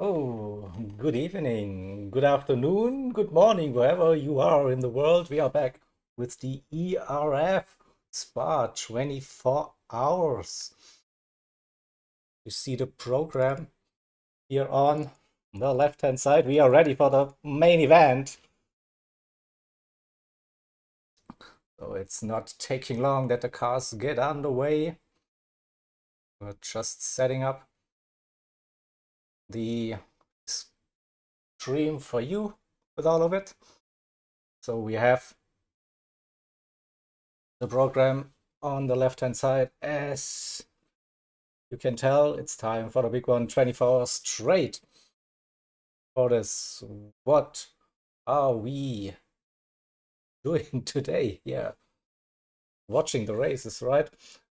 Hello, good evening, good afternoon, good morning, wherever you are in the world. We are back with the ERF Spa 24 hours. You see the program here on the left-hand side. We are ready for the main event. So it's not taking long that the cars get underway. We're just setting up the stream for you with all of it. So we have the program on the left hand side. As you can tell, it's time for the big one, 24 hours straight. For this, what are we doing today? Yeah, watching the races, right?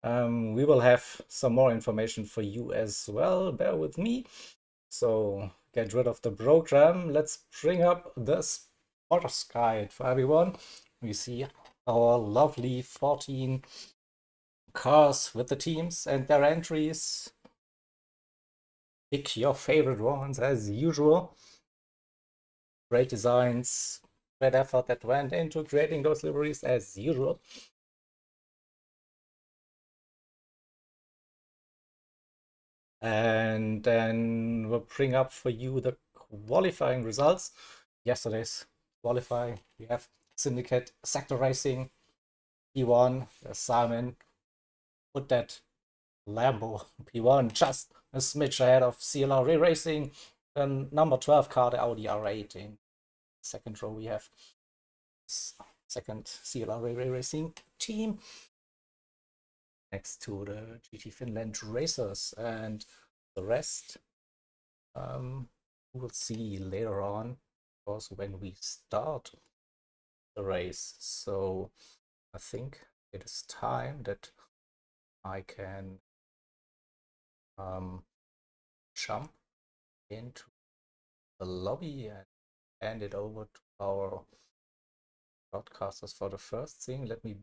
We will have some more information for you as well. Bear with me. So get rid of the program. Let's bring up the sports guide for everyone. We see our lovely 14 cars with the teams and their entries. Pick your favorite ones as usual. Great designs, great effort that went into creating those liveries as usual. And then we'll bring up for you the qualifying results. Yesterday's qualifying, we have Syndicate Sector Racing, P1, Simon put that Lambo P1 just a smidge ahead of CLR Ray Racing. Then number 12 car, the Audi R8 in second row. We have second CLR Ray Racing team next to the GT Finland racers, and the rest we'll see later on, also when we start the race. So I think it is time that I can jump into the lobby and hand it over to our broadcasters for the first thing. Let me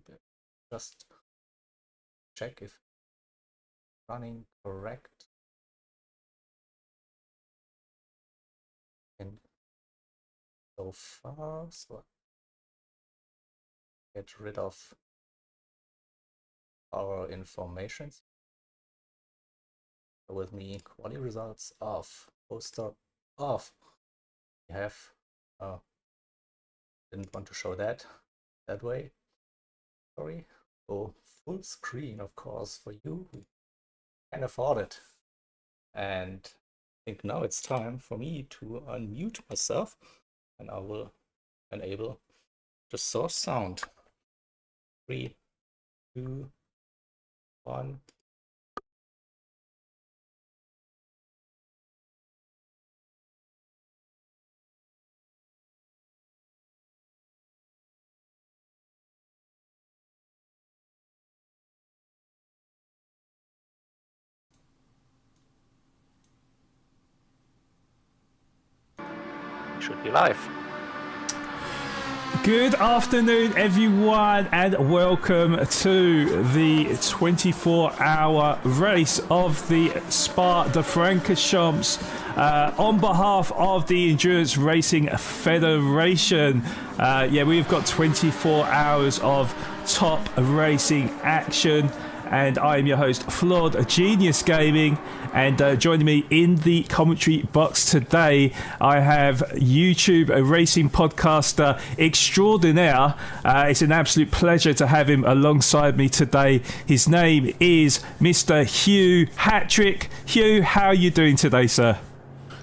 just check if running correct. And so far, so get rid of our information. With me, quality results off, poster off. We have didn't want to show that way. Sorry. So full screen, of course, for you who can afford it. And I think now it's time for me to unmute myself, and I will enable the source sound. 3, 2, 1. Should be live. Good afternoon, everyone, and welcome to the 24-hour race of the Spa de Francorchamps on behalf of the Endurance Racing Federation. We've got 24 hours of top racing action. And I am your host, Flawed Genius Gaming, and joining me in the commentary box today, I have YouTube racing podcaster extraordinaire. It's an absolute pleasure to have him alongside me today. His name is Mr. Hugh Hattrick. Hugh, how are you doing today, sir?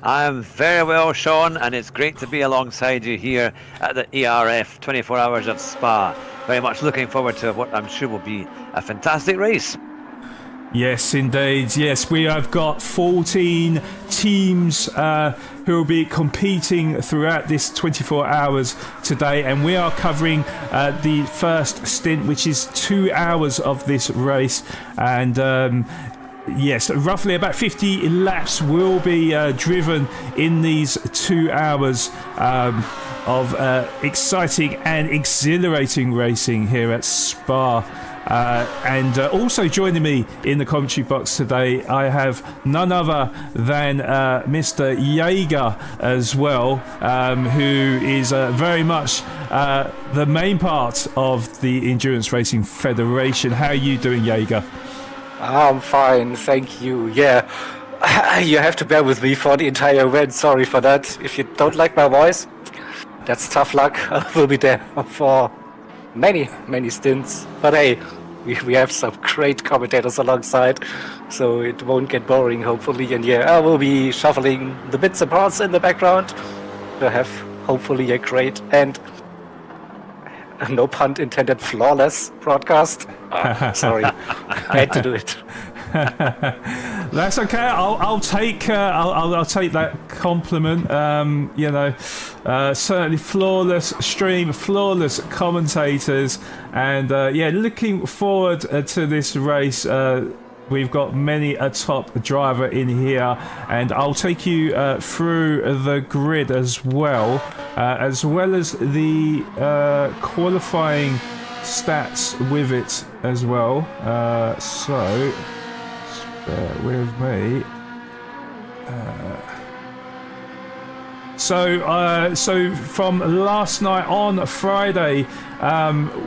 I'm very well, Sean, and it's great to be alongside you here at the ERF 24 Hours of Spa. Very much looking forward to what I'm sure will be a fantastic race. Yes, indeed. Yes, we have got 14 teams who will be competing throughout this 24 hours today, and we are covering the first stint, which is 2 hours of this race. And yes, roughly about 50 laps will be driven in these 2 hours of exciting and exhilarating racing here at Spa. And also joining me in the commentary box today, I have none other than Mr. Jaeger as well, who is very much the main part of the Endurance Racing Federation. How are you doing, Jaeger? I'm fine, thank you. Yeah, you have to bear with me for the entire event. Sorry for that. If you don't like my voice, that's tough luck. I will be there for many stints. But hey, we have some great commentators alongside, so it won't get boring, hopefully. And yeah, I will be shuffling the bits and parts in the background to have hopefully a great and, no pun intended, flawless broadcast. Sorry, I had to do it. That's okay. I'll take that compliment. Certainly flawless stream, flawless commentators, and looking forward to this race. We've got many a top driver in here, and I'll take you through the grid as well as the qualifying stats with it as well. So bear with me. So from last night on Friday,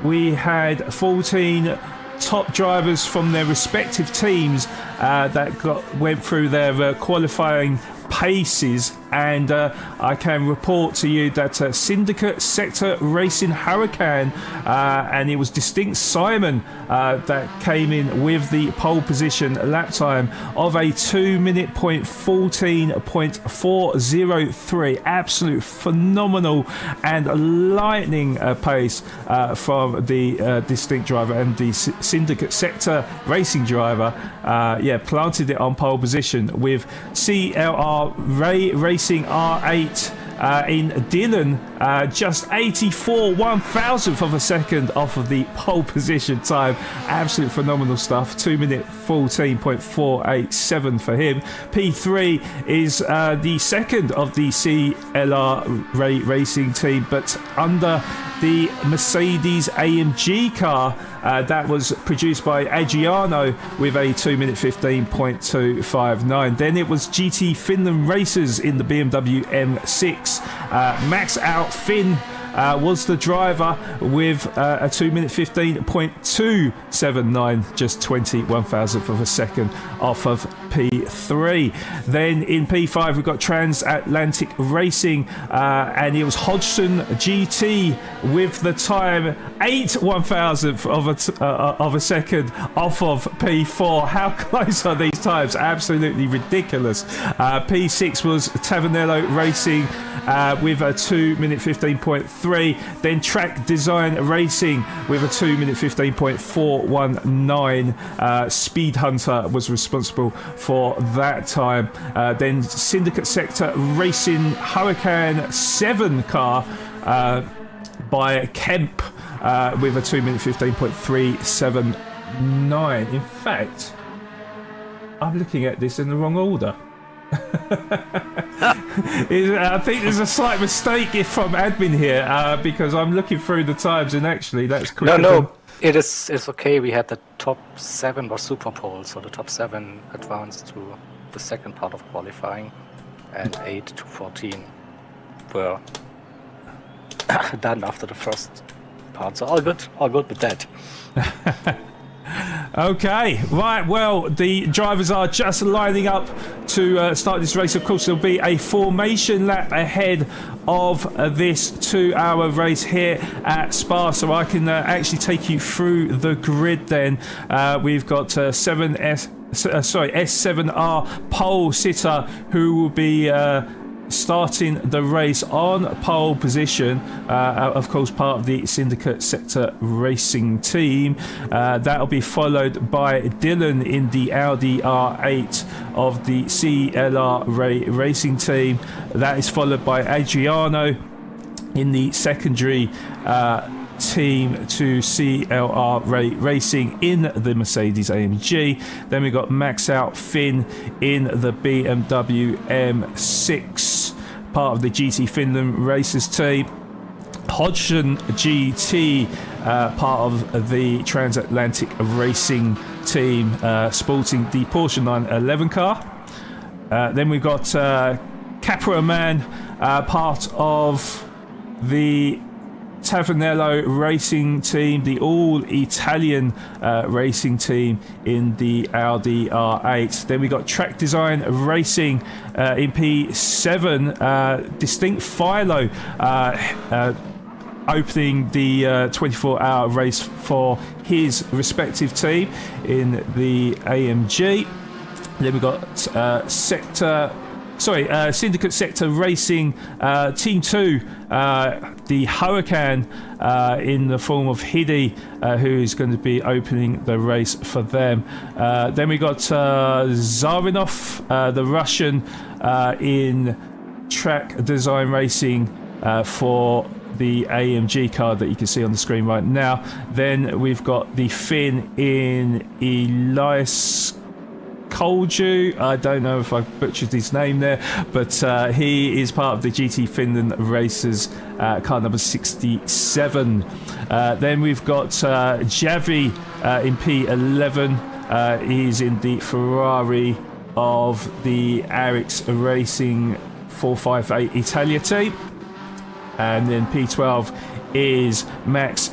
we had 14 top drivers from their respective teams that went through their qualifying paces, and I can report to you that Syndicate Sector Racing Hurricane, and it was Distinct Simon that came in with the pole position lap time of a 2-minute point 14.403. Absolute phenomenal and lightning pace from the Distinct driver, and the Syndicate Sector Racing driver planted it on pole position with CLR Racing R8 in Dylan, just 84 1,000th of a second off of the pole position time. Absolute phenomenal stuff. 2-minute 14.487 for him. P3 is the second of the CLR Racing team, but under the Mercedes AMG car that was produced by Adriano with a 2-minute 15.259. Then it was GT Finland Racers in the BMW M6. Max Out Finn was the driver with a 2-minute 15.279, just 21,000th of a second off of P3. Then in P5 we've got Transatlantic Racing, and it was Hodgson GT with the time 1,000th of a second off of P4. How close are these times? Absolutely ridiculous. P6 was Tavernello Racing with a 2-minute 15.3. Then Track Design Racing with a 2-minute 15.419. Speed Hunter was responsible for that time. Then Syndicate Sector Racing Hurricane 7 car by Kemp with a 2-minute 15.379. In fact, I'm looking at this in the wrong order. I think there's a slight mistake from admin here, because I'm looking through the times, and actually that's quicker. No, it's okay. We had the top 7 were super pole, so the top 7 advanced to the second part of qualifying, and 8 to 14 were done after the first part. So all good with that. Okay, right, well, the drivers are just lining up to start this race. Of course, there'll be a formation lap ahead of this 2-hour race here at Spa, so I can actually take you through the grid then. We've got S7R pole sitter, who will be starting the race on pole position, of course part of the Syndicate Sector Racing team. That'll be followed by Dylan in the Audi R8 of the CLR Racing team. That is followed by Adriano in the secondary team to CLR Racing in the Mercedes AMG. Then we got Max Out Finn in the BMW M6, part of the GT Finland Racers team. Hodgson GT, part of the Transatlantic Racing team, sporting the Porsche 911 car. Then we've got Capra Man, part of the Tavernello racing team, the all-Italian racing team in the Audi R8. Then we got Track Design Racing in P7, Distinct Philo opening the 24-hour race for his respective team in the AMG. Then we got Syndicate Sector Racing, Team 2, the Huracan in the form of Hidi, who is going to be opening the race for them. Then we got Zarinov, the Russian, in Track Design Racing for the AMG car that you can see on the screen right now. Then we've got the Finn in Elias Kolju. I don't know if I butchered his name there, but he is part of the GT Finland Racers, car number 67. Then we've got Javi in P11. He's in the Ferrari of the Arix Racing 458 Italia team. And then P12 is Max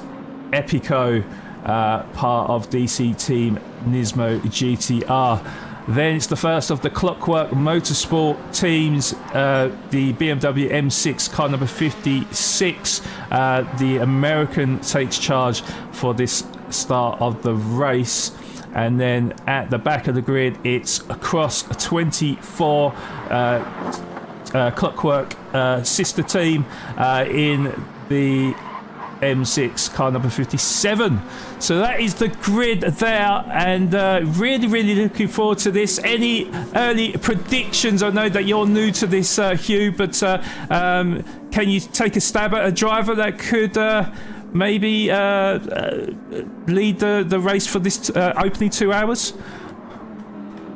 Epico, part of DC Team Nismo GTR. Then it's the first of the Clockwork Motorsport teams, the BMW M6 car number 56. The American takes charge for this start of the race. And then at the back of the grid, it's across 24 Clockwork sister team in the M6 car number 57. So that is the grid there, and really looking forward to this. Any early predictions? I know that you're new to this, Hugh, but can you take a stab at a driver that could maybe lead the race for this opening 2 hours?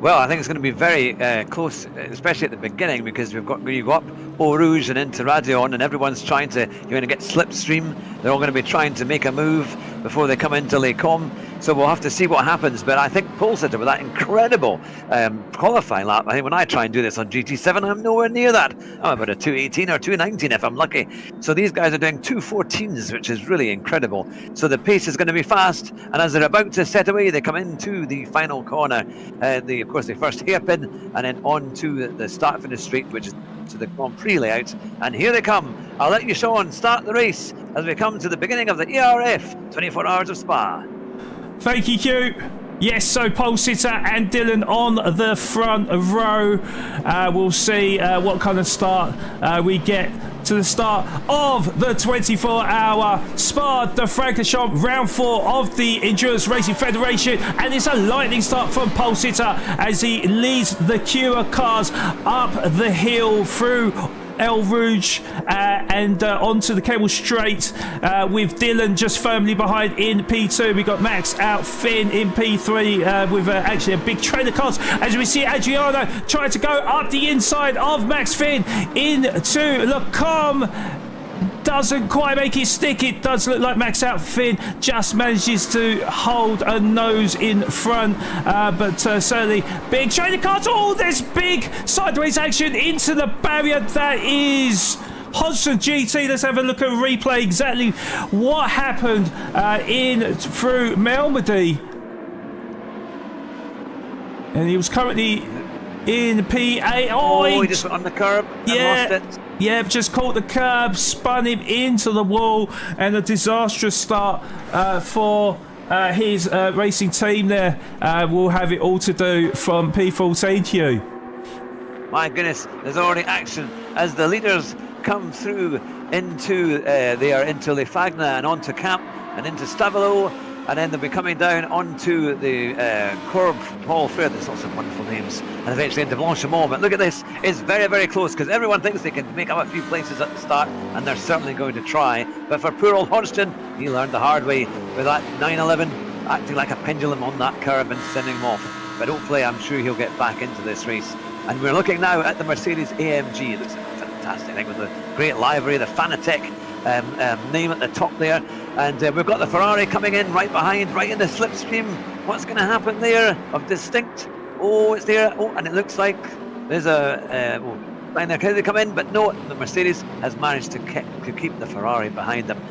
Well, I think it's going to be very close, especially at the beginning, because you go up Eau Rouge and into Radion, and everyone's trying to, you're going to get slipstream. They're all going to be trying to make a move before they come into Les Combes. So we'll have to see what happens. But I think pole sitter with that incredible qualifying lap. I think when I try and do this on GT7, I'm nowhere near that. I'm about a 2:18 or 2:19 if I'm lucky. So these guys are doing 2:14s, which is really incredible. So the pace is going to be fast. And as they're about to set away, they come into the final corner. Of course, the first hairpin, and then on to the start finish straight, which is to the Grand Prix layout. And here they come. I'll let you, Sean, start the race as we come to the beginning of the ERF 24 Hours of Spa. Thank you, Hugh. Yes, so pole sitter and Dylan on the front row. We'll see what kind of start we get to the start of the 24-hour Spa-de-Francorchamps round 4 of the Endurance Racing Federation, and it's a lightning start from pole sitter as he leads the queue of cars up the hill through El Rouge and onto the Camel Straight with Dylan just firmly behind in P2. We got Max out, Finn in P3 with actually a big train of cars as we see Adriano trying to go up the inside of Max Finn into Le Combes. Doesn't quite make it stick. It does look like Max out. Finn just manages to hold a nose in front, but certainly big train of cars. Oh, there's big sideways action into the barrier. That is Hodgson GT. Let's have a look at a replay exactly what happened in through Malmedy. And he was currently in P8. Oh, he just went on the curb and lost it. Yeah, just caught the curb, spun him into the wall, and a disastrous start for his racing team there. We'll have it all to do from P14 to you. My goodness, there's already action as the leaders come through into Les Fagnes and onto Camp and into Stavelot, and then they'll be coming down onto the Corb Paul Fair. There's lots of wonderful names, and eventually into Blanchimont. But look at this, it's very close because everyone thinks they can make up a few places at the start, and they're certainly going to try. But for poor old Hodgson, he learned the hard way with that 911 acting like a pendulum on that curb and sending him off. But hopefully, I'm sure he'll get back into this race. And we're looking now at the Mercedes AMG. It looks like a fantastic thing with the great livery, the Fanatec name at the top there. And we've got the Ferrari coming in right behind, right in the slipstream. What's going to happen there of distinct? Oh, it's there. Oh, and it looks like there's a line there. Can they come in? But no, the Mercedes has managed to keep the Ferrari behind them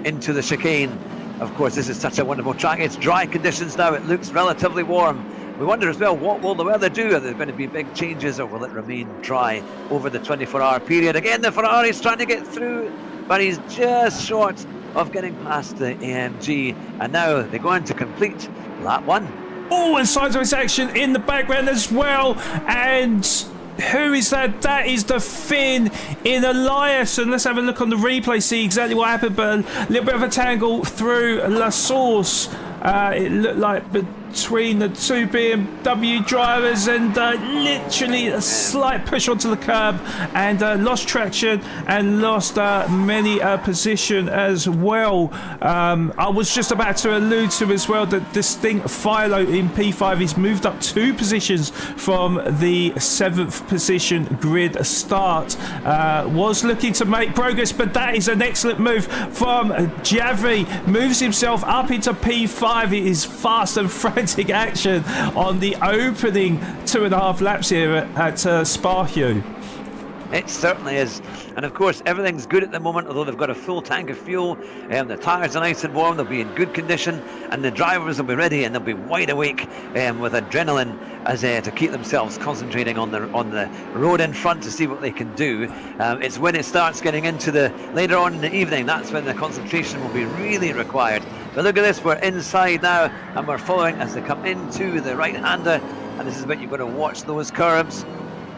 into the chicane. Of course, this is such a wonderful track. It's dry conditions now. It looks relatively warm. We wonder as well, what will the weather do? Are there going to be big changes, or will it remain dry over the 24-hour period? Again, the Ferrari's trying to get through, but he's just short of getting past the AMG. And now they're going to complete lap 1. Oh, and sideways action in the background as well. And who is that? That is the Finn in Elias. And let's have a look on the replay, see exactly what happened. But a little bit of a tangle through La Source. It looked like between the two BMW drivers, and literally a slight push onto the curb, and lost traction and lost many position as well. I was just about to allude to as well that Distinct Philo in P5 is moved up 2 positions from the 7th position grid start. Was looking to make progress, but that is an excellent move from Javi. Moves himself up into P5. It is fast and frantic action on the opening 2.5 laps here at Spa-Hugh. It certainly is. And of course, everything's good at the moment, although they've got a full tank of fuel. The tyres are nice and warm, they'll be in good condition, and the drivers will be ready and they'll be wide awake with adrenaline as to keep themselves concentrating on the road in front to see what they can do. It's when it starts getting into the later on in the evening, that's when the concentration will be really required. But look at this, we're inside now, and we're following as they come into the right-hander, and this is when you've got to watch those curbs.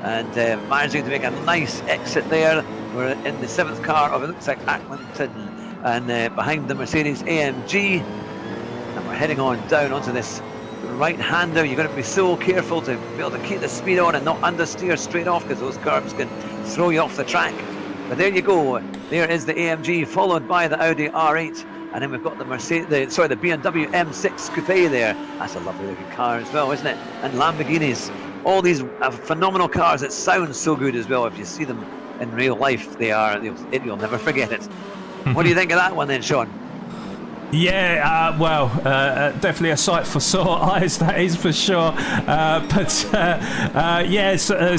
And managing to make a nice exit there. We're in the 7th car of, it looks like, Acklington, and behind the Mercedes AMG, and we're heading on down onto this right-hander. You've got to be so careful to be able to keep the speed on and not understeer straight off, because those curbs can throw you off the track. But there you go, there is the AMG, followed by the Audi R8, and then we've got the the BMW M6 Coupe there. That's a lovely looking car as well, isn't it? And Lamborghinis. All these phenomenal cars that sound so good as well. If you see them in real life, you'll never forget it. What do you think of that one then, Sean? Yeah, definitely a sight for sore eyes, that is for sure.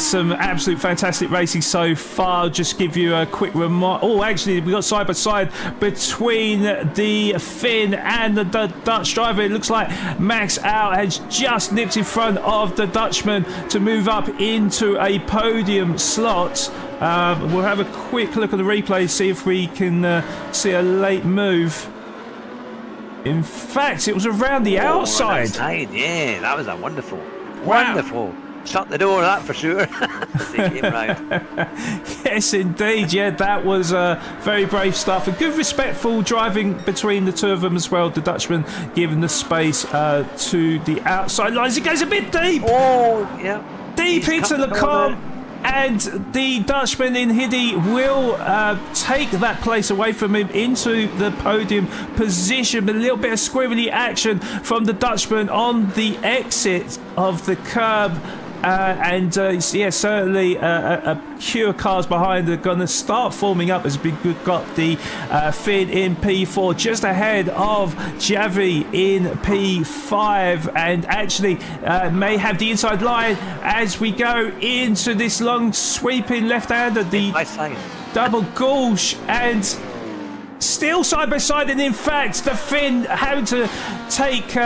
Some absolute fantastic racing so far. I'll just give you a quick remark. Oh, actually, we got side by side between the Finn and the Dutch driver. It looks like Max Out has just nipped in front of the Dutchman to move up into a podium slot. We'll have a quick look at the replay, see if we can see a late move. In fact, it was around the outside. Yeah, that was a wonderful. Shut the door, that for sure. They came round. Yes, indeed. Yeah, that was very brave stuff. And good, respectful driving between the two of them as well. The Dutchman giving the space to the outside lines. It goes a bit deep. Oh, yeah. Deep into the car. And the Dutchman in Hiddy will take that place away from him into the podium position. A little bit of squirrely action from the Dutchman on the exit of the curb. Certainly a queue of cars behind are going to start forming up as we've got the Finn in P4 just ahead of Javi in P5, and actually may have the inside line as we go into this long sweeping left-hander, the double gauche, and still side by side, and in fact the Finn having to take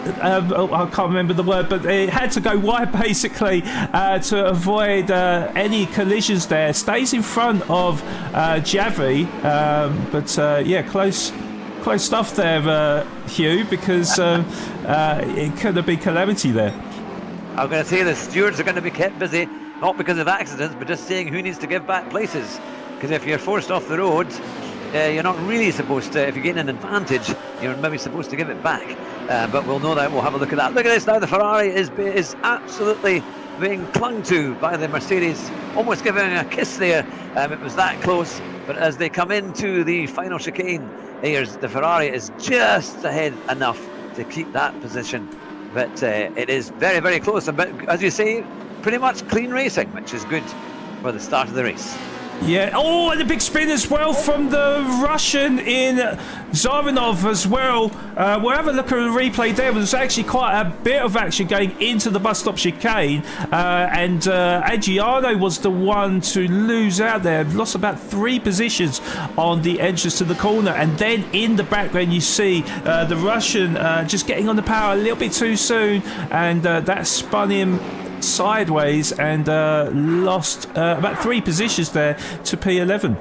I can't remember the word, but it had to go wide basically to avoid any collisions there. Stays in front of Javi, close stuff there, Hugh, because it could have been calamity there. I'm going to say the stewards are going to be kept busy, not because of accidents, but just seeing who needs to give back places. Because if you're forced off the road, you're not really supposed to, if you're getting an advantage, you're maybe supposed to give it back. But we'll know that. We'll have a look at that. Look at this now. The Ferrari is absolutely being clung to by the Mercedes, almost giving a kiss there. It was that close. But as they come into the final chicane, the Ferrari is just ahead enough to keep that position. But it is very, very close. But as you say, pretty much clean racing, which is good for the start of the race. Yeah. Oh, and a big spin as well from the Russian in Zarinov as well. We'll have a look at the replay there. There's actually quite a bit of action going into the bus stop chicane. And Adriano was the one to lose out there. Lost about 3 positions on the entrance to the corner. And then in the background, you see the Russian just getting on the power a little bit too soon. And that spun him sideways and lost about 3 positions there to P11.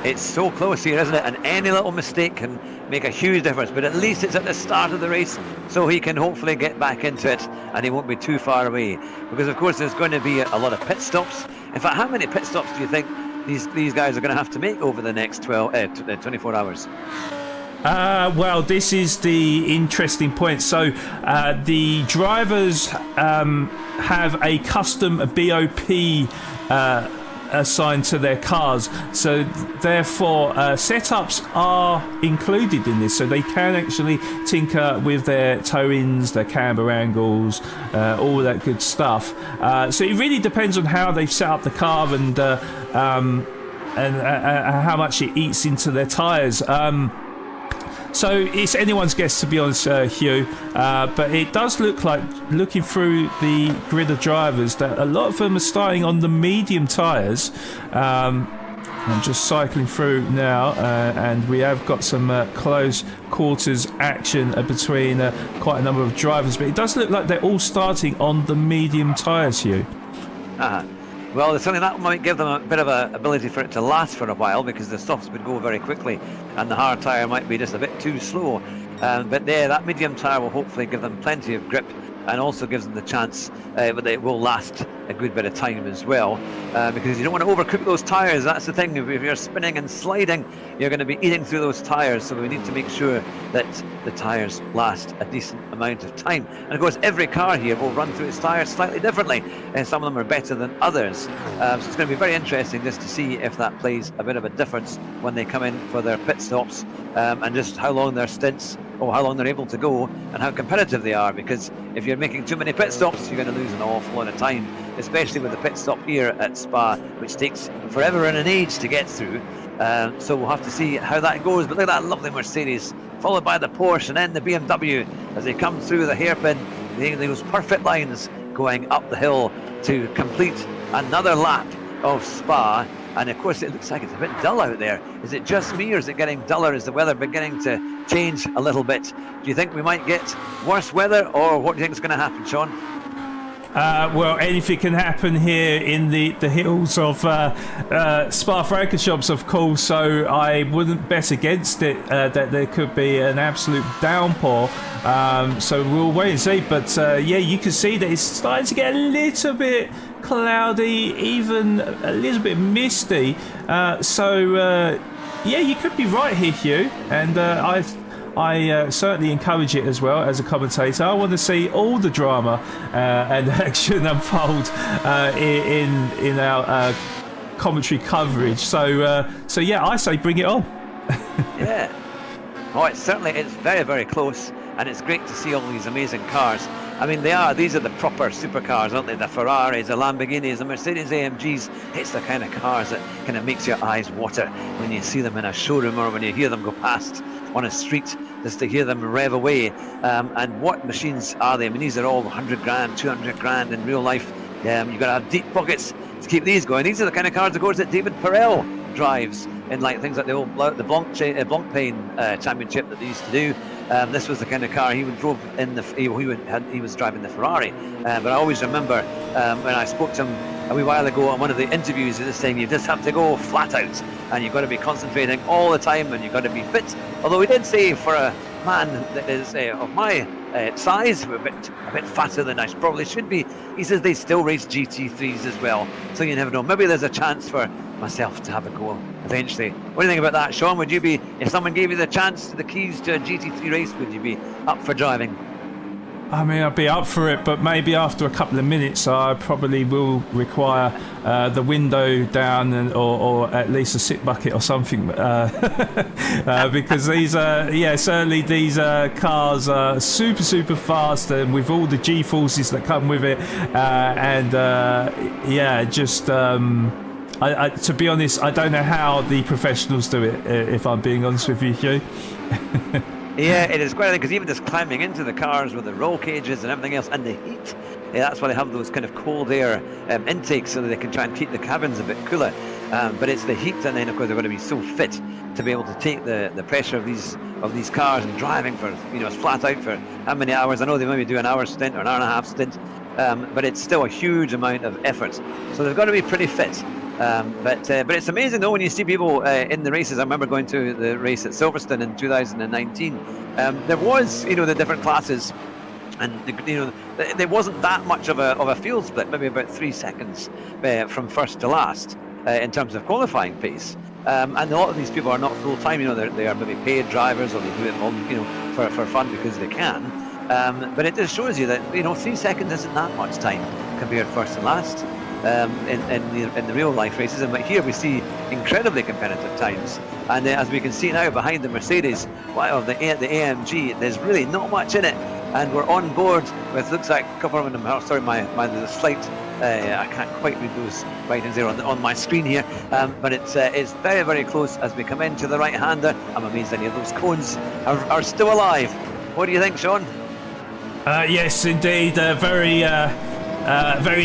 It's so close here, isn't it? And any little mistake can make a huge difference, but at least it's at the start of the race, so he can hopefully get back into it and he won't be too far away, because of course there's going to be a lot of pit stops. In fact, how many pit stops do you think these guys are going to have to make over the next 24 hours? Well, this is the interesting point. So the drivers have a custom BOP assigned to their cars, so therefore setups are included in this, so they can actually tinker with their toe-ins, their camber angles, all that good stuff. So it really depends on how they've set up the car and how much it eats into their tyres. So it's anyone's guess, to be honest, Hugh, but it does look like, looking through the grid of drivers, that a lot of them are starting on the medium tyres. I'm just cycling through now, and we have got some close quarters action between quite a number of drivers, but it does look like they're all starting on the medium tyres, Hugh. Well, certainly that might give them a bit of an ability for it to last for a while, because the softs would go very quickly and the hard tyre might be just a bit too slow. But there, that medium tyre will hopefully give them plenty of grip and also gives them the chance, but it will last a good bit of time as well, because you don't want to overcook those tyres. That's the thing. If you're spinning and sliding, you're going to be eating through those tyres, so we need to make sure that the tyres last a decent amount of time. And of course, every car here will run through its tyres slightly differently, and some of them are better than others. So it's going to be very interesting just to see if that plays a bit of a difference when they come in for their pit stops, and just how long their stints, or how long they're able to go, and how competitive they are. Because if you're making too many pit stops, you're going to lose an awful lot of time, especially with the pit stop here at Spa, which takes forever and an age to get through. So we'll have to see how that goes. But look at that lovely Mercedes, followed by the Porsche and then the BMW as they come through the hairpin, those perfect lines going up the hill to complete another lap of Spa. And of course, it looks like it's a bit dull out there. Is it just me, or is it getting duller? Is the weather beginning to change a little bit? Do you think we might get worse weather, or what do you think is going to happen, Sean? Well, anything can happen here in the hills of Spa-Francorchamps, of course, so I wouldn't bet against it that there could be an absolute downpour. So we'll wait and see. But yeah, you can see that it's starting to get a little bit cloudy, even a little bit misty. So yeah, you could be right here, Hugh, and I certainly encourage it as well as a commentator. I want to see all the drama and action unfold in our commentary coverage. So yeah, I say bring it on. Yeah. Oh, it's very, very close, and it's great to see all these amazing cars. I mean, these are the proper supercars, aren't they? The Ferraris, the Lamborghinis, the Mercedes AMGs. It's the kind of cars that kind of makes your eyes water when you see them in a showroom, or when you hear them go past on a street, just to hear them rev away. And what machines are they? I mean, these are all 100 grand, 200 grand in real life. You've got to have deep pockets to keep these going. These are the kind of cars, of course, that David Perel drives in, like things like the old Blancpain Championship that they used to do. This was the kind of car he drove in he was driving the Ferrari. But I always remember when I spoke to him a wee while ago on one of the interviews, he was saying you just have to go flat out, and you've got to be concentrating all the time, and you've got to be fit. Although he did say, for a man that is of my size, a bit fatter than I probably should be, he says they still race GT3s as well. So you never know. Maybe there's a chance for myself to have a go eventually. What do you think about that, Sean? Would you be, if someone gave you the chance, the keys to a GT3 race, would you be up for driving? I mean, I'd be up for it, but maybe after a couple of minutes, I probably will require the window down, or at least a sit bucket or something, because these, certainly these cars are super, super fast, and with all the G-forces that come with it, To be honest, I don't know how the professionals do it, if I'm being honest with you, Hugh. Yeah, it is quite because even just climbing into the cars with the roll cages and everything else and the heat, that's why they have those kind of cold air intakes so that they can try and keep the cabins a bit cooler. But it's the heat, and then of course they're going to be so fit to be able to take the pressure of these cars and driving for flat out for how many hours. I know they maybe do an hour stint or an hour and a half stint, but it's still a huge amount of effort. So they've got to be pretty fit. But it's amazing though when you see people in the races. I remember going to the race at Silverstone in 2019. There was the different classes, and there wasn't that much of a field split, maybe about 3 seconds from first to last in terms of qualifying pace. And a lot of these people are not full time. They are maybe paid drivers, or they do it for fun because they can. But it just shows you that 3 seconds isn't that much time compared first to last. In the real life races, and here we see incredibly competitive times, and as we can see now behind the Mercedes, of the AMG, there's really not much in it, and we're on board with, looks like a couple of them. Sorry, my slight I can't quite read those writings there on my screen here, but it's very, very close as we come into the right-hander. I'm amazed any of those cones are still alive. What do you think, Sean? Yes, indeed, very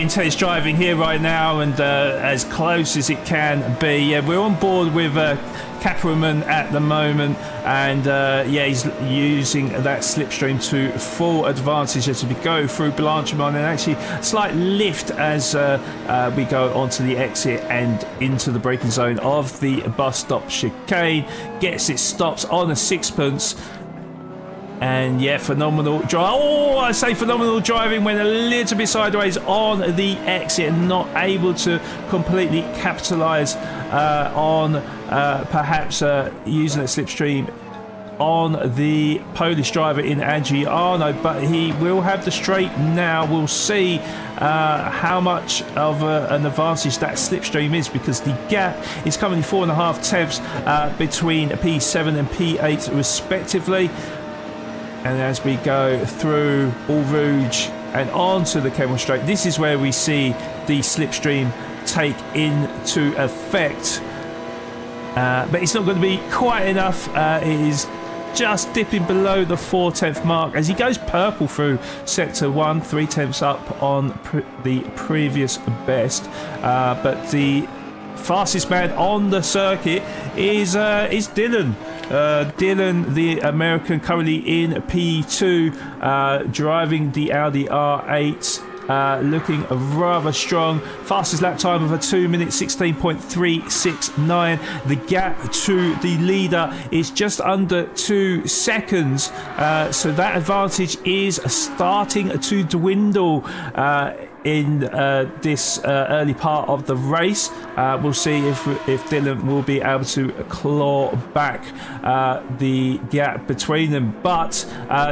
intense driving here right now, and as close as it can be. Yeah, we're on board with Kapperman at the moment, and he's using that slipstream to full advantage as we go through Blanchimont, and actually slight lift as we go onto the exit and into the braking zone of the bus stop chicane. Gets it stopped on a sixpence. And yeah, phenomenal drive. Oh, I say phenomenal driving. Went a little bit sideways on the exit, and not able to completely capitalise on perhaps using a slipstream on the Polish driver in Adriano, but he will have the straight now. We'll see how much of an advantage that slipstream is, because the gap is currently 4.5 tenths between P7 and P8 respectively. And as we go through Eau Rouge and onto the Kemmel Straight, this is where we see the slipstream take into effect. But it's not going to be quite enough. It is just dipping below the 4/10 mark as he goes purple through sector 1, 3 tenths up on the previous best. But the fastest man on the circuit is Dylan. Dylan, the American, currently in P2, driving the Audi R8. Looking rather strong. Fastest lap time of a 2 minute 16.369. The gap to the leader is just under 2 seconds. So that advantage is starting to dwindle in this early part of the race. We'll see if Dylan will be able to claw back the gap between them. But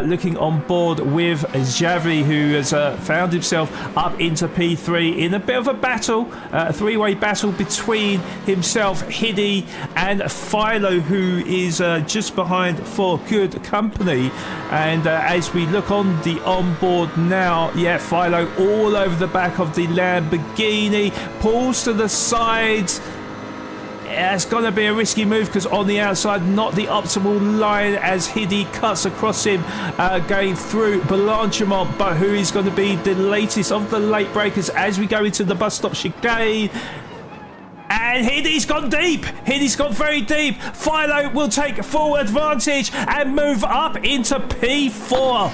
looking on board with Xavi, who has found himself up into P3 in a bit of a battle, a three-way battle between himself, Hiddy, and Philo, who is just behind for good company. And as we look on the onboard now, yeah, Philo all over the back of the Lamborghini, pulls to the sides. It's going to be a risky move because on the outside, not the optimal line as Hiddy cuts across him, going through Blanchimont, but who is going to be the latest of the late breakers as we go into the bus stop chicane. And Hiddy's gone deep. Hiddy's gone very deep. Philo will take full advantage and move up into P4.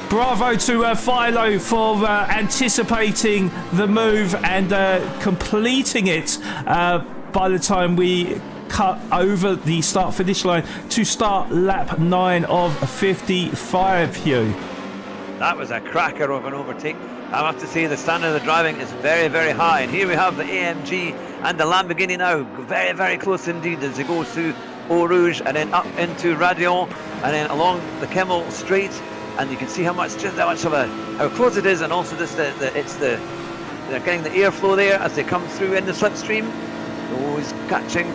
Bravo to Philo for anticipating the move and completing it by the time we cut over the start-finish line to start lap 9 of 55, Hugh. That was a cracker of an overtake. I have to say the standard of the driving is very, very high. And here we have the AMG and the Lamborghini now, very, very close indeed as it goes through Eau Rouge and then up into Radion and then along the Kemmel Straight. And you can see how close it is, and also this they're getting the airflow there as they come through in the slipstream. Oh, he's catching.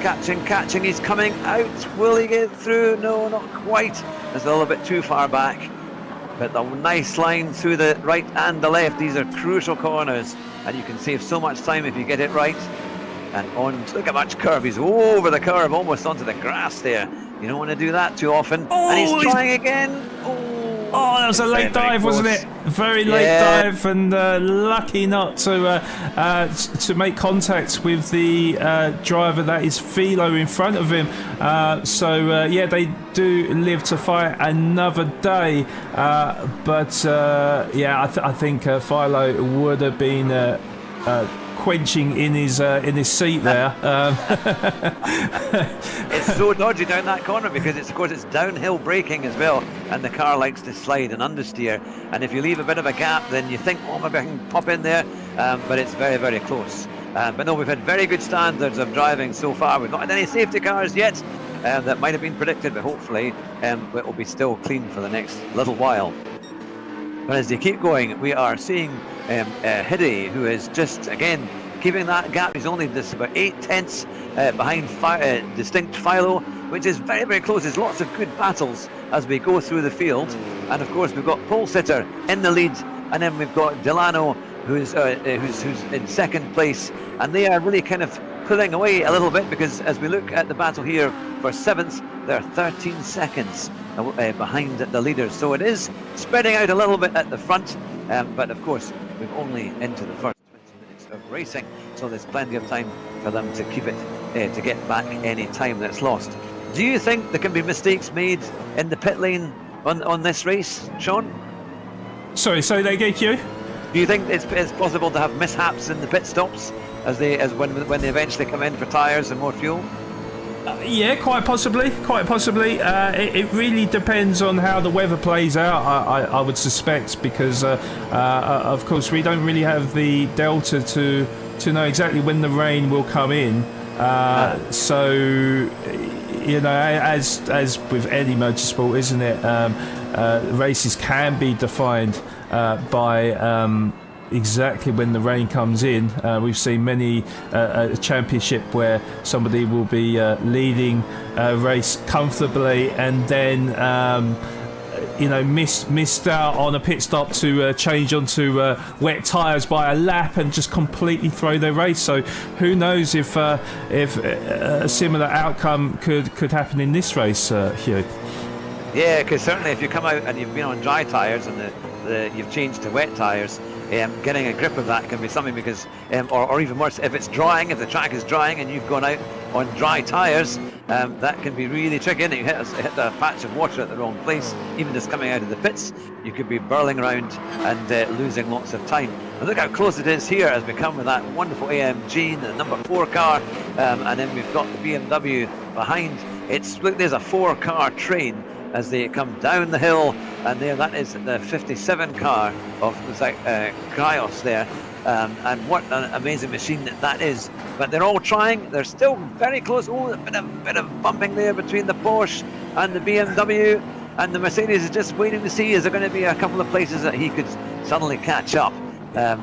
He's coming out. Will he get through? No, not quite. It's a little bit too far back. But the nice line through the right and the left. These are crucial corners, and you can save so much time if you get it right. And on, look how much curve. He's over the curve, almost onto the grass there. You don't want to do that too often. Oh, and he's trying again. Oh, that was a late dive, wasn't it? Very late dive, and lucky not to make contact with the driver that is Philo in front of him. Yeah, they do live to fight another day. I think Philo would have been quenching in his seat there. It's so dodgy down that corner because of course it's downhill braking as well, and the car likes to slide and understeer, and if you leave a bit of a gap then you think, oh, maybe I can pop in there, but it's very, very close. But no, we've had very good standards of driving so far. We've not had any safety cars yet. That might have been predicted, but hopefully it will be still clean for the next little while. But as they keep going, we are seeing Hiddy, who is just, again, keeping that gap. He's only just about 8/10 behind Distinct Philo, which is very, very close. There's lots of good battles as we go through the field. And of course, we've got Pole Sitter in the lead, and then we've got Delano, who's in second place. And they are really kind of pulling away a little bit, because as we look at the battle here for 7th, they're 13 seconds behind the leaders. So it is spreading out a little bit at the front, but of course we've only into the first 20 minutes of racing, so there's plenty of time for them to keep it, to get back any time that's lost. Do you think there can be mistakes made in the pit lane on this race, Sean? Sorry, say that again, Hugh? Do you think it's possible to have mishaps in the pit stops when they eventually come in for tyres and more fuel? Yeah, quite possibly. It really depends on how the weather plays out, I would suspect, because of course we don't really have the delta to know exactly when the rain will come in. So, you know, as with any motorsport, isn't it? Races can be defined by exactly when the rain comes in. We've seen many a championship where somebody will be leading a race comfortably, and then missed out on a pit stop to change onto wet tyres by a lap and just completely throw their race. So who knows if a similar outcome could happen in this race, Hugh? Yeah, because certainly if you come out and you've been on dry tyres and you've changed to wet tyres, getting a grip of that can be something, because or even worse, if it's drying, if the track is drying and you've gone out on dry tyres, that can be really tricky, and you hit a patch of water at the wrong place. Even just coming out of the pits, you could be burling around and losing lots of time. And look how close it is here as we come with that wonderful AMG, the number 4 car, and then we've got the BMW behind. Look, there's a 4-car train as they come down the hill, and that is the 57 car of Cryos there, and what an amazing machine that is. But they're all trying, they're still very close. Oh, a bit of bumping there between the Porsche and the BMW, and the Mercedes is just waiting to see, is there going to be a couple of places that he could suddenly catch up.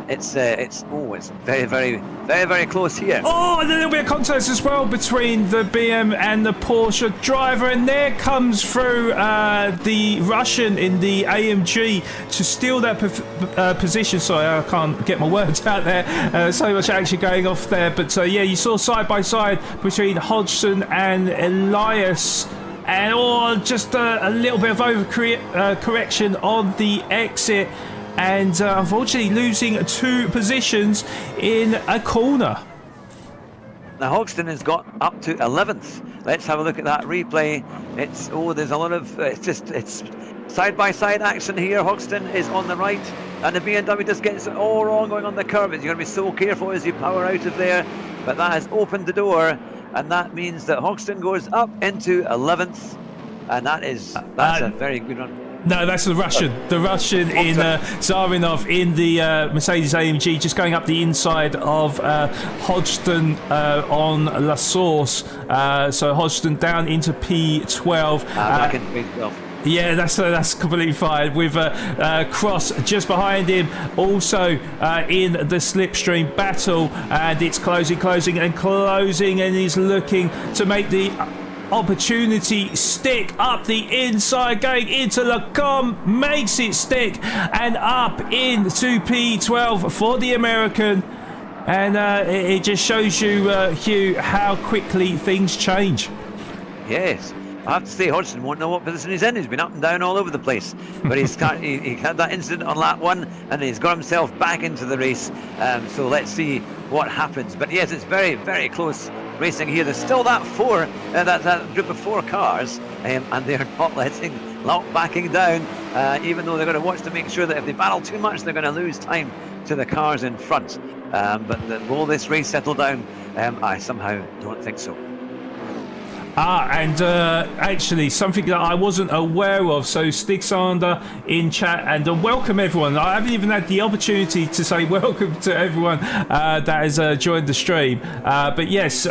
It's very, very, very, very close here. Oh, and a little bit of contest as well between the BM and the Porsche driver, and there comes through the Russian in the AMG to steal that position. Sorry, I can't get my words out there. So much action going off there, but you saw side by side between Hodgson and Elias. And just a little bit of overcorrection on the exit, and unfortunately losing 2 positions in a corner. Now Hoxton has got up to 11th. Let's have a look at that replay. There's a lot of it's side by side action here. Hoxton is on the right, and the BMW just gets it all wrong going on the curb. You're going to be so careful as you power out of there, but that has opened the door, and that means that Hoxton goes up into 11th, and that's a very good run. No, that's the Russian. The Russian in Zarinov in the Mercedes AMG, just going up the inside of Hodgson on La Source. So Hodgson down into P12. Back into P12. Yeah, that's completely fine. With Cross just behind him, also in the slipstream battle, and it's closing, and he's looking to make the opportunity. Stick up the inside, going into Lacombe, makes it stick, and up into P12 for the American. And it just shows you, Hugh, how quickly things change. Yes. I have to say, Hodgson won't know what position he's in. He's been up and down all over the place. But he had that incident on lap 1, and he's got himself back into the race. So let's see what happens. But yes, it's very, very close racing here. There's still that group of 4 cars, and they're not not backing down, even though they're going to watch to make sure that if they battle too much, they're going to lose time to the cars in front. But will this race settle down? I somehow don't think so. And actually, something that I wasn't aware of. So, Stig Sander in chat, and welcome everyone. I haven't even had the opportunity to say welcome to everyone that has joined the stream. But yes,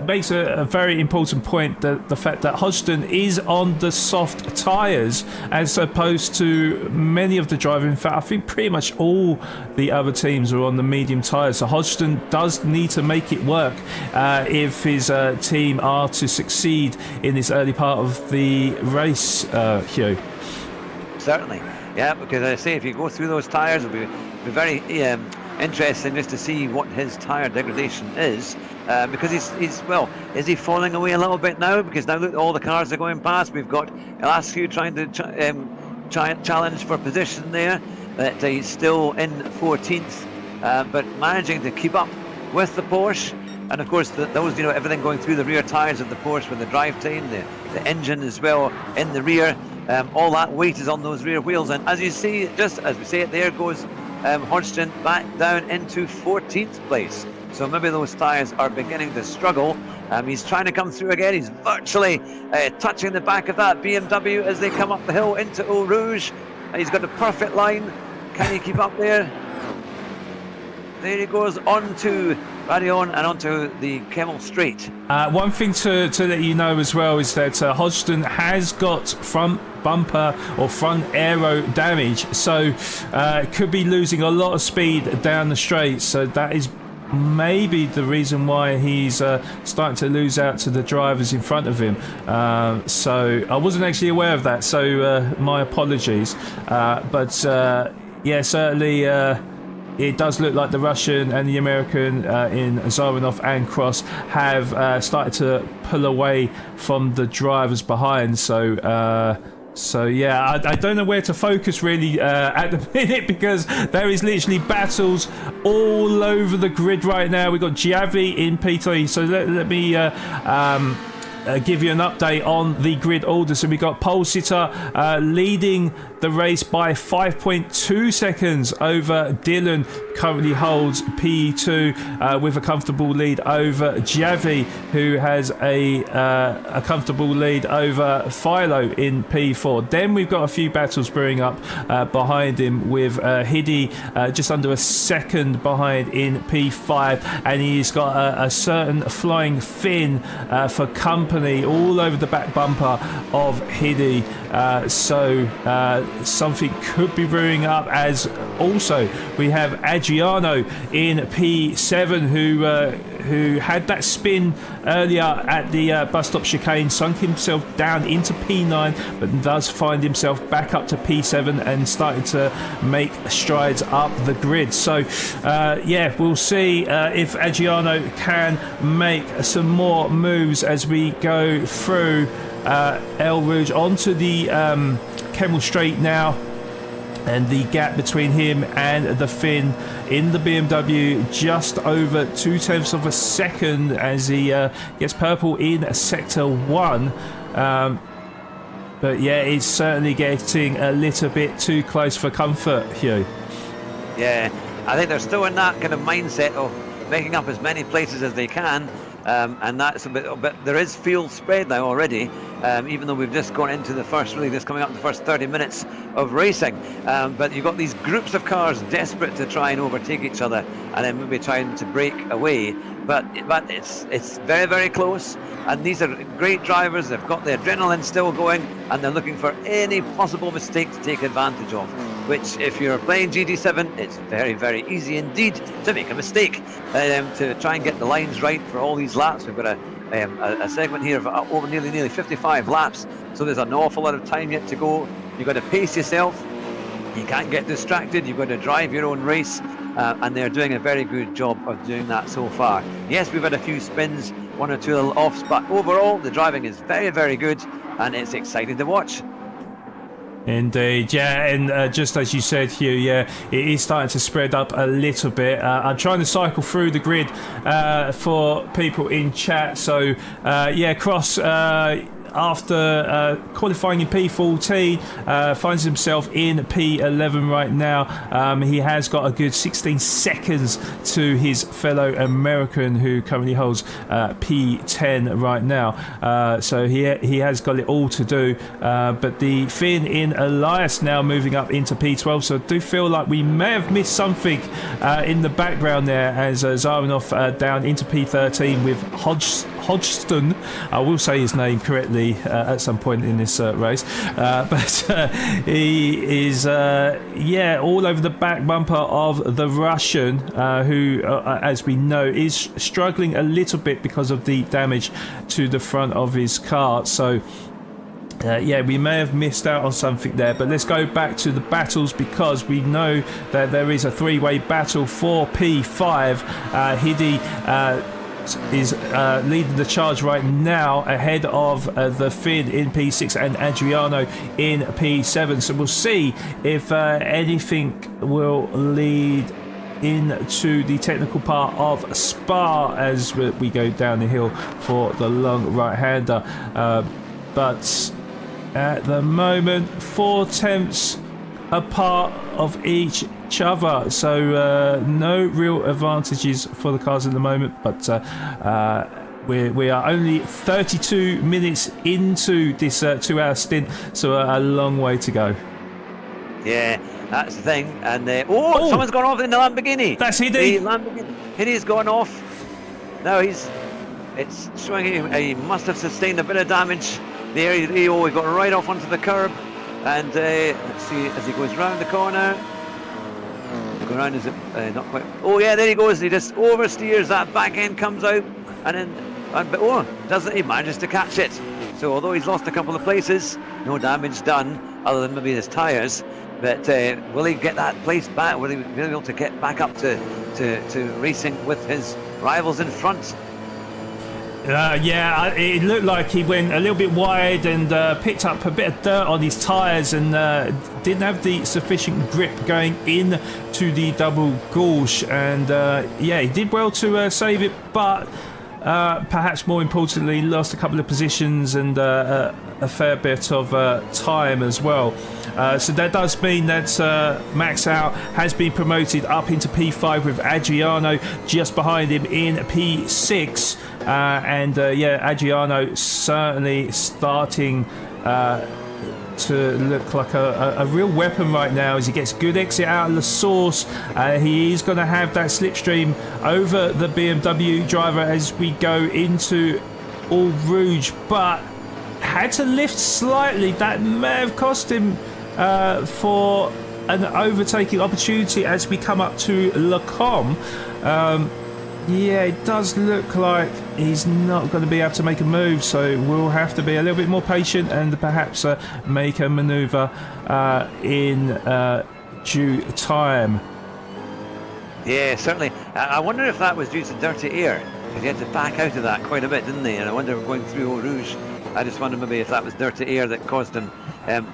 makes a very important point, that the fact that Hodgson is on the soft tyres as opposed to many of the drivers. In fact, I think pretty much all the other teams are on the medium tyres. So Hodgson does need to make it work if his team are to succeed in this early part of the race, Hugh. Certainly, yeah, because I say if you go through those tyres, it'll be very interesting just to see what his tyre degradation is, because he's well, is he falling away a little bit now? Because now look, all the cars are going past. We've got Elascu trying to challenge for position there. That he's still in 14th, but managing to keep up with the Porsche. And of course, those, everything going through the rear tyres of the Porsche with the drivetrain, the engine as well in the rear, all that weight is on those rear wheels. And as you see, just as we say it, there goes Hodgson back down into 14th place. So maybe those tyres are beginning to struggle. He's trying to come through again. He's virtually touching the back of that BMW as they come up the hill into Eau Rouge. He's got a perfect line. Can he keep up there? There he goes on to Radion and onto the Kemmel Straight. One thing to let you know as well is that Hodgson has got front bumper or front aero damage, so could be losing a lot of speed down the straight. So that is maybe the reason why he's starting to lose out to the drivers in front of him. So I wasn't actually aware of that, so my apologies. But yeah, certainly it does look like the Russian and the American in Zaranov and Cross have started to pull away from the drivers behind. So yeah, I don't know where to focus really at the minute, because there is literally battles all over the grid right now. We've got Giavi in P3. So let me give you an update on the grid order. So we got Pole Sitter leading the race by 5.2 seconds over Dylan, currently holds P2 with a comfortable lead over Giavi, who has a comfortable lead over Philo in P4. Then we've got a few battles brewing up behind him, with Hiddy just under a second behind in P5, and he's got a certain Flying Finn for company all over the back bumper of Hiddy. So something could be brewing up, as also we have Adriano in P7 who had that spin earlier at the bus stop chicane, sunk himself down into P9, but does find himself back up to P7 and started to make strides up the grid. So yeah, we'll see if Adriano can make some more moves as we go through El Rouge onto the Kemmel Straight now, and the gap between him and the Finn in the BMW just over 0.2 of a second as he gets purple in sector 1. But yeah, it's certainly getting a little bit too close for comfort, Hugh. Yeah, I think they're still in that kind of mindset of making up as many places as they can. And that's a bit, there is field spread now already, even though we've just gone into the first, really just coming up the first 30 minutes of racing. But you've got these groups of cars desperate to try and overtake each other and then maybe trying to break away. But it's very, very close, and these are great drivers. They've got the adrenaline still going, and they're looking for any possible mistake to take advantage of. which if you're playing GT7, it's very, very easy indeed to make a mistake. To try and get the lines right for all these laps, we've got a segment here of over nearly 55 laps, so there's an awful lot of time yet to go. You've got to pace yourself. You can't get distracted. You've got to drive your own race, and they're doing a very good job of doing that so far. Yes, we've had a few spins, one or two little offs, but overall the driving is very, very good, and it's exciting to watch. Indeed, yeah, and just as you said, Hugh, yeah, it is starting to spread up a little bit. I'm trying to cycle through the grid for people in chat. So, yeah, Cross, after qualifying in P14, finds himself in P11 right now. He has got a good 16 seconds to his fellow American who currently holds P10 right now. So he has got it all to do. But the Finn in Elias now moving up into P12. So I do feel like we may have missed something in the background there as Zaranov down into P13 with Hodgson. I will say his name correctly at some point in this race, but he is all over the back bumper of the Russian, who as we know is struggling a little bit because of the damage to the front of his car. So yeah, we may have missed out on something there, but let's go back to the battles because we know that there is a three-way battle for P5. Hidi is leading the charge right now ahead of the Finn in P6 and Adriano in P7. So we'll see if anything will lead into the technical part of Spa as we go down the hill for the long right-hander. But at the moment, 4 tenths apart of each other, so no real advantages for the cars at the moment, but we are only 32 minutes into this 2-hour stint, so a long way to go. Yeah, that's the thing. And someone's gone off in the Lamborghini. That's Hidi. The Lamborghini. Hidi's gone off. Now it's showing he must have sustained a bit of damage there. He got right off onto the curb, and let's see as he goes round the corner. Go around, is it not quite? Oh yeah, there he goes. He just oversteers, that back end comes out, and then doesn't he manages to catch it? So although he's lost a couple of places, no damage done other than maybe his tyres. But will he get that place back? Will he be able to get back up to racing with his rivals in front? Yeah, it looked like he went a little bit wide and picked up a bit of dirt on his tyres and didn't have the sufficient grip going in to the double gauche. And yeah, he did well to save it, but perhaps more importantly, lost a couple of positions and a fair bit of time as well. So that does mean that Max Out has been promoted up into P5 with Adriano just behind him in P6. And yeah, Adriano certainly starting to look like a real weapon right now as he gets good exit out of the source. He is going to have that slipstream over the BMW driver as we go into Eau Rouge, but had to lift slightly. That may have cost him for an overtaking opportunity as we come up to Le Com. Yeah, it does look like he's not going to be able to make a move, so we'll have to be a little bit more patient and perhaps make a manoeuvre in due time. Yeah, certainly. I wonder if that was due to dirty air, because he had to back out of that quite a bit, didn't he? And I wonder, going through Eau Rouge, I just wonder maybe if that was dirty air that caused him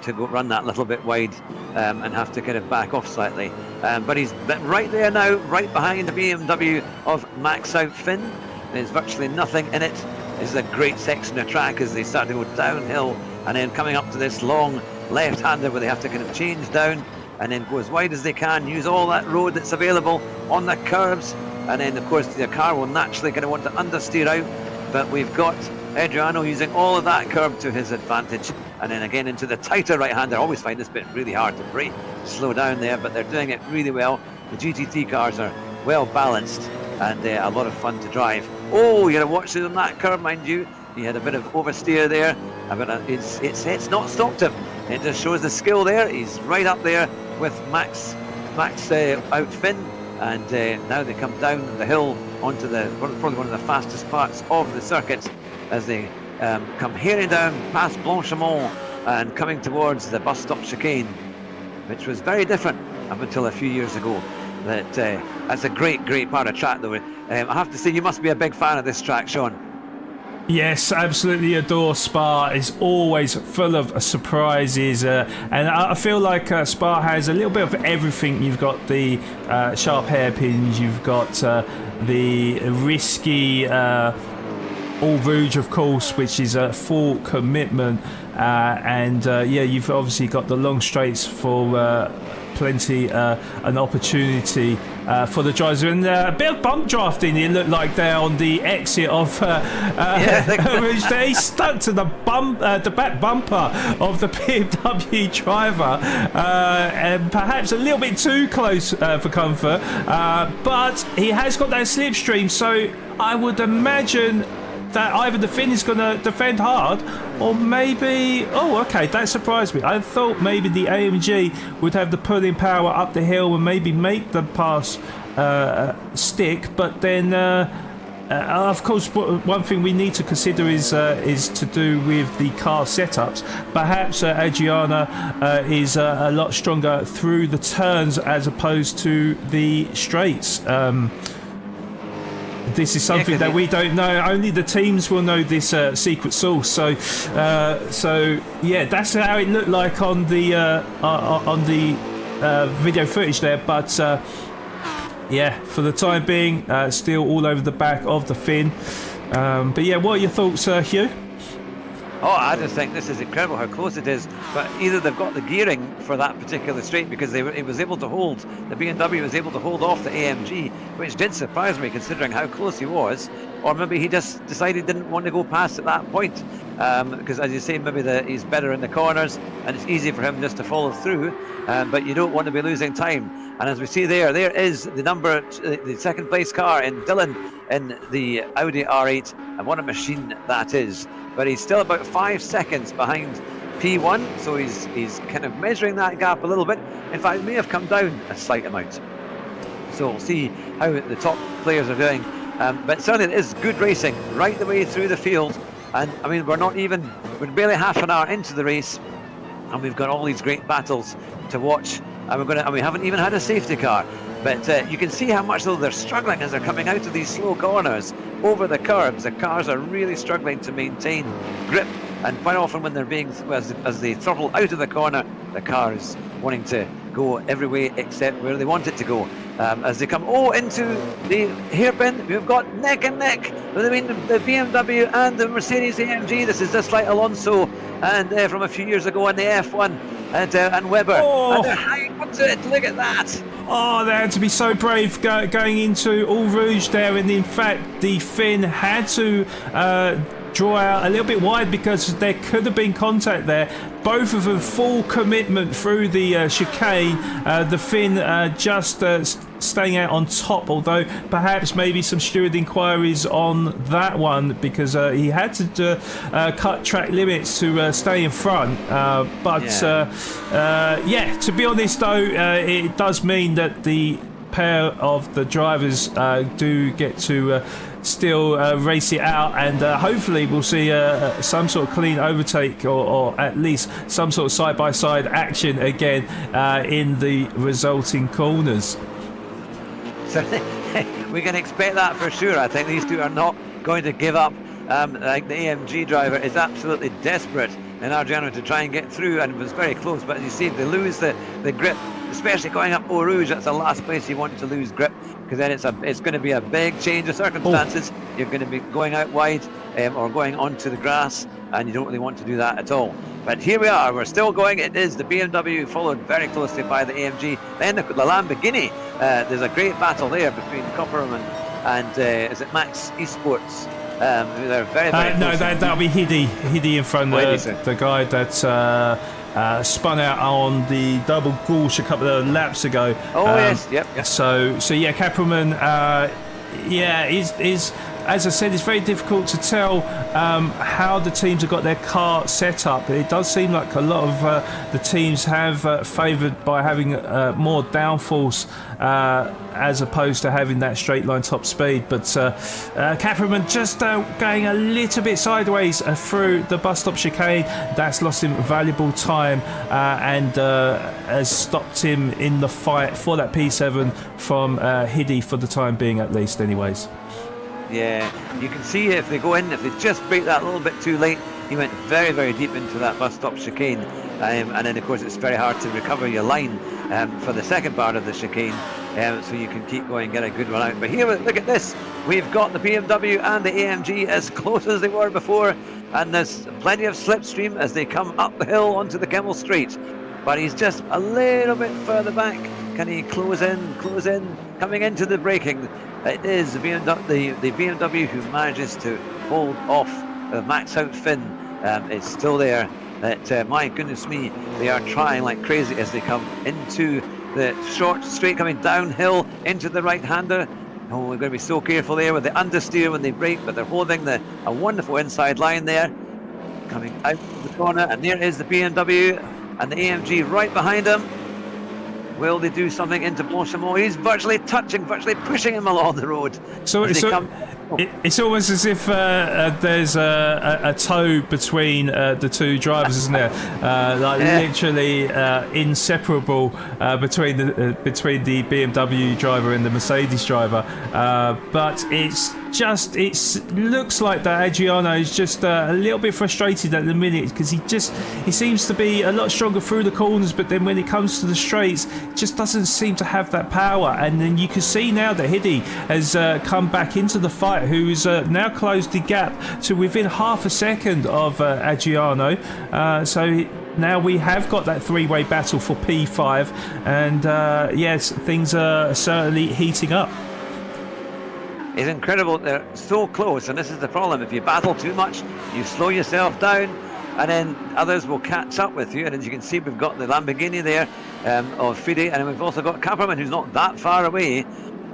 to go run that little bit wide and have to kind of back off slightly. But he's right there now, right behind the BMW of Max Out Finn. There's virtually nothing in it. This is a great section of track as they start to go downhill and then coming up to this long left-hander where they have to kind of change down and then go as wide as they can, use all that road that's available on the curbs, and then of course the car will naturally kind of want to understeer out, but we've got Adriano using all of that curb to his advantage, and then again into the tighter right-hander. I always find this bit really hard to brake, slow down there, but they're doing it really well. The GTT cars are well balanced and a lot of fun to drive. Oh, you got to watch it on that curb, mind you. He had a bit of oversteer there, but it's not stopped him. It just shows the skill there. He's right up there with Max out Finn, and now they come down the hill onto probably one of the fastest parts of the circuit as they come hearing down past Blanchimont and coming towards the bus stop chicane, which was very different up until a few years ago. That's a great part of track, though. I have to say, you must be a big fan of this track, Sean. Yes, absolutely adore Spa. It's always full of surprises, and I feel like Spa has a little bit of everything. You've got the sharp hairpins, you've got the risky All Rouge, of course, which is a full commitment, and you've obviously got the long straights for plenty an opportunity for the drivers, and a bit of bump drafting. It looked like there on the exit of which they stuck to the back bumper of the BMW driver, and perhaps a little bit too close for comfort, but he has got that slipstream, so I would imagine that either the Finn is going to defend hard, or maybe... Oh, okay, that surprised me. I thought maybe the AMG would have the pulling power up the hill and maybe make the pass stick, but then... of course, one thing we need to consider is to do with the car setups. Perhaps Adriana is a lot stronger through the turns as opposed to the straights. This is something that we don't know. Only the teams will know this secret sauce. So yeah, that's how it looked like on the video footage there. But yeah, for the time being, still all over the back of the Finn. But yeah, what are your thoughts, Hugh? Oh, I just think this is incredible how close it is. But either they've got the gearing for that particular straight, because it was able to hold, the BMW was able to hold off the AMG, which did surprise me considering how close he was. Or maybe he just decided he didn't want to go past at that point, because as you say, maybe he's better in the corners and it's easy for him just to follow through. But you don't want to be losing time. And as we see there is the second place car in Dylan in the Audi R8, and what a machine that is. But he's still about 5 seconds behind P1, so he's kind of measuring that gap a little bit. In fact, it may have come down a slight amount. So we'll see how the top players are doing. But certainly it is good racing right the way through the field. And I mean, we're barely half an hour into the race, and we've got all these great battles to watch. And we haven't even had a safety car. But you can see how much though they're struggling as they're coming out of these slow corners over the curbs. The cars are really struggling to maintain grip, and quite often when they're being as they throttle out of the corner, the car is wanting to go every way except where they want it to go. As they come into the hairpin, we've got neck and neck between the BMW and the Mercedes AMG. This is just like Alonso and from a few years ago in the F1 and Webber. Oh. And they're hanging onto it. Look at that. Oh, they had to be so brave going into All Rouge there, and in fact the Finn had to draw out a little bit wide because there could have been contact there. Both of them full commitment through the chicane. The Finn just staying out on top, although perhaps maybe some steward inquiries on that one, because he had to cut track limits to stay in front. To be honest though, it does mean that the pair of the drivers do get to still race it out, and hopefully we'll see some sort of clean overtake, or at least some sort of side-by-side action again in the resulting corners. So we can expect that for sure. I think these two are not going to give up. Like the AMG driver is absolutely desperate in Argentina to try and get through, and it was very close, but as you see, they lose the grip, especially going up Eau Rouge. That's the last place you want to lose grip, because then it's going to be a big change of circumstances. You're going to be going out wide or going onto the grass, and you don't really want to do that at all. But here we are, we're still going. It is the BMW followed very closely by the AMG, then the Lamborghini. There's a great battle there between Copperman and is it Max Esports? They're very no, that'll be Hiddy in front. The guy that spun out on the double Gauche a couple of laps ago. Oh yes, yep. So yeah, Kapperman, is as I said, it's very difficult to tell how the teams have got their car set up. It does seem like a lot of the teams have favoured by having more downforce as opposed to having that straight line top speed. But Kapperman just going a little bit sideways through the bus stop chicane. That's lost him valuable time and has stopped him in the fight for that P7 from Hiddy for the time being, at least anyways. Yeah, you can see if they go in, if they just break that a little bit too late, he went very, very deep into that bus stop chicane. And then, of course, it's very hard to recover your line for the second part of the chicane. So you can keep going and get a good run out. But here, look at this. We've got the BMW and the AMG as close as they were before. And there's plenty of slipstream as they come up the hill onto the Kemmel Straight. But he's just a little bit further back. Can he close in, coming into the braking? It is the BMW who manages to hold off the max out Finn. It's still there. My goodness me, they are trying like crazy as they come into the short straight coming downhill into the right-hander. Oh, we're going to be so careful there with the understeer when they brake, but they're holding a wonderful inside line there. Coming out of the corner, and there is the BMW and the AMG right behind him. Will they do something into Blanchimont? He's virtually pushing him along the road. It's almost as if there's a toe between the two drivers, isn't there? Literally inseparable between the BMW driver and the Mercedes driver. But it looks like that Adriano is just a little bit frustrated at the minute, because he seems to be a lot stronger through the corners, but then when it comes to the straights, just doesn't seem to have that power. And then you can see now that Hiddy has come back into the fight, who's now closed the gap to within half a second of Adriano. So now we have got that three-way battle for P5, and yes, things are certainly heating up. It's incredible. They're so close, and this is the problem. If you battle too much, you slow yourself down, and then others will catch up with you. And as you can see, we've got the Lamborghini there of Fide, and we've also got Kapperman, who's not that far away.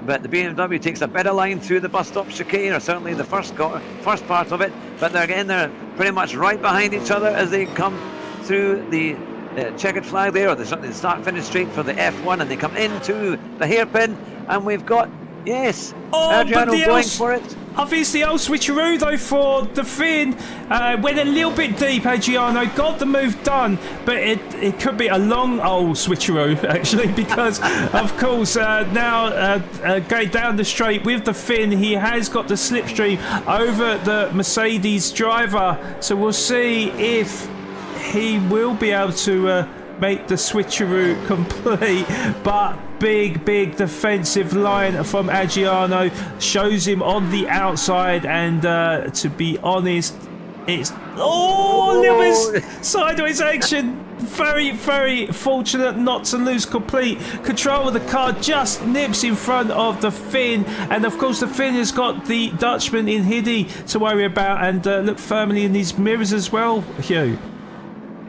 But the BMW takes a better line through the bus stop chicane, or certainly the first part of it. But they're pretty much right behind each other as they come through the checkered flag there, or the start-finish straight for the F1, and they come into the hairpin, and we've got, yes, Adriano going for it. Obviously, the old switcheroo though for the Finn went a little bit deep. Adriano got the move done, but it could be a long old switcheroo actually, because of course now going down the straight with the Finn, he has got the slipstream over the Mercedes driver. So we'll see if he will be able to make the switcheroo complete, but big defensive line from Adriano shows him on the outside, and to be honest, it's a little bit sideways action. Very fortunate not to lose complete control of the car, just nips in front of the Finn, and of course the Finn has got the Dutchman in Hiddy to worry about, and look firmly in his mirrors as well, Hugh.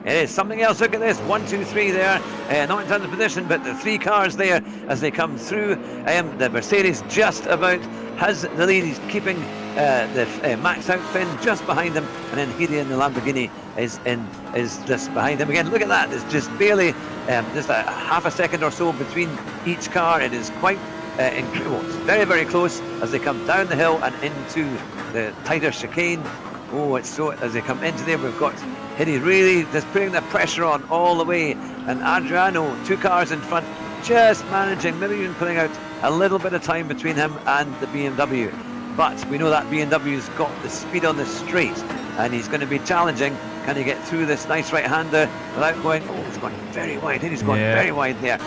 It is something else. Look at this. 1, 2, 3 there. Not in terms of position, but the three cars there as they come through. The Mercedes just about has the lead. He's keeping the max out Finn just behind him, and then Hiddy in the Lamborghini is just behind him again. Look at that. It's just barely just a half a second or so between each car. It is quite incredible. It's very close as they come down the hill and into the tighter chicane. Oh, it's so, as they come into there, we've got Hiddy really just putting the pressure on all the way, and Adriano, two cars in front, just managing, maybe even putting out a little bit of time between him and the BMW. But we know that BMW's got the speed on the straight, and he's going to be challenging. Can he get through this nice right-hander without going, oh, he's gone very wide. Hiddy's gone very wide there.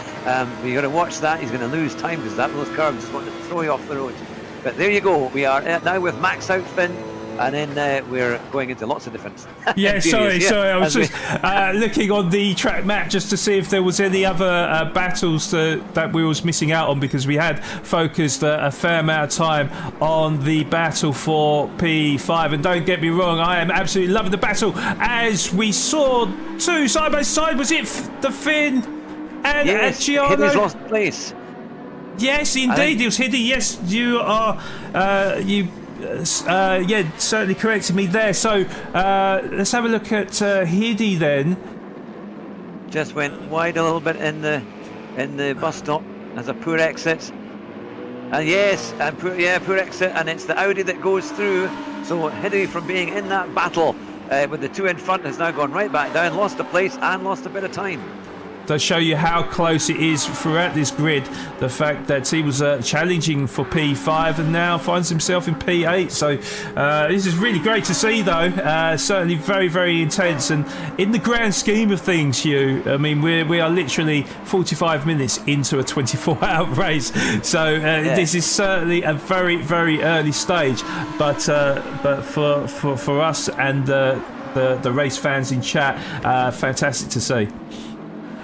You've got to watch that. He's going to lose time because those curves just want to throw you off the road. But there you go. We are now with max out Finn, and then we're going into lots of different sorry, I was just looking on the track map just to see if there was any other battles that we was missing out on, because we had focused a fair amount of time on the battle for P5, and don't get me wrong, I am absolutely loving the battle as we saw two side by side. Was it the Finn and Adriano? Hiddy's lost place. Yes, indeed, it was Hiddy. Yes, you are yeah, certainly corrected me there. So let's have a look at Hiddy then. Just went wide a little bit in the bus stop as a poor exit. And yes, and poor exit, and it's the Audi that goes through. So Hiddy, from being in that battle with the two in front, has now gone right back down, lost a place and lost a bit of time. Does show you how close it is throughout this grid. The fact that he was challenging for P5 and now finds himself in P8. So this is really great to see, though. Certainly very, very intense. And in the grand scheme of things, Hugh, I mean, we are literally 45 minutes into a 24-hour race. So this is certainly a very, very early stage. But for us and the race fans in chat, fantastic to see.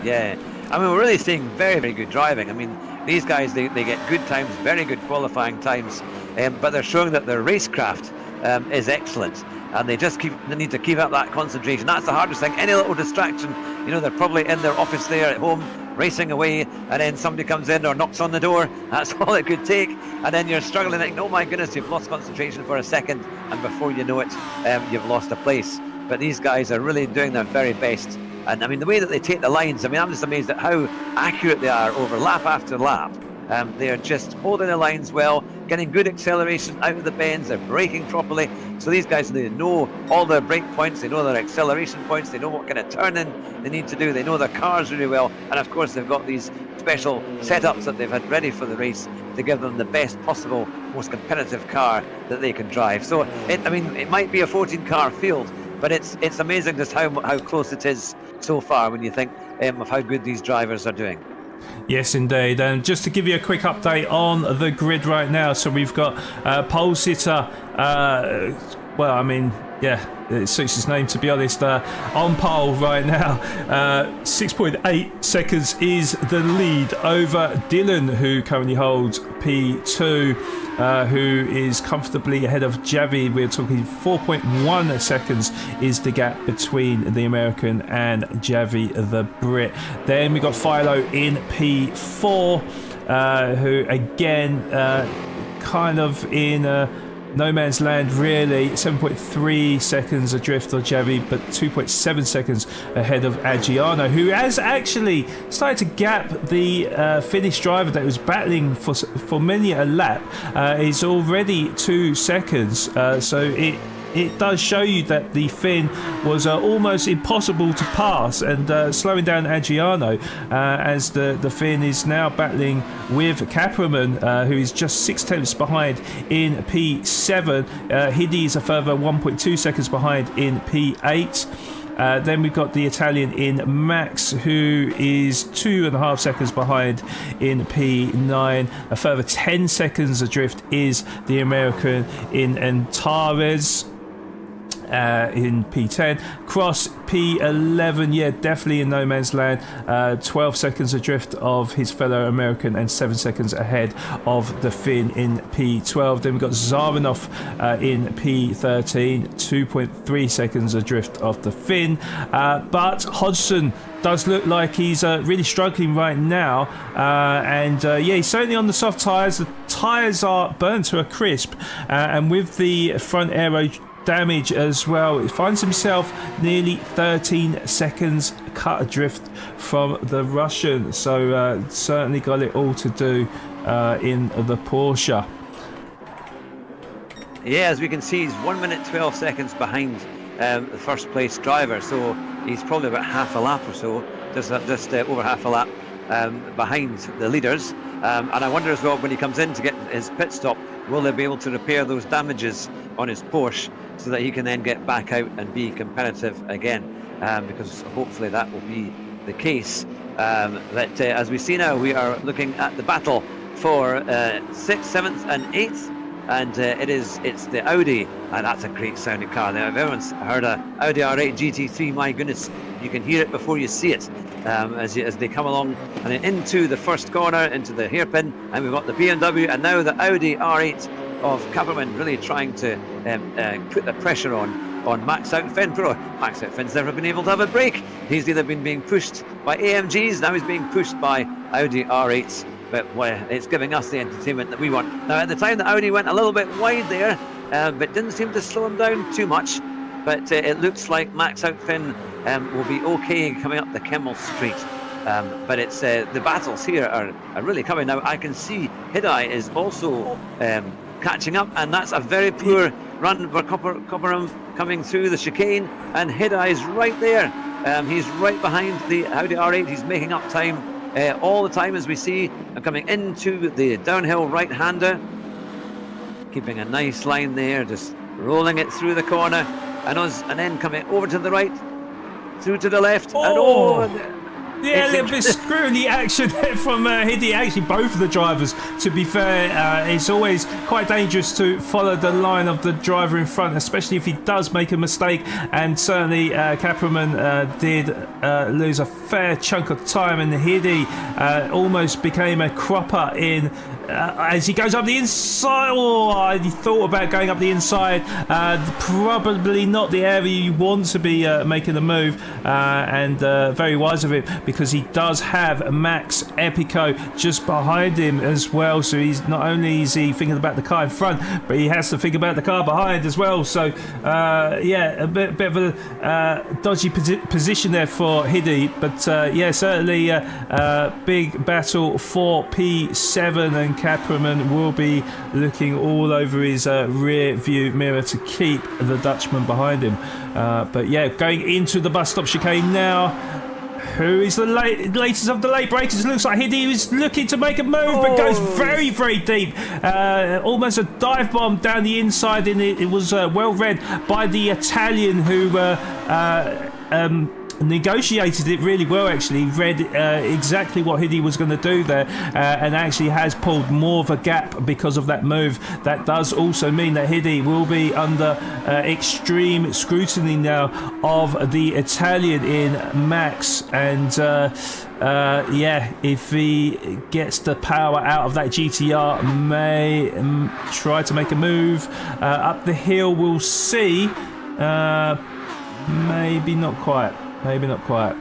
Yeah, I mean, we're really seeing very, very good driving. I mean, these guys, they get good times, very good qualifying times, but they're showing that their racecraft is excellent, and they need to keep up that concentration. That's the hardest thing. Any little distraction, they're probably in their office there at home, racing away, and then somebody comes in or knocks on the door. That's all it could take, and then you're struggling, like, oh my goodness, you've lost concentration for a second, and before you know it, you've lost a place. But these guys are really doing their very best. And I mean, the way that they take the lines, I mean, I'm just amazed at how accurate they are over lap after lap. They are just holding the lines well, getting good acceleration out of the bends, they're braking properly. So these guys, they know all their brake points, they know their acceleration points, they know what kind of turning they need to do, they know their cars really well. And of course, they've got these special setups that they've had ready for the race to give them the best possible, most competitive car that they can drive. So, it might be a 14-car field, but it's amazing just how close it is so far when you think of how good these drivers are doing. Yes, indeed. And just to give you a quick update on the grid right now, so we've got pole sitter. Well, I mean, yeah, it suits his name, to be honest. On pole right now, 6.8 seconds is the lead over Dylan, who currently holds P2, who is comfortably ahead of Javi. We're talking 4.1 seconds is the gap between the American and Javi the Brit. Then we got Philo in P4, who again kind of in no man's land, really. 7.3 seconds adrift of Javi, but 2.7 seconds ahead of Adriano, who has actually started to gap the Finnish driver that was battling for many a lap. Is already 2 seconds, so it does show you that the Finn was almost impossible to pass, and slowing down Adriano as the Finn is now battling with Kapraman, who is just 6 tenths behind in P7. Hiddy is a further 1.2 seconds behind in P8. Then we've got the Italian in Max, who is 2.5 seconds behind in P9. A further 10 seconds adrift is the American in Antares. In P10. Cross P11, yeah, definitely in no man's land. 12 seconds adrift of his fellow American and 7 seconds ahead of the Finn in P12. Then we've got Zaranov in P13, 2.3 seconds adrift of the Finn. But Hodgson does look like he's really struggling right now, and he's certainly on the soft tyres. The tyres are burnt to a crisp, and with the front aero damage as well, he finds himself nearly 13 seconds cut adrift from the Russian. So certainly got it all to do in the Porsche. Yeah, as we can see, he's 1 minute 12 seconds behind the first place driver, so he's probably about half a lap or so, just over half a lap behind the leaders. And I wonder as well, when he comes in to get his pit stop, will they be able to repair those damages on his Porsche so that he can then get back out and be competitive again, because hopefully that will be the case. But as we see now, we are looking at the battle for 6th, 7th and 8th, and it's the Audi, and that's a great sounding car. Now, if everyone's heard a Audi R8 GT3, my goodness, you can hear it before you see it, as they come along and into the first corner, into the hairpin, and we've got the BMW, and now the Audi R8 of Kaperman really trying to put the pressure on Max Outfin Pro. Max Outfin's never been able to have a break. He's either been being pushed by AMGs, now he's being pushed by Audi R8s, but it's giving us the entertainment that we want. Now, at the time that Audi went a little bit wide there, but didn't seem to slow him down too much. But it looks like Max Outfin will be okay coming up the Kemmel Street. But it's the battles here are really coming now. I can see Hidai is also catching up, and that's a very poor run for Copperham coming through the chicane, and Hidai is right there. He's right behind the Audi R8. He's making up time all the time, as we see, and coming into the downhill right-hander, keeping a nice line there, just rolling it through the corner, and then coming over to the right, through to the left, Yeah, a little bit screwy action there from Hiddy. Actually, both of the drivers, to be fair. It's always quite dangerous to follow the line of the driver in front, especially if he does make a mistake. And certainly Kapperman did lose a fair chunk of time, and Hiddy almost became a cropper in as he goes up the inside. He thought about going up the inside. Probably not the area you want to be making a move, and very wise of him, because he does have Max Epico just behind him as well. So he's not only is he thinking about the car in front, but he has to think about the car behind as well. So yeah, a bit of a dodgy position there for Hiddy, but yeah, certainly big battle for P7, and Kapperman will be looking all over his rear view mirror to keep the Dutchman behind him. But yeah, going into the bus stop chicane now. Who is the latest of the late breakers? It looks like Hiddy is looking to make a move, but goes very, very deep. Almost a dive bomb down the inside, and it was well read by the Italian who negotiated it really well. Actually read exactly what Hiddy was going to do there, and actually has pulled more of a gap because of that move. That does also mean that Hiddy will be under extreme scrutiny now of the Italian in Max, and yeah, if he gets the power out of that GTR, may try to make a move up the hill. We'll see. Maybe not quite. Maybe not quite.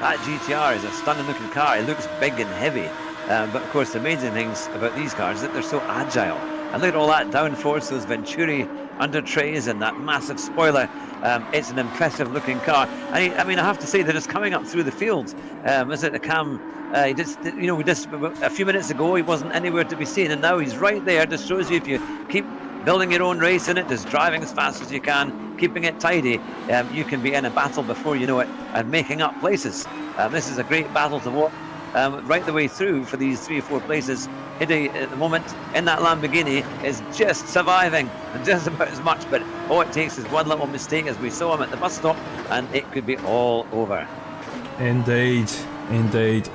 That GTR is a stunning looking car. It looks big and heavy. But of course, the amazing things about these cars is that they're so agile. And look at all that downforce, those Venturi under trays and that massive spoiler. It's an impressive looking car. I mean, I have to say that it's coming up through the field. Is it a Cam? He just, a few minutes ago, he wasn't anywhere to be seen. And now he's right there. Just shows you, if you keep building your own race in it, just driving as fast as you can, keeping it tidy, you can be in a battle before you know it and making up places. This is a great battle to watch right the way through for these 3 or 4 places. Hiddy at the moment in that Lamborghini is just surviving, and just about as much, but all it takes is one little mistake, as we saw him at the bus stop, and it could be all over. Indeed, indeed.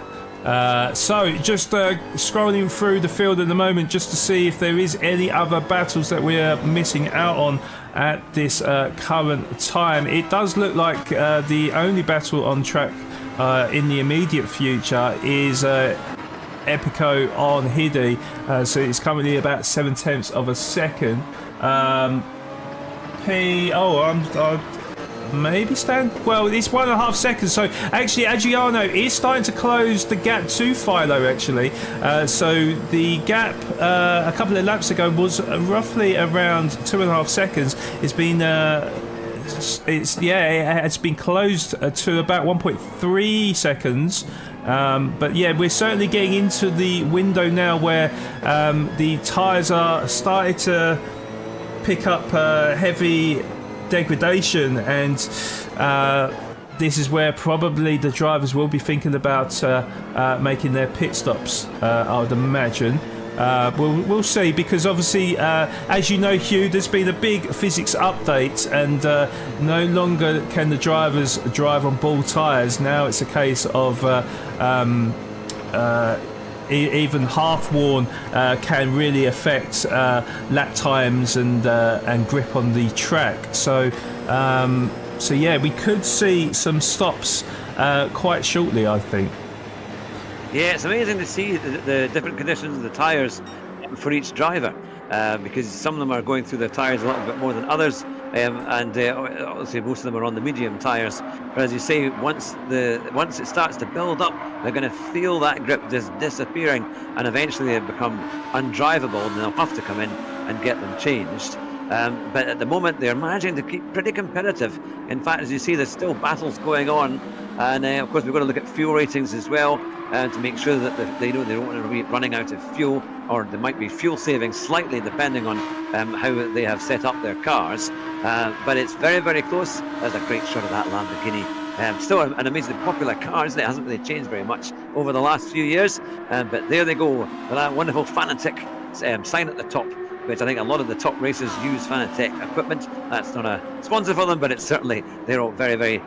So just scrolling through the field at the moment just to see if there is any other battles that we are missing out on at this current time. It does look like the only battle on track in the immediate future is Epico on Hiddy, so it's currently about 0.7 of a second. Maybe stand. Well, it's 1.5 seconds. So actually, Adriano is starting to close the gap to Philo. Actually, so the gap a couple of laps ago was roughly around 2.5 seconds. It's been it has been closed to about 1.3 seconds. But yeah, we're certainly getting into the window now where the tyres are starting to pick up heavy degradation, and this is where probably the drivers will be thinking about making their pit stops, I would imagine. We'll see, because obviously, as you know, Hugh, there's been a big physics update, and no longer can the drivers drive on ball tyres. Now it's a case of even half worn can really affect lap times and grip on the track. So yeah, we could see some stops quite shortly, I think. Yeah, it's amazing to see the different conditions of the tyres for each driver, because some of them are going through their tyres a little bit more than others, and obviously most of them are on the medium tyres. But as you say, once it starts to build up, they're going to feel that grip just disappearing, and eventually they become undrivable, and they'll have to come in and get them changed. But at the moment, they're managing to keep pretty competitive. In fact, as you see, there's still battles going on. And of course, we've got to look at fuel ratings as well to make sure that they don't want to be running out of fuel, or there might be fuel saving slightly depending on how they have set up their cars. But it's very, very close. There's a great shot of that Lamborghini. Still an amazingly popular car, isn't it? It hasn't really changed very much over the last few years. But there they go, with that wonderful Fanatec sign at the top, which I think a lot of the top racers use Fanatec equipment. That's not a sponsor for them, but it's certainly, they're all very, very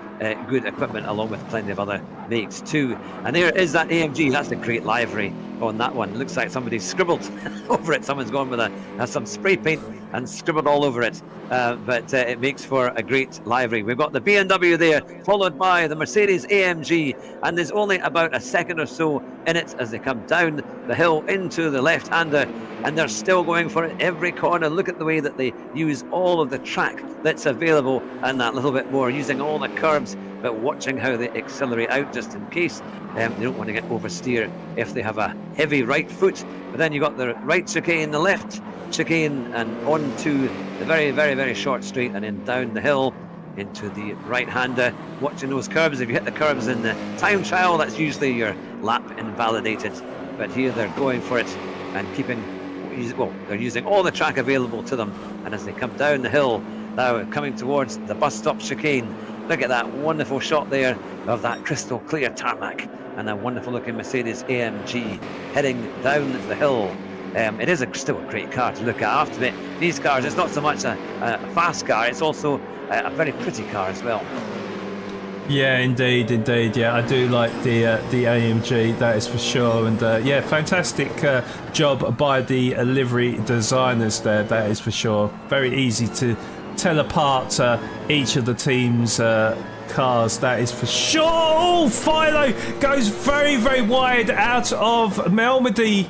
good equipment, along with plenty of other makes too. And there is that AMG. That's a great livery on that one. It looks like somebody's scribbled over it. Someone's gone with some spray paint and scribbled all over it. But it makes for a great livery. We've got the BMW there, followed by the Mercedes AMG, and there's only about a second or so in it as they come down the hill into the left-hander, and they're still going for it every corner. Look at the way that they use all of the track that's available and that little bit more, using all the curbs, but watching how they accelerate out just in case. They don't want to get oversteer if they have a heavy right foot. But then you've got the right chicane, the left chicane, and on to the very, very, very short straight, and then down the hill into the right-hander, watching those curbs. If you hit the curbs in the time trial, that's usually your lap invalidated. But here they're going for it and they're using all the track available to them. And as they come down the hill, now coming towards the bus stop chicane, look at that wonderful shot there of that crystal clear tarmac and a wonderful looking Mercedes AMG heading down the hill. It is still a great car to look at. I have to admit, these cars, it's not so much a fast car, it's also a very pretty car as well. Yeah, indeed. Yeah, I do like the AMG, that is for sure. And yeah, fantastic job by the livery designers there, that is for sure. Very easy to tell apart each of the team's cars, that is for sure. Oh, Philo goes very, very wide out of Melmedy.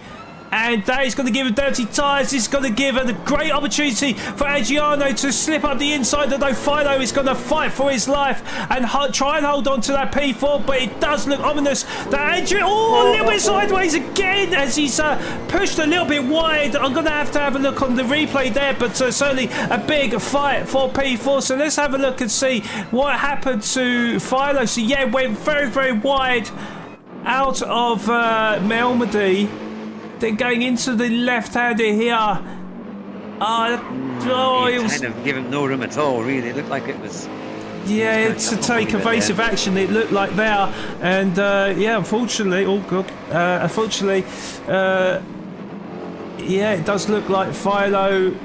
And that is going to give him dirty tyres. This is going to give a great opportunity for Adriano to slip up the inside, although Philo is going to fight for his life and try and hold on to that P4, but it does look ominous that Adriano, a little bit sideways again as he's pushed a little bit wide. I'm going to have a look on the replay there, but certainly a big fight for P4. So let's have a look and see what happened to Philo. So yeah, went very, very wide out of Melmedy. Then going into the left-hander here. It kind of gave him no room at all, really. It looked like it was... Yeah, it's to take evasive action, it looked like there. And, yeah, unfortunately... Oh, God. Unfortunately, yeah, it does look like Philo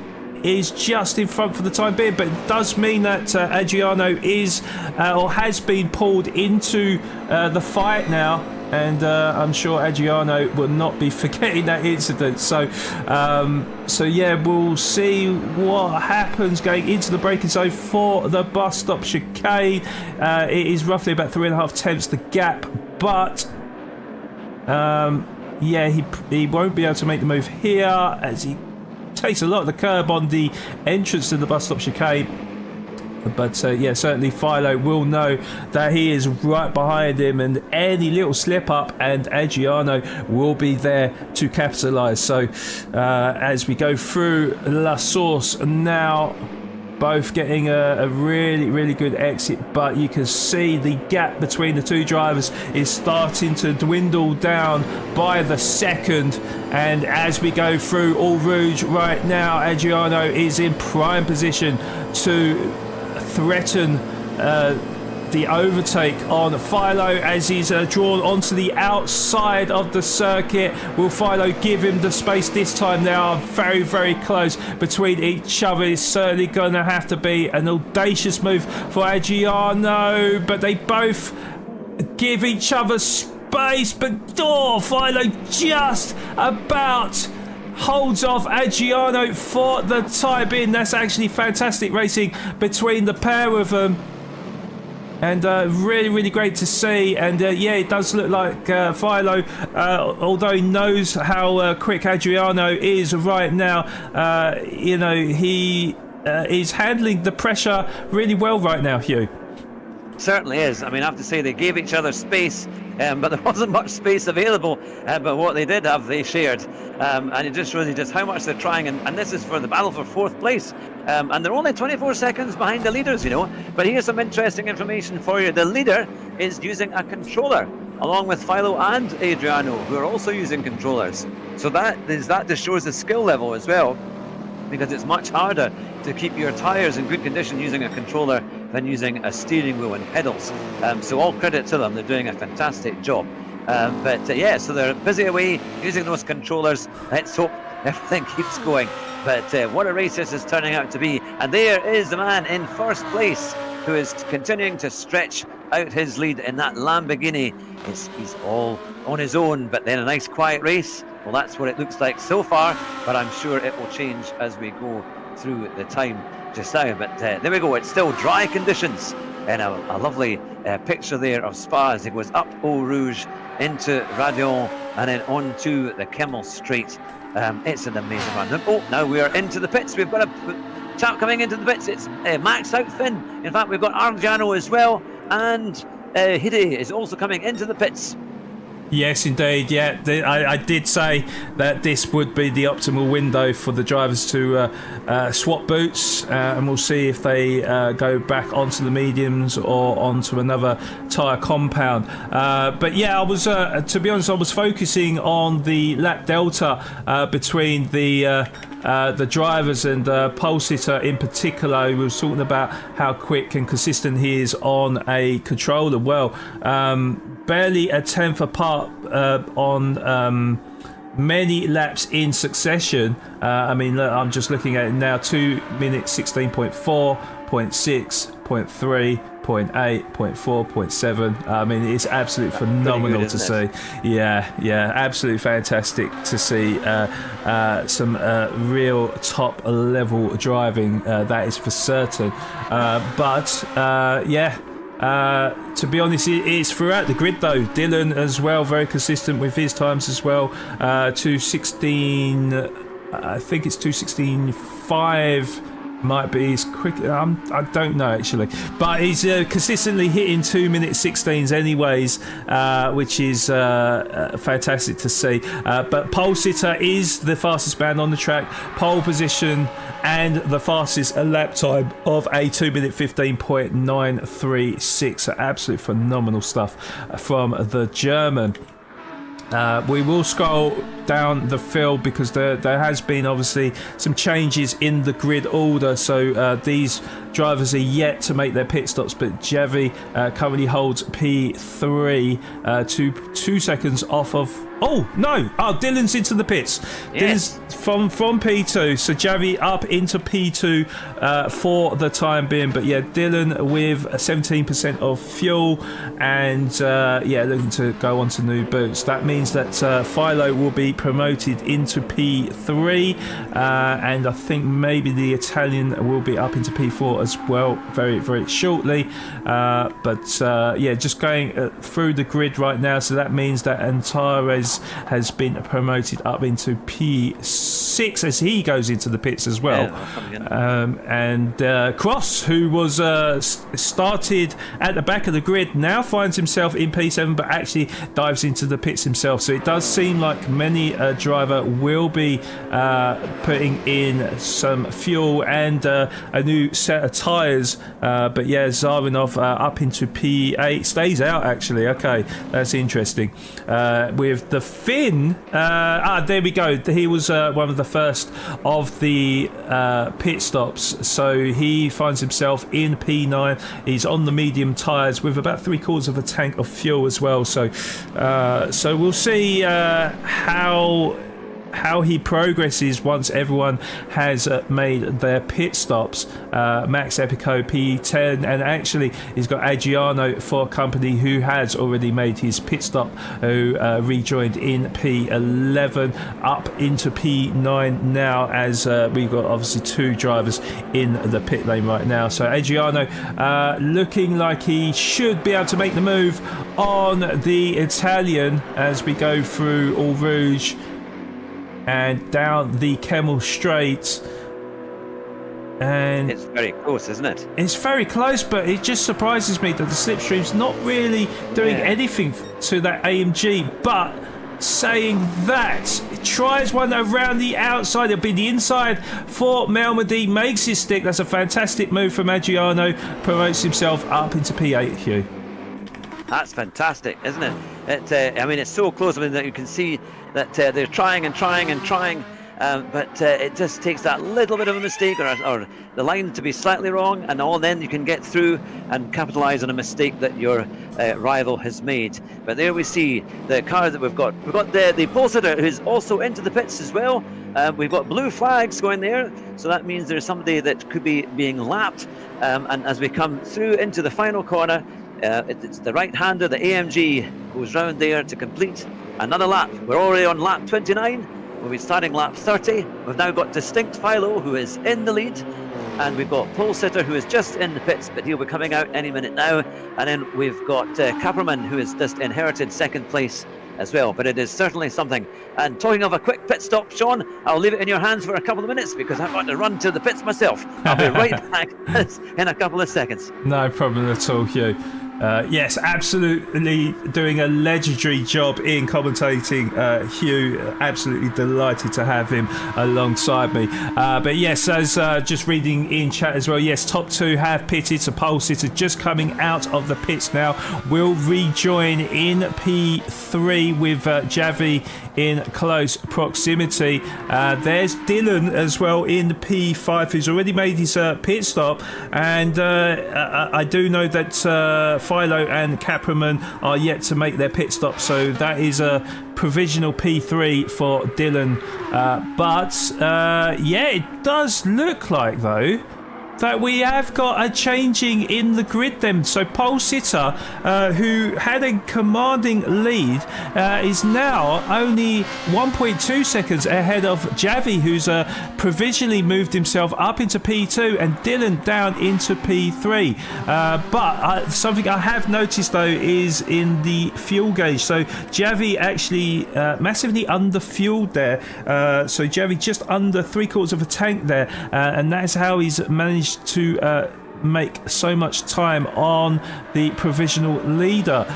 is just in front for the time being, but it does mean that Adriano is or has been pulled into the fight now. And I'm sure Adriano will not be forgetting that incident. So yeah, we'll see what happens going into the braking zone for the bus stop chicane. It is roughly about 3.5 tenths the gap, but yeah, he won't be able to make the move here as he takes a lot of the curb on the entrance to the bus stop chicane. But yeah, certainly Philo will know that he is right behind him, and any little slip up and Adriano will be there to capitalise. So as we go through La Source now, both getting a really, really good exit, but you can see the gap between the two drivers is starting to dwindle down by the second. And as we go through Eau Rouge right now, Adriano is in prime position to threaten the overtake on Philo as he's drawn onto the outside of the circuit. Will Philo give him the space this time? They are very, very close between each other. It's certainly going to have to be an audacious move for Adriano, but they both give each other space. But Philo just about holds off Adriano for the time being. That's actually fantastic racing between the pair of them, and really, really great to see. And yeah, it does look like Philo, although he knows how quick Adriano is right now, you know, he is handling the pressure really well right now, Hugh. certainly is. I mean, I have to say they gave each other space, but there wasn't much space available. But what they did have, they shared. And it just shows you just how much they're trying. And this is for the battle for 4th place. And they're only 24 seconds behind the leaders, you know. But here's some interesting information for you. The leader is using a controller, along with Philo and Adriano, who are also using controllers. So that just shows the skill level as well, because it's much harder to keep your tyres in good condition using a controller than using a steering wheel and pedals. So all credit to them, they're doing a fantastic job. Yeah, so they're busy away using those controllers. Let's hope everything keeps going. But what a race this is turning out to be. And there is the man in first place who is continuing to stretch out his lead in that Lamborghini. He's all on his own, but then a nice quiet race. Well, that's what it looks like so far, but I'm sure it will change as we go through the time just now. But there we go, it's still dry conditions, and a lovely picture there of Spa as it goes up Eau Rouge into Radion and then on to the Kemmel Straight. It's an amazing run. Oh, now we are into the pits. We've got a chap coming into the pits. It's Max Outfin. In fact, we've got Argiano as well, and Hide is also coming into the pits. Yes, indeed. Yeah, I did say that this would be the optimal window for the drivers to swap boots, and we'll see if they go back onto the mediums or onto another tyre compound. But yeah, I was, to be honest, I was focusing on the lap delta between the drivers and pole sitter in particular. We were talking about how quick and consistent he is on a controller. Well, barely a tenth apart on many laps in succession. I mean, look, I'm just looking at it now. 2 minutes 16.4, 0.6, 0.3, 0.8, 0.4, 0.7. I mean, it's absolutely phenomenal good, to see. Yeah, absolutely fantastic to see some real top level driving, that is for certain. To be honest, it's throughout the grid though. Dylan as well, very consistent with his times as well. 2:16, I think it's 2:16.5. Might be as quick. I don't know actually, but he's consistently hitting 2 minute 16s anyways, which is fantastic to see. But pole sitter is the fastest man on the track, pole position, and the fastest lap time of a 2 minute 15.936. So absolute phenomenal stuff from the German. We will scroll down the field because there has been obviously some changes in the grid order, so these drivers are yet to make their pit stops, but Javi currently holds P3, 2 seconds off of Dylan's into the pits. Yes. Dylan's from P2, so Javi up into P2 for the time being. But yeah, Dylan with 17% of fuel and looking to go on to new boots. That means that Philo will be promoted into P3, and I think maybe the Italian will be up into P4 as well very, very shortly. Just going through the grid right now, so that means that Antares has been promoted up into P6 as he goes into the pits as well. And Cross, who was started at the back of the grid, now finds himself in P7 but actually dives into the pits himself. So it does seem like many driver will be putting in some fuel and a new set of tyres. But yeah, Zarinov up into P8, stays out actually. Okay, that's interesting. With the Finn, there we go. He was one of the first of the pit stops, so he finds himself in P9. He's on the medium tyres with about 3/4 of a tank of fuel as well. So we'll see how he progresses once everyone has made their pit stops. Max Epico P10, and actually he's got Adriano for company who has already made his pit stop, who rejoined in P11 up into P9 now, as we've got obviously 2 drivers in the pit lane right now. So Adriano looking like he should be able to make the move on the Italian as we go through Eau Rouge and down the Kemmel Straight. And It's very close, isn't it? it's very close, but it just surprises me that the slipstream's not really doing anything to that AMG. But saying that, it tries one around the outside. It'll be the inside for Malmedy, makes his stick. That's a fantastic move from Adriano. Promotes himself up into P8, Hugh. That's fantastic, isn't it? I mean, it's so close. I mean, that you can see that they're trying and trying and trying, but it just takes that little bit of a mistake or the line to be slightly wrong, and then you can get through and capitalise on a mistake that your rival has made. But there we see the car that we've got. We've got the pole sitter who's also into the pits as well. We've got blue flags going there, so that means there's somebody that could be being lapped. And as we come through into the final corner, it's the right-hander, the AMG, goes round there to complete another lap. We're already on lap 29. We'll be starting lap 30. We've now got Distinct Philo, who is in the lead. And we've got Pole Sitter, who is just in the pits, but he'll be coming out any minute now. And then we've got Kapperman, who has just inherited second place as well. But it is certainly something. And talking of a quick pit stop, Sean, I'll leave it in your hands for a couple of minutes because I've got to run to the pits myself. I'll be right back in a couple of seconds. No problem at all, Hugh. Yes, absolutely doing a legendary job in commentating, Hugh. Absolutely delighted to have him alongside me. But yes, as just reading in chat as well, yes, top two have pitted. So Pole Sitter just coming out of the pits now will rejoin in P3 with Javi in close proximity. There's Dylan as well in the P5, who's already made his pit stop, and I do know that Philo and Kapperman are yet to make their pit stop, so that is a provisional P3 for Dylan. But yeah, it does look like, though, that we have got a changing in the grid then. So Pole Sitter, who had a commanding lead, is now only 1.2 seconds ahead of Javi, who's provisionally moved himself up into P2, and Dylan down into P3. But something I have noticed, though, is in the fuel gauge. So Javi actually massively under-fueled there. So Javi just under 3/4 of a tank there, and that's how he's managed to make so much time on the provisional leader.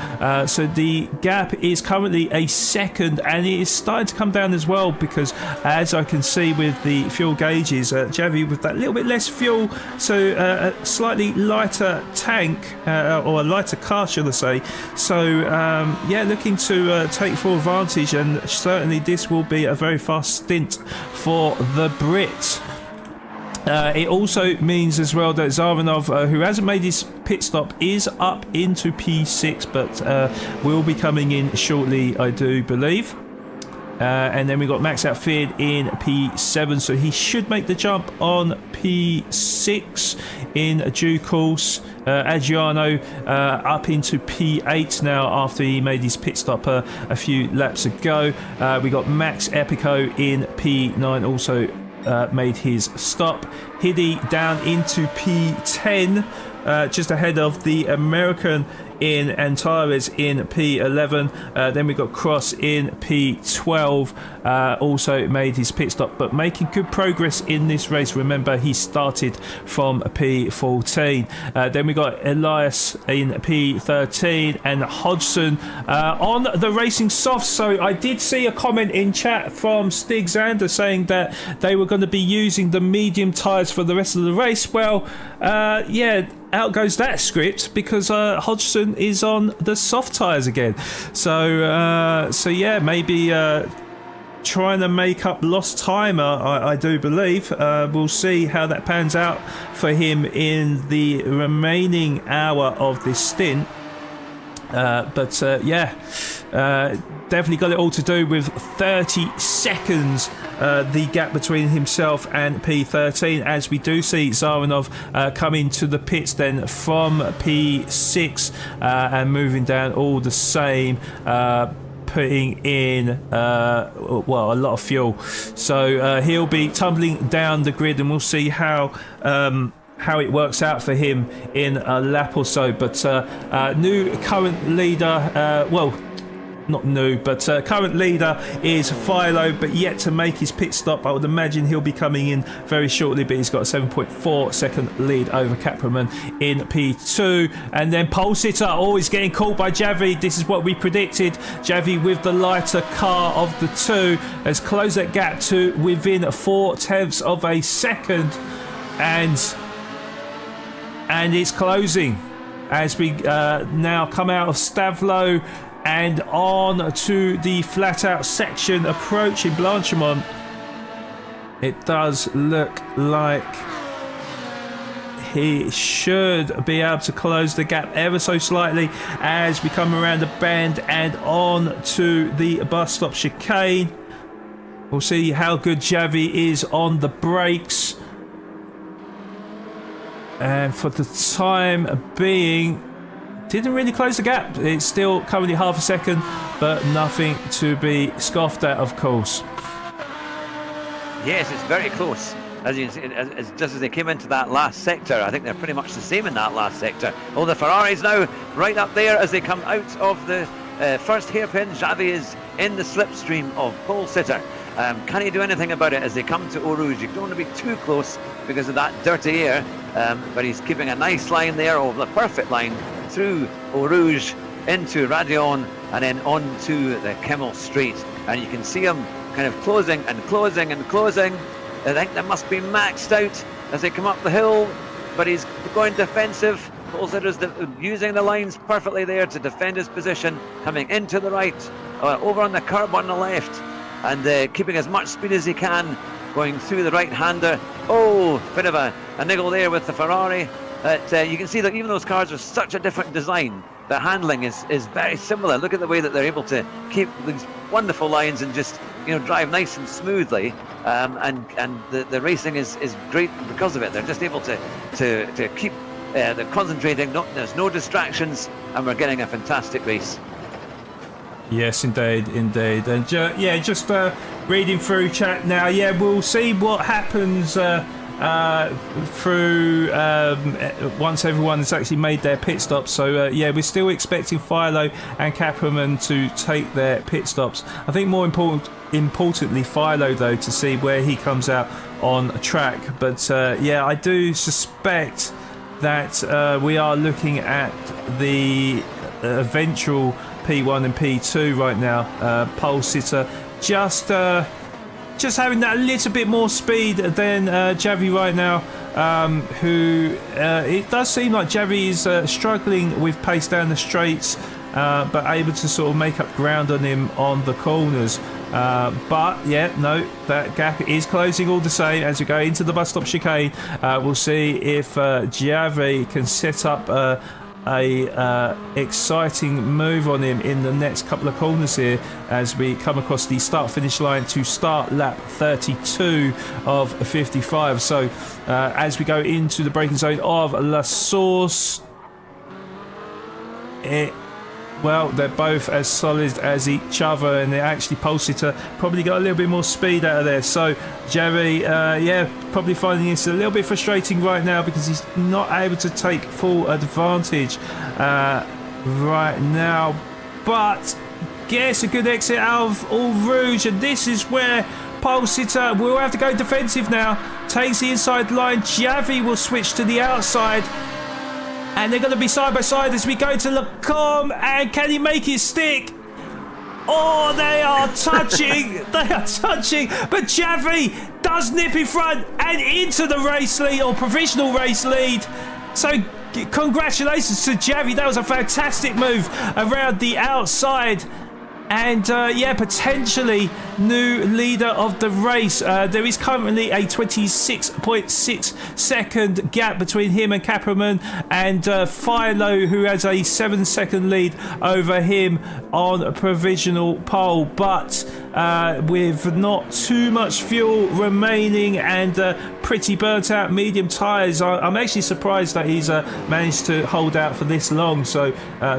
So the gap is currently a second, and it is starting to come down as well, because as I can see with the fuel gauges, Javi with that little bit less fuel, so a slightly lighter tank, or a lighter car, should I say. So yeah, looking to take full advantage, and certainly this will be a very fast stint for the Brit. It also means as well that Zaranov, who hasn't made his pit stop, is up into P6, but will be coming in shortly, I do believe. And then we've got Max Outfield in P7, so he should make the jump on P6 in due course. Adriano up into P8 now after he made his pit stop a few laps ago. We got Max Epico in P9, also made his stop. Hiddy down into P10, just ahead of the American in Antares in P11. Then we got Cross in P12, also made his pit stop, but making good progress in this race. Remember, he started from P14. Then we got Elias in P13 and Hodgson on the racing softs. So I did see a comment in chat from Stig Zander saying that they were going to be using the medium tyres for the rest of the race. Well, yeah, out goes that script, because Hodgson is on the soft tyres again. So yeah, maybe trying to make up lost time, I do believe. We'll see how that pans out for him in the remaining hour of this stint. But yeah, definitely got it all to do with 30 seconds, the gap between himself and P13, as we do see Zaranov come into the pits then from P6 and moving down all the same, putting in well, a lot of fuel. So he'll be tumbling down the grid, and we'll see how it works out for him in a lap or so. But new current leader, well, not new, but current leader is Philo, but yet to make his pit stop. I would imagine he'll be coming in very shortly, but he's got a 7.4 second lead over Kapraman in P2. And then Pole Sitter always getting caught by Javi. This is what we predicted. Javi with the lighter car of the two has closed that gap to within 0.4 of a second, and it's closing as we now come out of Stavlo and on to the flat out section approaching Blanchimont. It does look like he should be able to close the gap ever so slightly as we come around the bend and on to the bus stop chicane. We'll see how good Javi is on the brakes. And for the time being, didn't really close the gap. It's still currently half a second, but nothing to be scoffed at, of course. Yes, it's very close. As you can see, just as they came into that last sector, I think they're pretty much the same in that last sector. Oh, the Ferrari's now right up there as they come out of the first hairpin. Javi is in the slipstream of Pole Sitter. Can he do anything about it as they come to Eau Rouge? You don't want to be too close because of that dirty air, but he's keeping a nice line there, or the perfect line, through Eau Rouge into Radion and then on to the Kimmel Street. And you can see him kind of closing and closing and closing. I think they must be maxed out as they come up the hill, but he's going defensive. Pole Sitter's using the lines perfectly there to defend his position, coming into the right, over on the curb on the left, and keeping as much speed as he can, going through the right-hander. Oh, bit of a niggle there with the Ferrari. You can see that even those cars are such a different design, the handling is very similar. Look at the way that they're able to keep these wonderful lines and just drive nice and smoothly, and the racing is great because of it. They're just able to keep they're concentrating. There's no distractions, and we're getting a fantastic race. Yes, indeed. And just reading through chat now. Yeah, we'll see what happens through once everyone has actually made their pit stops. So we're still expecting Philo and Kapraman to take their pit stops. I think more importantly Philo, though, to see where he comes out on track. But I do suspect that we are looking at the eventual P1 and P2 right now. Pole Sitter just having that little bit more speed than Javi right now, who it does seem like Javi is struggling with pace down the straights, but able to sort of make up ground on him on the corners. That gap is closing all the same as we go into the bus stop chicane. We'll see if Javi can set up a exciting move on him in the next couple of corners here as we come across the start finish line to start lap 32 of 55. So as we go into the braking zone of La Source, they're both as solid as each other, and they're actually Pole Sitter probably got a little bit more speed out of there. So Jerry, probably finding this a little bit frustrating right now because he's not able to take full advantage right now. But gets a good exit out of Eau Rouge, and this is where Pole Sitter will have to go defensive now. Takes the inside line. Javi will switch to the outside. And they're going to be side by side as we go to Lacombe. And can he make it stick? Oh, they are touching. They are touching. But Javi does nip in front and into the race lead, or provisional race lead. So congratulations to Javi. That was a fantastic move around the outside. And potentially new leader of the race. There is currently a 26.6 second gap between him and Kapraman, and Philo, who has a 7-second lead over him on provisional pole. But with not too much fuel remaining and pretty burnt out medium tyres, I'm actually surprised that he's managed to hold out for this long. So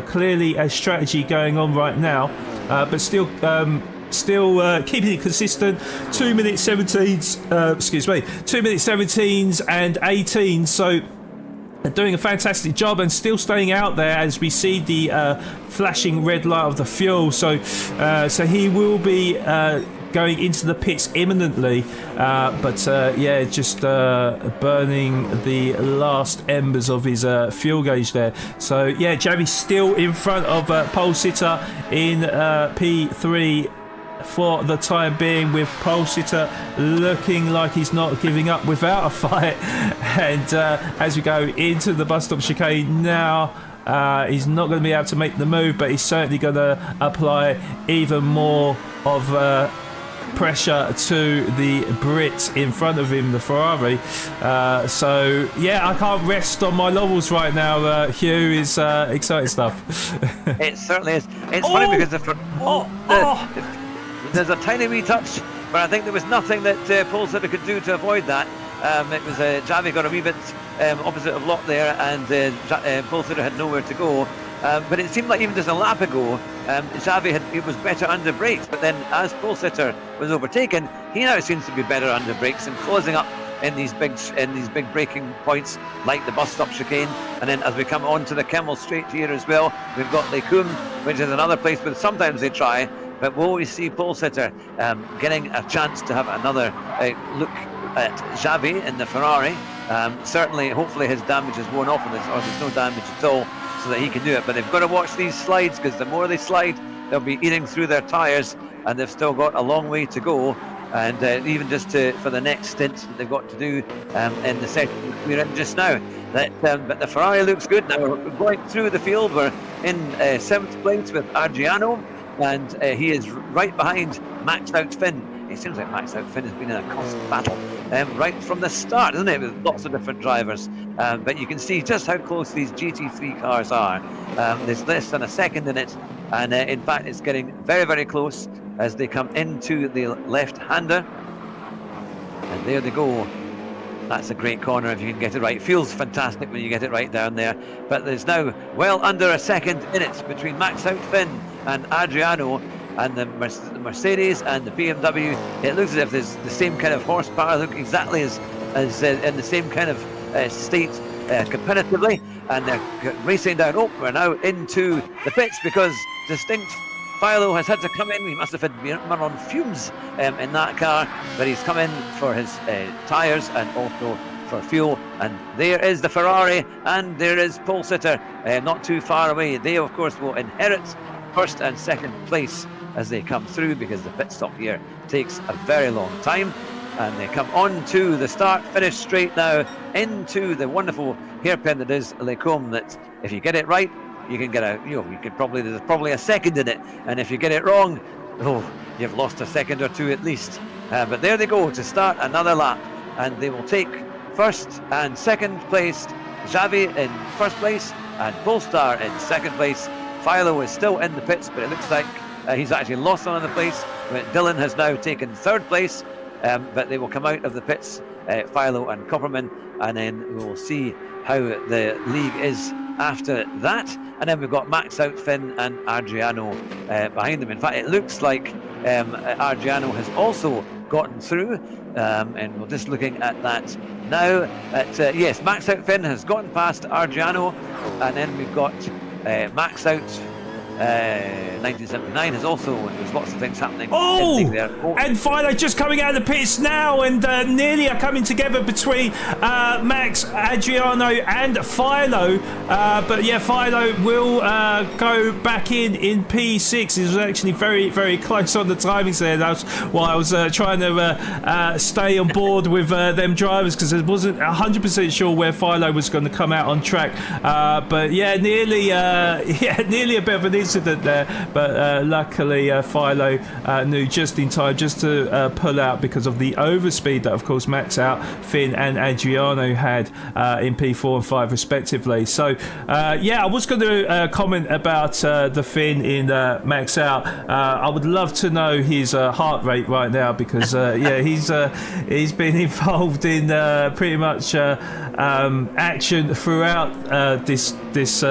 clearly a strategy going on right now. But still keeping it consistent. 2 minutes 17s, 2 minutes 17s and 18s. So They're doing a fantastic job and still staying out there as we see the flashing red light of the fuel. So he will be going into the pits imminently, just burning the last embers of his fuel gauge there. So yeah, Javi's still in front of pole sitter in P3 for the time being, with pole sitter looking like he's not giving up without a fight. And as we go into the bus stop chicane now, he's not going to be able to make the move, but he's certainly going to apply even more of pressure to the Brit in front of him, the Ferrari. So yeah, I can't rest on my laurels right now. Hugh, is exciting stuff. It certainly is. It's funny because there's a tiny wee touch, but I think there was nothing that Pole Sitter could do to avoid that. It was Javi got a wee bit opposite of lock there, and Pole Sitter had nowhere to go. But it seemed like even just a lap ago, Javi was better under brakes. But then, as Pole Sitter was overtaken, he now seems to be better under brakes and closing up in these big braking points, like the bus stop chicane. And then, as we come on to the Kemmel Straight here as well, we've got Lecum, which is another place where sometimes they try. But will we see Pole Sitter getting a chance to have another look at Javi in the Ferrari? Certainly, hopefully his damage is worn off, or there's no damage at all, so that he can do it. But they've got to watch these slides, because the more they slide, they'll be eating through their tyres, and they've still got a long way to go. And even just for the next stint that they've got to do in the second we're in just now. But the Ferrari looks good. Now we're going through the field. We're in 7th place with Argiano, and he is right behind Maxed Out Finn. It seems like Maxed Out Finn has been in a constant battle right from the start, isn't it, with lots of different drivers. But you can see just how close these GT3 cars are. There's less than a second in it, and in fact it's getting very, very close as they come into the left-hander. And there they go. That's a great corner if you can get it right. Feels fantastic when you get it right down there. But there's now well under a second in it between Maxed Out Finn and Adriano, and the Mercedes and the BMW. It looks as if there's the same kind of horsepower, look exactly as in the same kind of state competitively, and they're racing down. Oh, we're now into the pits because Distinct Philo has had to come in. He must have run on fumes in that car, but he's come in for his tyres and also for fuel. And there is the Ferrari, and there is Pole Sitter not too far away. They, of course, will inherit first and second place as they come through, because the pit stop here takes a very long time. And they come on to the start-finish straight now into the wonderful hairpin that is Lecombe, that if you get it right, you can get there's probably a second in it, and if you get it wrong, you've lost a second or two at least. But there they go to start another lap, and they will take first and second place. Javi in first place and Polestar in second place. Philo is still in the pits, but it looks like he's actually lost another place. Dylan has now taken third place, but they will come out of the pits, Philo and Copperman, and then we will see how the league is after that. And then we've got Max Out Finn and Argiano behind them. In fact, it looks like Argiano has also gotten through, and we're just looking at that now. Yes, Max Out Finn has gotten past Argiano, and then we've got Max Out 1979 has also, there's lots of things happening. And Philo just coming out of the pits now, and nearly are coming together between Max, Adriano and Philo. But yeah, Philo will go back in P6. It was actually very, very close on the timings there. That's why I was trying to stay on board with them drivers, because I wasn't 100% sure where Philo was going to come out on track. But yeah, nearly a bit of an incident there, but luckily Philo knew just in time just to pull out because of the overspeed that, of course, Max Out Finn and Adriano had in P4 and 5 respectively. So yeah, I was going to comment about the Finn in Max Out. I would love to know his heart rate right now, because yeah, he's been involved in pretty much action throughout this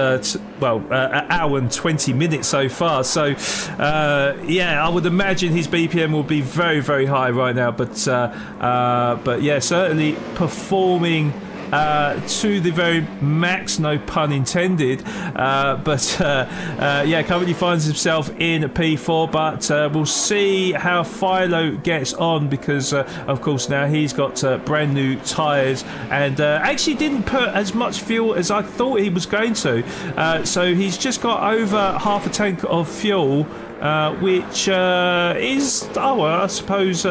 hour and 20 minutes so far. So yeah, I would imagine his BPM will be very, very high right now. But yeah, certainly performing to the very max, no pun intended. Currently finds himself in P4, but we'll see how Philo gets on, because of course now he's got brand new tyres, and actually didn't put as much fuel as I thought he was going to. So he's just got over half a tank of fuel, which is, I suppose,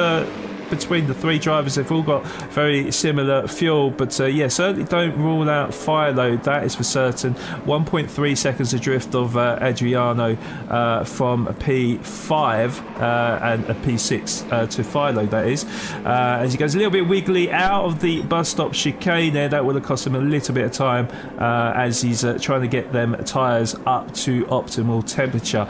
between the three drivers, they've all got very similar fuel, but certainly don't rule out Philo, that is for certain. 1.3 seconds adrift of Adriano from P5 and a P6 to Philo, that is, as he goes a little bit wiggly out of the bus stop chicane there. That would have cost him a little bit of time as he's trying to get them tyres up to optimal temperature,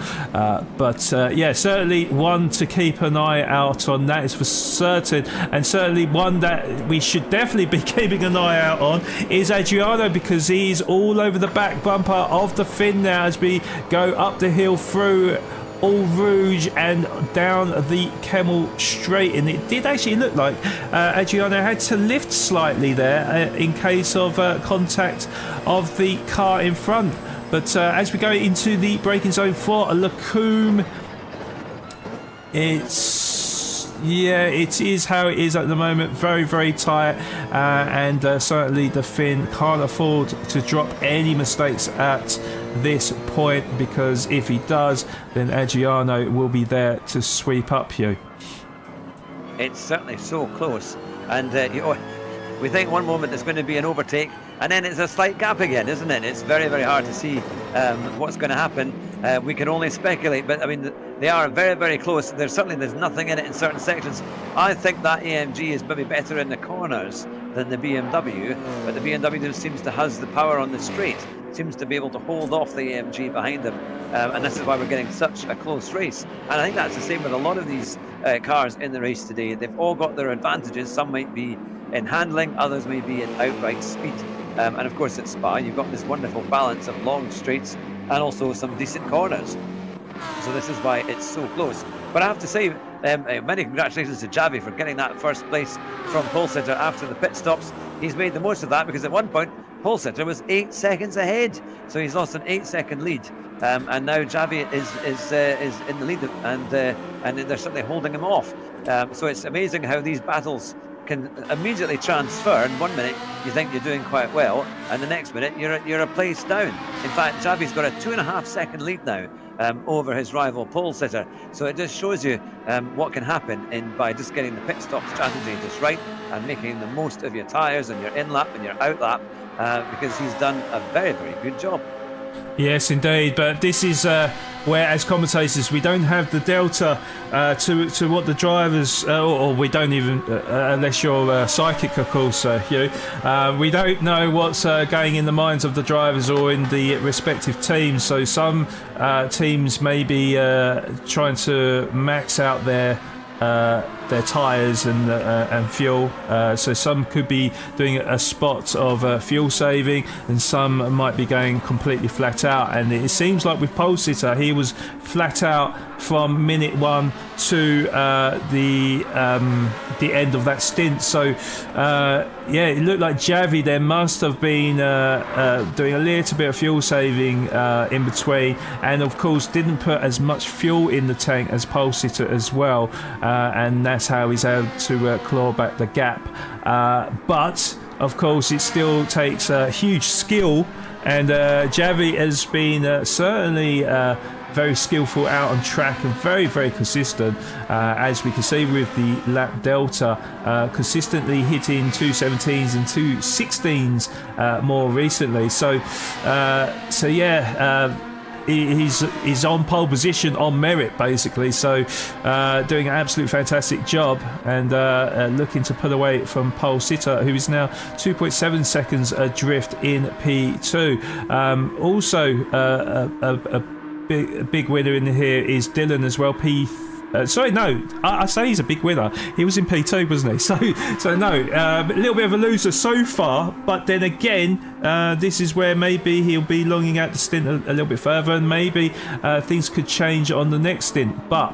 certainly one to keep an eye out on, that is for certain. And certainly one that we should definitely be keeping an eye out on is Adriano, because he's all over the back bumper of the fin now as we go up the hill through All Rouge and down the Kemmel Straight. And it did actually look like Adriano had to lift slightly there in case of contact of the car in front. But as we go into the braking zone for Lacombe, it is how it is at the moment. Very, very tight, and certainly the Finn can't afford to drop any mistakes at this point, because if he does, then Adriano will be there to sweep up you. It's certainly so close, and we think one moment there's going to be an overtake, and then it's a slight gap again, isn't it? It's very, very hard to see what's going to happen. We can only speculate, but I mean, they are very, very close. There's nothing in it in certain sections. I think that AMG is maybe better in the corners than the BMW, but the BMW just seems to has the power on the straight, seems to be able to hold off the AMG behind them, and this is why we're getting such a close race. And I think that's the same with a lot of these cars in the race today. They've all got their advantages. Some might be in handling, others may be in outright speed. And of course at Spa, you've got this wonderful balance of long straights and also some decent corners. So this is why it's so close. But I have to say, many congratulations to Javi for getting that first place from pole sitter after the pit stops. He's made the most of that, because at one point pole sitter was 8 seconds ahead, so he's lost an 8-second lead, and now Javi is in the lead, and they're certainly holding him off. So it's amazing how these battles can immediately transfer. In 1 minute you think you're doing quite well, and the next minute you're a place down. In fact, Javi's got a 2.5-second lead now over his rival pole sitter. So it just shows you what can happen by just getting the pit stop strategy just right and making the most of your tyres and your in lap and your out lap, because he's done a very, very good job. Yes, indeed. But this is where, as commentators, we don't have the delta to what the drivers, or we don't even, unless you're psychic, of course, Hugh. We don't know what's going in the minds of the drivers or in the respective teams. So some teams may be trying to max out their tyres and fuel, so some could be doing a spot of fuel saving, and some might be going completely flat out. And it seems like with pole sitter, he was flat out from minute 1 to the end of that stint. So it looked like Javi there must have been doing a little bit of fuel saving in between, and of course didn't put as much fuel in the tank as pole sitter as well, and that's how he's able to claw back the gap. But of course it still takes huge skill, and Javi has been certainly very skillful out on track and very, very consistent, as we can see with the lap delta, consistently hitting 217s and 216s more recently. He's on pole position on merit, basically. So doing an absolute fantastic job, and looking to pull away from pole sitter, who is now 2.7 seconds adrift in P2. Also a big winner in here is Dylan as well. I say he's a big winner. He was in P2, wasn't he? So no, a little bit of a loser so far. But then again, this is where maybe he'll be longing out the stint a little bit further, and maybe things could change on the next stint. But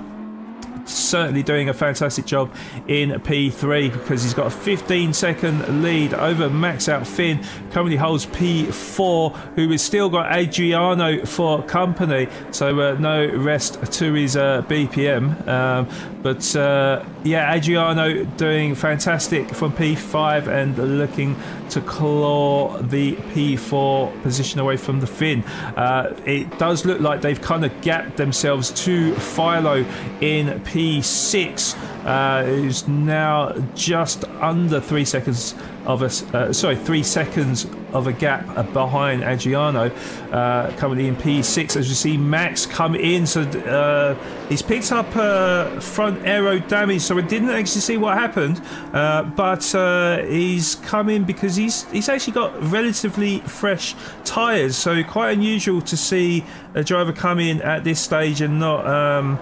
certainly doing a fantastic job in P3 because he's got a 15-second lead over Max Out Finn. Currently holds P4, who has still got Adriano for company, so no rest to his BPM. But Adriano doing fantastic from P5 and looking to claw the P4 position away from the Finn. It does look like they've kind of gapped themselves to Philo in P6, who's now just under 3 seconds of a 3 seconds of a gap behind Adriano, currently in P6. As we see Max come in, so he's picked up front aero damage, so we didn't actually see what happened, but he's come in because he's actually got relatively fresh tyres, so quite unusual to see a driver come in at this stage and not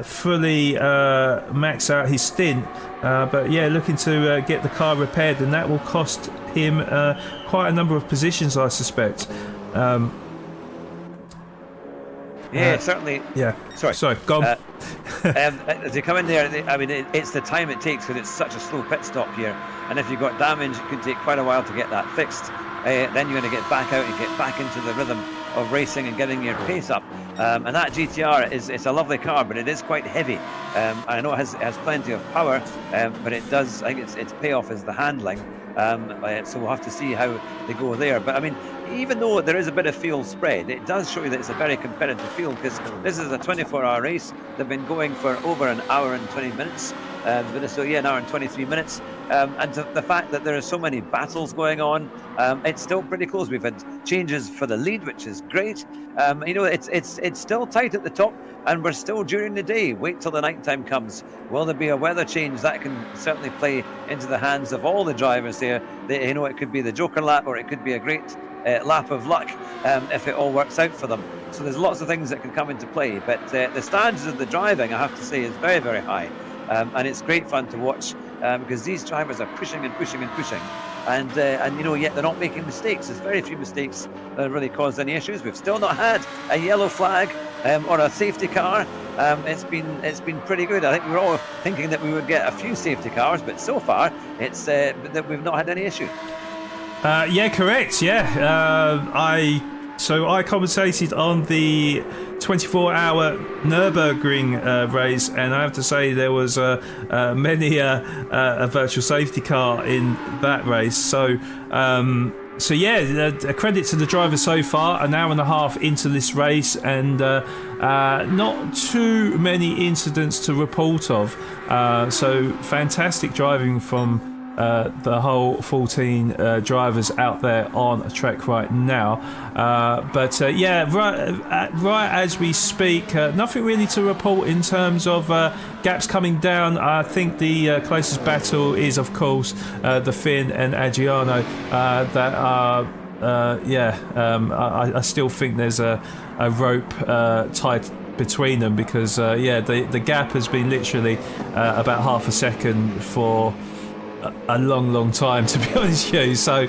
fully max out his stint, but yeah, looking to get the car repaired, and that will cost him quite a number of positions, I suspect. Certainly. Yeah. Sorry. Go on. As you come in there, I mean, it's the time it takes because it's such a slow pit stop here, and if you've got damage, it could take quite a while to get that fixed. Then you're going to get back out and get back into the rhythm of racing and getting your pace up. And that GTR it's a lovely car, but it is quite heavy. I know it has plenty of power, but it does. I think its payoff is the handling. So we'll have to see how they go there. But I mean, even though there is a bit of field spread, it does show you that it's a very competitive field because this is a 24-hour race. They've been going for over an hour and 20 minutes. An hour and 23 minutes. And the fact that there are so many battles going on, it's still pretty close. We've had changes for the lead, which is great. It's still tight at the top, and we're still during the day. Wait till the night time comes. Will there be a weather change? That can certainly play into the hands of all the drivers there. It could be the Joker lap, or it could be a great lap of luck if it all works out for them. So there's lots of things that can come into play. But the standards of the driving, I have to say, is very, very high. And it's great fun to watch because these drivers are pushing and pushing and pushing, and yet they're not making mistakes. There's very few mistakes that have really caused any issues. We've still not had a yellow flag or a safety car. It's been pretty good. I think we were all thinking that we would get a few safety cars, but so far it's that we've not had any issue. Correct. I commentated on the 24-hour Nürburgring race, and I have to say there was many a virtual safety car in that race. So a credit to the driver so far. An hour and a half into this race, and not too many incidents to report of. So fantastic driving from the whole 14 drivers out there on a track right now. Right as we speak, nothing really to report in terms of gaps coming down. I think the closest battle is, of course, the Finn and Adriano that are I still think there's a rope tied between them because the gap has been literally about half a second for a long time, to be honest with you. So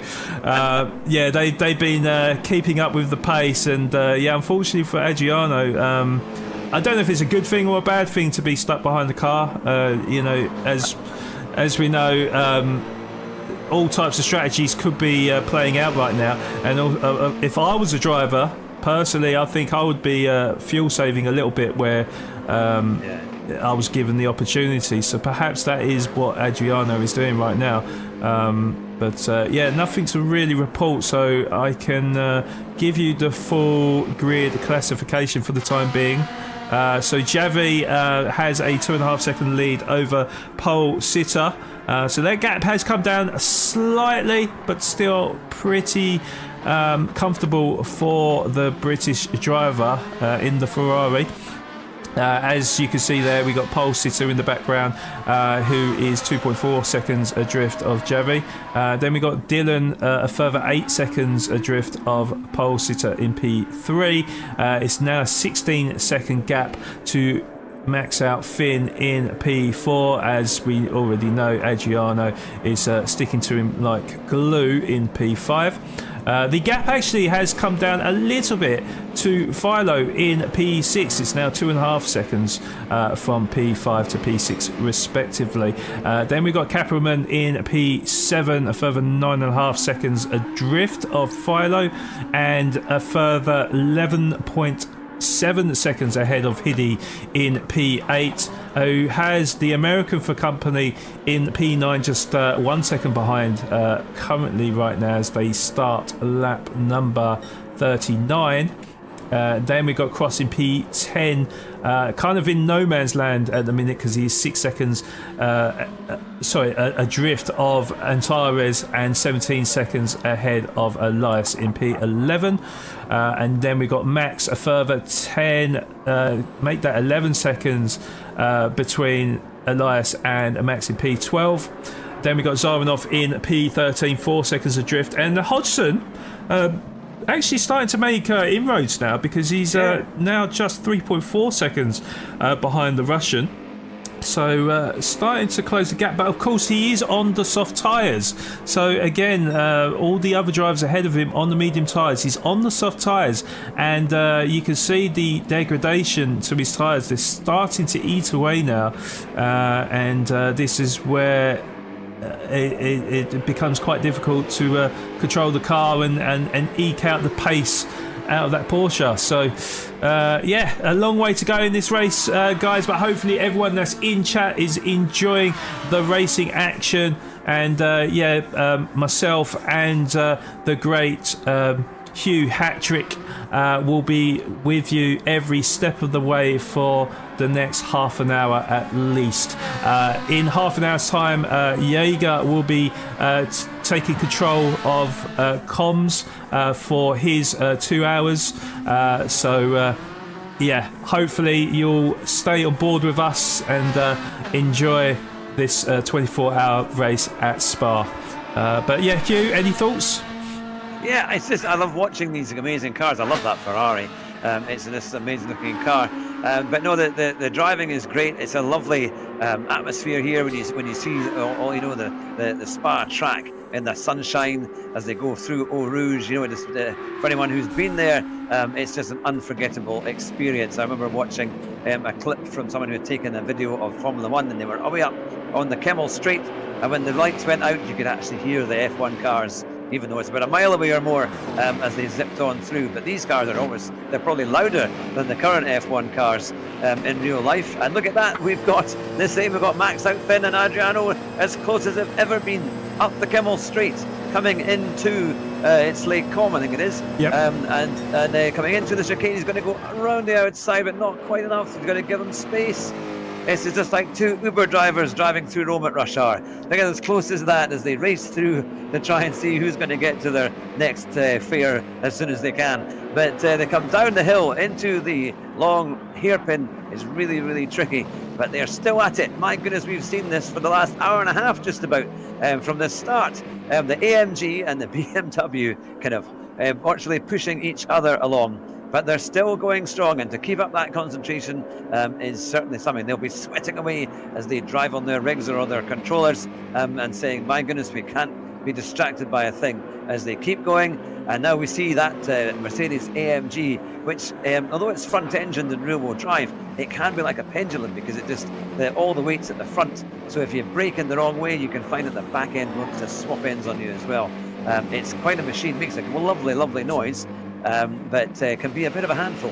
they've been keeping up with the pace, and unfortunately for Adriano, I don't know if it's a good thing or a bad thing to be stuck behind the car. As we know, all types of strategies could be playing out right now, and if I was a driver personally, I think I would be fuel saving a little bit where I was given the opportunity. So perhaps that is what Adriano is doing right now. Nothing to really report, so I can give you the full grid classification for the time being. So Javi has a 2.5 second lead over pole sitter. So their gap has come down slightly, but still pretty comfortable for the British driver in the Ferrari. As you can see there, we got pole sitter in the background, who is 2.4 seconds adrift of Javi. Then we got Dylan, a further 8 seconds adrift of pole sitter in P3. It's now a 16-second gap to max out Finn in P4. As we already know, Adriano is sticking to him like glue in P5. The gap actually has come down a little bit to Philo in P6. It's now 2.5 seconds from P5 to P6 respectively. Then we've got Kapperman in P7, a further 9.5 seconds adrift of Philo, and a further 11.7 seconds ahead of Hiddy in P8, who has the American for company in P9, just 1 second behind currently right now as they start lap number 39. Then we've got Cross in P10, kind of in no man's land at the minute because he's 6 seconds adrift of Antares and 17 seconds ahead of Elias in P11. And then we've got Max a further 10, make that 11 seconds between Elias and Max in P12. Then we've got Zaranov in P13, 4 seconds adrift, and Hodgson actually starting to make inroads now because he's now just 3.4 seconds behind the Russian. So starting to close the gap, but of course he is on the soft tyres. So again, all the other drivers ahead of him on the medium tyres. He's on the soft tyres, and you can see the degradation to his tyres. They're starting to eat away now, and this is where it becomes quite difficult to control the car and eke out the pace out of that Porsche. So a long way to go in this race, guys, but hopefully everyone that's in chat is enjoying the racing action, and myself and the great Hugh Hattrick will be with you every step of the way for the next half an hour at least. In half an hour's time, Jaeger will be taking control of comms for his 2 hours. Hopefully you'll stay on board with us and enjoy this 24-hour race at Spa. Hugh, any thoughts? Yeah, it's just, I love watching these amazing cars. I love that Ferrari. It's this amazing looking car. But no, the driving is great. It's a lovely atmosphere here when you see the Spa track in the sunshine as they go through Eau Rouge. For anyone who's been there, it's just an unforgettable experience. I remember watching a clip from someone who had taken a video of Formula One, and they were way up on the Kemmel Straight, and when the lights went out, you could actually hear the F1 cars, even though it's about a mile away or more, as they zipped on through. But these cars they're probably louder than the current F1 cars in real life. And look at that, we've got Max Outfin and Adriano as close as they've ever been up the Kemmel Straight, coming into it's Lake Com, I think it is. Yep. And coming into the chicane. He's going to go around the outside, but not quite enough. He's going to give them space. This is just like two Uber drivers driving through Rome at rush hour. They get as close as that as they race through to try and see who's going to get to their next fare as soon as they can. But they come down the hill into the long hairpin. It's really, really tricky, but they're still at it. My goodness, we've seen this for the last hour and a half just about from the start. The AMG and the BMW kind of virtually pushing each other along. But they're still going strong, and to keep up that concentration is certainly something. They'll be sweating away as they drive on their rigs or on their controllers and saying, my goodness, we can't be distracted by a thing, as they keep going. And now we see that Mercedes AMG, which although it's front-engined and rear-wheel drive, it can be like a pendulum because it just all the weight's at the front. So if you brake in the wrong way, you can find that the back end wants to swap ends on you as well. It's quite a machine, makes a lovely, lovely noise. But can be a bit of a handful.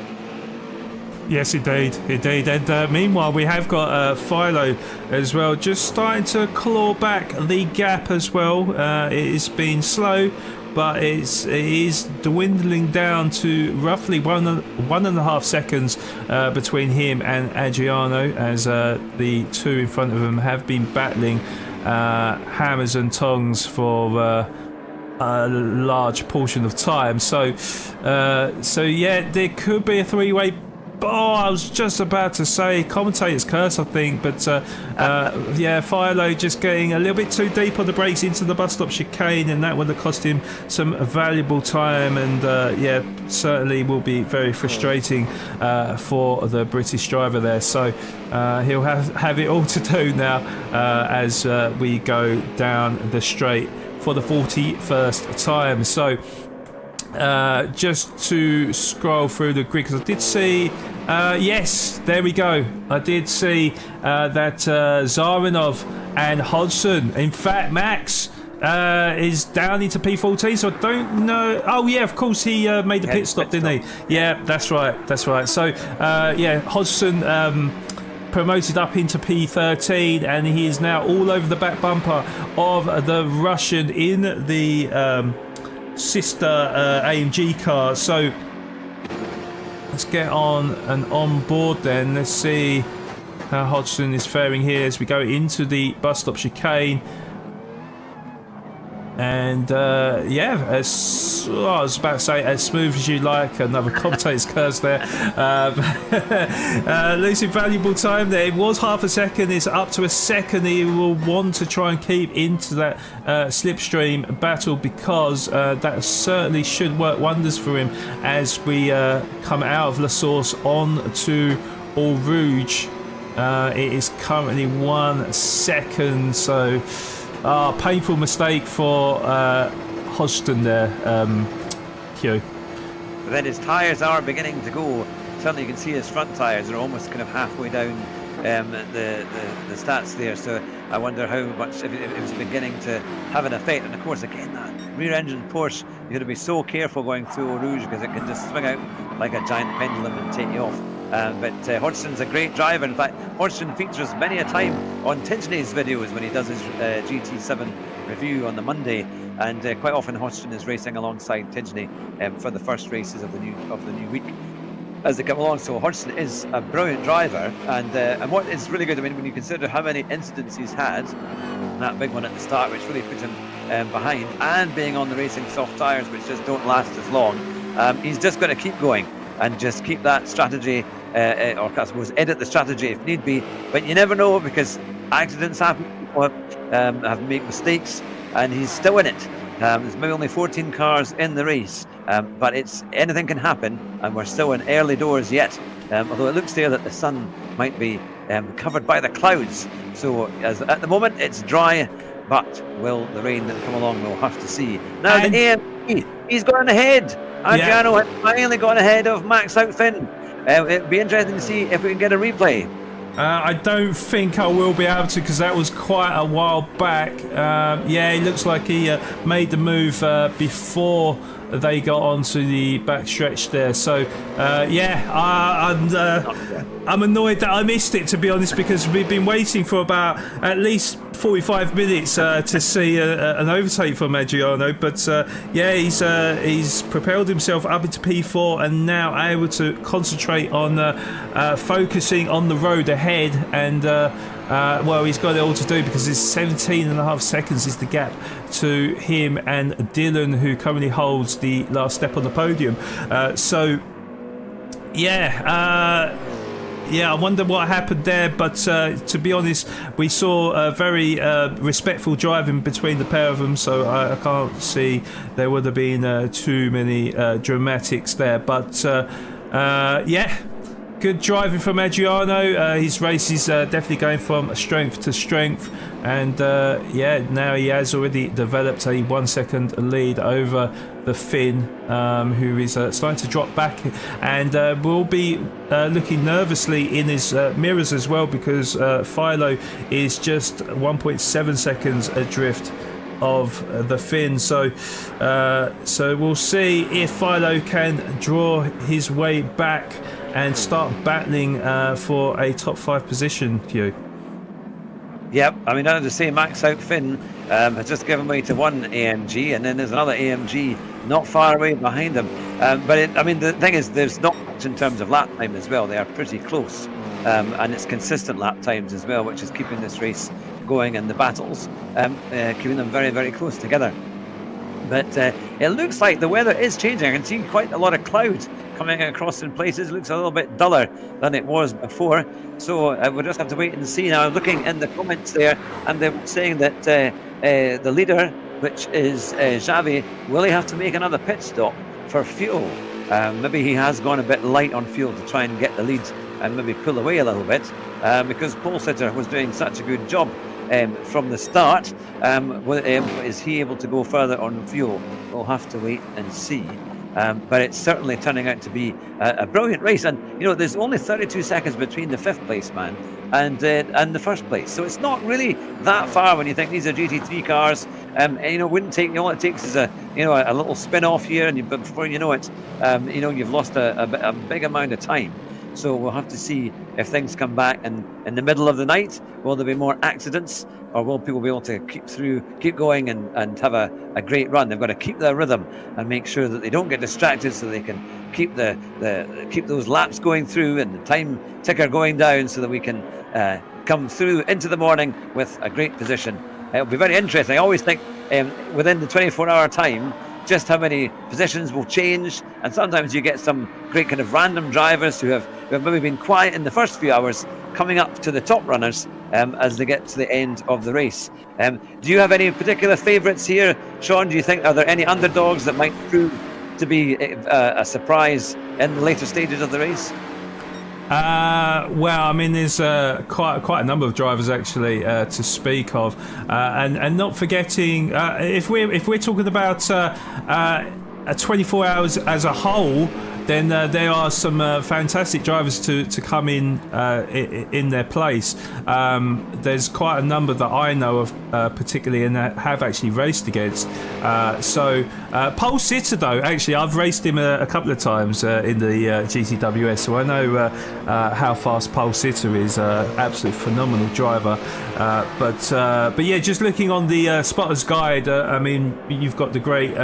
Yes, indeed. And meanwhile, we have got Philo as well, just starting to claw back the gap as well. It's been slow, but it is dwindling down to roughly 1.5 seconds between him and Adriano, as the two in front of him have been battling hammers and tongs for a large portion of time. So there could be a three-way. I was just about to say commentator's curse, I think, but Philo just getting a little bit too deep on the brakes into the bus stop chicane, and that would have cost him some valuable time, and certainly will be very frustrating for the British driver there. So he'll have it all to do now as we go down the straight for the 41st time. So just to scroll through the grid, because I did see, yes, there we go. I did see that Zarinov and Hodgson, in fact, Max is down into P14, so I don't know. Oh, yeah, of course, he made the pit stop, didn't he? Yeah, that's right. So, yeah, Hodgson promoted up into P13, and he is now all over the back bumper of the Russian in the sister AMG car. So let's get on board then. Let's see how Hodgson is faring here as we go into the bus stop chicane. And yeah, as I was about to say, as smooth as you like. Another commentator's curse there. Losing valuable time there. It was half a second. It's up to a second. He will want to try and keep into that slipstream battle, because that certainly should work wonders for him as we come out of La Source on to Eau Rouge. It is currently 1 second, so painful mistake for Hodgson there, Hugh. But then his tyres are beginning to go. Certainly you can see his front tyres are almost kind of halfway down the stats there, so I wonder how much, if it was beginning to have an effect. And of course, again, that rear engine Porsche, you've got to be so careful going through Eau Rouge, because it can just swing out like a giant pendulum and take you off. But Hodgson's a great driver. In fact, Hodgson features many a time on Tidgeney's videos when he does his GT7 review on the Monday, and quite often Hodgson is racing alongside Tidgeney for the first races of the new week as they come along. So Hodgson is a brilliant driver, and what is really good, I mean, when you consider how many incidents he's had, that big one at the start, which really put him behind, and being on the racing soft tyres, which just don't last as long, he's just going to keep going and just keep that strategy, or I suppose edit the strategy if need be. But you never know, because accidents happen, people have made mistakes, and he's still in it. There's maybe only 14 cars in the race, but anything can happen, and we're still in early doors yet. Although it looks there that the sun might be covered by the clouds. So at the moment it's dry, but will the rain that come along, we'll have to see. Now the AMG, he's gone ahead. Adriano has finally gone ahead of Max Outfin. It'd be interesting to see if we can get a replay. I don't think I will be able to, because that was quite a while back. Yeah, it looks like he made the move before they got onto the back stretch there. So yeah, I'm annoyed that I missed it, to be honest, because we've been waiting for about at least 45 minutes to see an overtake from Adriano. But yeah, he's propelled himself up into P4 and now able to concentrate on focusing on the road ahead. And well, he's got it all to do, because it's 17.5 seconds is the gap to him and Dylan, who currently holds the last step on the podium. So yeah, I wonder what happened there, but to be honest, we saw very respectful driving between the pair of them, so I can't see there would have been too many dramatics there. But yeah, good driving from Adriano. His race is definitely going from strength to strength, and yeah, now he has already developed a 1 second lead over the Finn, who is starting to drop back, and will be looking nervously in his mirrors as well, because Philo is just 1.7 seconds adrift of the Finn. So we'll see if Philo can draw his way back and start battling for a top 5 position, Hugh. Yep, I mean, as I say, Max Outfin has just given way to one AMG, and then there's another AMG not far away behind them. But I mean, the thing is, there's not much in terms of lap time as well. They are pretty close, and it's consistent lap times as well, which is keeping this race going, and the battles, keeping them very, very close together. But it looks like the weather is changing. I can see quite a lot of clouds coming across in places. It looks a little bit duller than it was before. So we'll just have to wait and see. Now, looking in the comments there, and they're saying that the leader, which is Xavi, will he have to make another pit stop for fuel? Maybe he has gone a bit light on fuel to try and get the lead and maybe pull away a little bit, because Pole Sitter was doing such a good job from the start. Is he able to go further on fuel? We'll have to wait and see. but it's certainly turning out to be a brilliant race. And there's only 32 seconds between the 5th place man and the 1st place, so it's not really that far when you think these are GT3 cars. It wouldn't take. All it takes is a little spin off here, and before you know it, you've lost a big amount of time. So we'll have to see if things come back, and in the middle of the night, will there be more accidents, or will people be able to keep going and have a great run? They've got to keep their rhythm and make sure that they don't get distracted, so they can keep keep those laps going through and the time ticker going down, so that we can come through into the morning with a great position. It'll be very interesting. I always think within the 24-hour time, just how many positions will change, and sometimes you get some great kind of random drivers who have maybe been quiet in the first few hours coming up to the top runners as they get to the end of the race. Do you have any particular favourites here, Sean? Do you think, are there any underdogs that might prove to be a surprise in the later stages of the race? Well, I mean, there's quite a number of drivers actually to speak of, and not forgetting if we're talking about 24 hours as a whole, then there are some fantastic drivers to come in their place. There's quite a number that I know of particularly, and that have actually raced against. So Pole Sitter, though, actually I've raced him a couple of times in the GTWS, so I know how fast Pole Sitter is. Absolutely phenomenal driver. But yeah, just looking on the Spotter's Guide, I mean, you've got the great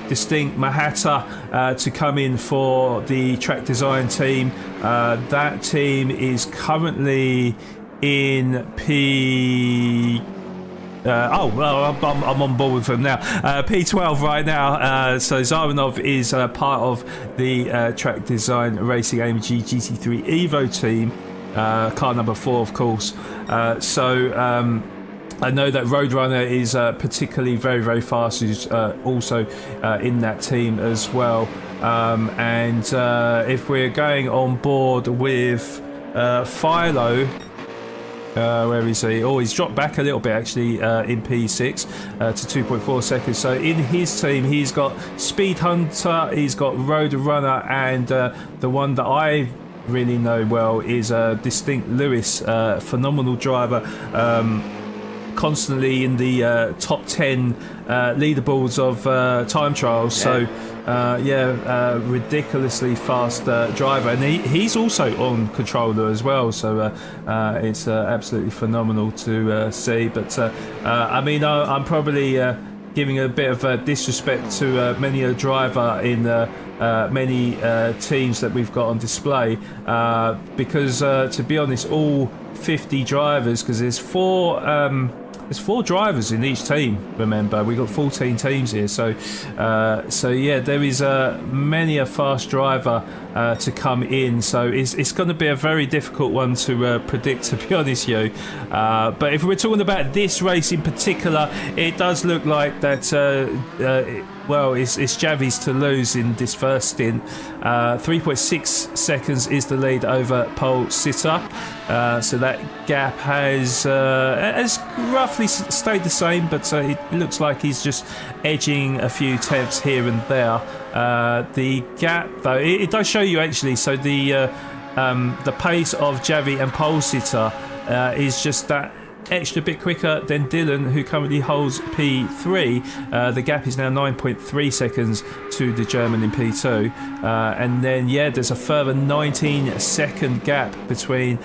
Distinct Mahata to come in for the track design team. That team is currently in P. I'm on board with them now. P12 right now. So Zaranov is part of the track design racing AMG GT3 Evo team. Car number 4, of course. I know that Roadrunner is particularly very, very fast, who's also in that team as well. And if we're going on board with Philo, where is he? Oh, he's dropped back a little bit actually in P6 to 2.4 seconds. So in his team, he's got Speed Hunter, he's got Roadrunner, and the one that I really know well is Distinct Lewis, phenomenal driver. Constantly in the top 10 leaderboards of time trials. So ridiculously fast driver, and he's also on controller as well, so it's absolutely phenomenal to see. But I mean, I'm probably giving a bit of disrespect to many a driver in many teams that we've got on display, because to be honest, all 50 drivers, because there's four drivers in each team. Remember, we've got 14 teams here, so yeah, there is many a fast driver to come in. So it's going to be a very difficult one to predict, to be honest, you. But if we're talking about this race in particular, it does look like that. It's Javi's to lose in this first stint. 3.6 seconds is the lead over Pole Sitter. So that gap has roughly stayed the same, but it looks like he's just edging a few tenths here and there. The gap, though, it does show you actually. So the pace of Javi and Pole Sitter is just that extra bit quicker than Dylan, who currently holds P3. The gap is now 9.3 seconds to the German in P2, and then there's a further 19-second gap between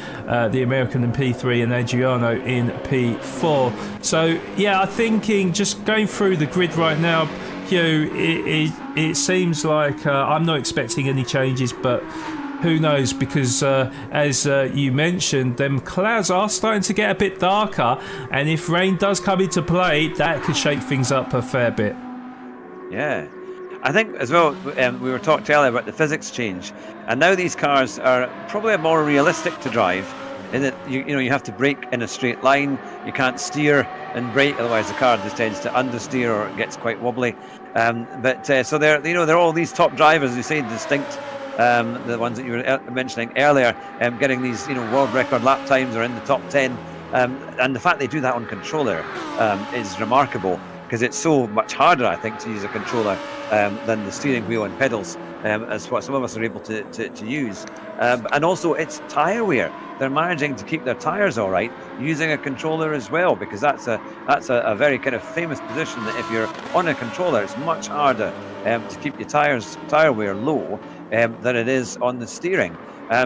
the American in P3 and Adriano in P4. So I'm thinking, just going through the grid right now, Hugh, it seems like I'm not expecting any changes, but who knows, because as you mentioned, them clouds are starting to get a bit darker, and if rain does come into play, that could shake things up a fair bit. Yeah, I think as well, we were talking earlier about the physics change, and now these cars are probably more realistic to drive, in that you have to brake in a straight line. You can't steer and brake, otherwise the car just tends to understeer or it gets quite wobbly. So they're all these top drivers, you say, distinct. The ones that you were mentioning earlier, getting these world record lap times or in the top 10, and the fact they do that on controller is remarkable, because it's so much harder, I think, to use a controller than the steering wheel and pedals, as what some of us are able to use. And also it's tyre wear. They're managing to keep their tyres all right using a controller as well, because that's a very kind of famous position, that if you're on a controller, it's much harder to keep your tyre wear low than it is on the steering.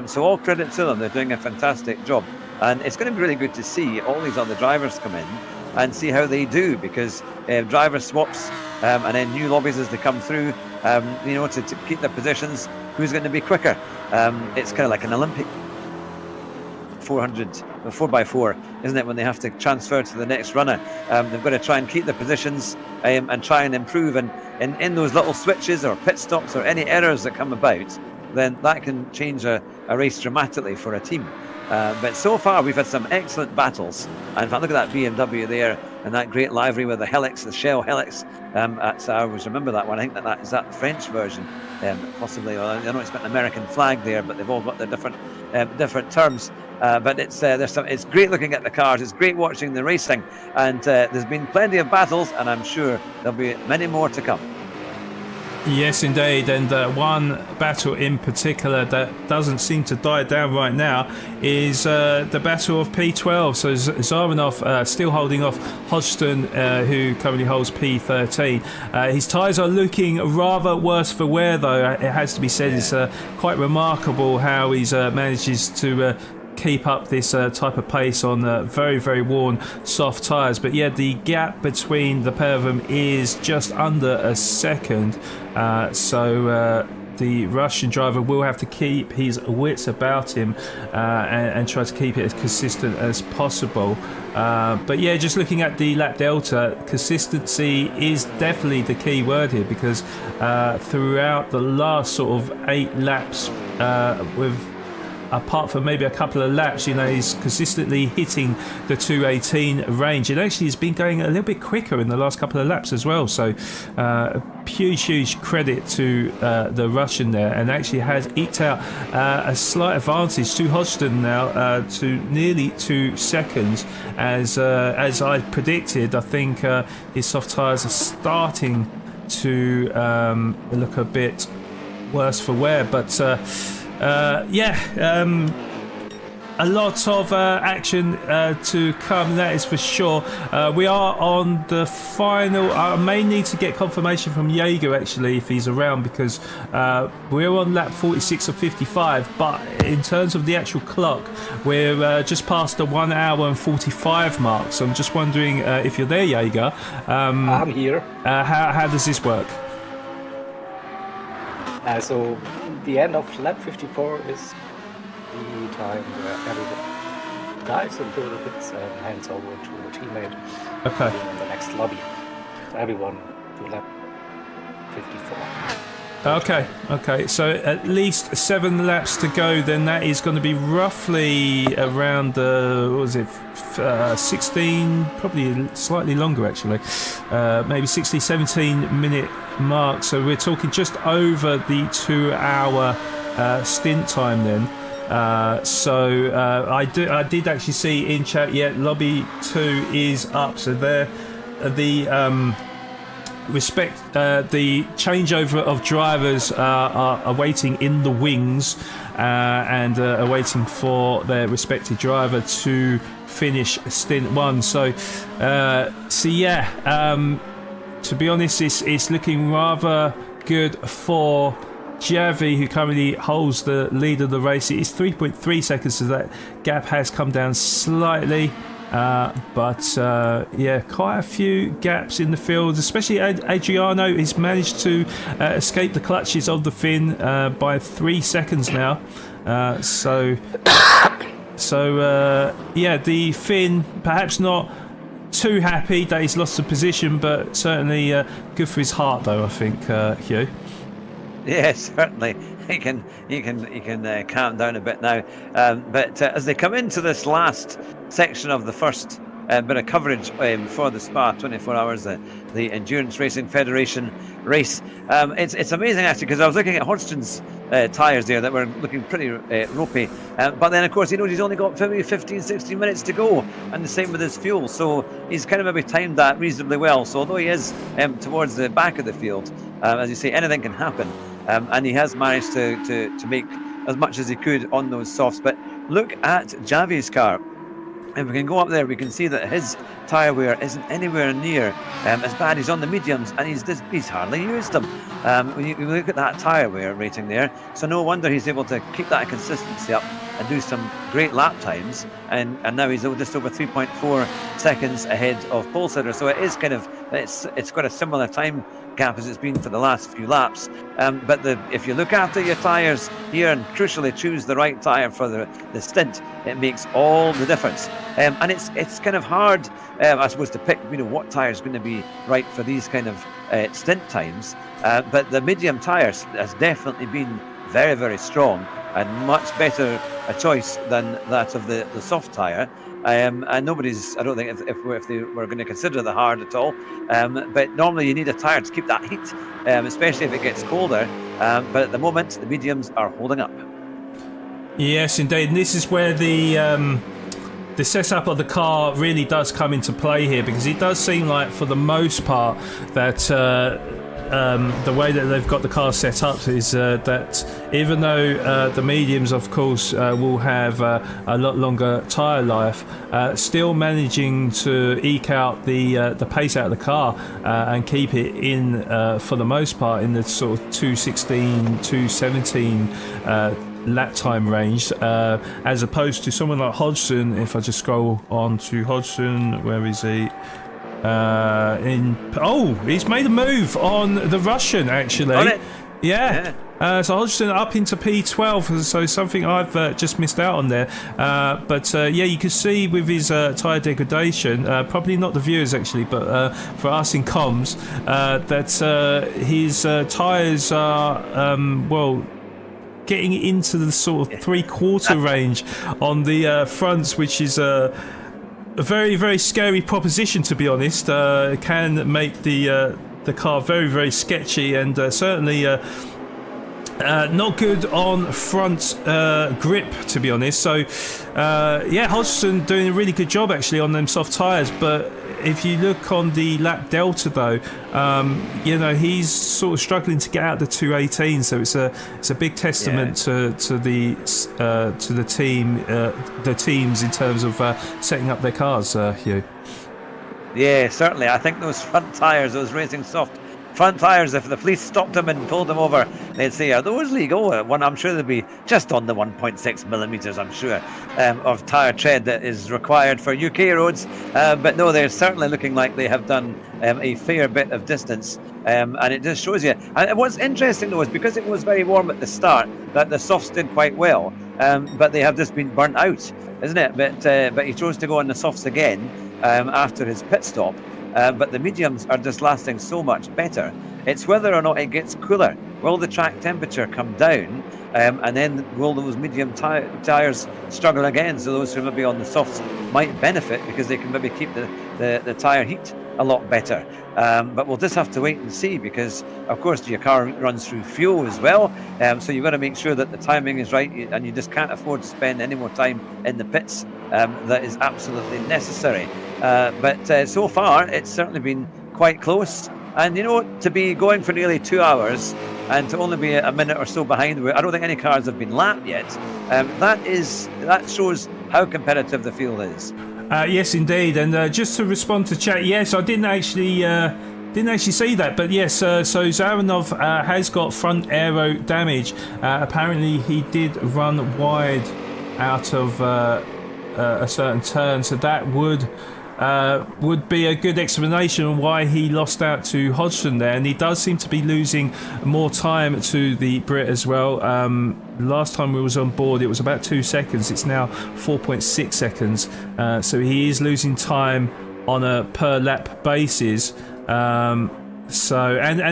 So all credit to them. They're doing a fantastic job. And it's going to be really good to see all these other drivers come in and see how they do, because driver swaps and then new lobbies as they come through, to keep their positions, who's going to be quicker. It's kind of like an Olympic 4x4, isn't it, when they have to transfer to the next runner. They've got to try and keep their positions and try and improve, and in those little switches or pit stops or any errors that come about, then that can change a race dramatically for a team. But so far we've had some excellent battles, and if I look at that BMW there and that great livery with the Helix, the Shell Helix, I always remember that one. I think that is that French version, possibly. Well, I know it's got an American flag there, but they've all got their different terms. But it's great looking at the cars. It's great watching the racing, and there's been plenty of battles, and I'm sure there'll be many more to come. Yes, indeed, and one battle in particular that doesn't seem to die down right now is the battle of P12. So Zaranov still holding off Hodgson, who currently holds P13. His tyres are looking rather worse for wear, though. It has to be said. It's quite remarkable how he's manages to keep up this type of pace on very, very worn soft tyres. But yeah, the gap between the pair of them is just under a second. So the Russian driver will have to keep his wits about him and try to keep it as consistent as possible. But yeah, just looking at the lap delta, consistency is definitely the key word here, because throughout the last sort of 8 laps, apart from maybe a couple of laps, he's consistently hitting the 218 range. It actually has been going a little bit quicker in the last couple of laps as well. So huge credit to the Russian there, and actually has eked out a slight advantage to Hodgson now to nearly 2 seconds. As I predicted, I think his soft tyres are starting to look a bit worse for wear, but a lot of action to come, that is for sure. We are on the final. I may need to get confirmation from Jaeger actually if he's around, because we're on lap 46 of 55, but in terms of the actual clock, we're just past the 1 hour and 45 mark. So I'm just wondering if you're there, Jaeger. I'm here. How does this work? So the end of lap 54 is the time where everyone dives into the pits and hands over to a teammate in the next lobby. So everyone to lap 54. Okay. So at least 7 laps to go. Then that is going to be roughly around the 16, probably slightly longer actually, maybe 16, 17 minute mark. So we're talking just over the 2 hour stint time then. I did actually see in chat, lobby 2 is up. So there, the the changeover of drivers are awaiting in the wings and awaiting for their respective driver to finish stint 1. To be honest, it's looking rather good for Javi, who currently holds the lead of the race. It is 3.3 seconds, so that gap has come down slightly. But quite a few gaps in the field, especially Adriano has managed to escape the clutches of the Finn by 3 seconds now. The Finn perhaps not too happy that he's lost the position, but certainly good for his heart, though, I think, Hugh. Yes, certainly. He can calm down a bit now. But as they come into this last section of the first bit of coverage for the Spa 24 Hours, the Endurance Racing Federation race. It's amazing actually, because I was looking at Hodgson's tyres there that were looking pretty ropey, but then of course he knows he's only got maybe 15-16 minutes to go, and the same with his fuel, so he's kind of maybe timed that reasonably well. So although he is towards the back of the field, as you say, anything can happen, and he has managed to make as much as he could on those softs. But look at Javi's car. If we can go up there, we can see that his tyre wear isn't anywhere near as bad. He's on the mediums, and he's hardly used them. When you look at that tyre wear rating there, so no wonder he's able to keep that consistency up and do some great lap times. And now he's just over 3.4 seconds ahead of pole sitter. So it is kind of, it's got a similar time gap as it's been for the last few laps. But if you look after your tyres here and crucially choose the right tyre for the stint, it makes all the difference. And it's kind of hard, I suppose, to pick what tyre is going to be right for these kind of stint times. But the medium tyres has definitely been very, very strong and much better a choice than that of the soft tyre. And nobody's, I don't think, if they were going to consider the hard at all. But normally you need a tyre to keep that heat, especially if it gets colder. But at the moment, the mediums are holding up. Yes, indeed. And this is where the setup of the car really does come into play here, because it does seem like, for the most part, that the way that they've got the car set up is that even though the mediums, of course, will have a lot longer tyre life, still managing to eke out the pace out of the car and keep it in, for the most part, in the sort of 2:16, 2:17 lap time range, as opposed to someone like Hodgson. If I just scroll on to Hodgson, where is he? He's made a move on the Russian, actually. On it? Yeah. So Hodgson up into P12, so something I've just missed out on there. But you can see with his tyre degradation, probably not the viewers actually, but for us in comms, that his tyres are, getting into the sort of 3/4 range on the fronts, which is a very, very scary proposition, to be honest. It can make the car very, very sketchy, and certainly not good on front grip, to be honest. So Hodgson doing a really good job actually on them soft tyres. But if you look on the lap delta though, he's sort of struggling to get out the 2:18. So it's a big testament to the teams in terms of setting up their cars, Hugh. Yeah, certainly. I think those front tyres, those racing soft front tyres, if the police stopped them and pulled them over, they'd say, are those legal? I'm sure they'd be just on the 1.6 millimetres, I'm sure, of tyre tread that is required for UK roads. But no, they're certainly looking like they have done a fair bit of distance. And it just shows you. And what's interesting though is, because it was very warm at the start, that the softs did quite well. But they have just been burnt out, isn't it? But he chose to go on the softs again after his pit stop. But the mediums are just lasting so much better. It's whether or not it gets cooler. Will the track temperature come down? And then will those medium tyres struggle again? So those who may be on the softs might benefit, because they can maybe keep the tyre heat a lot better. But we'll just have to wait and see, because of course your car runs through fuel as well. So you've got to make sure that the timing is right, and you just can't afford to spend any more time in the pits that is absolutely necessary. But so far it's certainly been quite close. And to be going for nearly 2 hours and to only be a minute or so behind, I don't think any cars have been lapped yet. That shows how competitive the field is. Yes, indeed. And just to respond to chat, yes, I didn't actually see that, but yes. So Zaranov has got front aero damage. Apparently, he did run wide out of a certain turn, so that would be a good explanation on why he lost out to Hodgson there. And he does seem to be losing more time to the Brit as well. Last time we was on board, it was about 2 seconds. It's now 4.6 seconds. So he is losing time on a per lap basis. And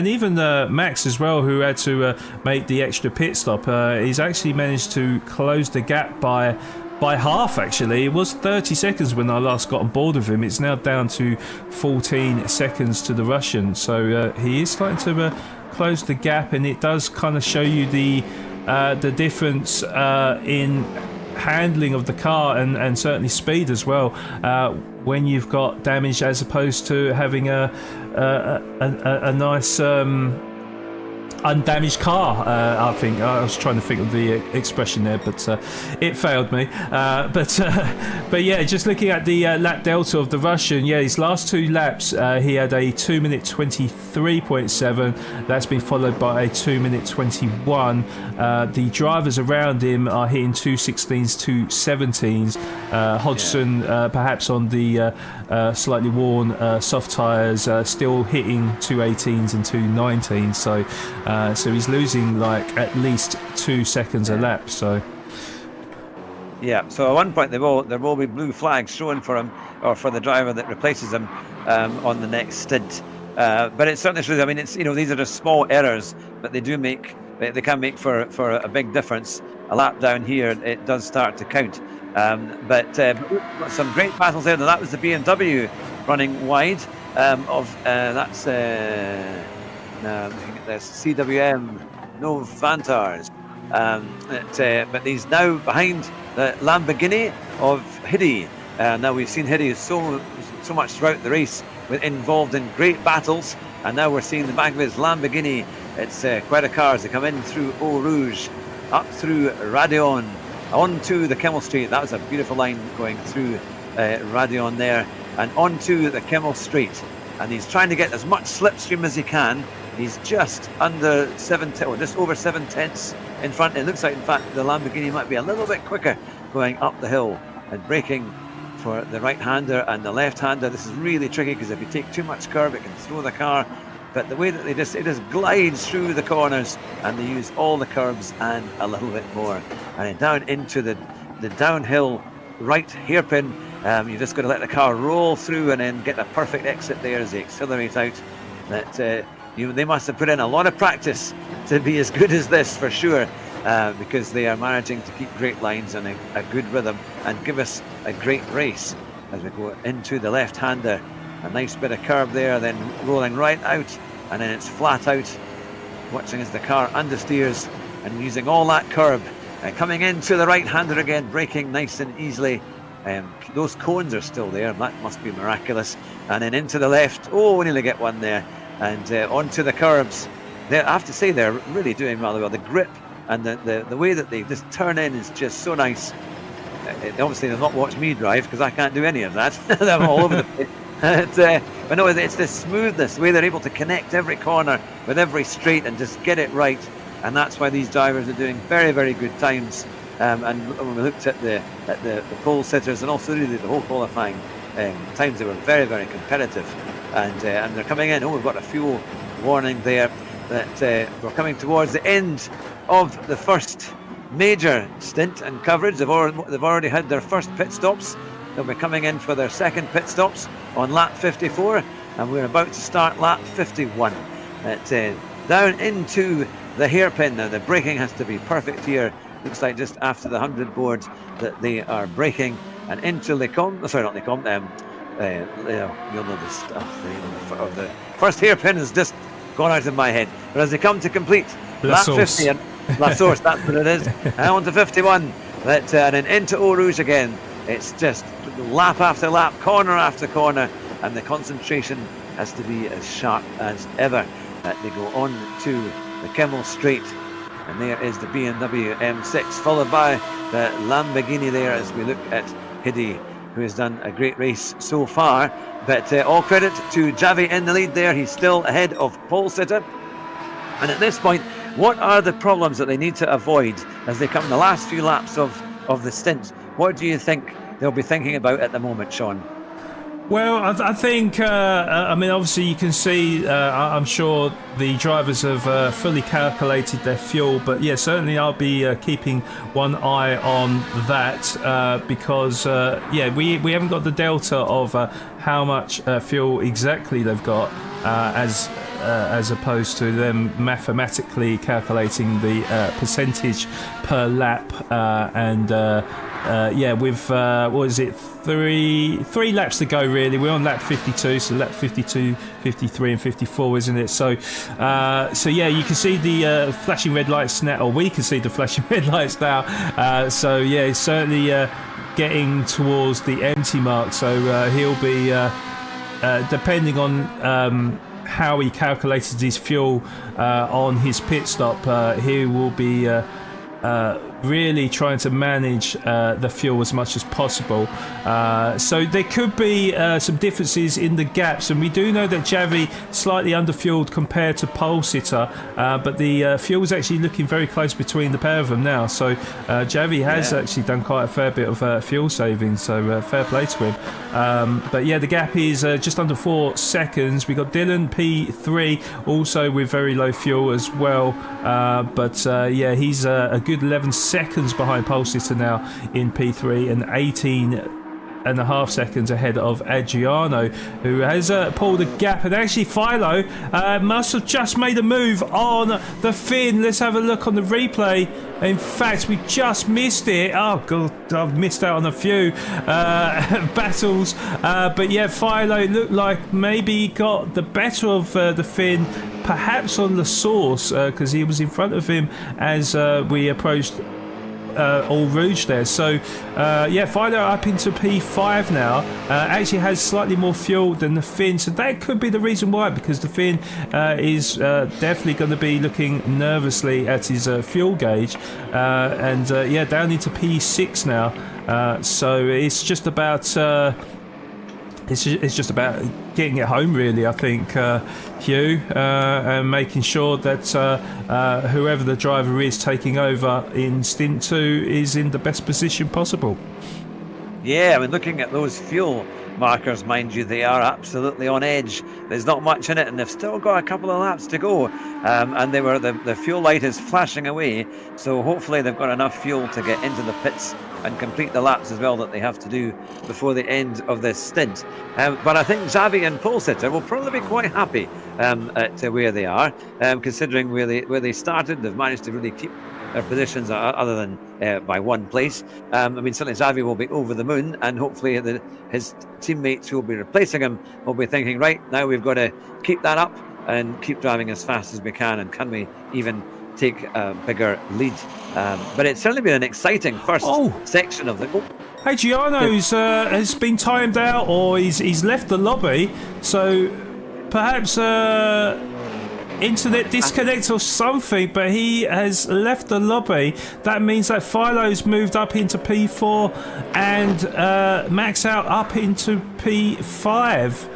even Max as well, who had to make the extra pit stop, he's actually managed to close the gap by by half, actually. It was 30 seconds when I last got on board with him. It's now down to 14 seconds to the Russian. So he is starting to close the gap, and it does kind of show you the difference in handling of the car and certainly speed as well when you've got damage, as opposed to having a nice undamaged car. I think I was trying to think of the expression there, but it failed me. But yeah, just looking at the lap delta of the Russian, yeah, his last 2 laps he had a 2-minute 23.7. That's been followed by a 2-minute 21. The drivers around him are hitting 2:16s, 2:17s. Hodgson perhaps on the slightly worn soft tyres, still hitting 2:18s and 2:19s. So he's losing like at least 2 seconds a lap. So yeah. So at one point there will be blue flags shown for him, or for the driver that replaces him on the next stint. But it certainly shows. I mean, it's, these are just small errors, but they can make for a big difference. A lap down here, it does start to count. But some great battles there. Now, that was the BMW running wide that's CWM no Vantars. But he's now behind the Lamborghini of Hiddy. Now we've seen Hiddy so much throughout the race, involved in great battles, and now we're seeing the back of his Lamborghini. It's quite a car as they come in through Eau Rouge, up through Radion, onto the Kimmel Street. That was a beautiful line going through Radion there, and onto the Kimmel Street. And he's trying to get as much slipstream as he can. He's just under just over 7 tenths in front. It looks like, in fact, the Lamborghini might be a little bit quicker going up the hill, and braking for the right-hander and the left-hander. This is really tricky, because if you take too much curb, it can throw the car. But the way that it just glides through the corners, and they use all the curbs and a little bit more. And then down into the downhill right hairpin. You just got to let the car roll through and then get a perfect exit there as they accelerate out. That they must have put in a lot of practice to be as good as this, for sure, because they are managing to keep great lines and a good rhythm, and give us a great race as we go into the left-hander. A nice bit of curb there, then rolling right out, and then it's flat out. Watching as the car understeers and using all that curb. Coming into the right-hander again, braking nice and easily. Those cones are still there. That must be miraculous. And then into the left. Oh, we nearly get one there. And onto the curbs. I have to say, they're really doing rather well. The grip and the way that they just turn in is just so nice. Obviously, they've not watched me drive, because I can't do any of that. I'm all over the place. But no, it's this smoothness, the way they're able to connect every corner with every straight and just get it right. And that's why these drivers are doing very, very good times. And when we looked at the pole sitters, and also really the whole qualifying times, they were very, very competitive. And they're coming in. Oh, we've got a fuel warning there, that we're coming towards the end of the first major stint and coverage. They've already had their first pit stops. They'll be coming in for their second pit stops on lap 54, and we're about to start lap 51. Down into the hairpin now. The braking has to be perfect here. Looks like just after the 100 board that they are braking, and into Les Combes. Sorry, not Les Combes. You'll know the stuff. The first hairpin has just gone out of my head. But as they come to complete lap 50 and La Source, that's what it is. And on to 51. And then into Eau Rouge again. It's just lap after lap, corner after corner, and the concentration has to be as sharp as ever. They go on to the Kimmel Street, and there is the BMW M6, followed by the Lamborghini there, as we look at Hiddy, who has done a great race so far. But all credit to Javi in the lead there. He's still ahead of pole sitter. And at this point, what are the problems that they need to avoid as they come in the last few laps of the stint? What do you think they'll be thinking about at the moment, Sean? Well, I think, I mean, obviously you can see, I'm sure the drivers have fully calculated their fuel, but yeah, certainly I'll be keeping one eye on that because, yeah, we haven't got the delta of how much fuel exactly they've got as as opposed to them mathematically calculating the percentage per lap. With what is it? Three laps to go really. We're on lap 52, so lap 52, 53 and 54, isn't it? So you can see the flashing red lights now, or we can see the flashing red lights now. It's certainly getting towards the empty mark, so he'll be depending on how he calculated his fuel on his pit stop, he will be really trying to manage the fuel as much as possible. So there could be some differences in the gaps, and we do know that Javi slightly underfueled compared to Pole Sitter, but the fuel is actually looking very close between the pair of them now. So Javi has actually done quite a fair bit of fuel saving, so fair play to him. But yeah, the gap is just under 4 seconds. We got Dylan P3 also with very low fuel as well, he's a good 11 seconds behind Pole Sitter now in P3 and 18.5 seconds ahead of Adriano, who has pulled a gap. And actually Philo must have just made a move on the fin. Let's have a look on the replay. In fact, we just missed it. Oh god, I've missed out on a few battles, but yeah, Philo looked like maybe he got the better of the fin, perhaps on the source, because he was in front of him as we approached All Rouge there. So Philo up into P5 now, actually has slightly more fuel than the Finn, so that could be the reason why, because the Finn is definitely going to be looking nervously at his fuel gauge, down into P6 now, so it's just about it's just about getting it home, really, I think, Hugh, and making sure that whoever the driver is taking over in stint 2 is in the best position possible. Yeah, I mean, looking at those fuel markers, mind you, they are absolutely on edge. There's not much in it, and they've still got a couple of laps to go. And the fuel light is flashing away, so hopefully they've got enough fuel to get into the pits and complete the laps as well that they have to do before the end of this stint. But I think Xavi and Pole Sitter will probably be quite happy at where they are, considering where they started. They've managed to really keep their positions other than by one place. Certainly Xavi will be over the moon, and hopefully his teammates who will be replacing him will be thinking, right, now we've got to keep that up and keep driving as fast as we can, and can we even take a bigger lead. But it's certainly been an exciting first section of the... Adriano's has been timed out, or he's left the lobby, so perhaps internet disconnect or something, but he has left the lobby. That means that Philo's moved up into P4 and Max out up into P5.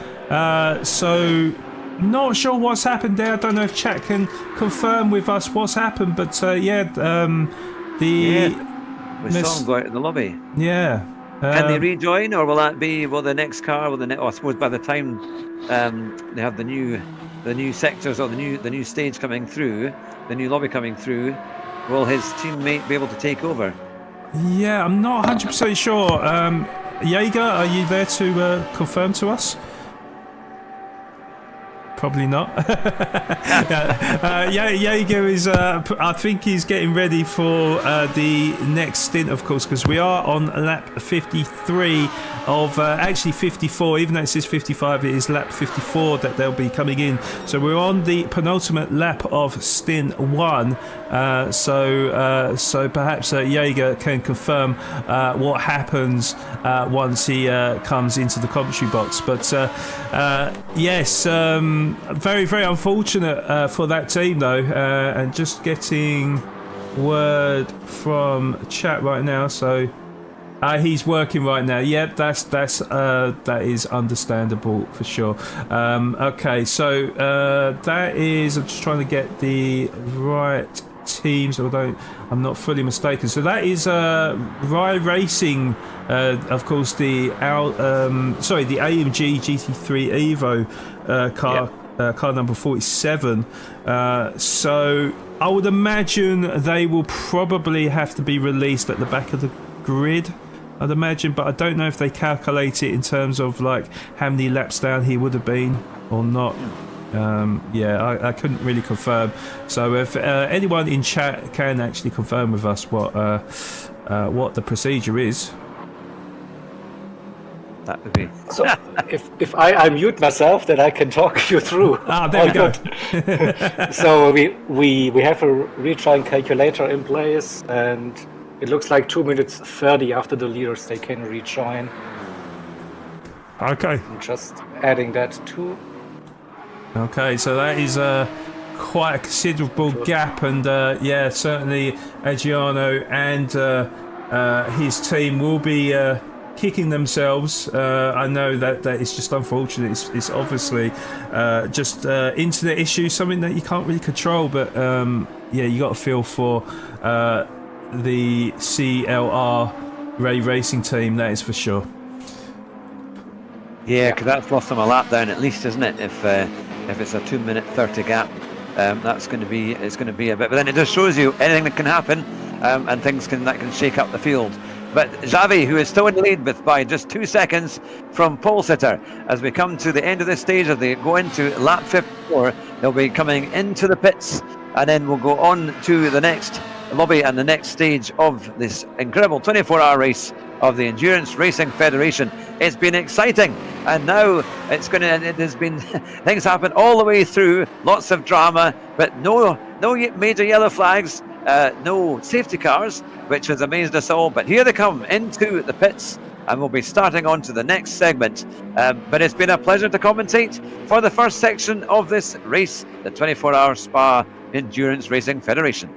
Not sure what's happened there. I don't know if chat can confirm with us what's happened, but we saw him go out in the lobby. Yeah. Can they rejoin, or will the next car, I suppose by the time they have the new sectors or the new stage coming through, the new lobby coming through, will his teammate be able to take over? Yeah, I'm not 100% sure. Jaeger, are you there to confirm to us? Probably not. Jaeger is, I think he's getting ready for the next stint, of course, because we are on lap 53 of actually 54. Even though it says 55, it is lap 54 that they'll be coming in. So we're on the penultimate lap of stint 1. So perhaps Jaeger can confirm what happens once he comes into the commentary box. But yes. Very, very unfortunate for that team, though, and just getting word from chat right now. So he's working right now. Yep, that is understandable for sure. Okay, so that is. I'm just trying to get the right teams, although I'm not fully mistaken. So that is Rye Racing, of course, the AMG GT3 Evo car. Yep. Car number 47. So I would imagine they will probably have to be released at the back of the grid, I'd imagine, but I don't know if they calculate it in terms of like how many laps down he would have been or not. I couldn't really confirm. So if anyone in chat can actually confirm with us what the procedure is. That would be. So if I mute myself, then I can talk you through. There we go. So we have a retrying calculator in place, and it looks like 2 minutes 30 after the leaders they can rejoin. Okay. I'm just adding that too. Okay, so that is quite a considerable gap, and certainly Adriano and his team will be kicking themselves. I know that it's just unfortunate. It's obviously just internet issues, something that you can't really control. But you got to feel for the CLR Ray Racing team. That is for sure. Yeah, because that's lost them a lap down at least, isn't it? If it's a 2 minute 30 gap, it's going to be a bit. But then it just shows you anything that can happen, and things that can shake up the field. But Xavi, who is still in the lead by just 2 seconds from pole sitter, as we come to the end of this stage, as they go into lap 54, they'll be coming into the pits, and then we'll go on to the next lobby and the next stage of this incredible 24-hour race of the Endurance Racing Federation. It's been exciting, and now it has been things happen all the way through, lots of drama, but no major yellow flags, no safety cars, which has amazed us all. But here they come into the pits, and we'll be starting on to the next segment. But it's been a pleasure to commentate for the first section of this race, the 24-hour Spa Endurance Racing Federation.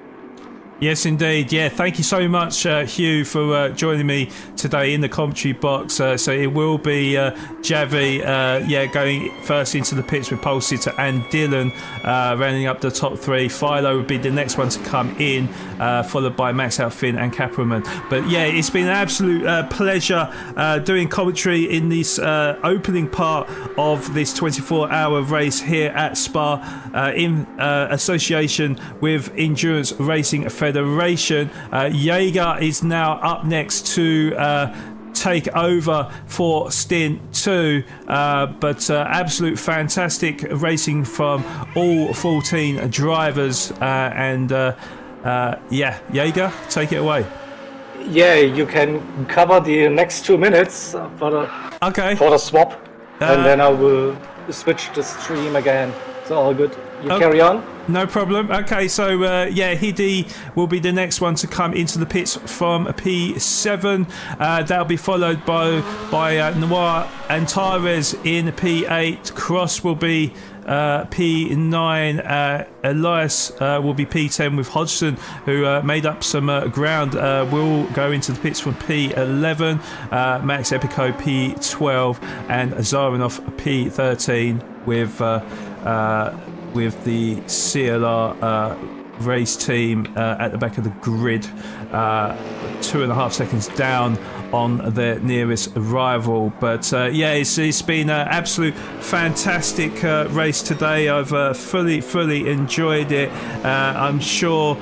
Yes, indeed. Yeah, thank you so much, Hugh, for joining me today in the commentary box. So it will be Javi, going first into the pits with pole sitter and Dylan rounding up the top three. Philo would be the next one to come in, followed by Max Outfin and Kappelman. But yeah, it's been an absolute pleasure doing commentary in this opening part of this 24-hour race here at Spa in association with Endurance Racing Federation. Jaeger is now up next to take over for stint 2, but absolute fantastic racing from all 14 drivers, Jaeger, take it away. Yeah, you can cover the next 2 minutes for the swap, and then I will switch the stream again. So all good. You carry on. No problem. Okay, so Hidi will be the next one to come into the pits from P7. That'll be followed by Noir and Tyrez in P8. Cross will be P9. Elias will be P10 with Hodgson, who made up some ground. Will go into the pits from P11. Max Epico P12 and Zaranov P13 with the CLR race team at the back of the grid, 2.5 seconds down on their nearest rival. But it's been an absolute fantastic race today. I've fully enjoyed it. I'm sure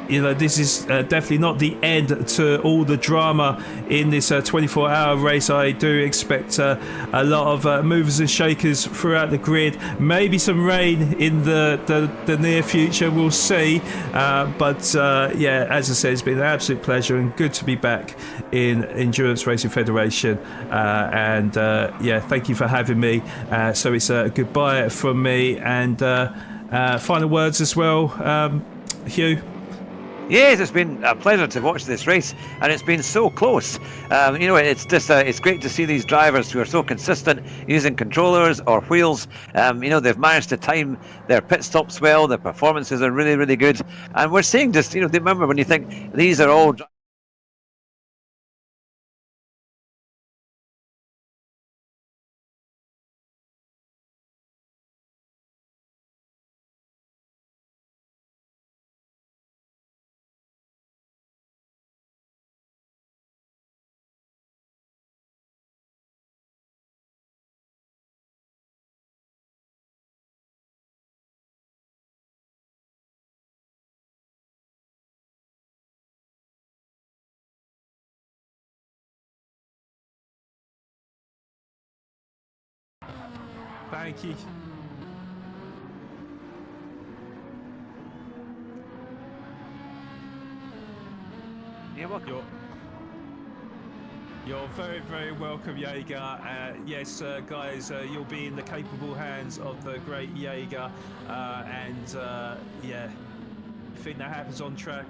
this is definitely not the end to all the drama in this 24-hour race. I do expect a lot of movers and shakers throughout the grid. Maybe some rain in the near future. We'll see. But as I said, it's been an absolute pleasure and good to be back in Endurance Racing Federation. Thank you for having me. So it's a goodbye from me, and final words as well, Hugh. Yes, it's been a pleasure to watch this race, and it's been so close. It's just it's great to see these drivers who are so consistent using controllers or wheels. They've managed to time their pit stops well. Their performances are really, really good, and we're seeing just remember when you think these are all. Thank you. You're welcome. You're very, very welcome, Jaeger. Yes, guys, you'll be in the capable hands of the great Jaeger. Yeah, everything that happens on track,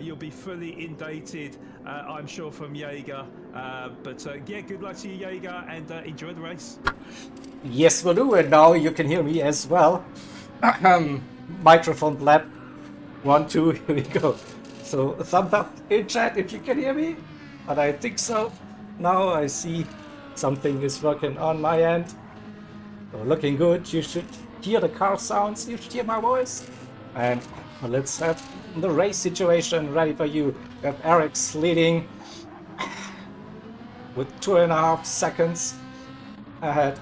you'll be fully inundated, I'm sure, from Jaeger. Yeah, good luck to you, Jaeger, and enjoy the race. Yes, will do, and now you can hear me as well. Microphone blab. 1, 2, here we go. So thumbs up in chat if you can hear me, but I think so. Now I see something is working on my end. So looking good. You should hear the car sounds, you should hear my voice. And let's have the race situation ready for you. We have Eric's leading with 2.5 seconds ahead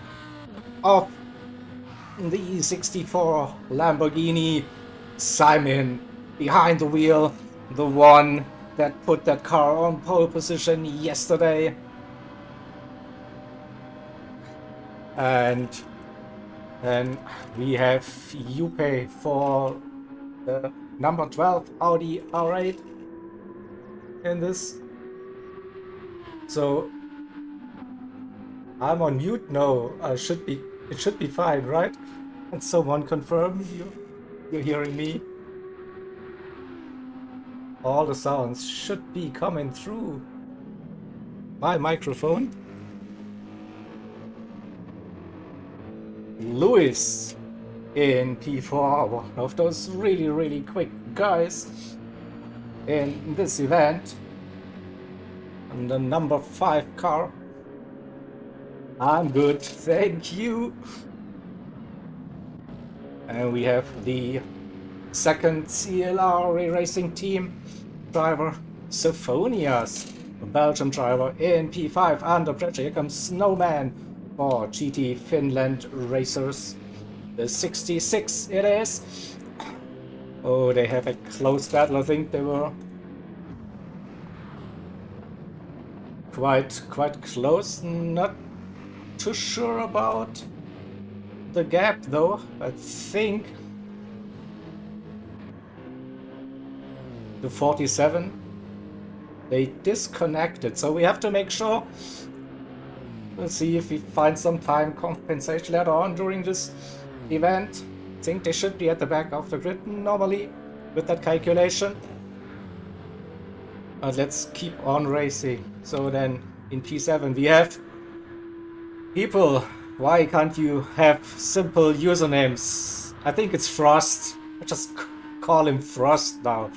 of the 64 Lamborghini. Simon behind the wheel, the one that put that car on pole position yesterday. And then we have Yupe for the number 12 Audi R8 in this. So I'm on mute now. It should be fine, right? Can someone confirm you're hearing me? All the sounds should be coming through my microphone. Lewis in P4, one of those really, really quick guys in this event. And the number 5 car. I'm good, thank you. And we have the second CLR racing team driver, Sophonias, a Belgian driver in P5 under pressure. Here comes Snowman for GT Finland Racers. The 66 it is. Oh, they have a close battle. I think they were quite close. Not too sure about the gap though. I think the 47 they disconnected, so we have to make sure. We'll see if we find some time compensation later on during this event. I think they should be at the back of the grid normally with that calculation. But let's keep on racing. So then in P7 we have people. Why can't you have simple usernames? I think it's Frost. I just call him Frost now.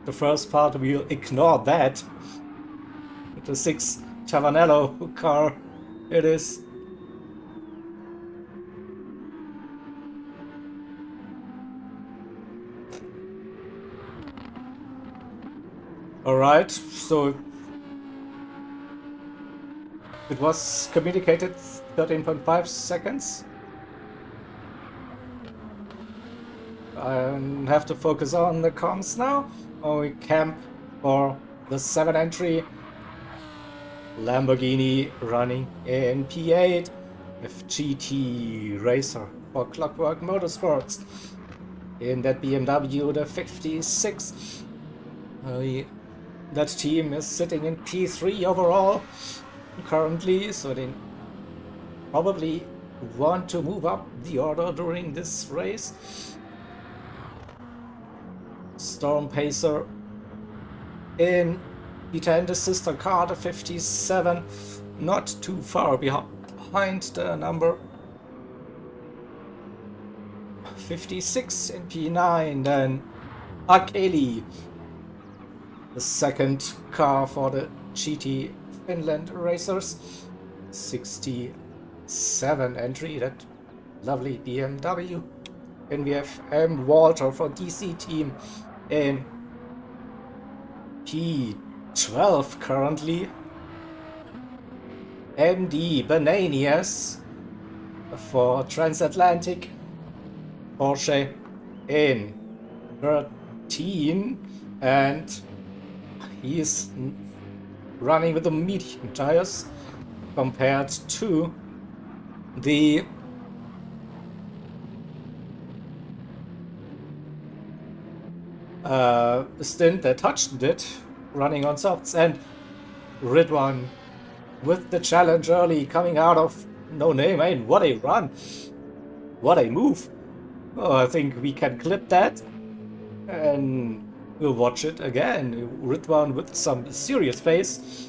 The first part we'll ignore that. The 6 Tavanello car it is. Alright, so it was communicated 13.5 seconds. I have to focus on the comms now. Oh, we camp for the 7 entry. Lamborghini running in P8 with GT Racer for Clockwork Motorsports. In that BMW, the 56. That team is sitting in P3 overall currently, so they probably want to move up the order during this race. Storm Pacer in P10, the sister car, the 57, not too far behind the number 56 in P9. Then Akeli, the second car for the GT Finland Racers, 67 entry, that lovely BMW. And we have M. Walter for DC team in P12 currently. MD Bananias for Transatlantic. Porsche in 13, and he is running with the medium tires compared to the stint that touched it running on softs, and Ridwan with the challenge early coming out of No Name. And what a run! What a move! Oh, I think we can clip that and we'll watch it again. Ridwan with some serious pace.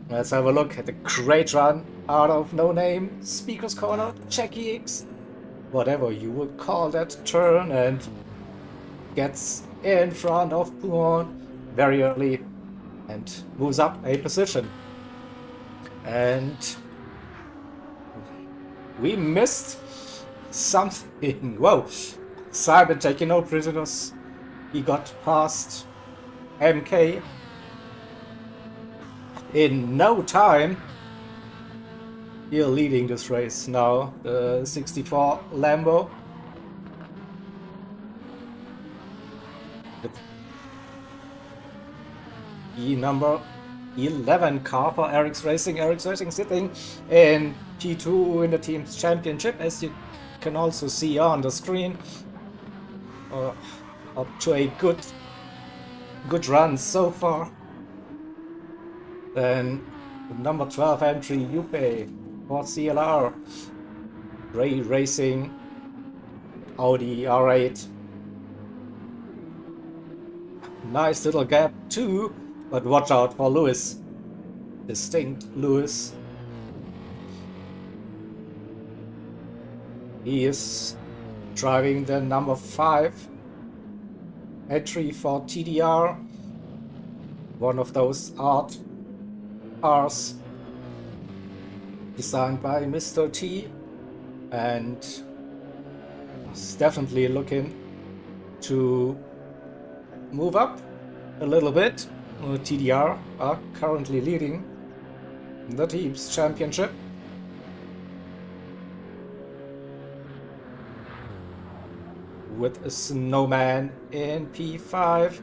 Let's have a look at the great run out of No Name. Speaker's corner, Jackie X, whatever you would call that turn, and gets in front of Puon very early and moves up a position. And we missed something. Whoa! Simon taking no prisoners. He got past MK in no time. Here leading this race now, the 64 Lambo. The number 11 car for Eric's Racing. Eric's Racing sitting in P2 in the team's championship, as you can also see on the screen. Up to a good run so far. Then number 12 entry Yupe for CLR. Ray Racing, Audi R8. Nice little gap too, but watch out for Lewis. Distinct Lewis. He is driving the number 5 entry for TDR. One of those art cars designed by Mr. T, and is definitely looking to move up a little bit. TDR are currently leading the team's championship. With a Snowman in P5,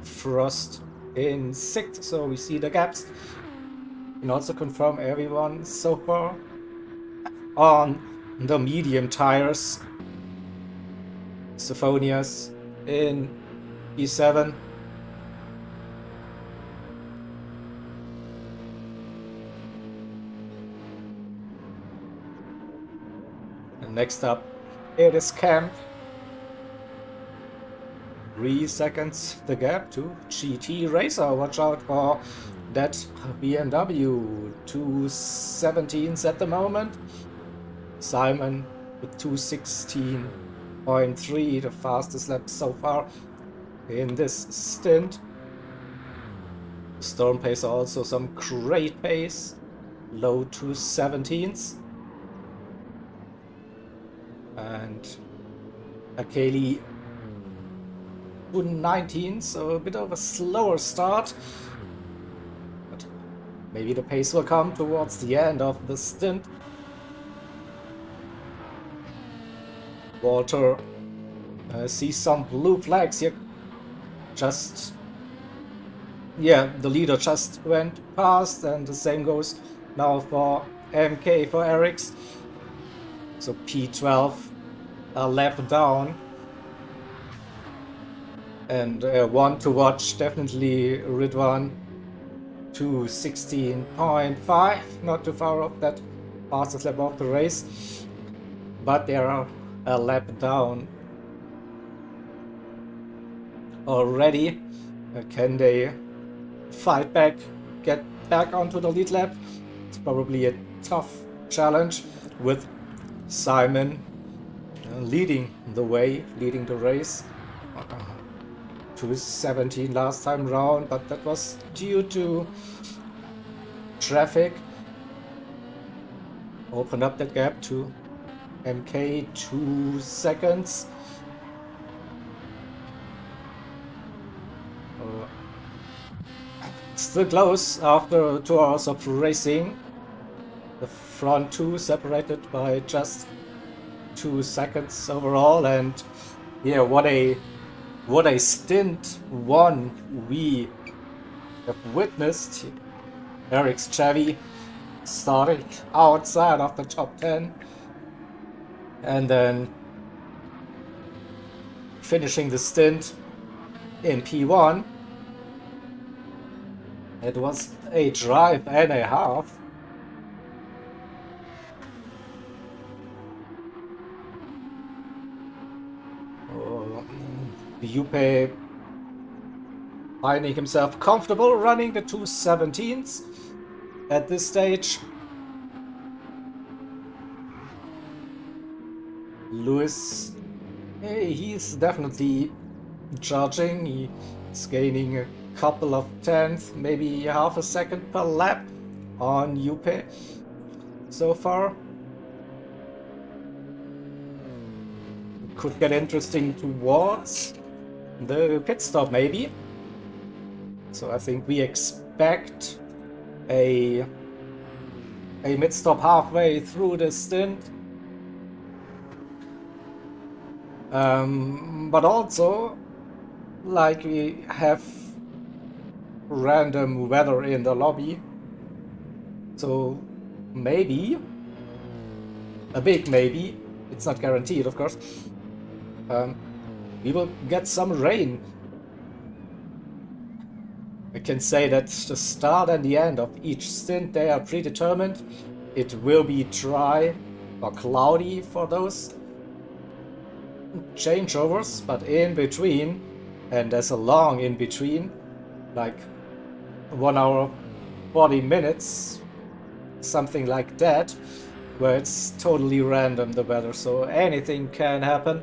Frost in 6th, so we see the gaps. And also confirm everyone so far on the medium tires. Sophonius in P7. And next up, it is Camp. 3 seconds the gap to GT Racer. Watch out for that BMW. 2:17s at the moment. Simon with 2:16.3, the fastest lap so far in this stint. Storm Pacer also some great pace. Low 2:17s. And Akeli 2:19, so a bit of a slower start. But maybe the pace will come towards the end of the stint. Walter sees some blue flags here. The leader just went past, and the same goes now for MK, for Eric's. So P12 a lap down. And one to watch, definitely Ridwan 2:16.5, not too far off that fastest lap of the race, but they are a lap down already. Can they fight back, get back onto the lead lap? It's probably a tough challenge with Simon leading the way, leading the race. 2:17 last time round, but that was due to traffic. Open up that gap to MK, 2 seconds. Still close after 2 hours of racing. The front two separated by just 2 seconds overall, and yeah, what a stint one we have witnessed. Eric's Chevy starting outside of the top 10 and then finishing the stint in P1. It was a drive and a half. Juppe finding himself comfortable running the 217s at this stage. Lewis, he's definitely charging. He's gaining a couple of tenths, maybe half a second per lap on Juppe so far. Could get interesting towards the pit stop maybe. So I think we expect a mid stop halfway through the stint. But also, like, we have random weather in the lobby, so maybe, a big maybe, it's not guaranteed of course, we will get some rain. I can say that the start and the end of each stint, they are predetermined. It will be dry or cloudy for those changeovers, but in between, and there's a long in between, like 1 hour 40 minutes, something like that, where it's totally random, the weather, so anything can happen.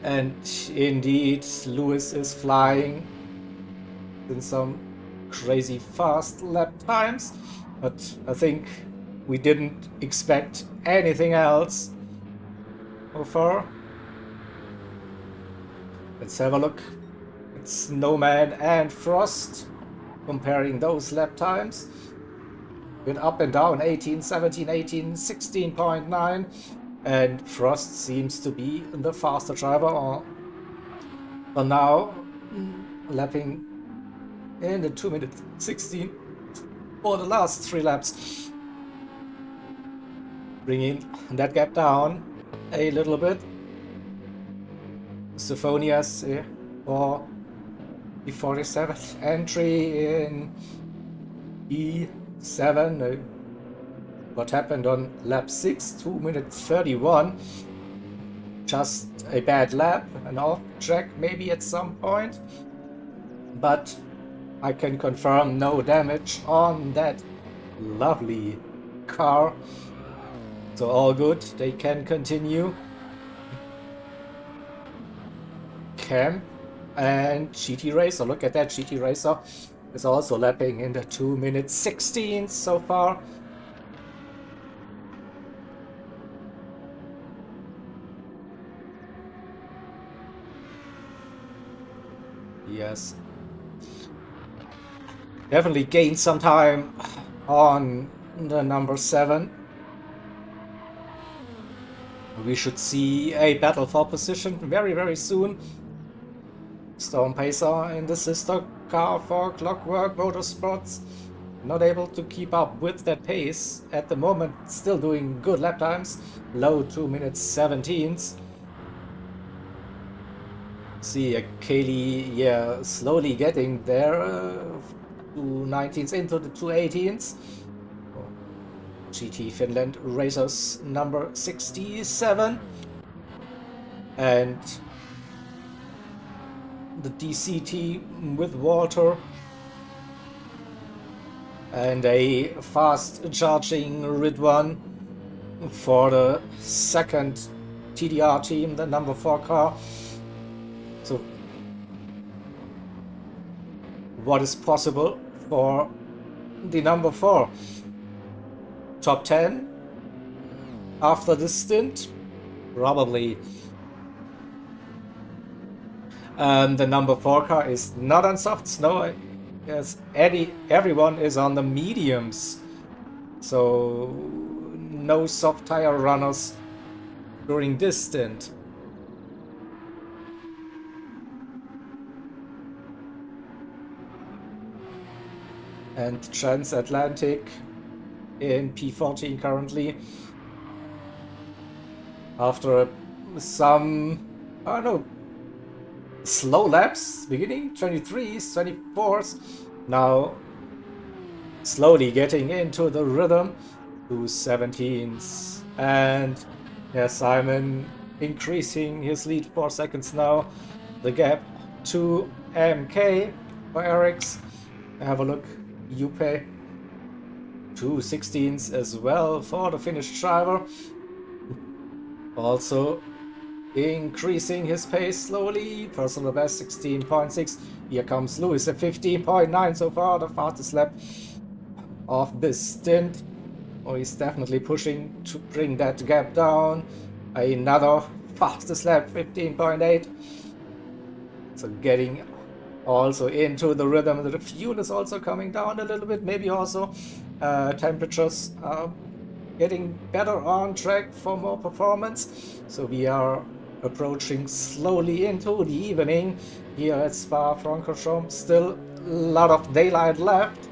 And indeed, Lewis is flying in some crazy fast lap times, but I think we didn't expect anything else so far. Let's have a look. It's Snowman and Frost, comparing those lap times. Been up and down, 18, 17, 18, 16.9, and Frost seems to be the faster driver for now, lapping in the 2 minute 16 for the last 3 laps, bringing that gap down a little bit. Sophonias for the 47th entry in E7. What happened on lap 6, 2 minutes 31. Just a bad lap, an off track maybe at some point, but I can confirm no damage on that lovely car. So all good, they can continue. Camp and GT Racer, look at that, GT Racer is also lapping in the 2 minutes 16 so far. Yes. Definitely gained some time on the number 7. We should see a battle for position very, very soon. Storm Pacer in the sister car for Clockwork Motorsports. Not able to keep up with that pace at the moment. Still doing good lap times. Low 2 minutes 17s. See Kaylee, yeah, slowly getting there. 219s into the 218s. GT Finland Racers number 67. And the DCT with Walter. And a fast charging Ridwan for the second TDR team, the number 4 car. So what is possible for the number 4? Top 10 after this stint? Probably. The number 4 car is not on soft snow. Yes, everyone is on the mediums. So no soft tire runners during this stint. And Transatlantic in P14 currently. After some, I don't know, slow laps, beginning 23s, 24s. Now slowly getting into the rhythm to 17s. And yeah, Simon increasing his lead 4 seconds now. The gap to MK for Eric's. Have a look. Yupe 2/16s as well for the Finnish driver. Also increasing his pace slowly. Personal best 16.6. Here comes Lewis at 15.9 so far, the fastest lap of this stint. Oh, he's definitely pushing to bring that gap down. Another fastest lap, 15.8. So getting also into the rhythm. The fuel is also coming down a little bit. Maybe also temperatures are getting better on track for more performance. So we are approaching slowly into the evening here at Spa-Francorchamps. Still a lot of daylight left.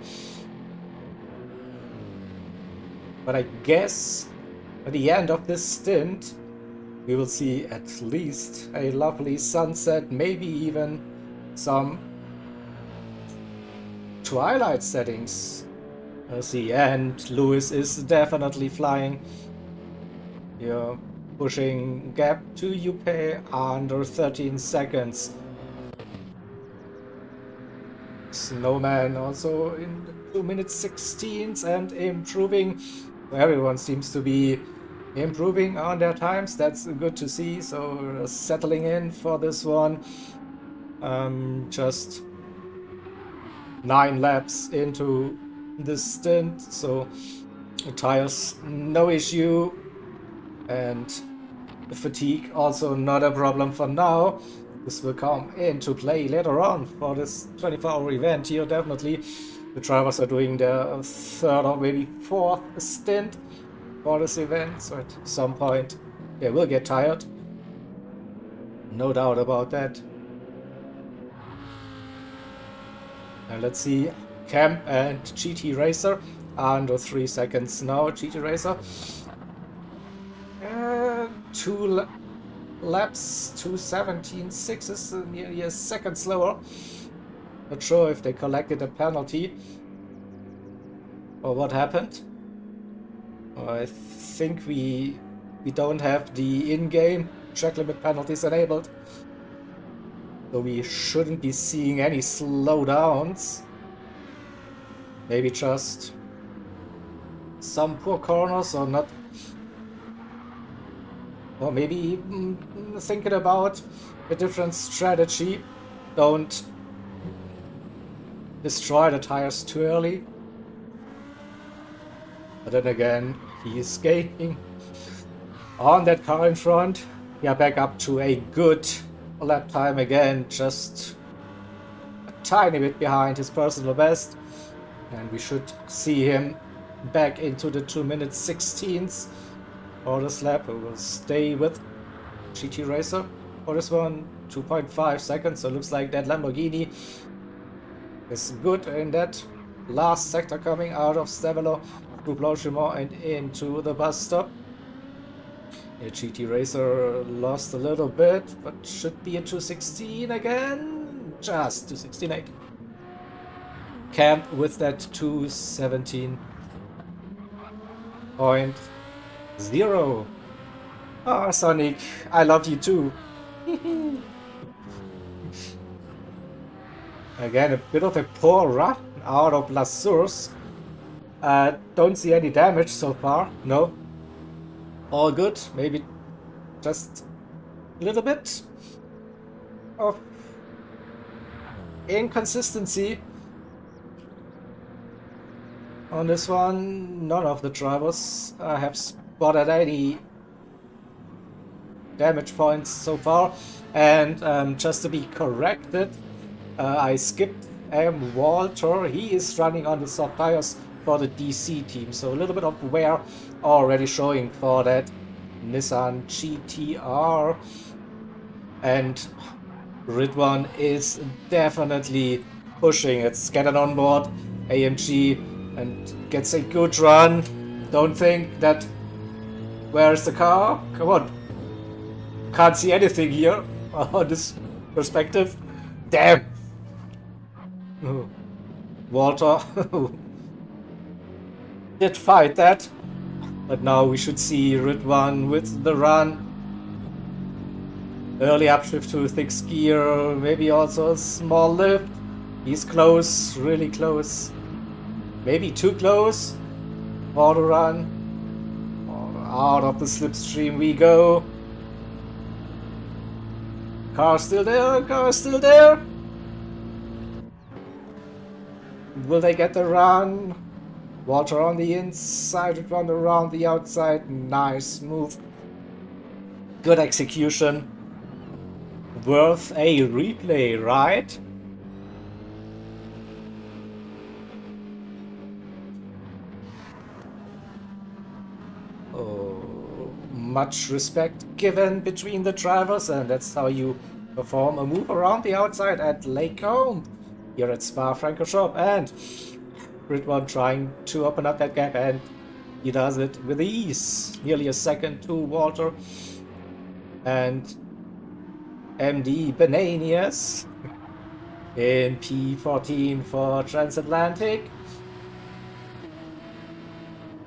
But I guess at the end of this stint, we will see at least a lovely sunset, maybe even some twilight settings. Let's see, and Lewis is definitely flying. Here, pushing gap to Yupe under 13 seconds. Snowman also in the 2 minutes 16s and improving. Everyone seems to be improving on their times. That's good to see. So settling in for this one. Just 9 laps into this stint, so tires no issue, and fatigue also not a problem for now. This will come into play later on for this 24-hour event here. Definitely the drivers are doing their 3rd or maybe 4th stint for this event, so at some point they will get tired, no doubt about that. And let's see, Camp and GT Racer under 3 seconds now. GT Racer 2 laps, 2:17.6 nearly a second slower. Not sure if they collected a penalty or what happened. I think we don't have the in-game track limit penalties enabled, so we shouldn't be seeing any slowdowns. Maybe just some poor corners or not. Or maybe thinking about a different strategy. Don't destroy the tires too early. But then again, he is gaining on that car in front. We are back up to a good lap time again, just a tiny bit behind his personal best. And we should see him back into the 2 minutes 16s for this lap. We will stay with GT Racer for this one. 2.5 seconds, so it looks like that Lamborghini is good in that last sector coming out of Stavelot through Blanchimont and into the bus stop. Yeah, GT Racer lost a little bit, but should be a 2:16 again. Just 2:16.8. Camp with that 2:17.0. Oh, Sonic, I love you too. Again, a bit of a poor run out of La Source. Don't see any damage so far. No. All good. Maybe just a little bit of inconsistency on this one. None of the drivers have spotted any damage points so far. And just to be corrected, I skipped Walter. He is running on the soft tires for the DC team, so a little bit of wear already showing for that Nissan GTR. And Ridwan is definitely pushing. It's getting on board AMG and gets a good run. Don't think that... Where's the car? Come on. Can't see anything here on this perspective. Damn! Oh, Walter did fight that, but now we should see Ridwan with the run. Early upshift to thick skier, maybe also a small lift. He's close, really close. Maybe too close for the run. Out of the slipstream we go. Car still there, car still there. Will they get the run? Walter on the inside, run around the outside. Nice move. Good execution. Worth a replay, right? Oh, much respect given between the drivers, and that's how you perform a move around the outside at Lake Combe here at Spa-Francorchamps. And Ridwan trying to open up that gap, and he does it with ease. Nearly a second to Walter. And MD Benanius in P14 for Transatlantic.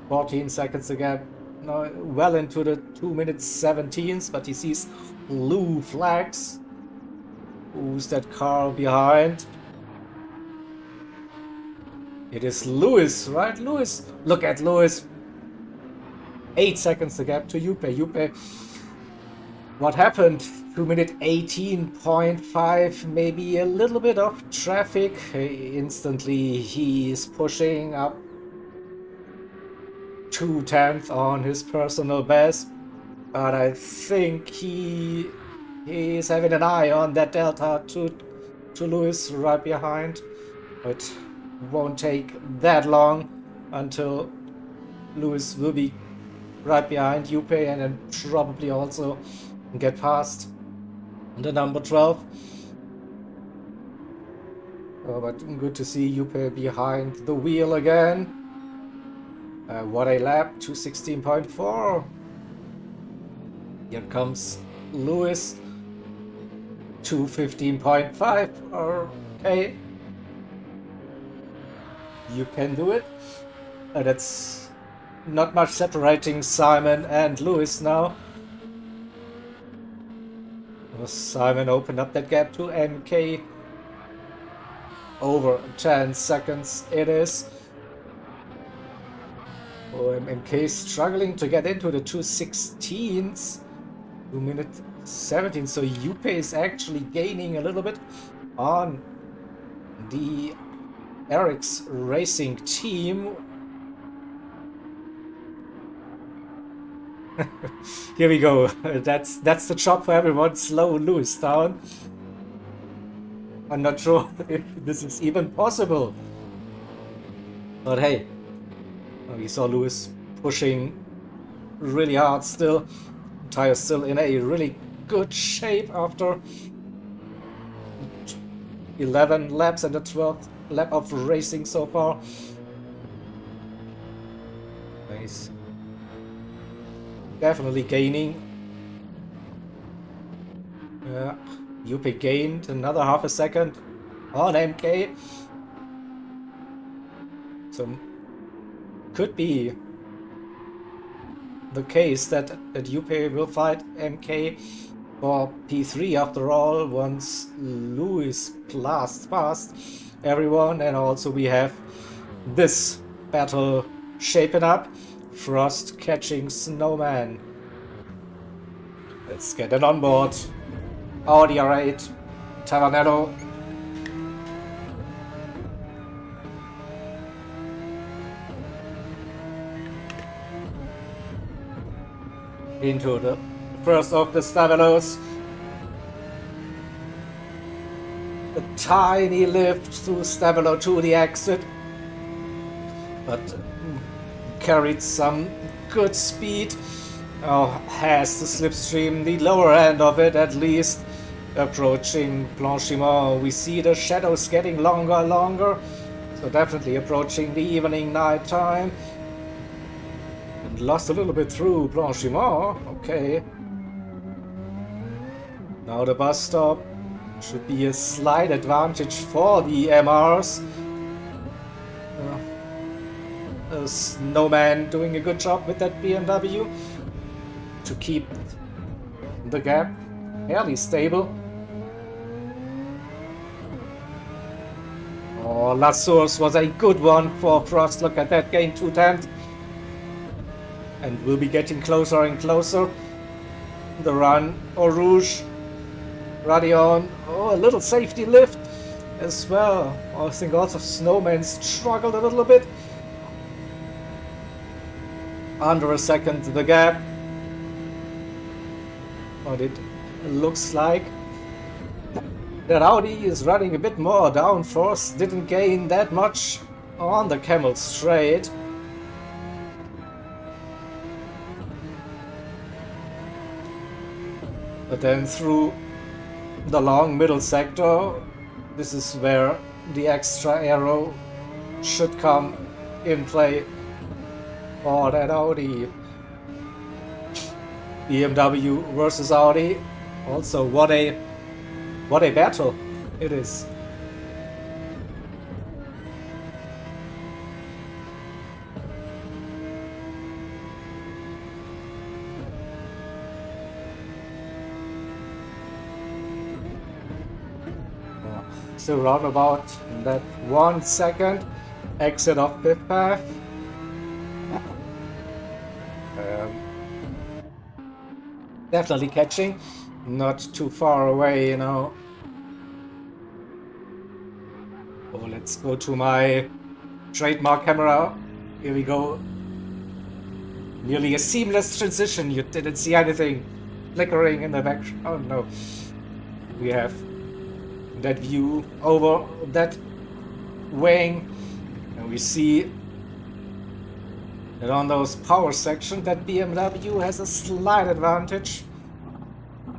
14 seconds again. Now well into the 2 minutes 17s, but he sees blue flags. Who's that car behind? It is Lewis, right? Lewis. Look at Lewis. 8 seconds the gap to Juppe. Juppe. What happened? 2 minute 18.5, maybe a little bit of traffic. Instantly he's pushing up 2/10 on his personal best. But I think he's having an eye on that delta to Lewis right behind. It won't take that long until Lewis will be right behind Juppe, and then probably also get past the number 12. Oh, but good to see Juppe behind the wheel again. What a lap, 2:16.4. Here comes Lewis, 2:15.5. Okay, you can do it. That's not much separating Simon and Lewis now. Simon opened up that gap to MK. Over 10 seconds it is. Oh, MK struggling to get into the 2:16s. 2 minute 17. So Juppe is actually gaining a little bit on the Eric's Racing team. Here we go. That's the job for everyone. Slow Lewis down. I'm not sure if this is even possible. But hey, we saw Lewis pushing really hard still. Tire still in a really good shape after 11 laps and the 12th lap of racing so far. Nice. Definitely gaining. Yeah, Juppe gained another half a second on MK. So could be the case that Juppe will fight MK for P3 after all, once Lewis blasts past everyone. And also we have this battle shaping up. Frost catching snowman. Let's get it on board. Audi R8, Tavernello. Into the first of the Stavelos. A tiny lift through Stavelo to the exit. But carried some good speed. Oh, has the slipstream, the lower end of it at least. Approaching Blanchiment, we see the shadows getting longer and longer. So definitely approaching the evening night time. And lost a little bit through Blanchiment. Okay. Now the bus stop. Should be a slight advantage for the MRs. Snowman doing a good job with that BMW to keep the gap fairly stable. Oh, La Source was a good one for Frost. Look at that, gain 2/10. And we'll be getting closer and closer. The run, Eau Rouge, Radion, oh, a little safety lift as well. I think also Snowman struggled a little bit. Under a second the gap. But it looks like that Audi is running a bit more downforce, didn't gain that much on the Camel straight. But then through the long middle sector, this is where the extra aero should come in play for that Audi. BMW versus Audi. Also, what a battle it is. So round about that 1 second exit of pit path. Definitely catching, not too far away, you know. Oh, let's go to my trademark camera. Here we go. Nearly a seamless transition. You didn't see anything flickering in the background. Oh no. We have that view over that wing, and we see that on those power sections that BMW has a slight advantage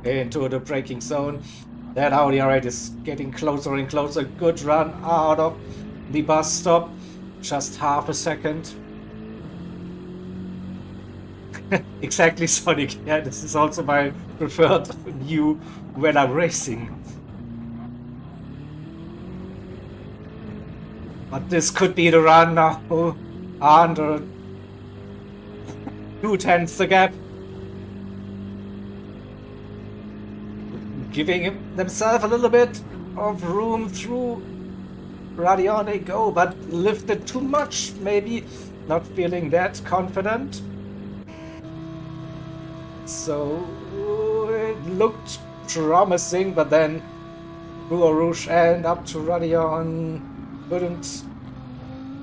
into the braking zone. That Audi R8 is getting closer and closer. Good run out of the bus stop. Just half a second. Exactly, Sonic. Yeah, this is also my preferred view when I'm racing. But this could be the run now. Under 2/10 the gap. Giving themselves a little bit of room through Radion they go, but lifted too much, maybe not feeling that confident. So it looked promising, but then Eau Rouge and up to Radion couldn't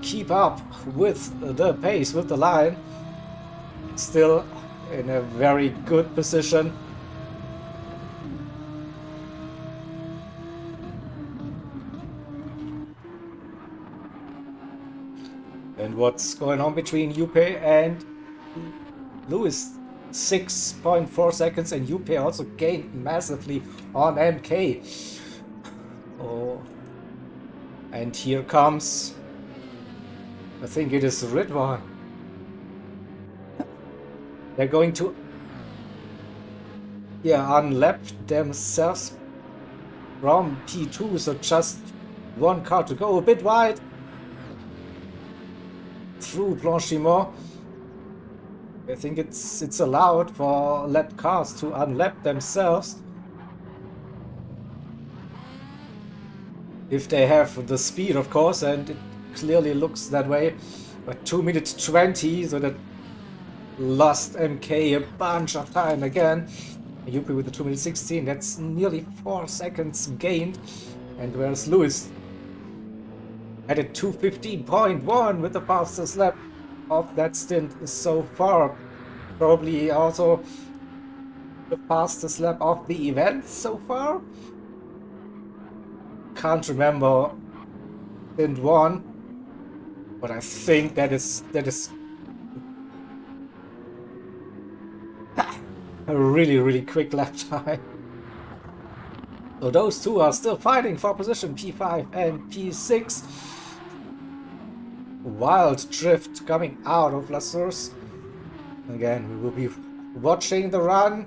keep up with the pace, with the line. Still in a very good position. And what's going on between Yupe and Lewis? 6.4 seconds, and Yupe also gained massively on MK. Oh, and here comes, I think it is Ridwan. They're going to unlap themselves from P2, so just one car to go, a bit wide through Blanchimont. I think it's allowed for lap cars to unlap themselves if they have the speed, of course, and it clearly looks that way. But 2 minutes 20, so that lost MK a bunch of time again. Yupi with the 2 minutes 16, that's nearly 4 seconds gained. And whereas Lewis had a 2:15.1 with the fastest lap of that stint so far. Probably also the fastest lap of the event so far. Can't remember stint 1, but I think that is a really quick lap time. So those two are still fighting for position, P5 and P6. Wild drift coming out of La Source. Again, we will be watching the run.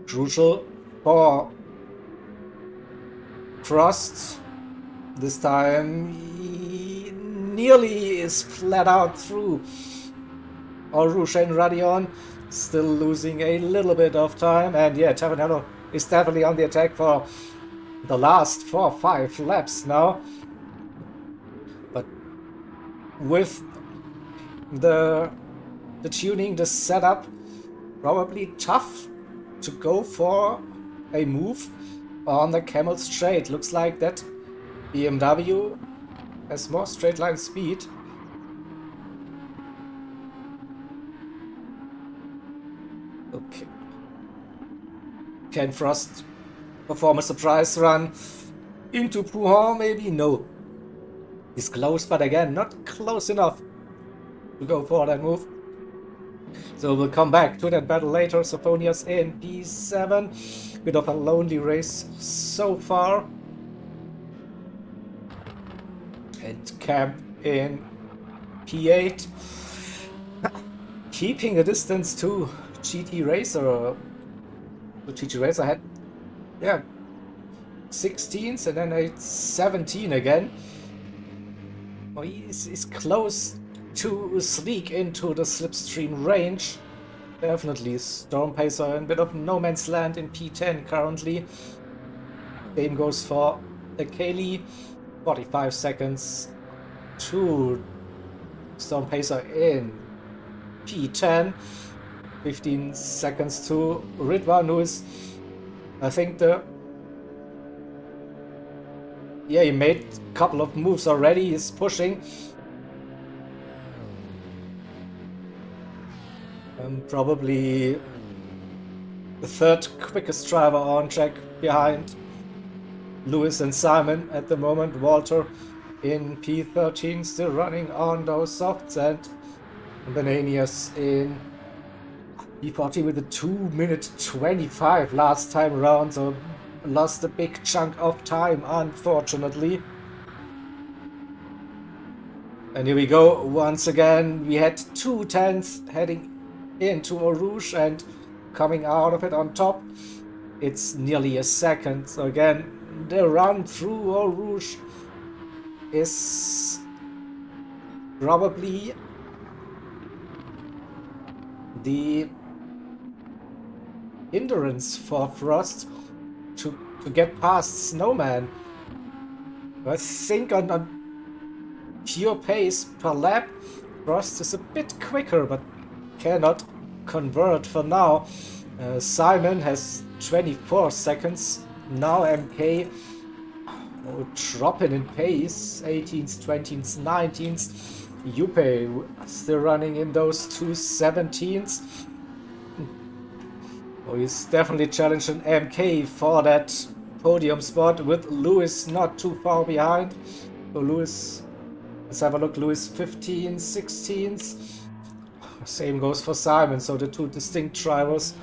Crucial for Frost, this time, he nearly is flat out through. Rouge and Radion still losing a little bit of time. And yeah, Tavanello is definitely on the attack for the last 4-5 laps now. But with the tuning, the setup, probably tough to go for a move on the Camel Straight. Looks like that BMW has more straight line speed. Okay. Can Frost perform a surprise run into Pouhon? Maybe? No. He's close, but again, not close enough to go for that move. So we'll come back to that battle later. Sophonia's in P7. Bit of a lonely race so far. And Camp in P8. Keeping a distance to GT Racer. The GT Racer had, yeah, 16s and then a 17 again. Oh, he's close to sneak into the slipstream range. Definitely Storm Pacer in a bit of no man's land in P10 currently. Same goes for Akeli. 45 seconds to Storm Pacer in P10. 15 seconds to Ridwan, who is, I think, he made a couple of moves already. He's pushing. Probably the third quickest driver on track behind Lewis and Simon at the moment. Walter in P13 still running on those softs, and Benanias in P40 with a 2-minute 25 last time around, so lost a big chunk of time, unfortunately. And here we go once again. We had 2 tenths heading into Eau Rouge, and coming out of it on top, it's nearly a second. So again, the run through Eau Rouge is probably the hindrance for Frost to get past Snowman. I think on pure pace per lap, Frost is a bit quicker, but cannot convert for now. Simon has 24 seconds. Now MK dropping in pace. 18s, 20s, 19s. Yupe still running in those 217s. Oh, he's definitely challenging MK for that podium spot, with Lewis not too far behind. So Lewis, let's have a look. Lewis 15, 16s. Same goes for Simon. So the two distinct drivers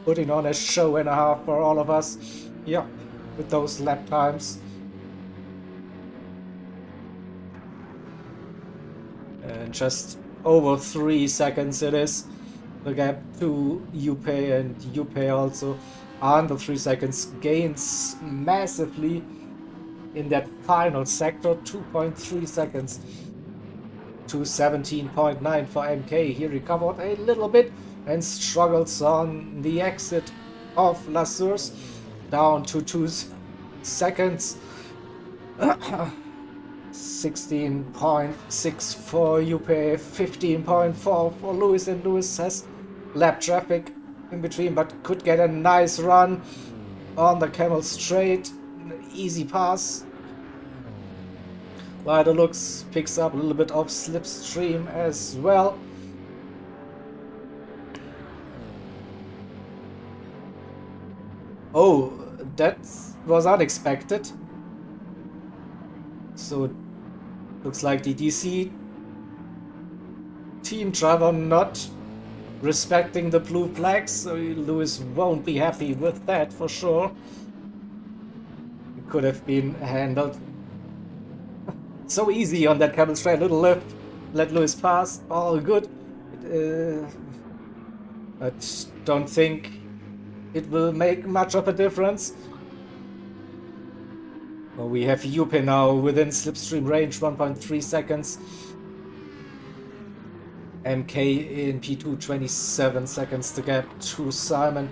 putting on a show and a half for all of us. Yeah, with those lap times. And just over 3 seconds it is. The gap to Yupe, and Yupe also under 3 seconds, gains massively in that final sector. 2.3 seconds to 17.9 for MK. He recovered a little bit and struggles on the exit of La Source, down to 2 seconds. 16.6 for Yupe, 15.4 for Lewis, and Lewis has lap traffic in between, but could get a nice run on the Camel Straight. Easy pass. By the looks, picks up a little bit of slipstream as well. Oh, that was unexpected. So looks like the DC team driver not respecting the blue flags, so Lewis won't be happy with that for sure. It could have been handled so easy on that Camel Straight. Little lift, let Lewis pass, all good. But don't think it will make much of a difference. Well, we have Yupe now within slipstream range, 1.3 seconds. MK in P2, 27 seconds to get to Simon.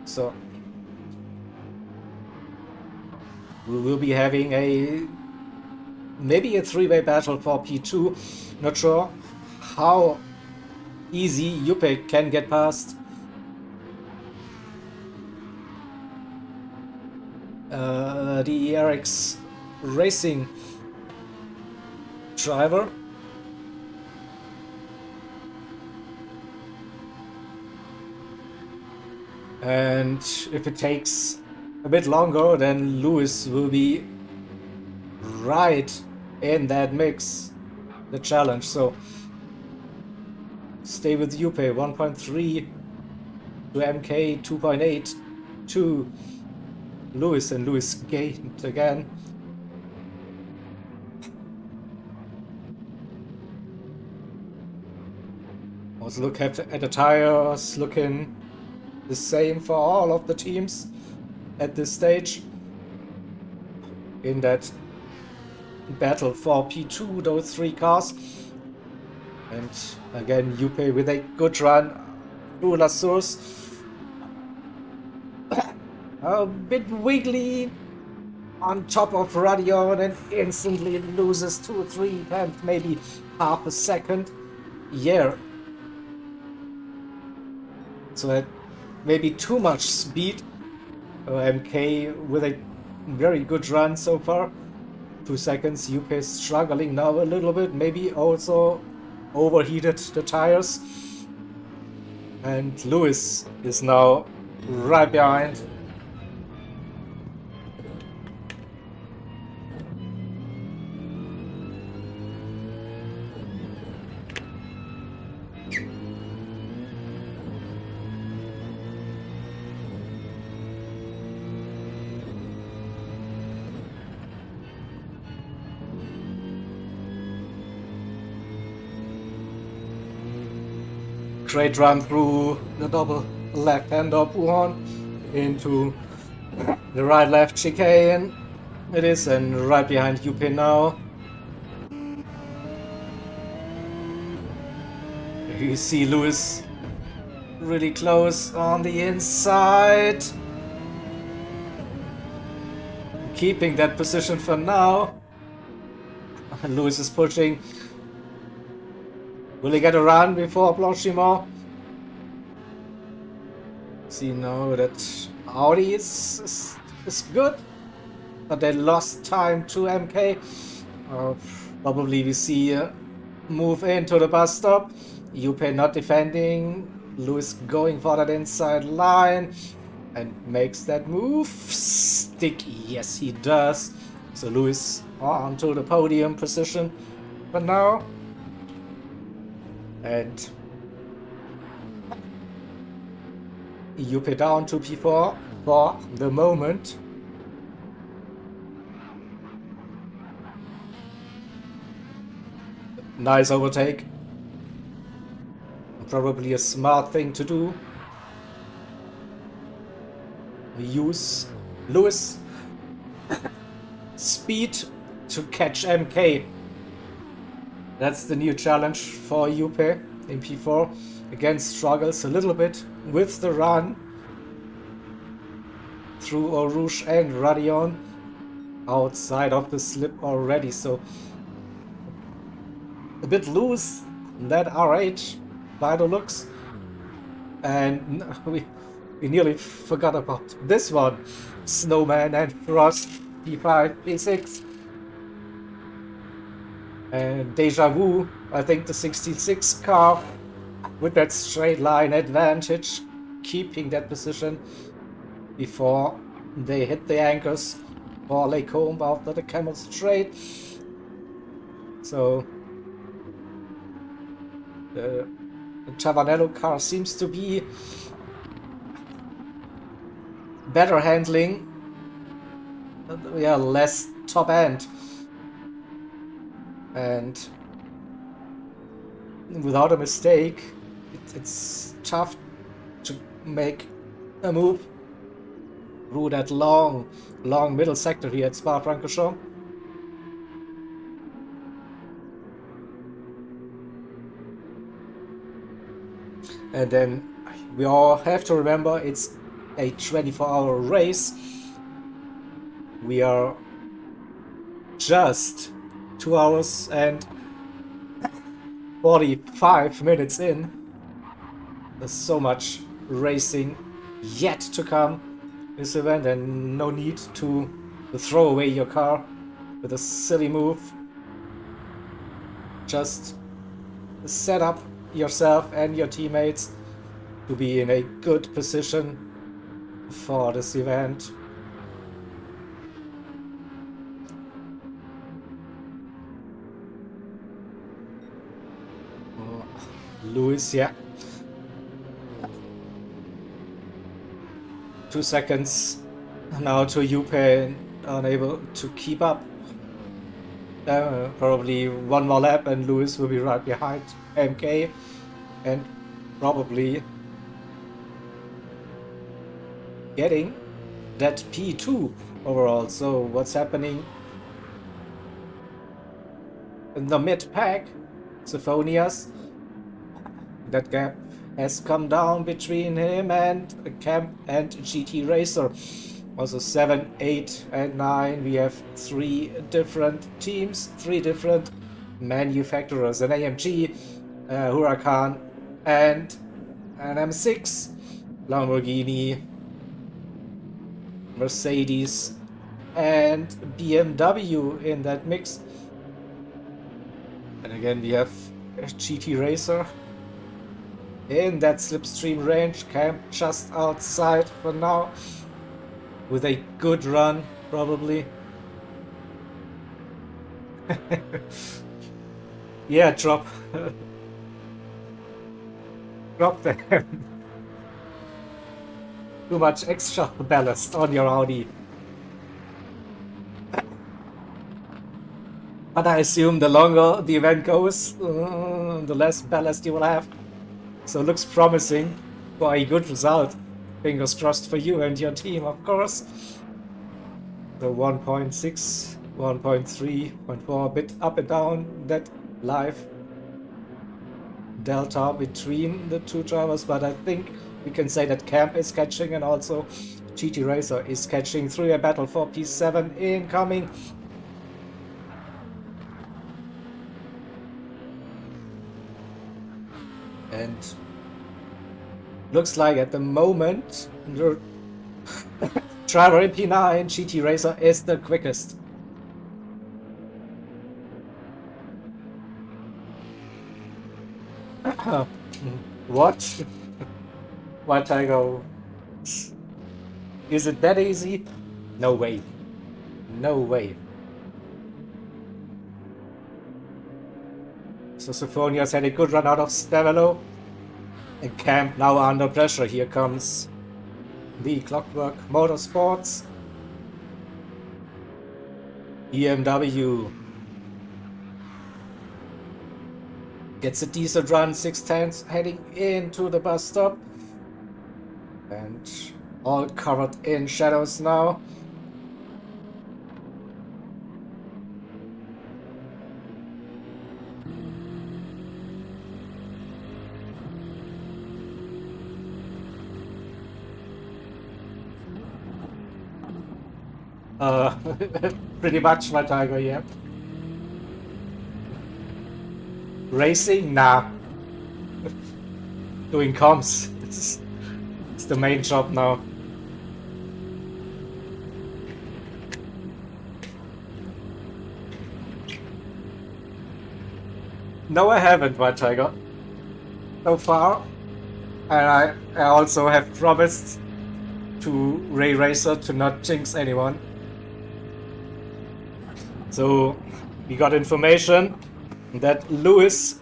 So we will be having maybe a three-way battle for P2. Not sure how easy Yupe can get past the ERX racing driver. And if it takes a bit longer, then Lewis will be right in that mix, the challenge. So stay with Yupe, 1.3 to MK, 2.8 to Lewis, and Lewis gained again. Also look at the tires, looking the same for all of the teams at this stage. In that battle for P2, those three cars. And again, Yupe with a good run through La Source. A bit wiggly on top of Radion and instantly loses 2 or 3 and maybe half a second. Yeah. So that maybe too much speed. MK with a very good run so far. 2 seconds. Yupe struggling now a little bit. Maybe also overheated the tires. And Lewis is now right behind. Great run through the double left-hand up one into the right-left chicane. It is, and right behind Yupe now. You see Lewis really close on the inside. Keeping that position for now. Lewis is pushing. Will he get a run before Blanchimont? See now that Audi is good, but they lost time to MK. Probably we see a move into the bus stop. Yupe not defending. Lewis going for that inside line and makes that move. Stick, yes he does. So Lewis onto the podium position for now. And Yupe down to P4 for the moment. Nice overtake. Probably a smart thing to do. Use Lewis speed to catch MK. That's the new challenge for Yupe in P4. Again, struggles a little bit with the run through Eau Rouge and Radion. Outside of the slip already, so a bit loose that R8 by the looks. And we nearly forgot about this one. Snowman and Frost, P5, P6. And Deja Vu, I think the 66 car with that straight line advantage, keeping that position before they hit the anchors for Lake Combe after the Camel Straight. So the Tavanello car seems to be better handling, yeah, less top end. And without a mistake, it's tough to make a move through that long middle sector here at Spa-Francorchamps. And then we all have to remember it's a 24-hour race. We are just 2 hours and 45 minutes in. There's so much racing yet to come this event, and no need to throw away your car with a silly move. Just set up yourself and your teammates to be in a good position for this event. Lewis, yeah. 2 seconds now to Yupe, unable to keep up. Probably one more lap and Lewis will be right behind MK and probably getting that P2 overall. So what's happening in the mid pack? Sophonias, that gap has come down between him and Camp and GT Racer. Also 7, 8 and 9, we have 3 different teams, 3 different manufacturers, an AMG, Huracan and an M6, Lamborghini, Mercedes and BMW in that mix. And again we have a GT Racer in that slipstream range, Camp just outside for now, with a good run, probably. Yeah, drop. Drop them. Too much extra ballast on your Audi. But I assume the longer the event goes, the less ballast you will have. So it looks promising for a good result. Fingers crossed for you and your team, of course. The 1.6, 1.3, 0.4, a bit up and down that live delta between the two drivers, but I think we can say that Camp is catching and also GT Racer is catching. 3-way battle for P7 incoming. And looks like at the moment the driver in P9, GT Racer, is the quickest. What? What I go? Is it that easy? No way. No way. So Sophonia's had a good run out of Stavelo. And Camp now under pressure. Here comes the Clockwork Motorsports. BMW gets a decent run, 6/10 heading into the bus stop. And all covered in shadows now. Pretty much my tiger, yeah. Racing? Nah. Doing comms. It's the main job now. No, I haven't, my tiger. So far. And I also have promised to Ray Racer to not jinx anyone. So we got information that Lewis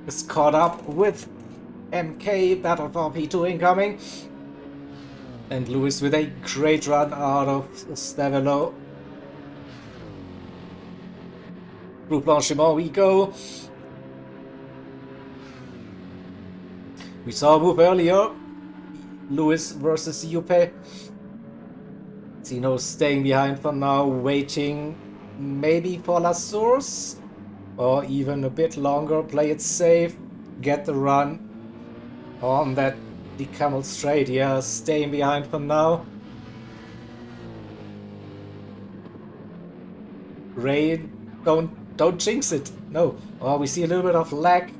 is caught up with MK, battle for P2 incoming. And Lewis with a great run out of Stavelo. Through Blanchiment we go. We saw a move earlier. Lewis versus Yupe. Zeno staying behind for now, waiting maybe for La Source, or even a bit longer, play it safe, get the run on that the Camel straight. Yeah, staying behind for now. Rain, don't jinx it. No. Oh, we see a little bit of lag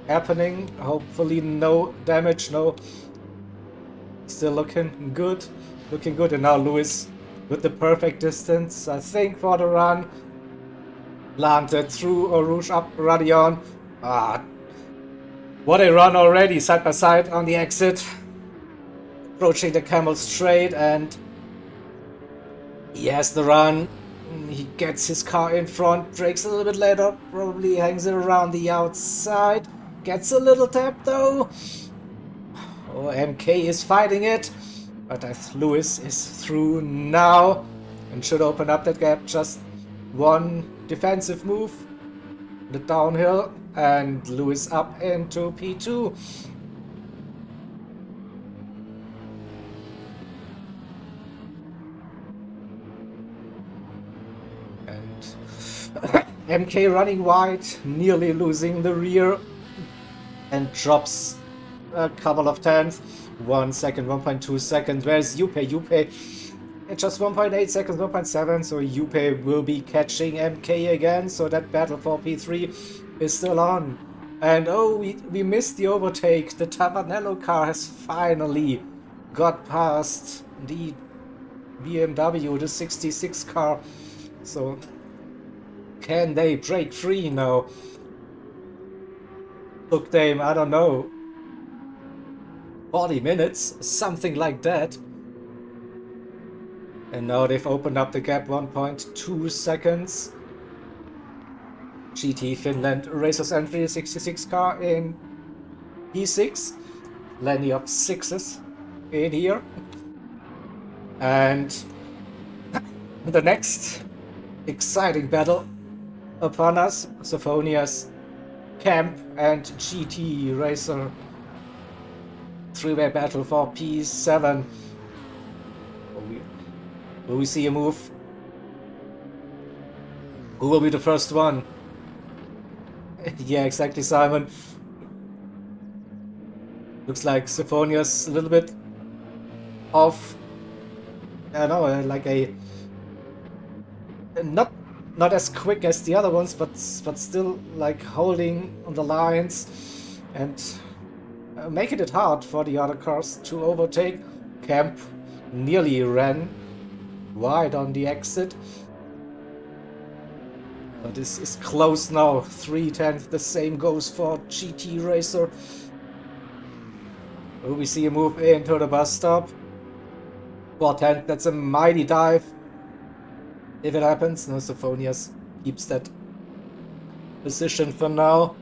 happening. Hopefully no damage, no. Still looking good. Looking good. And now Lewis with the perfect distance, I think, for the run. Planted through Rouge up Radion. Ah, what a run already, side by side on the exit. Approaching the Camel straight, and he has the run. He gets his car in front, brakes a little bit later, probably hangs it around the outside. Gets a little tap though. Oh, MK is fighting it, but Lewis is through now and should open up that gap. Just one defensive move, the downhill, and Lewis up into P2. And MK running wide, nearly losing the rear, and drops a couple of tenths. 1 second, 1.2 seconds. Where's Yupe? Yupe at just 1.8 seconds, 1.7. So Yupe will be catching MK again. So that battle for P3 is still on. And oh, we missed the overtake. The Tavanello car has finally got past the BMW, the 66 car. So can they break free now? Took them, I don't know, 40 minutes, something like that. And now they've opened up the gap 1.2 seconds. GT Finland Racers entry 66 car in P6. Plenty of sixes in here. And the next exciting battle upon us, Sophonia's Camp and GT Racer three-way battle for P7. Will we see a move? Who will be the first one? Yeah, exactly, Simon. Looks like Sophonia's a little bit off. I don't know, like a not as quick as the other ones, but still like holding on the lines and making it hard for the other cars to overtake. Camp nearly ran wide on the exit, but this is close now. 3/10. The same goes for GT Racer. Will we see a move into the bus stop? 4/10. That's a mighty dive. If it happens, no, Sophonias keeps that position for now.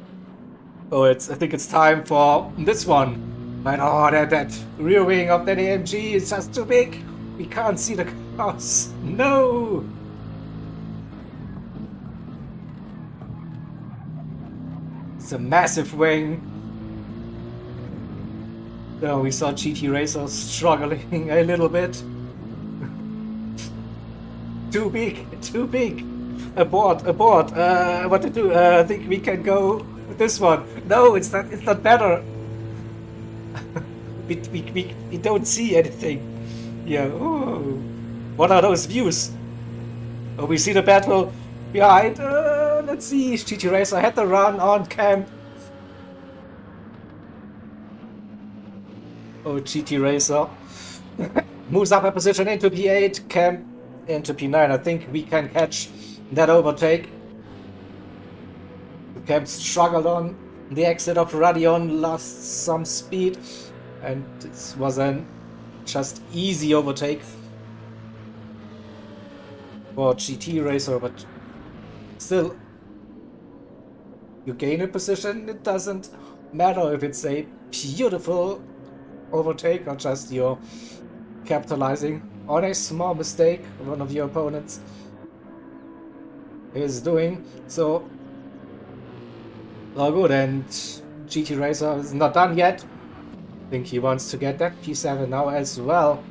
Oh, I think it's time for this one. But oh, that rear wing of that AMG is just too big. We can't see the cars. No! It's a massive wing. So we saw GT Racer struggling a little bit. Too big. Abort. What to do? I think we can go with this one. No, it's not better. we don't see anything. Yeah. Ooh. What are those views? Oh, we see the battle behind. Let's see. GT Racer had the run on Camp. Oh, GT Racer moves up a position into P8. Camp into P9. I think we can catch that overtake. Camp struggled on the exit of Radion, lost some speed, and it was an just easy overtake for GT Racer, but still, you gain a position. It doesn't matter if it's a beautiful overtake or just you're capitalizing on a small mistake one of your opponents is doing. So, all good, and GT Racer is not done yet. I think he wants to get that P7 now as well.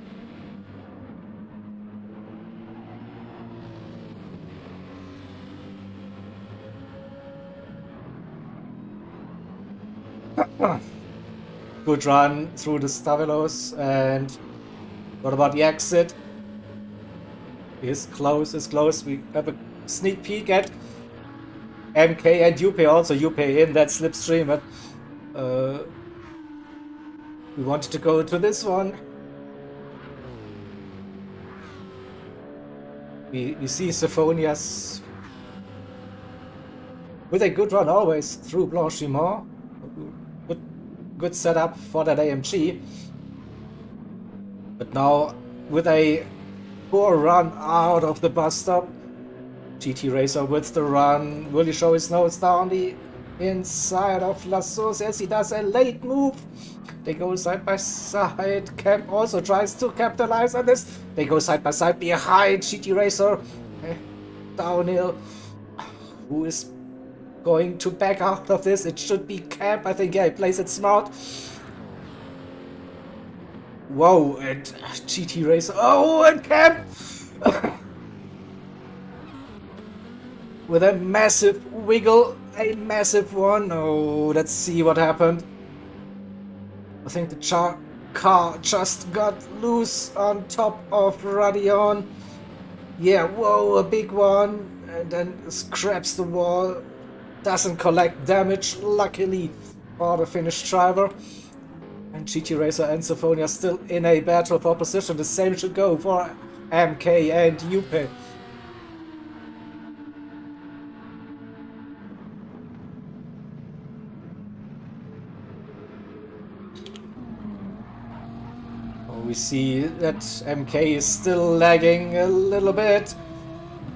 Good run through the Stavilos. And what about the exit? Is close, is close. We have a sneak peek at MK and Yupe also. Yupe in that slipstream, but we wanted to go to this one. We see Sophonias with a good run always through Blanchimont. Good setup for that AMG. But now with a poor run out of the bus stop. GT Racer with the run. Will he show his nose down the inside of Lassos as he does a late move? They go side by side. Camp also tries to capitalize on this. They go side by side behind GT Racer. Downhill. Who is going to back out of this? It should be Camp. I think, yeah, he plays it smart. Whoa, and GT Racer. Oh, and Camp! With a massive wiggle. A massive one. Oh, let's see what happened. I think the car just got loose on top of Radion. Yeah, whoa, a big one. And then scraps the wall. Doesn't collect damage, luckily, for the Finnish driver. And GT Racer and Sophonia still in a battle for position. The same should go for MK and Yupe. We see that MK is still lagging a little bit.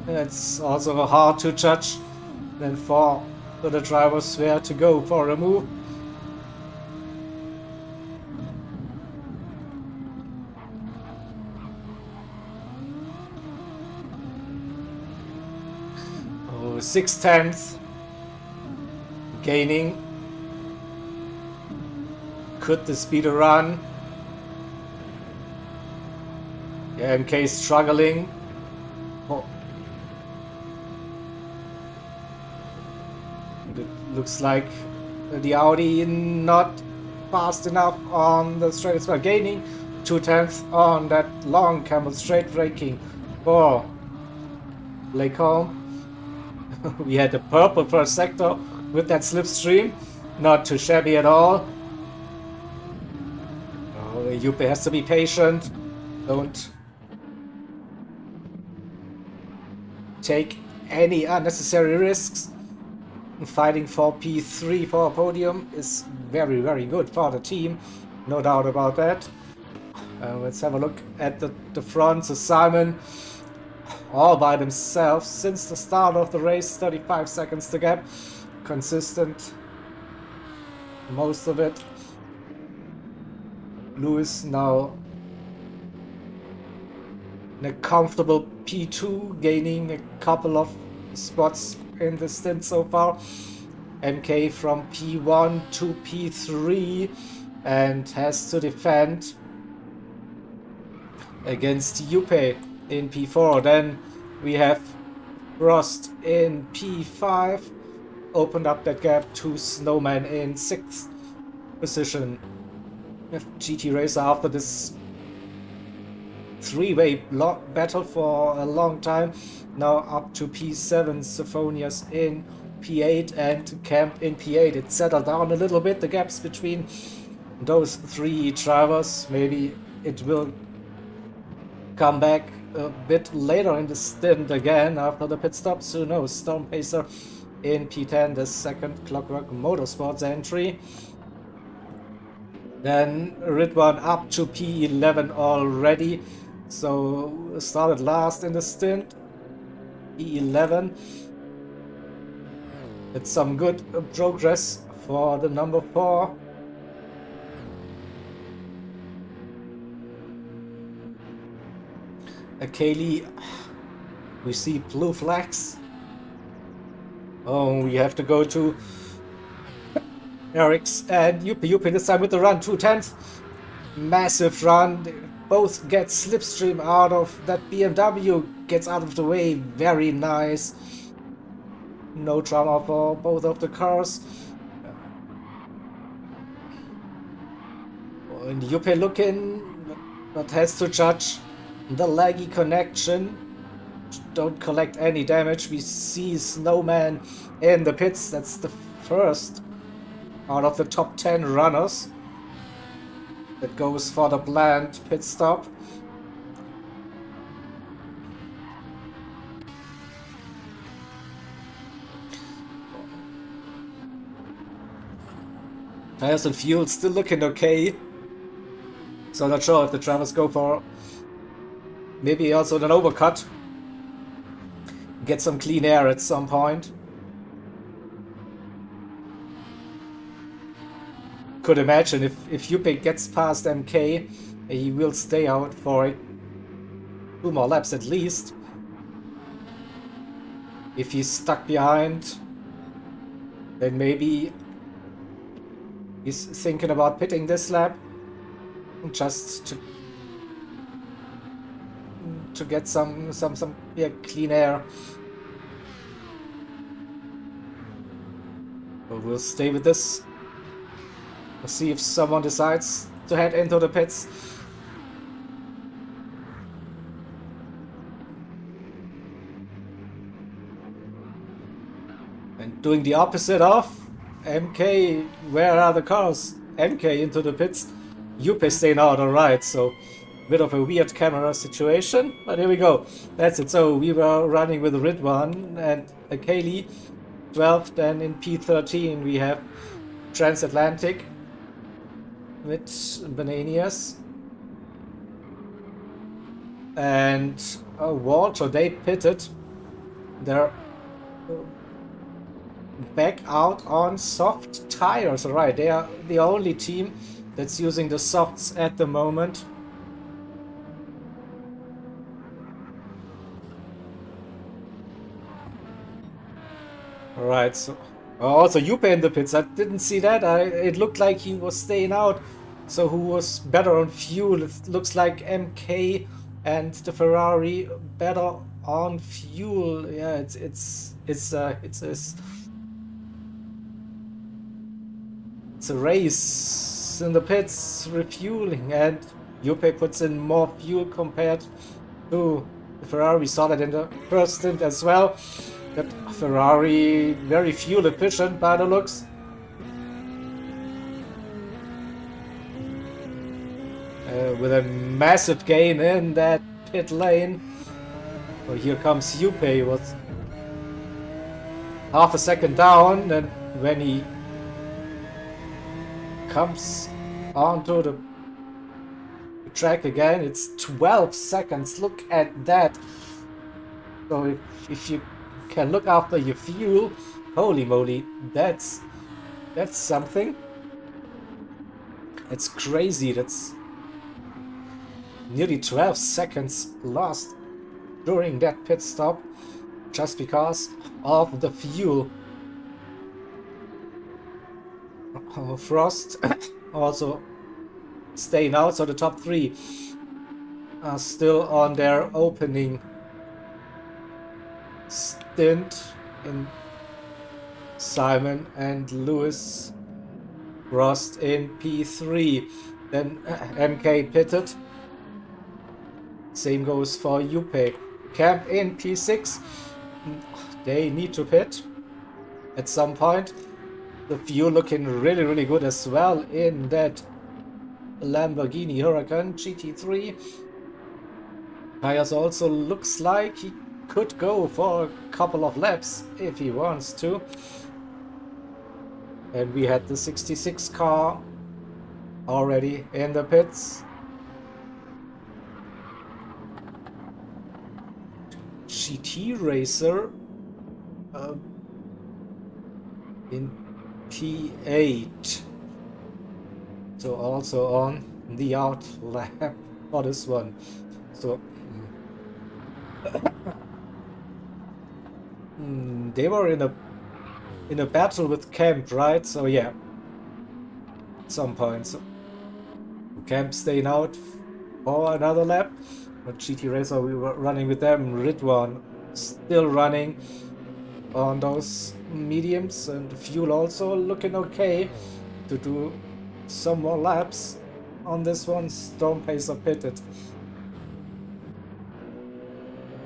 It's also hard to judge then for the drivers where to go for a move. Oh, 6/10 gaining. Could this be the run? Yeah, MK is struggling. Oh. It looks like the Audi not fast enough on the straight as well. Gaining 2/10 on that long camel straight braking for Lakeholm. We had a purple first sector with that slipstream. Not too shabby at all. Oh, Yupe has to be patient. Don't take any unnecessary risks. Fighting for P3 for a podium is very, very good for the team. No doubt about that. Let's have a look at the front. So Simon, all by themselves since the start of the race, 35 seconds to gap. Consistent, most of it. Lewis now in a comfortable P2, gaining a couple of spots in the stint so far. MK from P1 to P3 and has to defend against Yupe in P4. Then we have Frost in P5, opened up that gap to Snowman in 6th position. We have GT Racer after this three-way battle for a long time, now up to P7. Sophonias in P8 and Camp in P8. It settled down a little bit, the gaps between those three drivers. Maybe it will come back a bit later in the stint again after the pit stops. Who knows? Stone Pacer in P10, the second Clockwork Motorsports entry. Then Ridwan up to P11 already. So started last in the stint. P11. It's some good progress for the number 4. Kaylee, we see blue flags. Oh, we have to go to Eric's and Yupi this time with the run, 2/10. Massive run. They both get slipstream out of that BMW. Gets out of the way. Very nice. No drama for both of the cars. And Yuppie looking, but has to judge the laggy connection. Don't collect any damage. We see Snowman in the pits. That's the first out of the top 10 runners that goes for the planned pit stop. Tires and fuel still looking okay. So not sure if the drivers go for maybe also an overcut. Get some clean air at some point. Could imagine if Yuppie gets past MK, he will stay out for 2 more laps at least. If he's stuck behind, then maybe he's thinking about pitting this lap just to get some clean air. But we'll stay with this. We'll see if someone decides to head into the pits. And doing the opposite of MK, where are the cars? MK into the pits. Yuppie staying out, alright, so bit of a weird camera situation, but here we go. That's it. So we were running with Ridwan and Kaylee 12, then in P13 we have Transatlantic with Bananias and Walter. They pitted. They're back out on soft tires. Alright, they are the only team that's using the softs at the moment. Alright, so also Yuppie in the pits. I didn't see that. It looked like he was staying out. So who was better on fuel? It looks like MK and the Ferrari better on fuel. Yeah, it's a race in the pits, refueling, and Yuppie puts in more fuel compared to the Ferrari. We saw that in the first stint as well. That Ferrari very fuel efficient by the looks. With a massive gain in that pit lane. So here comes Yuppie with half a second down, and when he comes onto the track again, it's 12 seconds. Look at that. So if you can look after your fuel, holy moly, that's something. It's crazy. That's nearly 12 seconds lost during that pit stop just because of the fuel. Frost also staying out, so the top 3 are still on their opening stint in Simon and Lewis. Frost in P3, then MK pitted. Same goes for Yuppie. Camp in P6. They need to pit at some point. The fuel looking really, really good as well in that Lamborghini Huracan GT3. Tires also looks like he could go for a couple of laps if he wants to. And we had the 66 car already in the pits. GT Racer in P8. So also on the out lap for this one. So they were in a battle with Camp, right? So yeah, at some point. So Camp staying out for another lap. But GT Racer, we were running with them. Ridwan still running on those mediums, and fuel also looking okay to do some more laps on this one. Storm Pacer pitted.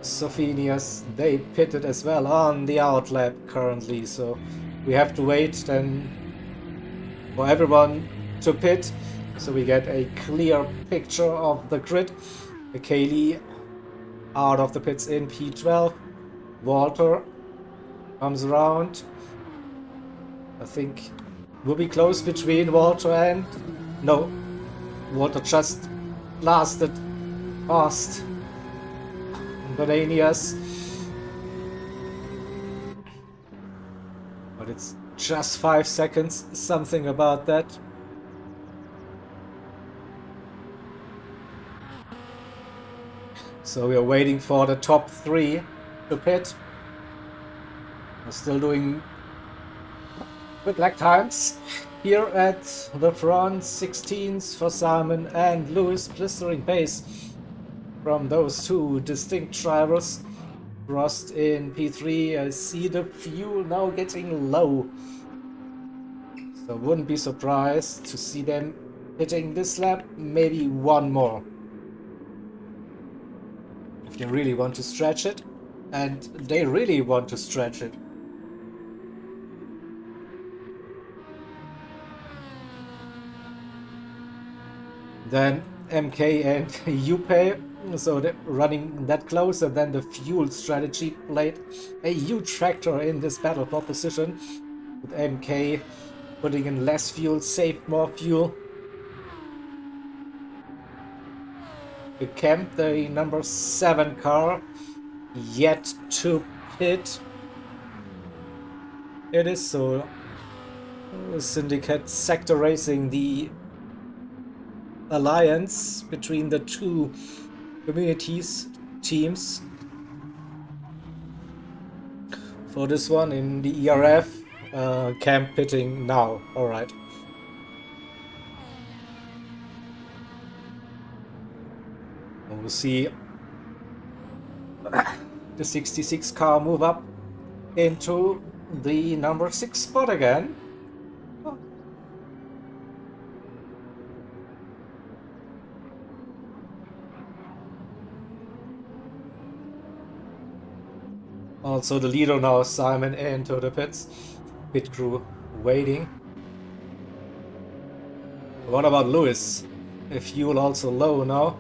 Sophenius, they pitted as well on the outlap currently, so we have to wait then for everyone to pit, so we get a clear picture of the grid. Kaylee out of the pits in P12. Walter comes around. I think we'll be close between Walter and... No, Walter just blasted past Bonanias. But it's just 5 seconds, something about that. So we are waiting for the top 3 to pit. We're still doing good lag times here at the front. 16s for Simon and Lewis, blistering pace from those two distinct drivers. Frost in P3. I see the fuel now getting low, so wouldn't be surprised to see them hitting this lap, maybe one more if they really want to stretch it, and they really want to stretch it. Then MK and Yupe, so they're running that close, and then the fuel strategy played a huge factor in this battle for position, with MK putting in less fuel, saved more fuel. The Camp, the number 7 car, yet to pit. It is so. Syndicate sector racing, the alliance between the two communities, teams. For this one in the ERF, Camp pitting now. Alright. We'll see the 66 car move up into the number 6 spot again. Also the leader now, Simon, into the pits. Pit crew waiting. What about Lewis? The fuel also low now.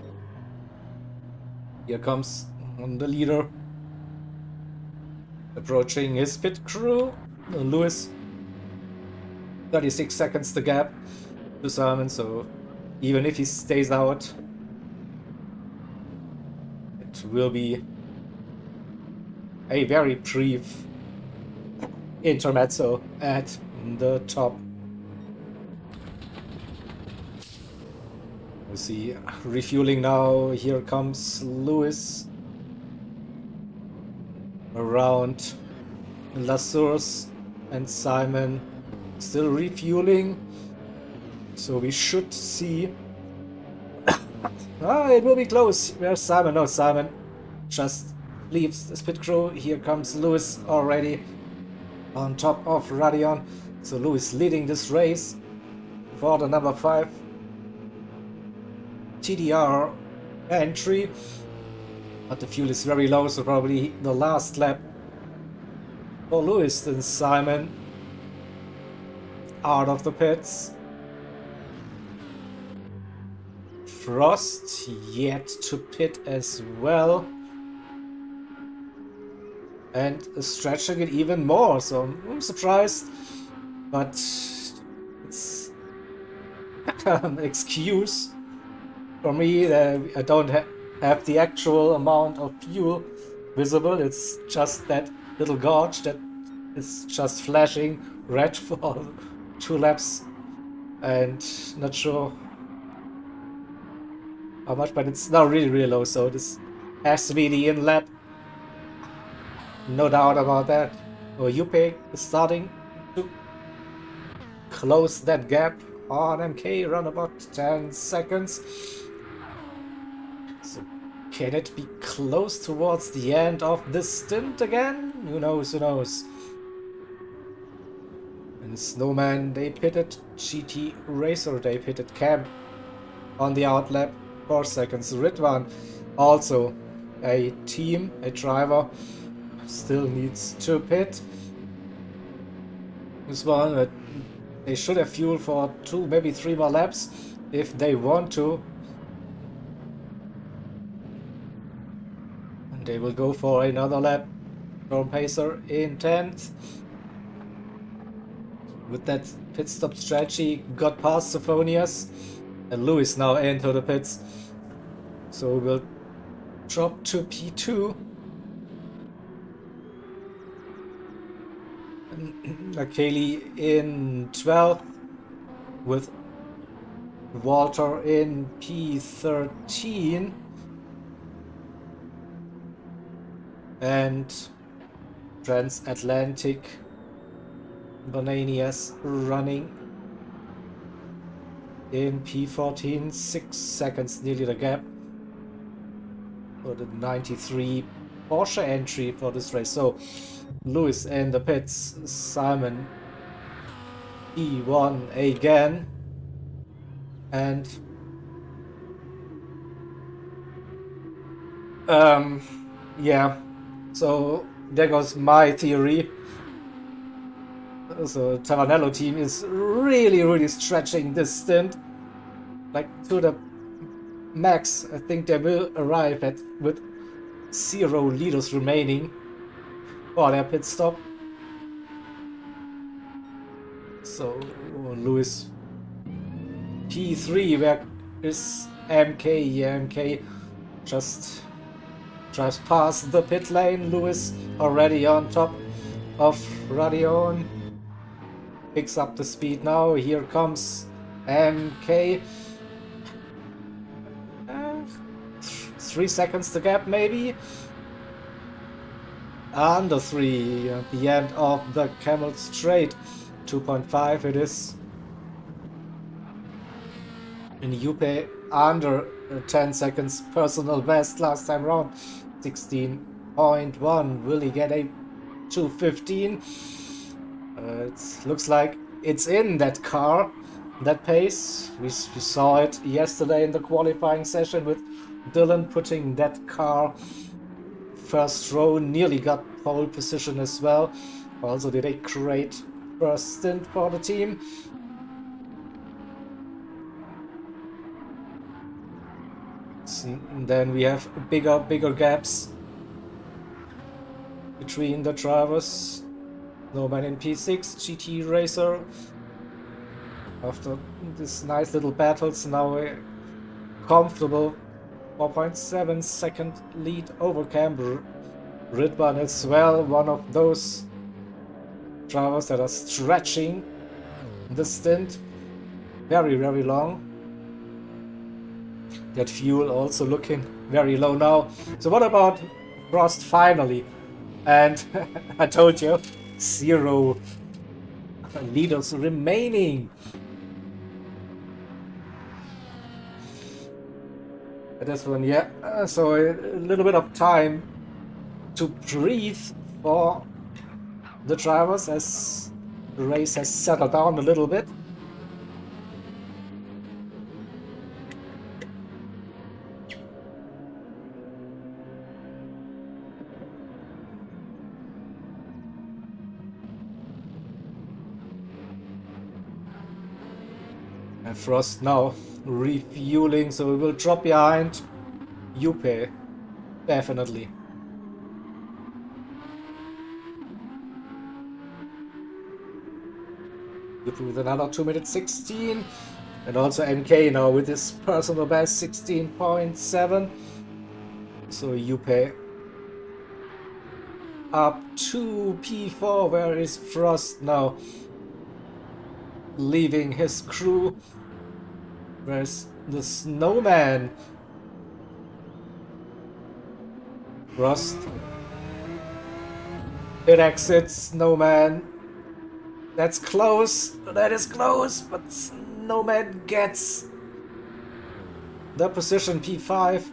Here comes the leader approaching his pit crew. Lewis, 36 seconds the gap to Simon, so even if he stays out, it will be a very brief intermezzo at the top. We see refueling now. Here comes Lewis around La Source, and Simon still refueling. So we should see. It will be close. Where's Simon? No, Simon just leaves the pit crew. Here comes Lewis already on top of Radion. So Lewis leading this race for the number 5 TDR entry. But the fuel is very low, so probably the last lap for Lewis. Then Simon out of the pits. Frost yet to pit as well. And stretching it even more, so I'm surprised, but it's an excuse for me that I don't have the actual amount of fuel visible. It's just that little gauge that is just flashing red for 2 laps, and not sure how much, but it's now really low, so this has to be the in lap. No doubt about that. Oh, Yupe is starting to close that gap on MK, around about 10 seconds. So can it be close towards the end of this stint again? Who knows, who knows. And Snowman, they pitted. GT Racer, they pitted. Camp on the outlap, 4 seconds. Ridwan, also a team, a driver, still needs to pit. This one, they should have fuel for 2, maybe 3 more laps if they want to. And they will go for another lap. Jerome Pacer in 10th. With that pit stop strategy, got past Sophonius. And Lewis now into the pits. So we'll drop to P2. Kelly in 12th with Walter in P13 and Transatlantic Bananias running in P14, 6 seconds nearly the gap for the 93 Porsche entry for this race. So Lewis in the pits, Simon P1 again, and yeah, so there goes my theory. So Taranello team is really stretching this stint like to the max. I think they will arrive at with 0 liters remaining for their pit stop. So Lewis P3, where is MK? Yeah, MK just drives past the pit lane. Lewis already on top of Radion. Picks up the speed now. Here comes MK. 3 seconds to gap maybe. Under 3 at the end of the Camel Straight. 2.5 it is. In Yupe under 10 seconds personal best last time round. 16.1. Will he get a 2:15? It looks like it's in that car, that pace. We saw it yesterday in the qualifying session with Dylan putting that car first row, nearly got pole position as well. Also did a great first stint for the team. And then we have bigger gaps between the drivers. Norman in P6, GT Racer. After this nice little battles, now a comfortable 4.7 second lead over Camber. Ridwan as well, one of those drivers that are stretching the stint very long. That fuel also looking very low now. So what about Frost finally? And I told you, 0 liters remaining. This one, yeah. So a little bit of time to breathe for the drivers as the race has settled down a little bit. And Frost now refueling, so we will drop behind Yupe, definitely. Yupe with another 2 minutes 16, and also MK now with his personal best 16.7. So Yupe up to P4, where is Frost now? Leaving his crew. Where's the snowman? Frost. It exits snowman. That's close. That is close, but snowman gets the position P5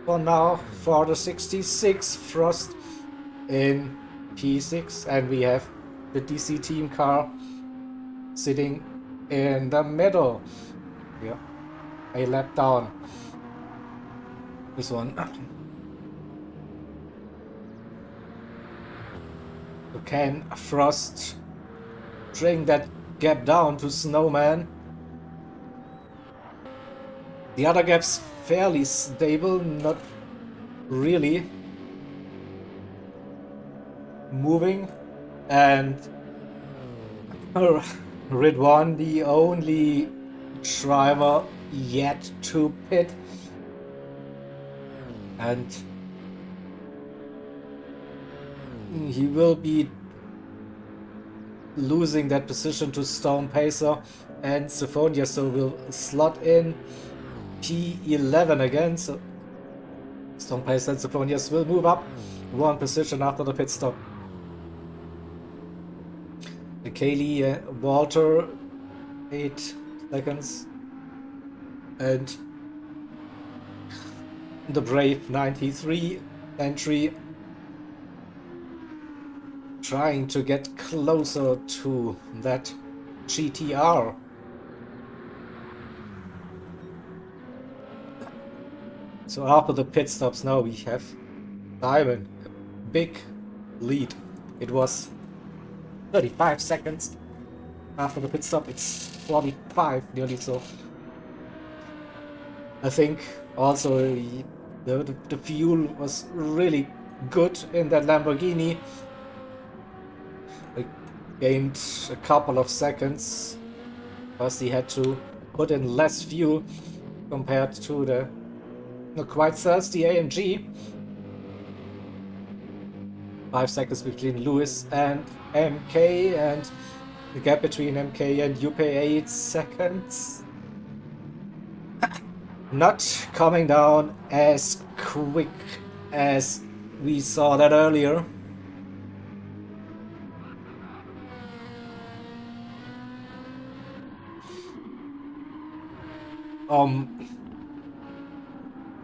for now for the 66. Frost in P6, and we have the DC team car sitting in the middle. Yeah. a lap down. This one. So can Frost bring that gap down to Snowman? The other gap's fairly stable, not really moving. And Ridwan, the only driver yet to pit. And he will be losing that position to Stone Pacer and Syphonia, so will slot in P11 again. So Stone Pacer and Syphonius will move up one position after the pit stop. The Kaylee Walter 8 seconds, and the Brave 93 entry trying to get closer to that GTR. So after the pit stops now we have Simon, a big lead. It was 35 seconds after the pit stop, it's 45 nearly, so I think also the fuel was really good in that Lamborghini. I gained a couple of seconds because he had to put in less fuel compared to the quite thirsty AMG. 5 seconds between Lewis and MK, and the gap between MK and UP 8 seconds. Not coming down as quick as we saw that earlier.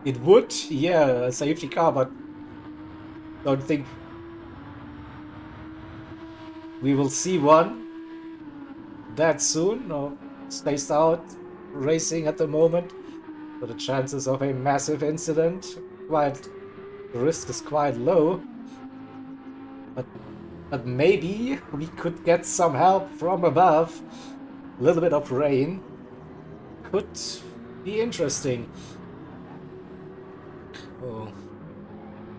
It would, yeah, a safety car, but don't think we will see one that soon, or spaced out racing at the moment. So the chances of a massive incident, the risk is quite low. But maybe we could get some help from above. A little bit of rain could be interesting. Oh,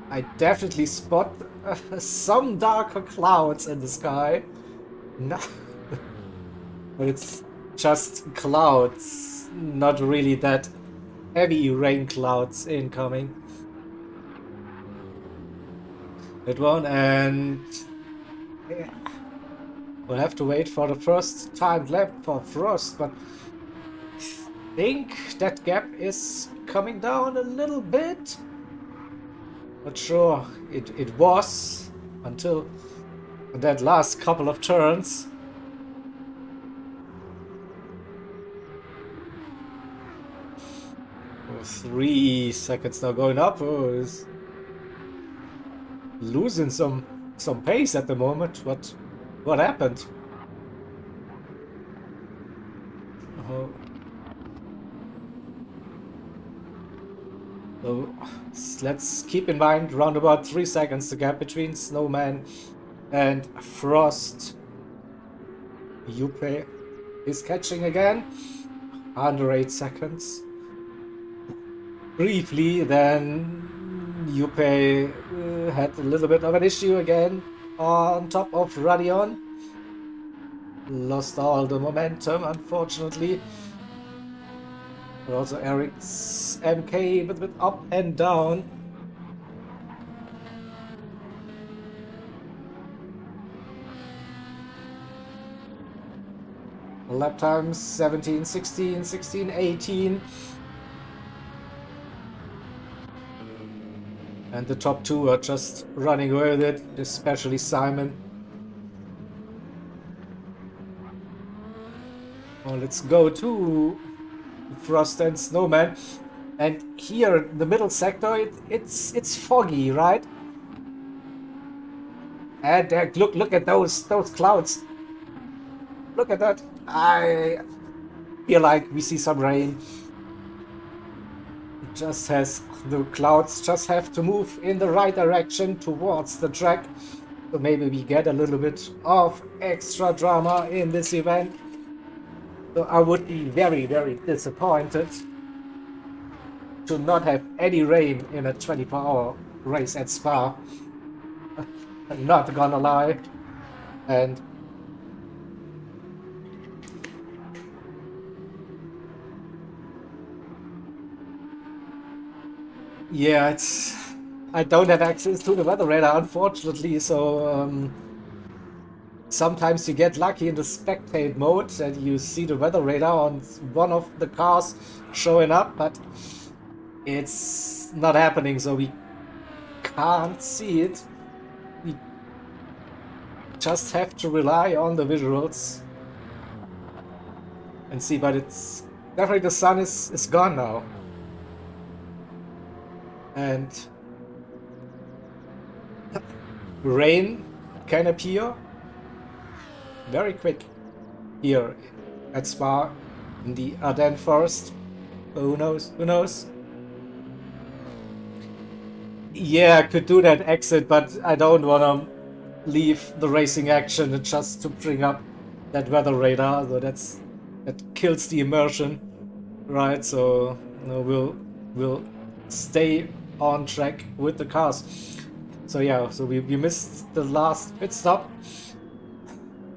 I definitely spot some darker clouds in the sky. No, but it's just clouds, not really that heavy rain clouds incoming. That one, and yeah, we'll have to wait for the first timed lap for Frost, but I think that gap is coming down a little bit. Not sure it was until that last couple of turns. Oh, 3 seconds now going up. Oh, is losing some pace at the moment. What happened? Oh. So let's keep in mind around about 3 seconds the gap between Snowman and Frost. Yupe is catching again. Under 8 seconds. Briefly, then Yupe had a little bit of an issue again on top of Radion. Lost all the momentum, unfortunately. But also Eric's MK a little bit up and down. Lap times 17, 16, 16, 18. And the top two are just running with it, especially Simon. Well, let's go to Frost and Snowman. And here in the middle sector, it's foggy, right? And look at those clouds. Look at that. I feel like we see some rain. the clouds just have to move in the right direction towards the track. So maybe we get a little bit of extra drama in this event. So I would be very, very disappointed to not have any rain in a 24-hour race at Spa. I'm not gonna lie. And yeah, I don't have access to the weather radar, unfortunately, so sometimes you get lucky in the spectate mode and you see the weather radar on one of the cars showing up, but it's not happening, so we can't see it. We just have to rely on the visuals and see, but it's definitely the sun is gone now. And rain can appear very quick here at Spa in the Ardennes forest. Who knows? Who knows? Yeah, I could do that exit, but I don't want to leave the racing action just to bring up that weather radar. So that kills the immersion, right? So we'll stay on track with the cars. So yeah, so we missed the last pit stop.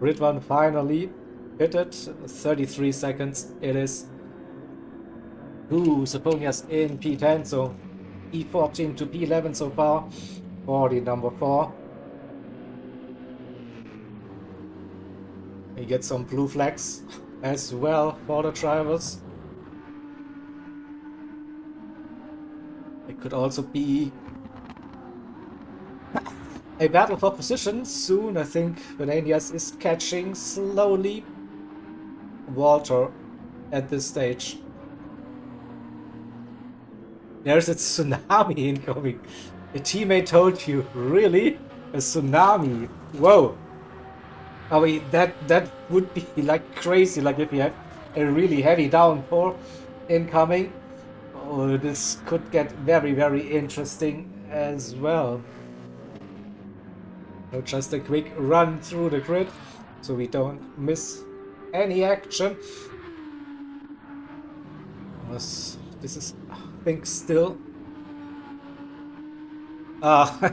Ridwan finally pitted, 33 seconds it is. Ooh, Saponia's in P10, so E14 to P11 so far for the number 4. We get some blue flags as well for the drivers. It could also be a battle for position soon. I think Venanias is catching slowly Walter at this stage. There's a tsunami incoming. A teammate told you, really? A tsunami? Whoa. I mean, that would be like crazy, like if you have a really heavy downpour incoming. Oh, this could get very, very interesting as well. So just a quick run through the grid so we don't miss any action. This is, I think, still...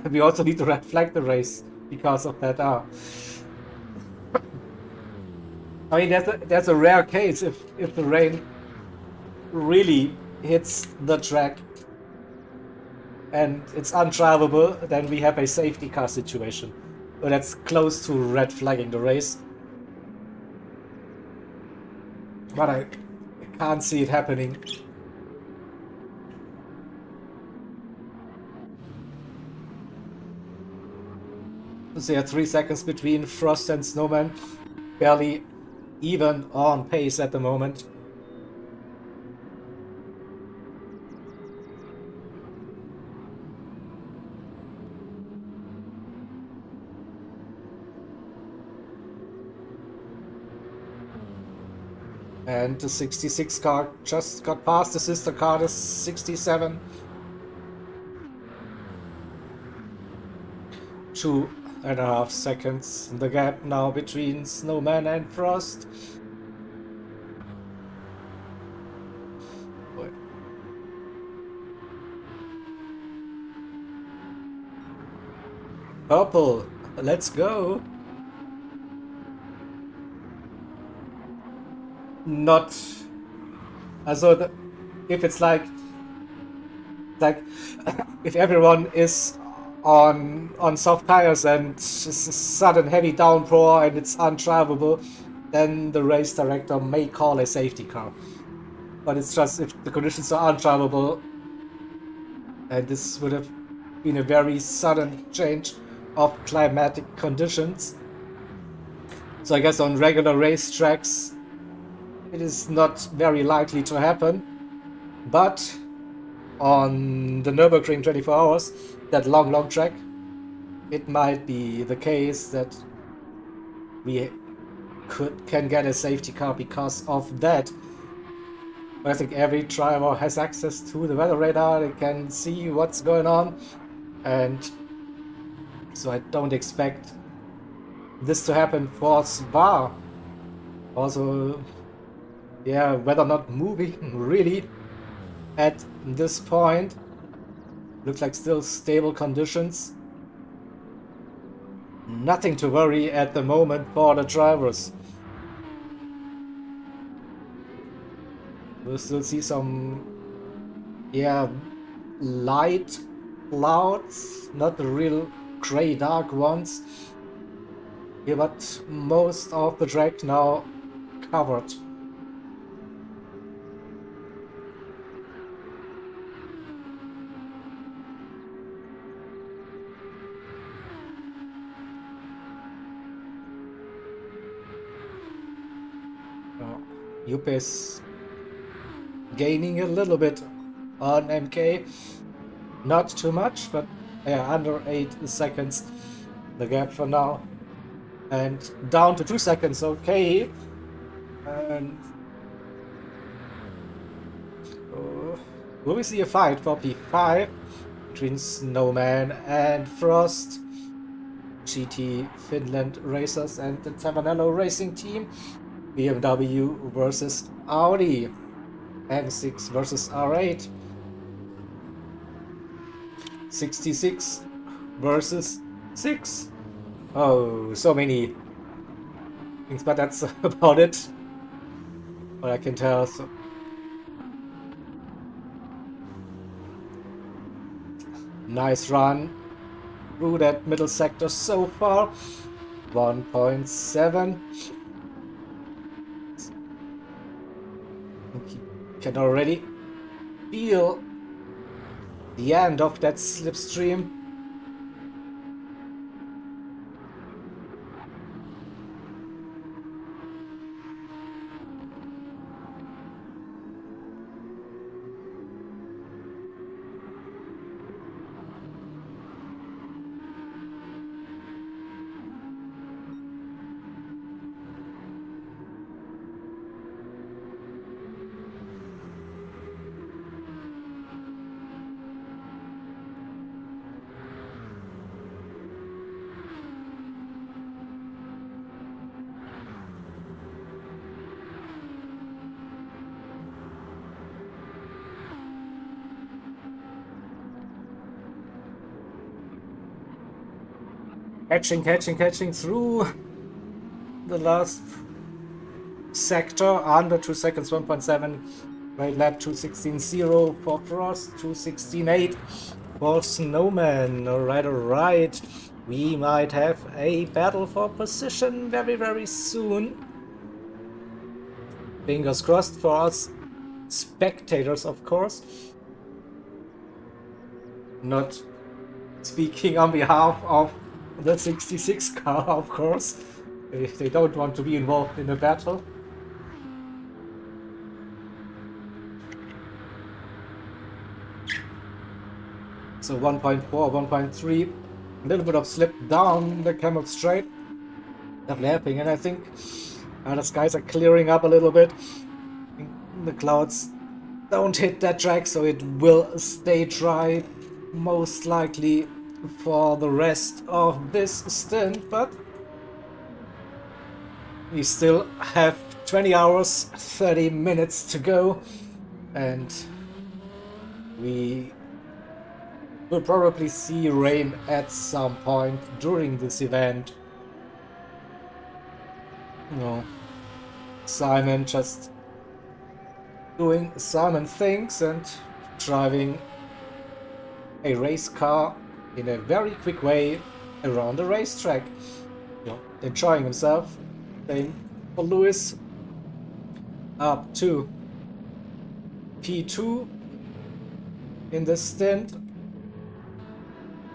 we also need to red flag the race because of that. I mean, that's a rare case if the rain really hits the track and it's undrivable, then we have a safety car situation. So that's close to red flagging the race. But I can't see it happening. So there are 3 seconds between Frost and Snowman. Barely even on pace at the moment. And the 66 car just got past the sister car, the 67. 2.5 seconds. The gap now between Snowman and Frost. Purple, let's go. Not also if it's like if everyone is on soft tires and it's a sudden heavy downpour and it's undrivable, then the race director may call a safety car. But it's just if the conditions are undrivable, and this would have been a very sudden change of climatic conditions. So I guess on regular race tracks it is not very likely to happen, but on the Nürburgring 24 hours, that long track, it might be the case that we can get a safety car because of that. I think every driver has access to the weather radar. They can see what's going on, and so I don't expect this to happen for Spa. Also, yeah, weather not moving really at this point. Looks like still stable conditions. Nothing to worry at the moment for the drivers. We'll still see some, yeah, light clouds, not the real gray dark ones. Yeah, but most of the track now covered. Juppe is gaining a little bit on MK. Not too much, but yeah, under 8 seconds the gap for now. And down to 2 seconds, okay. And will we see a fight for P5 between Snowman and Frost? GT Finland Racers and the Tavanello Racing Team. BMW versus Audi. M6 versus R8. 66 versus 6. Oh, so many things, but that's about it. What I can tell. So nice run through that middle sector so far. 1.7. You can already feel the end of that slipstream. Catching through the last sector under 2 seconds, 1.7. Great lap, 2:16.0 for Frost, 2:16.8 for Snowman. Alright. We might have a battle for position very soon. Fingers crossed for us spectators, of course. Not speaking on behalf of the 66 car, of course. They don't want to be involved in a battle. So 1.4, 1.3, a little bit of slip down the Camel Straight. Definitely happening, and I think the skies are clearing up a little bit. The clouds don't hit that track, so it will stay dry most likely for the rest of this stint, but we still have 20 hours, 30 minutes to go, and we will probably see rain at some point during this event. No, Simon just doing Simon things and driving a race car in a very quick way around the racetrack. You know, enjoying himself. Same for Lewis. Up to P2 in this stint.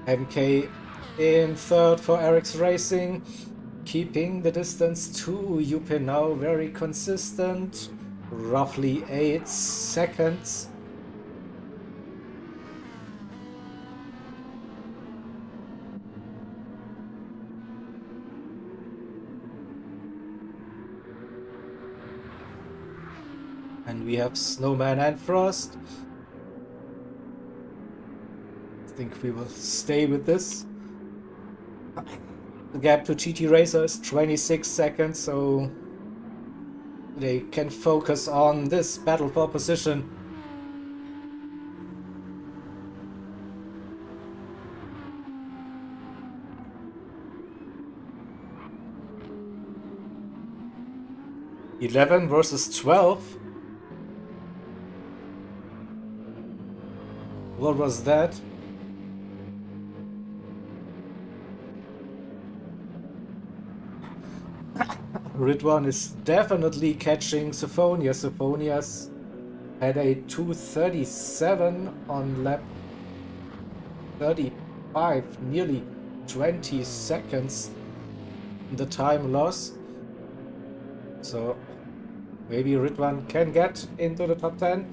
MK in third for Eric's Racing. Keeping the distance to Juppe now very consistent. Roughly 8 seconds. And we have Snowman and Frost. I think we will stay with this. The gap to GT Racer is 26 seconds, so they can focus on this battle for position. (11 versus 12). What was that? Ridwan is definitely catching Syphonia. Syphonia's had a 2:37 on lap 35, nearly 20 seconds in the time loss. So maybe Ridwan can get into the top 10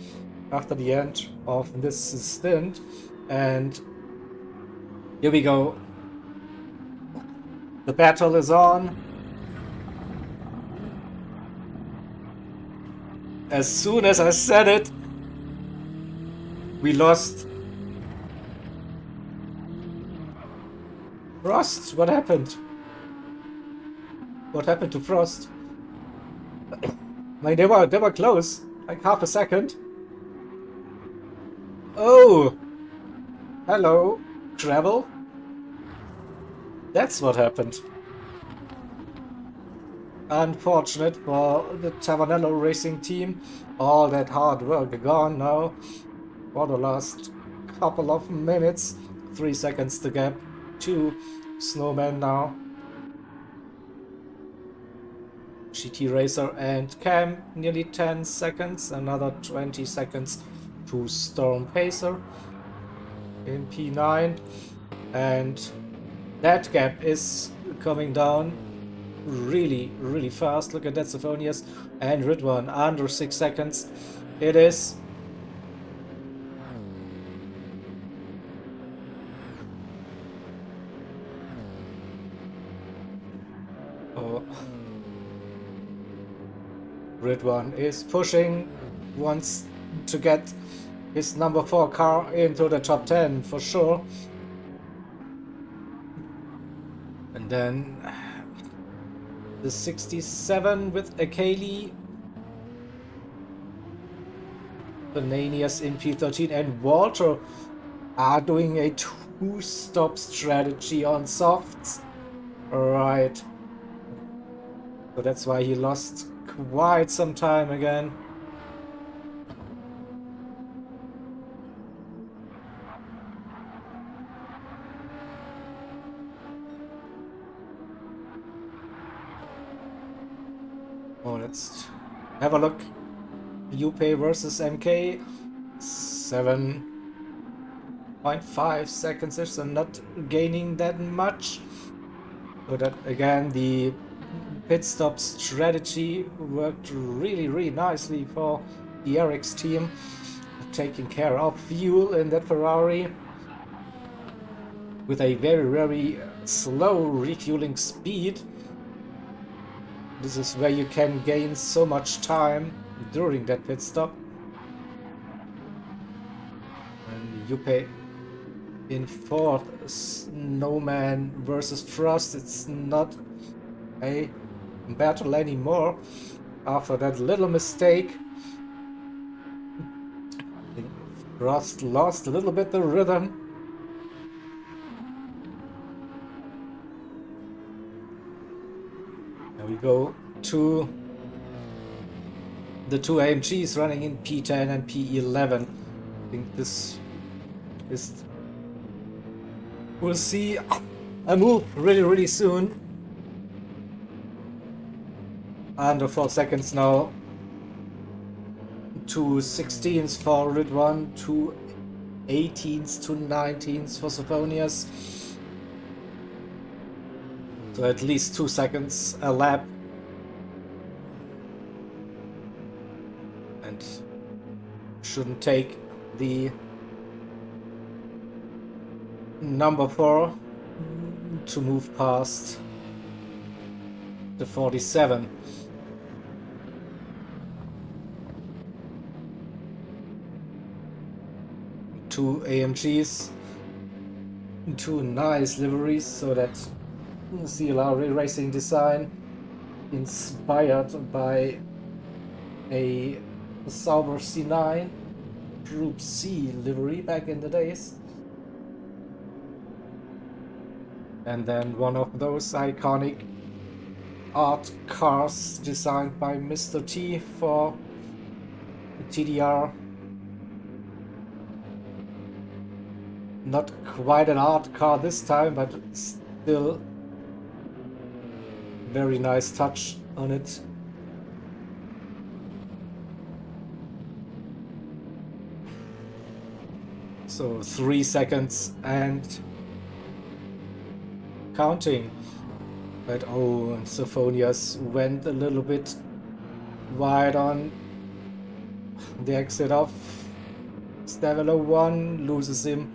after the end of this stint. And here we go. The battle is on. As soon as I said it, we lost. Frost, what happened? What happened to Frost? I mean, they were close, like half a second. Oh, hello, Travel. That's what happened. Unfortunate for the Tavernello Racing team. All that hard work gone now for the last couple of minutes. 3 seconds to gap to Snowman now. GT Racer and Cam nearly 10 seconds. Another 20 seconds to Storm Pacer in P9. And that gap is coming down really fast. Look at that, Syphonius and Ridwan under 6 seconds. It is. Oh. Ridwan is pushing, wants to get his number 4 car into the top 10 for sure. And then the 67 with Akali, Bananias in P13, and Walter are doing a 2-stop strategy on softs. Right. So that's why he lost quite some time again. Oh, let's have a look. Yupe versus MK. 7.5 seconds-ish, so not gaining that much. So that again, the pit stop strategy worked really nicely for the Eric's team, taking care of fuel in that Ferrari with a very slow refueling speed. This is where you can gain so much time during that pit stop. And Yupe in 4th, Snowman versus Frost. It's not a battle anymore after that little mistake. I think Frost lost a little bit the rhythm. There we go to the 2 AMGs running in P10 and P11. I think this is... We'll see a move really soon. Under 4 seconds now. 2 16s for Ridwan, 2 18s, 2 19s for Syphonius. So at least 2 seconds a lap. And shouldn't take the number 4 to move past the 47. two AMGs, two nice liveries, so that CLR racing design inspired by a Sauber C9 Group C livery back in the days. And then one of those iconic art cars designed by Mr. T for TDR. Not quite an art car this time, but still very nice touch on it. So 3 seconds and counting. But oh, and Sophonius went a little bit wide on the exit of Stavelo 1, loses him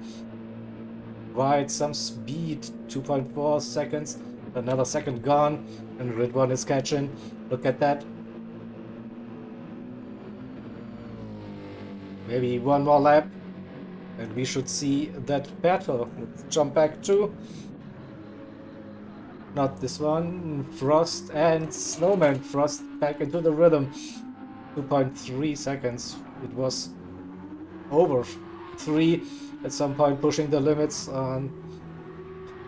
wide some speed, 2.4 seconds, another second gone, and Red 1 is catching. Look at that. Maybe one more lap, and we should see that battle. Let's jump back to not this one. Frost and Snowman. Frost back into the rhythm. 2.3 seconds. It was over 3 at some point, pushing the limits on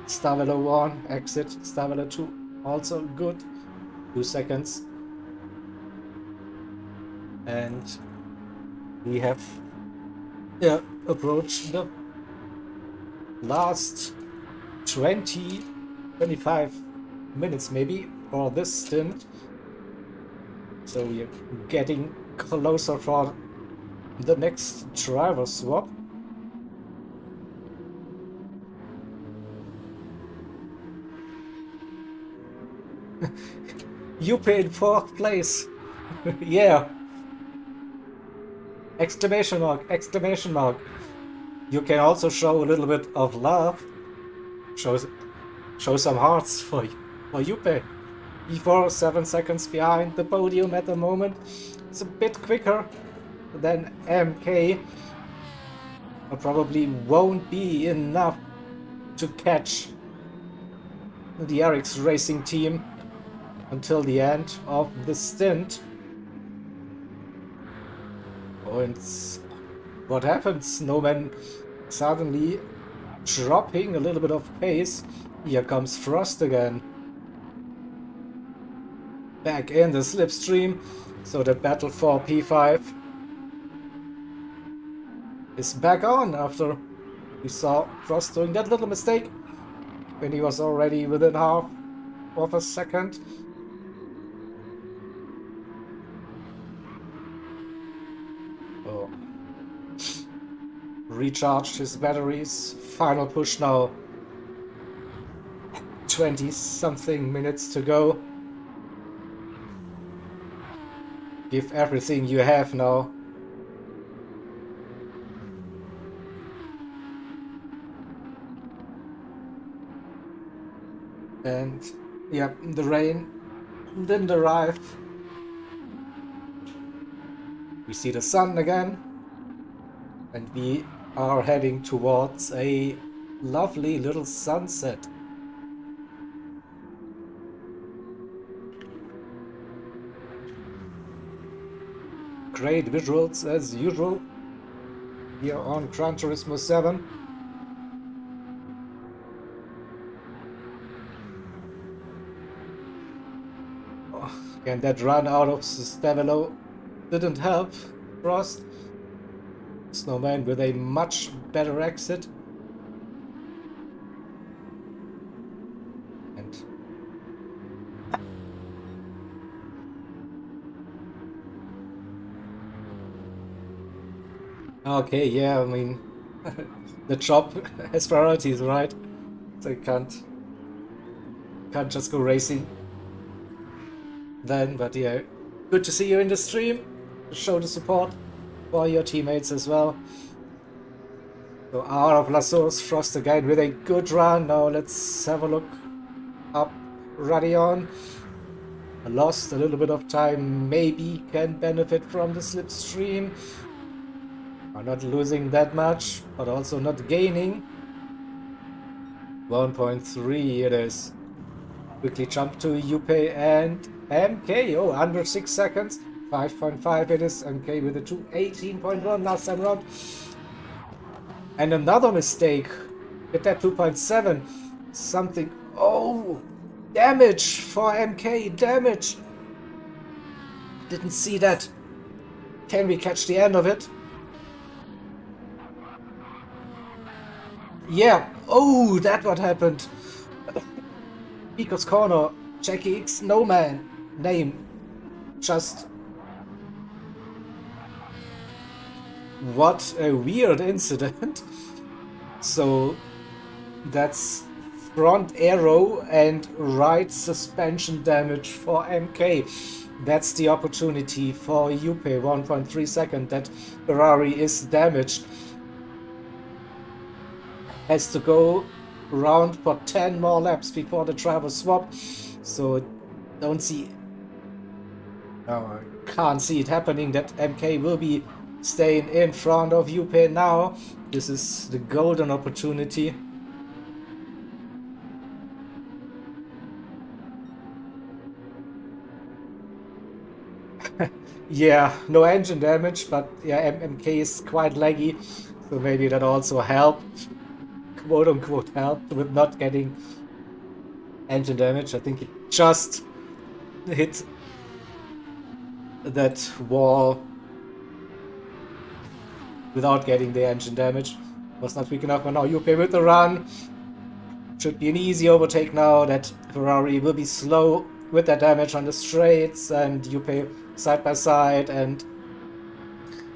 Stavelo 1. Exit Stavelo 2. Also good. 2 seconds. And we have approached the last 25 minutes maybe for this stint, so we are getting closer for the next driver swap. Yupe in 4th place. Yeah. Exclamation mark, exclamation mark. You can also show a little bit of love. Show some hearts for Yupe. E4 7 seconds behind the podium at the moment. It's a bit quicker than MK. But probably won't be enough to catch the Eric's racing team until the end of the stint. Oh, and what happens? Snowman suddenly dropping a little bit of pace. Here comes Frost again. Back in the slipstream. So the battle for P5 is back on after we saw Frost doing that little mistake when he was already within half of a second. Oh. Recharged his batteries. Final push now. 20 something minutes to go. Give everything you have now. And yeah, the rain didn't arrive. We see the sun again. And we are heading towards a lovely little sunset. Great visuals as usual here on Gran Turismo 7. Oh, and that run out of Stavelo didn't help Frost. Snowman with a much better exit. And okay, yeah, I mean, the job has priorities, right? So you can't just go racing then, but yeah, good to see you in the stream. Show the support for your teammates as well. So out of La Source, Frost again with a good run. Now let's have a look up Radion. Lost a little bit of time, maybe can benefit from the slipstream. Are not losing that much, but also not gaining. 1.3 it is. Quickly jump to UP and MK. Oh, under 6 seconds. 5.5 it is. MK with a 2:18.1 last time round. And another mistake. Hit that 2.7. Something. Oh, damage for MK. Damage. Didn't see that. Can we catch the end of it? Yeah. Oh, that what happened. Pico's Corner. Jackie X Snowman. Name. Just. What a weird incident. So that's front arrow and right suspension damage for MK. That's the opportunity for Juppe. 1.3 second that Ferrari is damaged. Has to go round for 10 more laps before the driver swap. So don't see. No, I can't see it happening that MK will be staying in front of Juppe now. This is the golden opportunity. Yeah, no engine damage, but yeah, MK is quite laggy, so maybe that also helped, quote unquote helped, with not getting engine damage. I think it just hit that wall without getting the engine damage. Was not weak enough, but now Juppe with the run. Should be an easy overtake now. That Ferrari will be slow with that damage on the straights, and Juppe side by side, and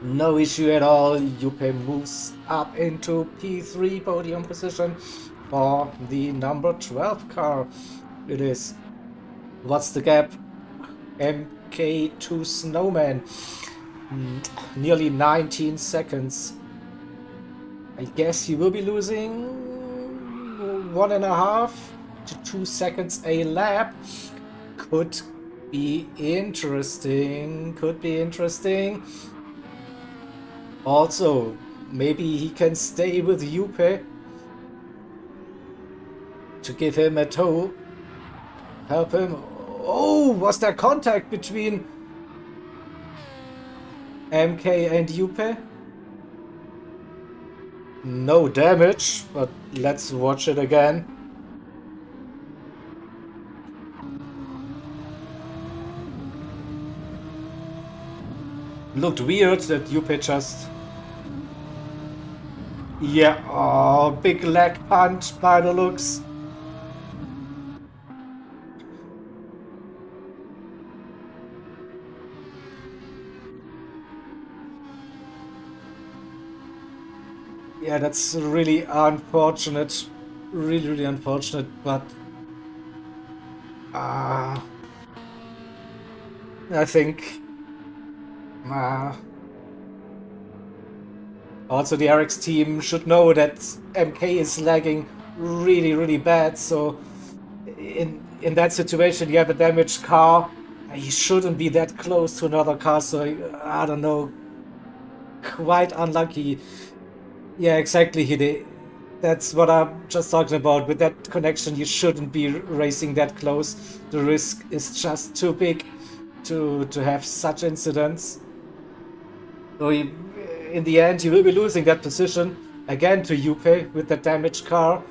no issue at all. Juppe moves up into P3 podium position for the number 12 car. It is. What's the gap? MK to Snowman. Nearly 19 seconds. I guess he will be losing 1.5 to 2 seconds a lap. Could be interesting. Could be interesting. Also, maybe he can stay with Juppe to give him a tow. Help him. Oh, was there contact between MK and Juppe? No damage, but let's watch it again. Looked weird that Juppe just... Yeah, oh, big leg punch by the looks. Yeah, that's really unfortunate. Really unfortunate, but... I think... Also, the RX team should know that MK is lagging really bad, so... In that situation, you have a damaged car. You shouldn't be that close to another car, so I don't know. Quite unlucky. Yeah, exactly, Hide. That's what I'm just talking about. With that connection, you shouldn't be racing that close. The risk is just too big to have such incidents. So in the end, you will be losing that position again to Juppe with that damaged car.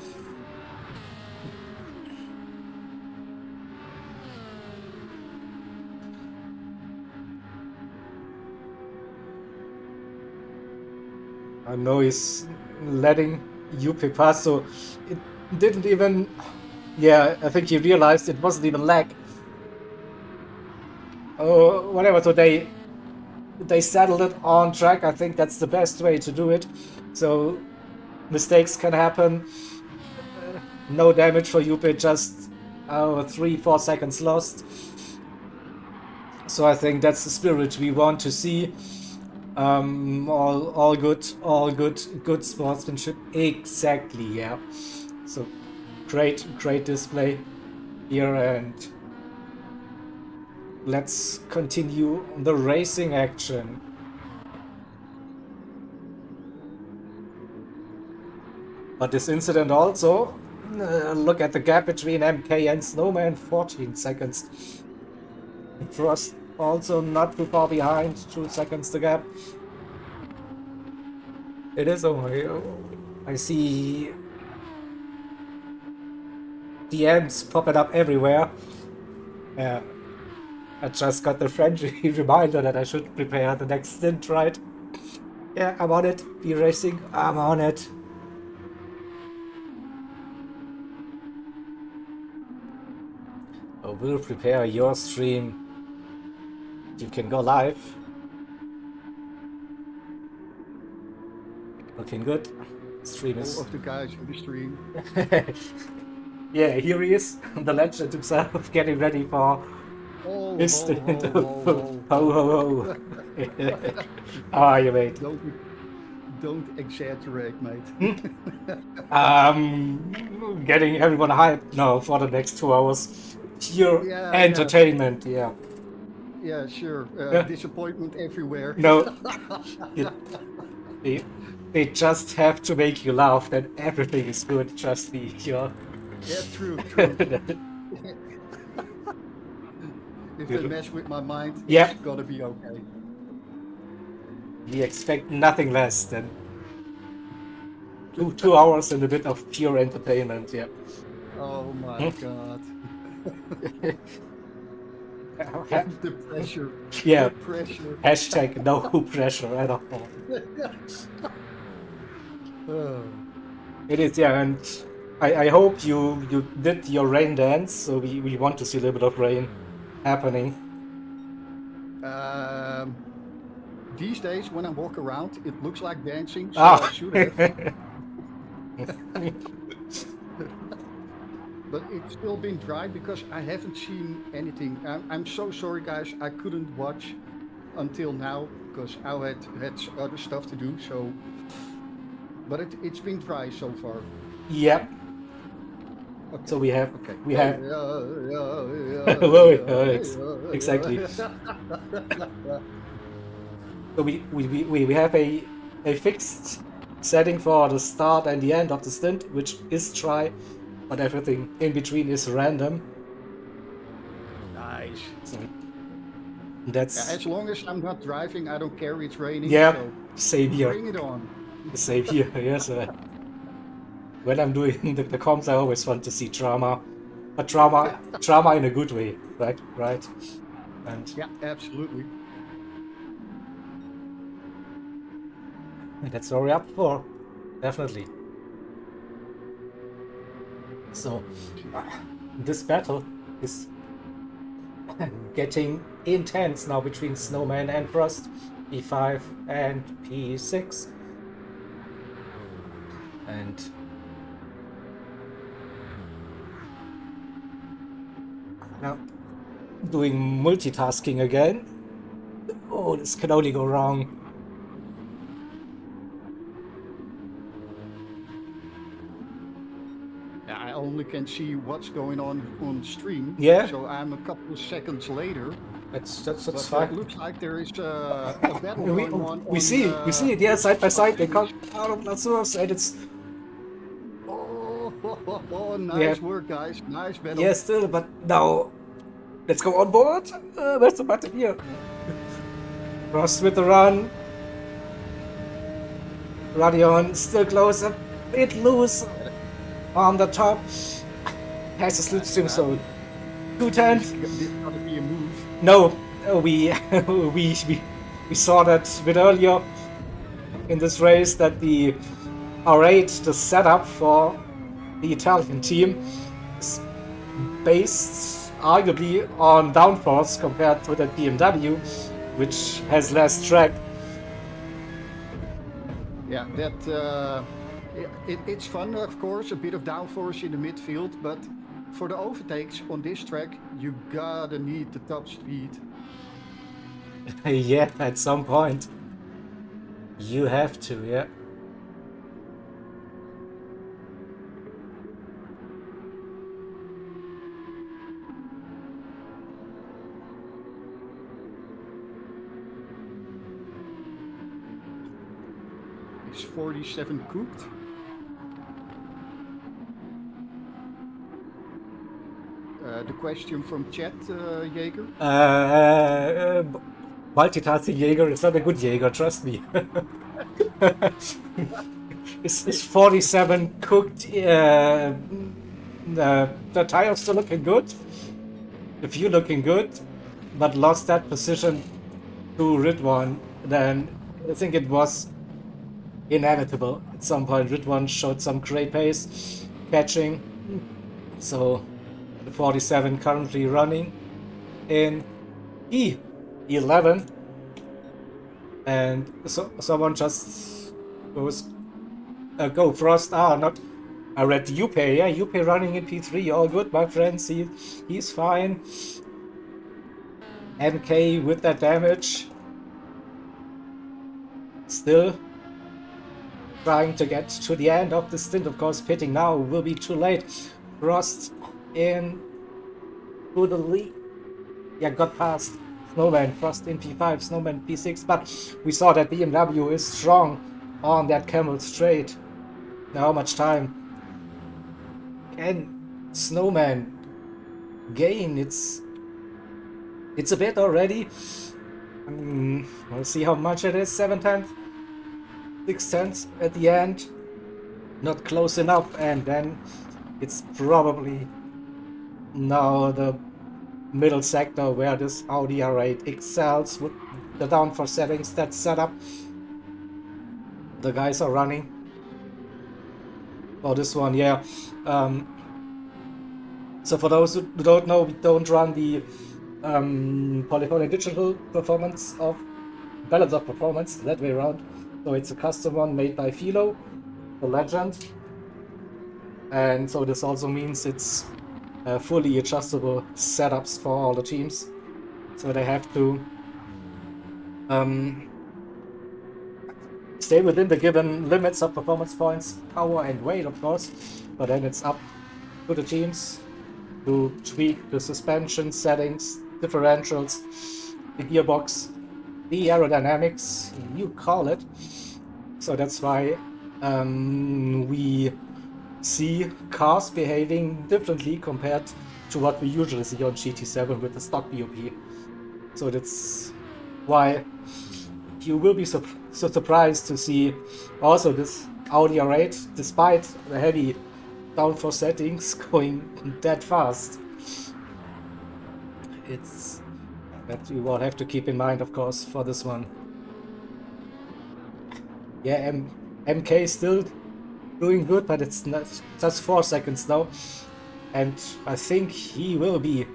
I know he's letting Juppe pass, so it didn't even... Yeah, I think he realized it wasn't even lag. Oh, whatever, so they settled it on track. I think that's the best way to do it. So mistakes can happen. No damage for Juppe, just 3-4 seconds lost. So I think that's the spirit we want to see. All good sportsmanship. Exactly, yeah. So great display here, and let's continue the racing action. But this incident also, look at the gap between MK and Snowman, 14 seconds. Frost also not too far behind, 2 seconds the gap. It is only, I see DMs popping up everywhere. Yeah, I just got the friendly reminder that I should prepare the next stint, right? Yeah, I'm on it. Be racing, I'm on it. I will prepare your stream. You can go live. Looking good. Stream All is. of the guys in the stream. Yeah, here he is, the legend himself, getting ready for Oh, his ho, stint. ho, ho, Ho ho ho. How are you, mate? Don't exaggerate, mate. Getting everyone hyped now for the next 2 hours. Pure Yeah, entertainment, yeah. Yeah, sure. Yeah. Disappointment everywhere. No, they just have to make you laugh, then everything is good, trust me. Yeah, true. If they mess with my mind, Yeah. it's gonna be okay. We expect nothing less than 2 hours and a bit of pure entertainment, yeah. Oh my god. The pressure. Yeah. The pressure. Hashtag no pressure at all. Oh. It is, yeah, and I hope you did your rain dance, so we want to see a little bit of rain happening. These days, when I walk around, it looks like dancing, so I should have. But it's still been dry because I haven't seen anything. I'm so sorry, guys. I couldn't watch until now because I had other stuff to do. So, but it's been dry so far. Yep. Okay. So we have exactly. So we have a fixed setting for the start and the end of the stint, which is dry, but everything in between is random. Nice. So that's as long as I'm not driving, I don't care. It's raining. Yeah, so same here. bring it on. Same here. Yes. When I'm doing the comms, I always want to see drama, but drama in a good way, right? Right. And yeah, absolutely. That's what we're up for, definitely. So, this battle is getting intense now between Snowman and Frost, P5 and P6. And now, doing multitasking again. Oh, this can only go wrong. I only can see what's going on stream. Yeah. So I'm a couple of seconds later. That's But fine. it looks like there is a battle going on. We see it, yeah, side by side. They come out of Lazurus, and it's. Oh, nice work, guys. Nice battle. Yeah, still, but now let's go on board. Where's the button here? Frost with the run. Radion still close, a bit loose on the top. Has a slipstream, so 210. This gotta be a move. No, we saw that a bit earlier in this race that the R8, the setup for the Italian team, is based arguably on downforce compared to the BMW, which has less track. Yeah, that it's fun, of course, a bit of downforce in the midfield, but for the overtakes on this track, you gotta need the top speed. Yeah, at some point. You have to, yeah. Is 47 cooked? The question from chat, Jaeger. Multitasking Jaeger is not a good Jaeger, trust me. Is 47 cooked? The tire's still looking good. The fuel looking good, but lost that position to Ridwan. Then I think it was inevitable. At some point, Ridwan showed some great pace, catching. So the 47 currently running in E11. And so someone just goes, go Frost. Not. I read Yupe. Yeah, Yupe running in P3. All good, my friends. He's fine. MK with that damage. Still trying to get to the end of the stint. Of course, pitting now will be too late. Frost in to the lead. Yeah, got past Snowman. Frost in P5, Snowman P6. But we saw that BMW is strong on that Camel Straight. Now, how much time can Snowman gain? It's a bit already. We'll see how much it is. 7/10, 6/10 at the end. Not close enough, and then it's probably now the middle sector where this Audi R8 excels with the downforce settings that's set up. The guys are running for this one, yeah. So for those who don't know, we don't run the polyphonic digital performance of balance of performance that way around. So it's a custom one made by Philo, the legend, and so this also means it's fully adjustable setups for all the teams. So they have to stay within the given limits of performance points, power and weight, of course, but then it's up to the teams to tweak the suspension settings, differentials, the gearbox, the aerodynamics, you call it. So that's why we see cars behaving differently compared to what we usually see on GT7 with the stock BOP. So that's why you will be so surprised to see also this Audi R8, despite the heavy downforce settings, going that fast. It's that you will have to keep in mind, of course, for this one. Yeah, MK still doing good, but it's not just 4 seconds now, and I think he will be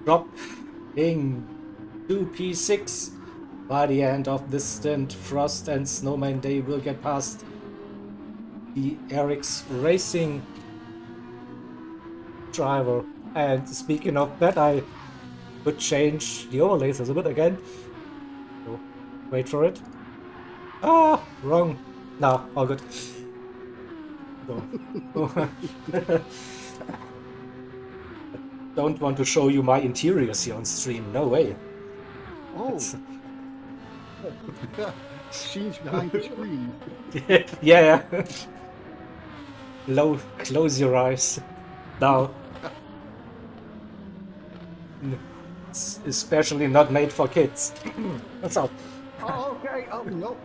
dropping to P6 by the end of this stint. Frost and Snowman, they will get past the Eric's Racing driver. And speaking of that, I would change the overlays a bit again. So, wait for it. Wrong. No, all good. Don't want to show you my interiors here on stream. No way. Oh. Scenes behind the screen. Yeah. Close your eyes. Now. It's especially not made for kids. That's all. Oh, okay. Oh, no.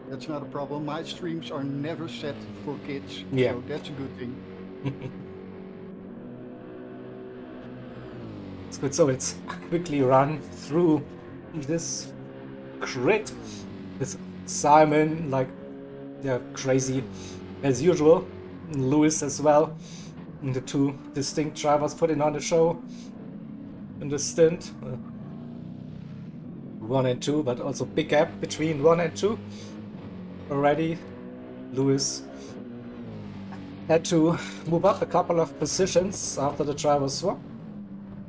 That's not a problem. My streams are never set for kids. Yeah. So that's a good thing. It's good. So it's quickly run through this grid with Simon, like, they're crazy as usual. Lewis as well. And the two distinct drivers putting on the show in the stint. 1 and 2, but also big gap between 1 and 2 already. Lewis had to move up a couple of positions after the driver swap.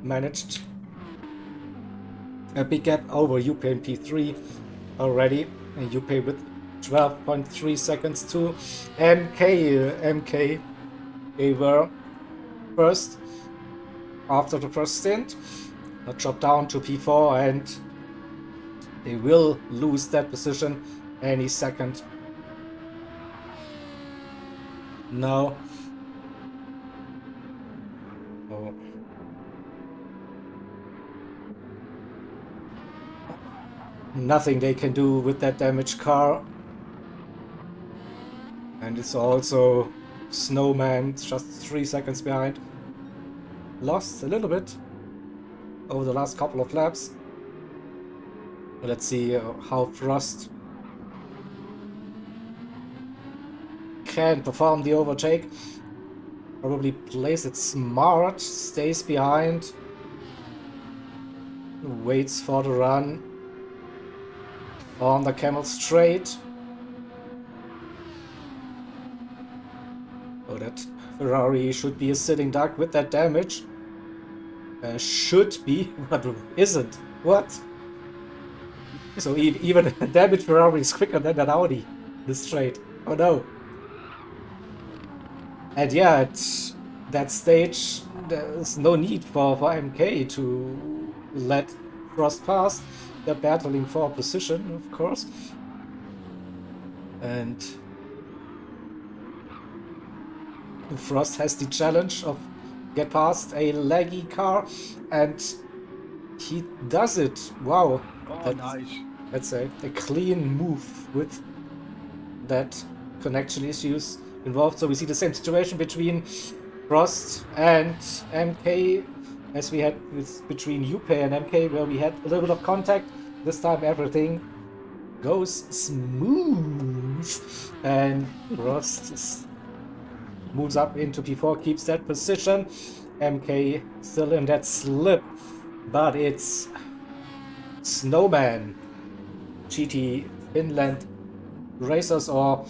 Managed a big gap over UP in P3 already, and UP with 12.3 seconds to MK. They were first after the first stint, dropped down to P4, and they will lose that position any second. No. No. Nothing they can do with that damaged car. And it's also Snowman, just 3 seconds behind. Lost a little bit over the last couple of laps. Let's see how Frost can perform the overtake. Probably plays it smart, stays behind, waits for the run on the Camel Straight. So that Ferrari should be a sitting duck with that damage. Should be, but isn't. What? So even a damaged Ferrari is quicker than an Audi this straight. Oh no. And yeah, at that stage, there's no need for MK to let Frost pass. They're battling for position, of course. And Frost has the challenge of get past a laggy car, and he does it. Wow. Oh, nice. That's a clean move with that connection issues involved. So we see the same situation between Frost and MK as we had between Yupe and MK, where we had a little bit of contact. This time everything goes smooth, and Frost moves up into P4, keeps that position. MK still in that slip, but it's Snowman, GT Finland racers, or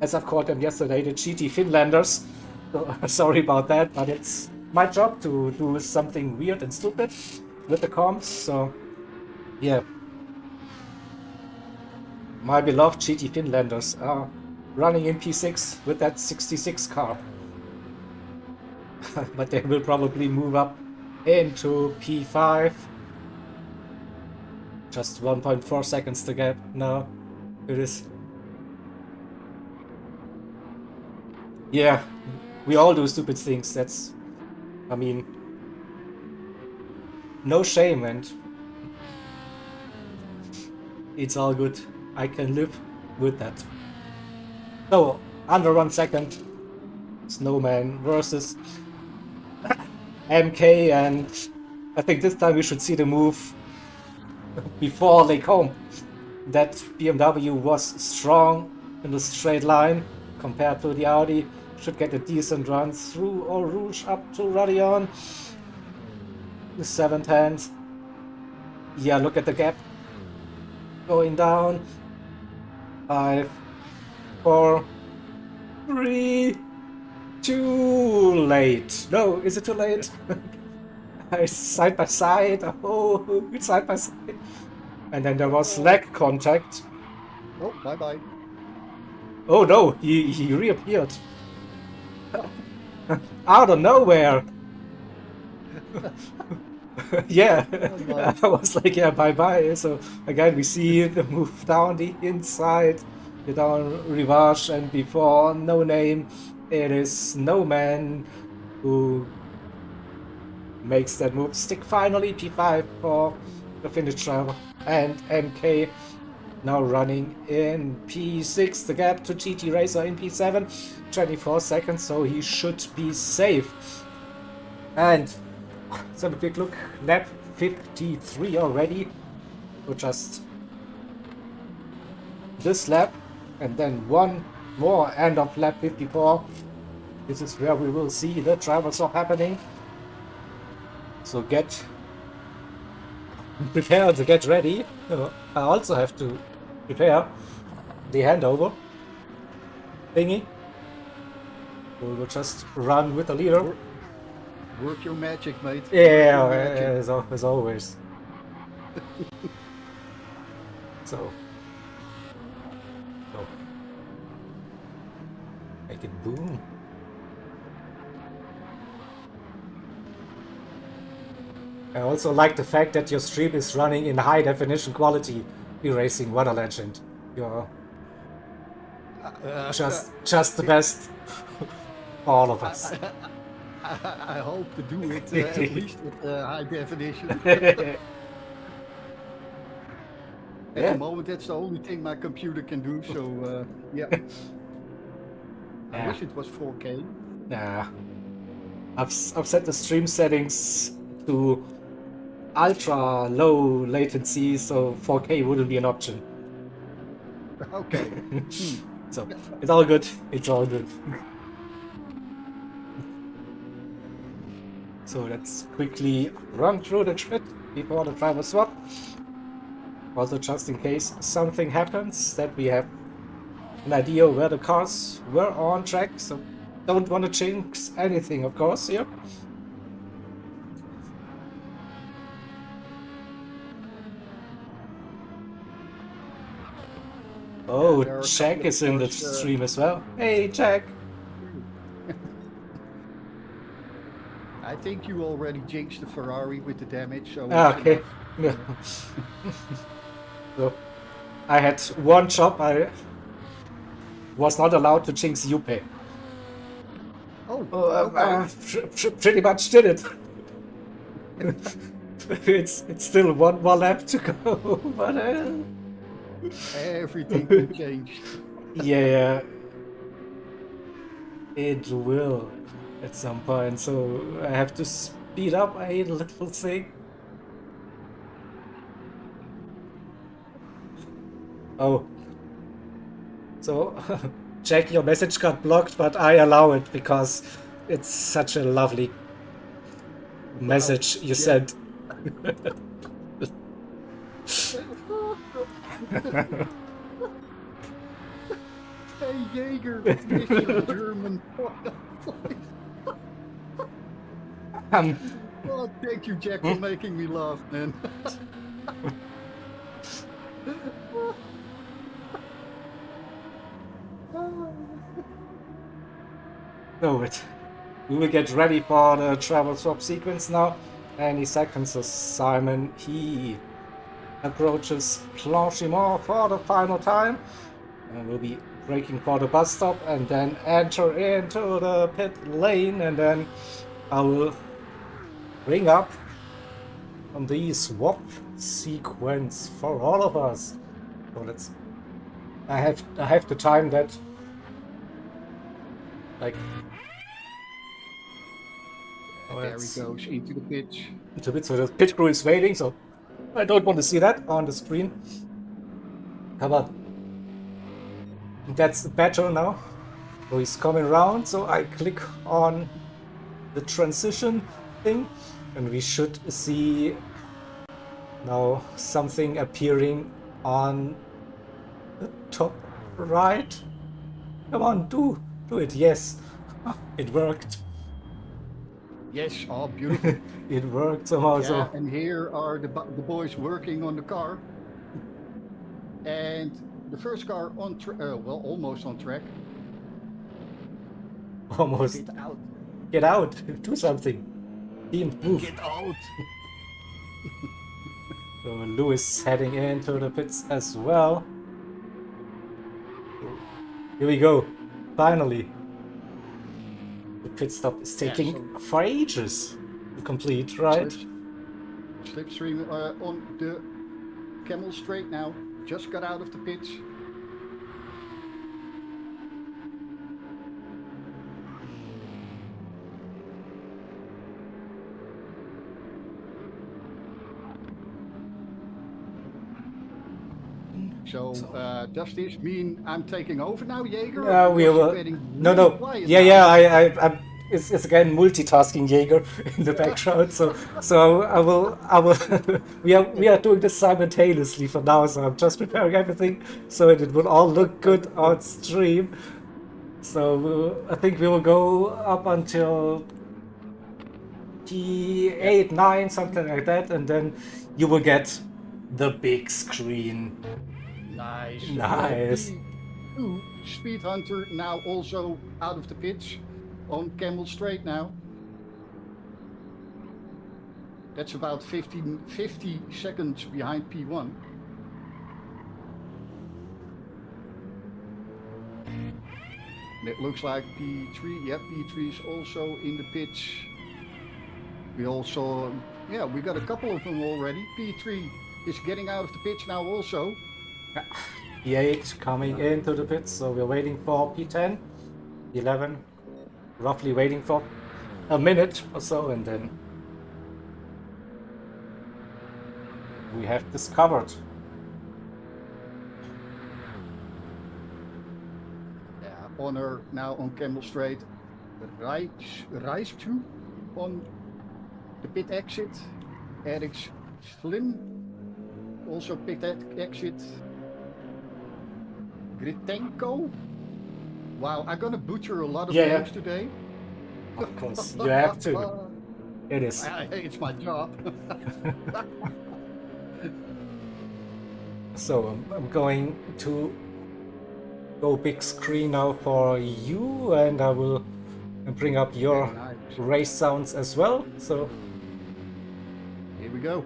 as I've called them yesterday, the GT Finlanders. So, sorry about that, but it's my job to do something weird and stupid with the comms. So yeah, my beloved GT Finlanders are running in P6 with that 66 car. But they will probably move up into P5. Just 1.4 seconds to gap. No, it is. Yeah, we all do stupid things. That's, I mean, no shame, and it's all good. I can live with that. So, under 1 second, Snowman versus MK, and I think this time we should see the move before Lake Home. That BMW was strong in the straight line compared to the Audi. Should get a decent run through Eau Rouge up to Radion. The 7th hand. Yeah, look at the gap going down. 5, 4, 3, too late. No, is it too late? Side by side. Oh, it's side by side. And then there was leg contact. Oh, bye bye. Oh no, he reappeared. Out of nowhere. Yeah, I was like, yeah, bye bye. So again, we see the move down the inside, down Rivage, and before No Name, it is Snowman who makes that move. Stick finally P5 for the Finnish driver, and MK now running in P6. The gap to GT Racer in P7, 24 seconds, so he should be safe. And let's have a quick look. Lap 53 already. So just this lap, and then one more end of lap 54. This is where we will see the drivers are happening. So get prepared to get ready. I also have to prepare the handover thingy. We will just run with the leader. Work your magic, mate. Yeah, Work your magic. as always. So make it boom. I also like the fact that your stream is running in high definition quality. Erasing, what a legend. You're just the best. All of us. I hope to do it at least at high definition. At Yeah. the moment, that's the only thing my computer can do. So yeah, I Yeah. wish it was 4K. Nah. I've set the stream settings to ultra low latency, so 4K wouldn't be an option. Okay. So it's all good. It's all good. So let's quickly run through the grid before the driver swap. Also, just in case something happens, that we have an idea where the cars were on track. So don't want to jinx anything, of course, here. Oh, there are a Jack couple of is in the cars, stream as well. Hey, Jack. I think you already jinxed the Ferrari with the damage. So Okay. enough. So I had one job. I was not allowed to jinx Yupe. Oh, I pretty much did it. it's still one more lap to go, but everything can change. yeah, it will at some point. So I have to speed up a little thing. Oh, so Jack, your message got blocked, but I allow it because it's such a lovely message you sent. Hey Jaeger, Mr. German. Oh, thank you, Jack, for making me laugh, man. So we will get ready for the travel swap sequence now. Any seconds, so Simon, he approaches Planchimont for the final time. And we'll be braking for the bus stop and then enter into the pit lane, and then I will bring up on the swap sequence for all of us. So let's. I have to time that. Like. There he goes into the pitch. It's a bit, so the pit crew is waiting, so I don't want to see that on the screen. Come on. That's better now. So he's coming around, so I click on the transition thing, and we should see now something appearing on the top right. Come on, do it. Yes, it worked. Yes, oh, beautiful. It worked somehow. Yeah, So and here are the boys working on the car. And the first car on well, almost on track. almost Get out. get out, do something. Team, move. Get out. So Lewis heading into the pits as well. Here we go. Finally. The pit stop is taking for ages to complete, right? Slipstream on the Camel straight now. Just got out of the pits. So does this mean I'm taking over now, Jaeger? Yeah, we Because will. you're getting No, really no. quiet Yeah, now. yeah. I'm. It's again multitasking Jaeger in the background. So I will. we are doing this simultaneously for now. So I'm just preparing everything so it will all look good on stream. So I think we will go up until P8, 9, something like that, and then you will get the big screen. Nice. Nice. Speed Hunter now also out of the pits on Camel straight now. That's about 50 seconds behind P1. And it looks like P3, yeah, P3 is also in the pits. We also, yeah, we got a couple of them already. P3 is getting out of the pits now also. P8 coming into the pits, so we're waiting for P10, P11, roughly waiting for a minute or so, and then we have this covered. Yeah, Honor now on Camel Straight. Rijsku on the pit exit. Eric's Slim also pit exit. Gritenko. Wow, I'm gonna butcher a lot of names today. Of course, you have to. It is. It's my job. So I'm going to go big screen now for you, and I will bring up your race sounds as well. So here we go.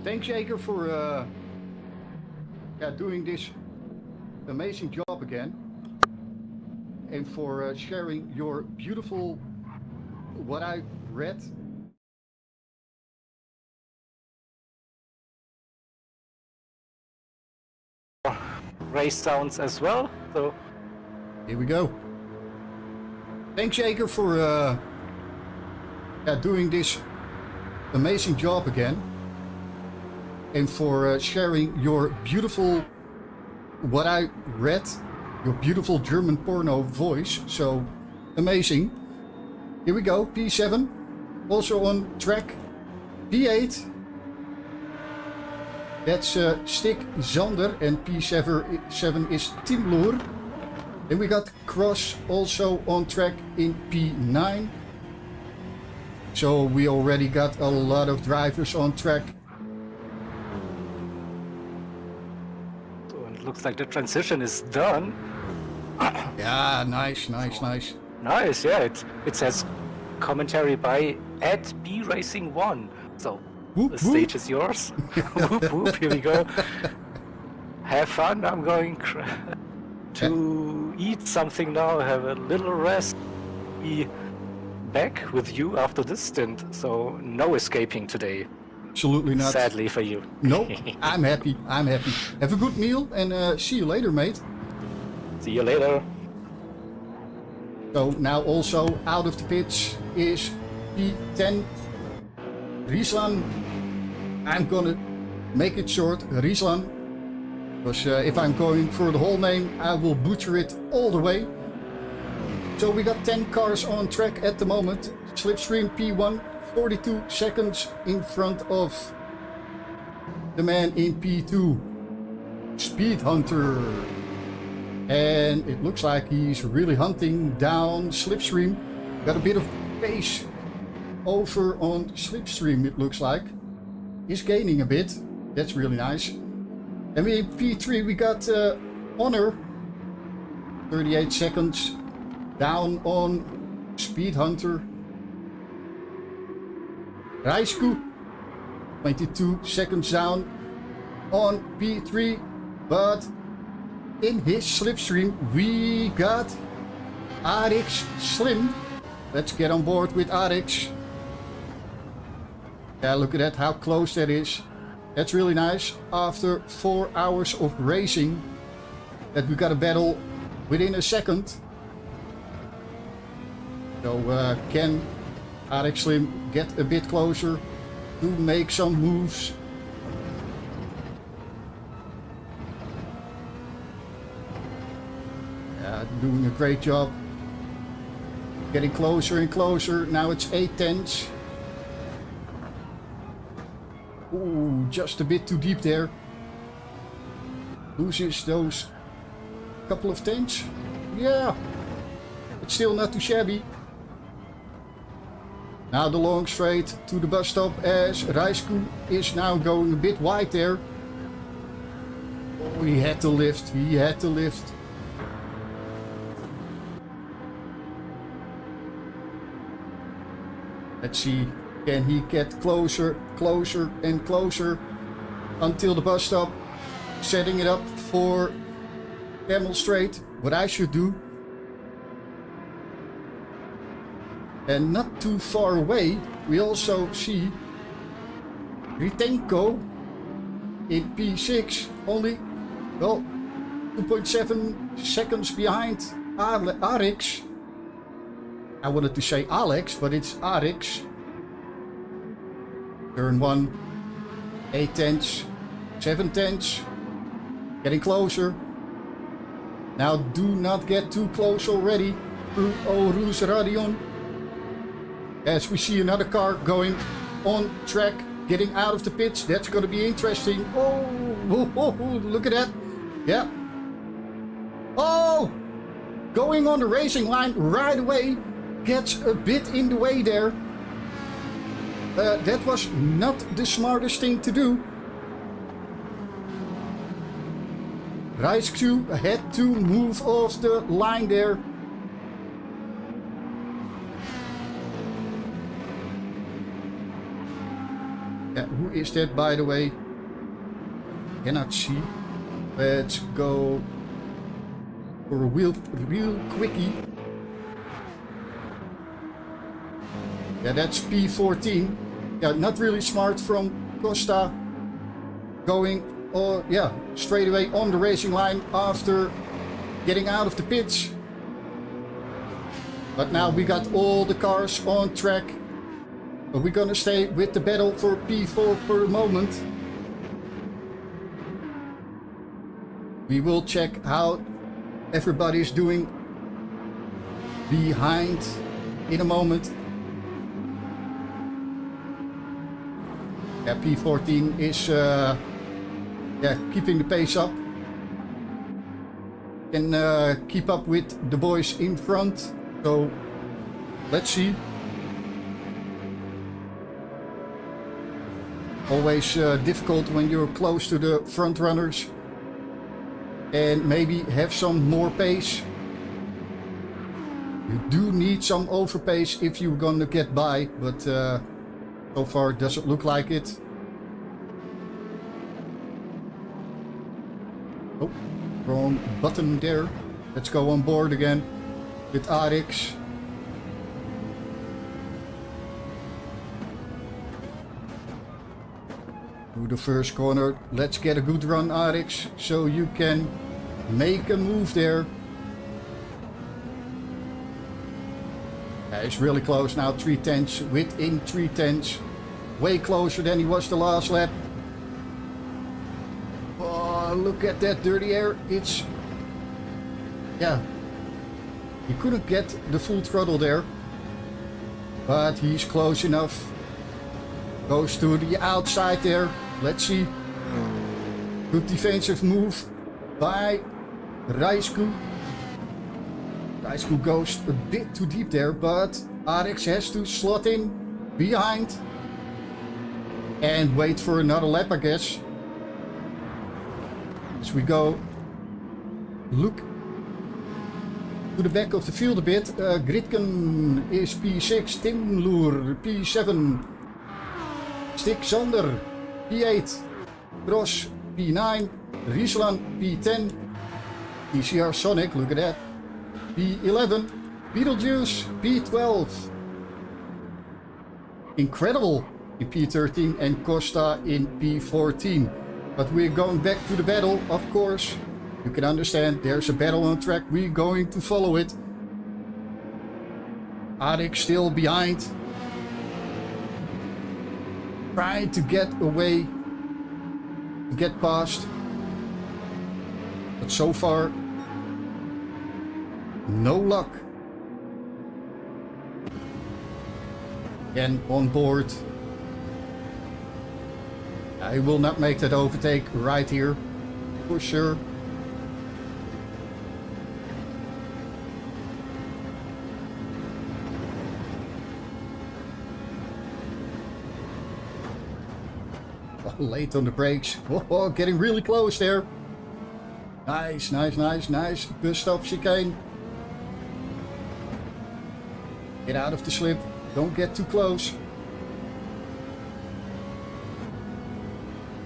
Thanks, Jager, for doing this amazing job again, and for sharing your beautiful, what I read, Race sounds as well. So here we go. Thanks, Jager, for doing this amazing job again, and for sharing your beautiful, what I read, your beautiful German porno voice. So amazing. Here we go. P7 also on track. P8, that's Stig Zander, and P7 is Timloer. Then we got Cross also on track in P9. So we already got a lot of drivers on track. it looks like the transition is done. Yeah, nice. Nice, yeah. It says commentary by @B Racing 1. So Whoop, the stage is yours. Whoop, whoop, here we go. Have fun. I'm going to eat something now, have a little rest. Be back with you after this stint. So no escaping today. Absolutely not. Sadly for you. Nope. I'm happy. Have a good meal and see you later, mate. See you later. So now also out of the pitch is P10 Rieslan. I'm gonna make it short, Rieslan, because if I'm going for the whole name, I will butcher it all the way. So we got 10 cars on track at the moment. Slipstream P1, 42 seconds in front of the man in P2, Speed Hunter. And it looks like he's really hunting down Slipstream. Got a bit of pace over on Slipstream, it looks like. He's gaining a bit. That's really nice. And in P3 we got Honor. 38 seconds down on Speed Hunter. Rijsku, 22 seconds down on P3. But in his Slipstream we got Arix Slim. Let's get on board with Arix. Yeah, look at that, how close that is. That's really nice. After 4 hours of racing, that we got a battle within a second. So can Arix Slim get a bit closer to make some moves? Yeah, doing a great job. Getting closer and closer. Now it's 8 tenths. Ooh, just a bit too deep there. Loses those couple of tenths. Yeah, but still not too shabby. Now the long straight to the bus stop as Rijsku is now going a bit wide there. Oh, he had to lift. Let's see, can he get closer and closer until the bus stop, setting it up for Camel Straight. What I should do, And not too far away, we also see Ritenko in P6, only, well, 2.7 seconds behind Arix. I wanted to say Alex, but it's Arix. Turn 1, 8 tenths, 7 tenths, getting closer. Now do not get too close already to Rouge Radion. As we see another car going on track, getting out of the pits. That's going to be interesting. Oh, look at that. Yeah. Oh, going on the racing line right away. Gets a bit in the way there. That was not the smartest thing to do. Raikkonen had to move off the line there. Yeah, who is that, by the way? Cannot see. Let's go for a real quickie. Yeah, that's P14. Yeah, not really smart from Costa. Going, straight away on the racing line after getting out of the pits. But now we got all the cars on track. But we're gonna stay with the battle for P4 for a moment. We will check how everybody's doing behind in a moment. Yeah, P14 is keeping the pace up. Can keep up with the boys in front. So let's see. Always difficult when you're close to the front runners and maybe have some more pace. You do need some overpace if you're gonna get by, but so far it doesn't look like it. Oh, wrong button there. Let's go on board again with Arix. To the first corner. Let's get a good run, Arix, so you can make a move there. Yeah, he's really close now, 3 tenths, within 3 tenths. Way closer than he was the last lap. Oh, look at that dirty air. It's... yeah. He couldn't get the full throttle there. But he's close enough. Goes to the outside there. Let's see. Good defensive move by Raikkonen. Raikkonen goes a bit too deep there, but Arix has to slot in behind and wait for another lap, I guess. As we go, look to the back of the field a bit. Gritken is P6, Tim Loer P7, Stig Sander P8, Cross P9, Riesland P10, TCR Sonic, look at that, P11, Beetlejuice P12, Incredible in P13 and Costa in P14. But we're going back to the battle, of course. You can understand there's a battle on track, we're going to follow it. Arix still behind. Trying to get away, to get past, but so far, no luck. Again, on board. I will not make that overtake right here, for sure. Late on the brakes. Oh, getting really close there. Nice, nice, nice, nice. Bus stop chicane. Get out of the slip. Don't get too close.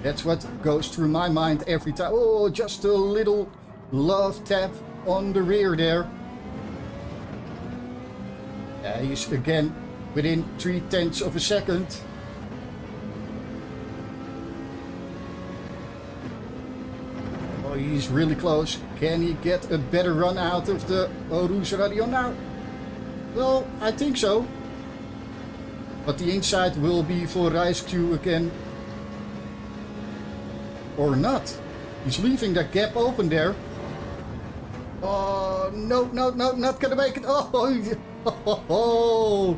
That's what goes through my mind every time. Oh, just a little love tap on the rear there. He's again within 0.3 of a second. Oh, he's really close. Can he get a better run out of the Rouge Radio now? Well, I think so. But the inside will be for Rijsku again. Or not. He's leaving that gap open there. Oh, no, not gonna make it. Oh,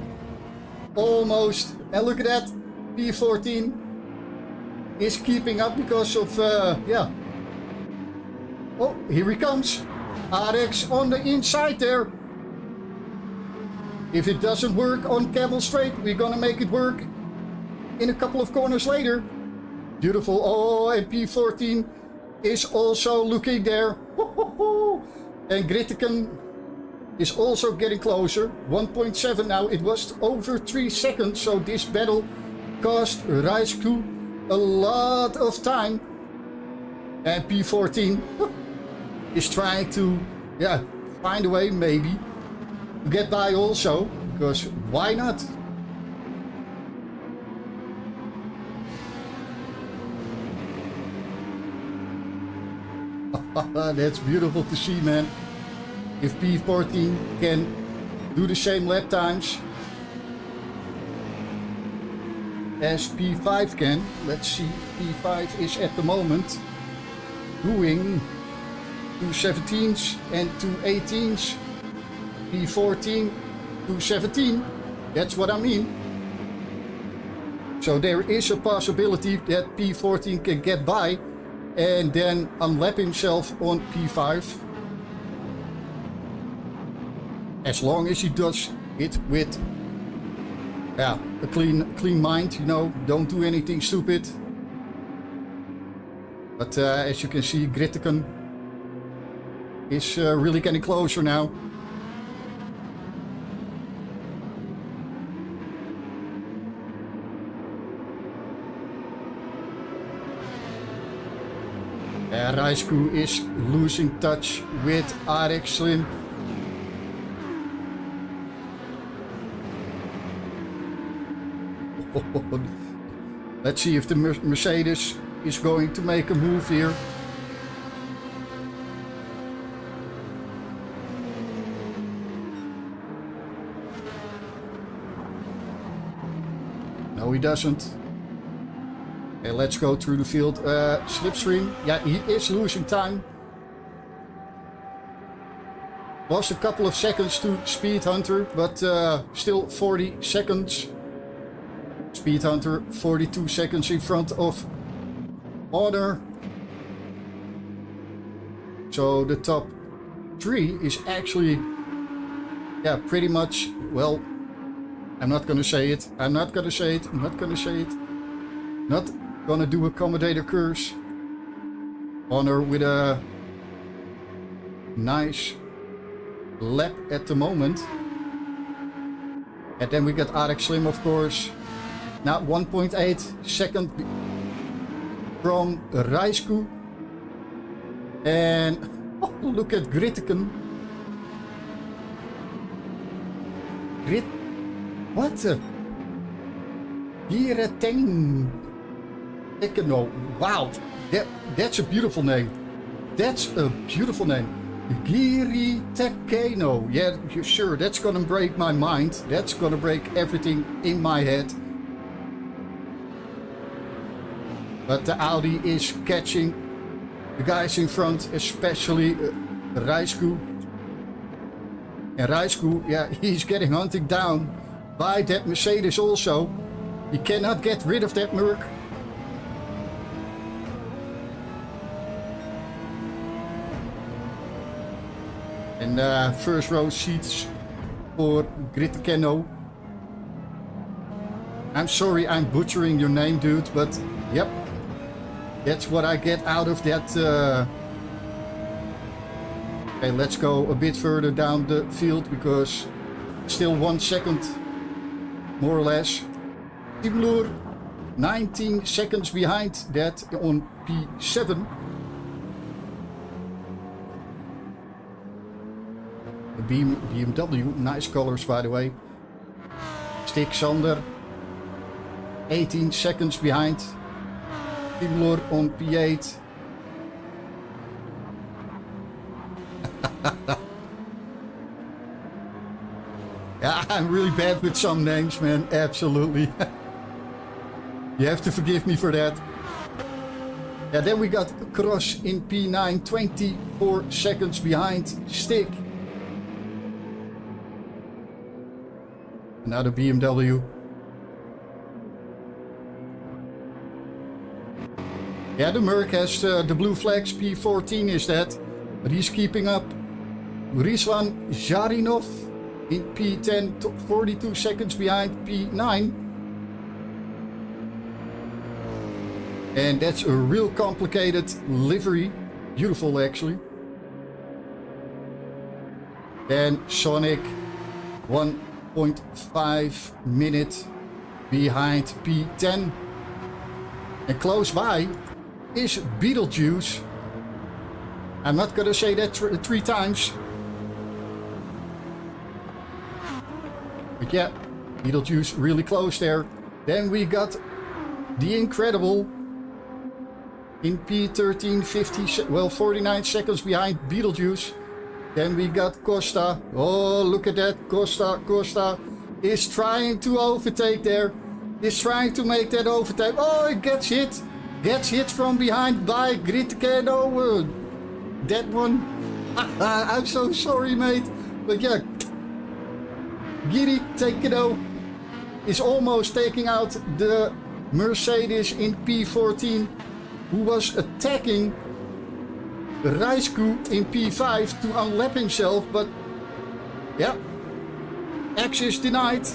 almost. And look at that. P14 is keeping up because of, yeah. Oh, here he comes. Arex on the inside there. If it doesn't work on Camel Straight, we're gonna make it work in a couple of corners later. Beautiful. Oh, and P14 is also looking there. And Gritteken is also getting closer. 1.7 now. It was over 3 seconds, so this battle cost Rijsku a lot of time. And P14 is trying to, yeah, find a way maybe to get by also, because why not? That's beautiful to see, man. If P14 can do the same lap times as P5 can, let's see, P5 is at the moment doing 2.17s and 2.18s. P14 2.17, that's what I mean. So there is a possibility that P14 can get by and then unlap himself on P5. As long as he does it with, yeah, a clean mind, you know, don't do anything stupid. But as you can see, Gritteken is really getting closer now. Rijsku is losing touch with Arex Slim. Let's see if the Mercedes is going to make a move here. No, he doesn't. Okay, let's go through the field. Slipstream. Yeah, he is losing time. Lost a couple of seconds to Speed Hunter, but still 40 seconds. Speed Hunter 42 seconds in front of Honor. So the top 3 is actually, yeah, pretty much, well, I'm not gonna say it. Not gonna do accommodator curse. Honor with a nice lap at the moment. And then we got Arex Slim, of course. Now 1.8 second from Rijsku. And oh, look at Gritteken. What the? Gritteken. Wow, that's a beautiful name. That's a beautiful name. Giri Tekeno. Yeah, sure, that's gonna break my mind. That's gonna break everything in my head. But the Audi is catching the guys in front, especially Rijsku. And Rijsku, yeah, he's getting hunted down by that Mercedes also. He cannot get rid of that Merc. And first row seats for Gritteken. I'm sorry I'm butchering your name, dude, but yep. That's what I get out of that. Okay, let's go a bit further down the field because still 1 second, more or less. Team Lure, 19 seconds behind that on P7. The BMW, nice colors by the way. Stick Sander, 18 seconds behind. Timur on P8. Yeah, I'm really bad with some names, man. Absolutely. You have to forgive me for that. Yeah, then we got Cross in P9, 24 seconds behind Stick. Another BMW. Yeah, the Merc has the blue flags, P14 is that, but he's keeping up. Rizwan Jarinov in P10, 42 seconds behind P9. And that's a real complicated livery. Beautiful, actually. Then Sonic, 1.5 minutes behind P10. And close by is Beetlejuice. I'm not gonna say that three times. But yeah, Beetlejuice really close there. Then we got the Incredible in P13, 49 seconds behind Beetlejuice. Then we got Costa. Oh, look at that. Costa is trying to overtake there. Is trying to make that overtake. Oh, it gets hit. Gets hit from behind by Gritcano. That one. I'm so sorry, mate. But yeah. Giri Tekeno is almost taking out the Mercedes in P14, who was attacking Raisku in P5 to unlap himself, but yeah, access denied.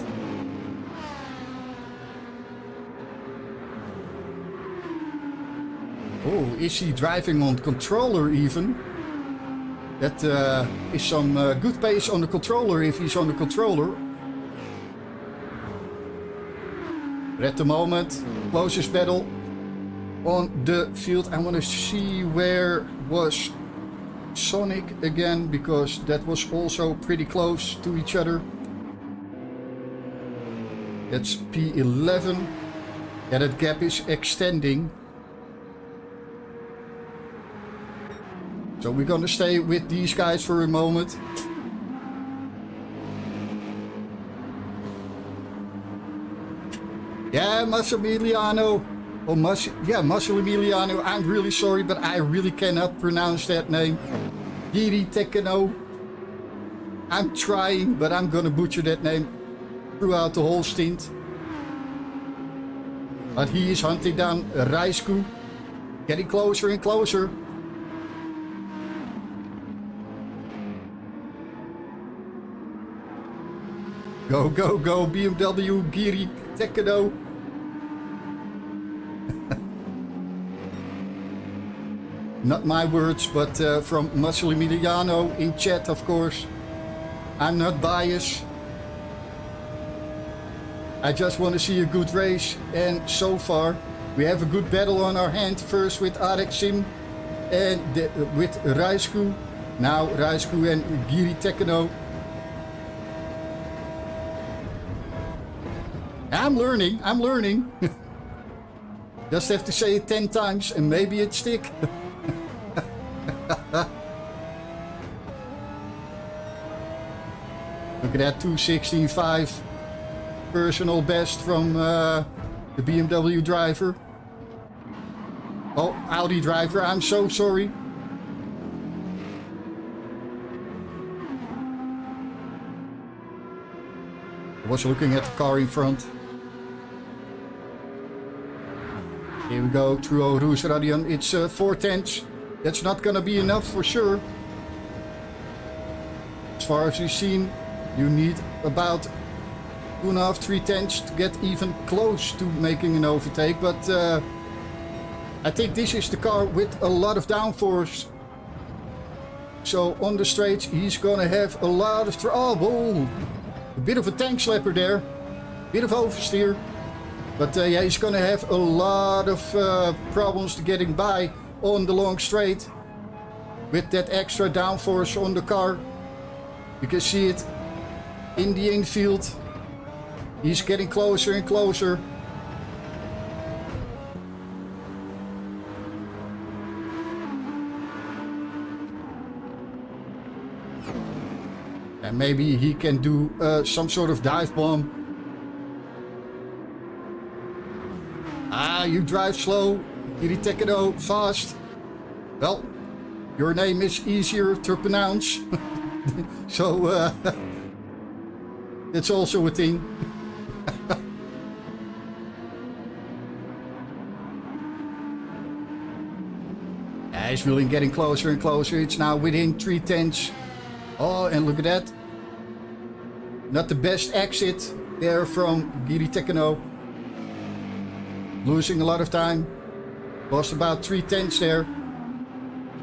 Oh, is he driving on controller even? That is some good pace on the controller if he's on the controller. But at the moment, closest battle on the field. I want to see where was Sonic again, because that was also pretty close to each other. That's P11. Yeah, that gap is extending. So we're gonna stay with these guys for a moment. Yeah, Massimiliano. Oh, Massimiliano. I'm really sorry, but I really cannot pronounce that name. Giri Tekeno. I'm trying, but I'm gonna butcher that name throughout the whole stint. But he is hunting down Raisku. Getting closer and closer. Go, go, go, BMW, Giri, Tekeno. Not my words, but from Massimiliano in chat, of course. I'm not biased. I just want to see a good race, and so far we have a good battle on our hand. First with Alexim and with Raisku. Now Raisku and Giri Tekeno. I'm learning. Just have to say it 10 times and maybe it stick. Look at that 2:16.5 personal best from the BMW driver. Oh, Audi driver, I'm so sorry. I was looking at the car in front. Here we go, through Rouge Radion. It's 4/10. That's not gonna be enough for sure. As far as you've seen, you need about 2.5, 3/10 to get even close to making an overtake. But I think this is the car with a lot of downforce. So on the straights, he's gonna have a lot of trouble. A bit of a tank slapper there. Bit of oversteer. But yeah, he's gonna have a lot of problems to getting by on the long straight with that extra downforce on the car. You can see it in the infield. He's getting closer and closer. And maybe he can do some sort of dive bomb. Ah, you drive slow. Iritekado, fast. Well, your name is easier to pronounce. So, that's also a thing. He's really getting closer and closer. It's now within 3/10. Oh, and look at that. Not the best exit there from Giri Tekano. Losing a lot of time. Lost about 3/10 there.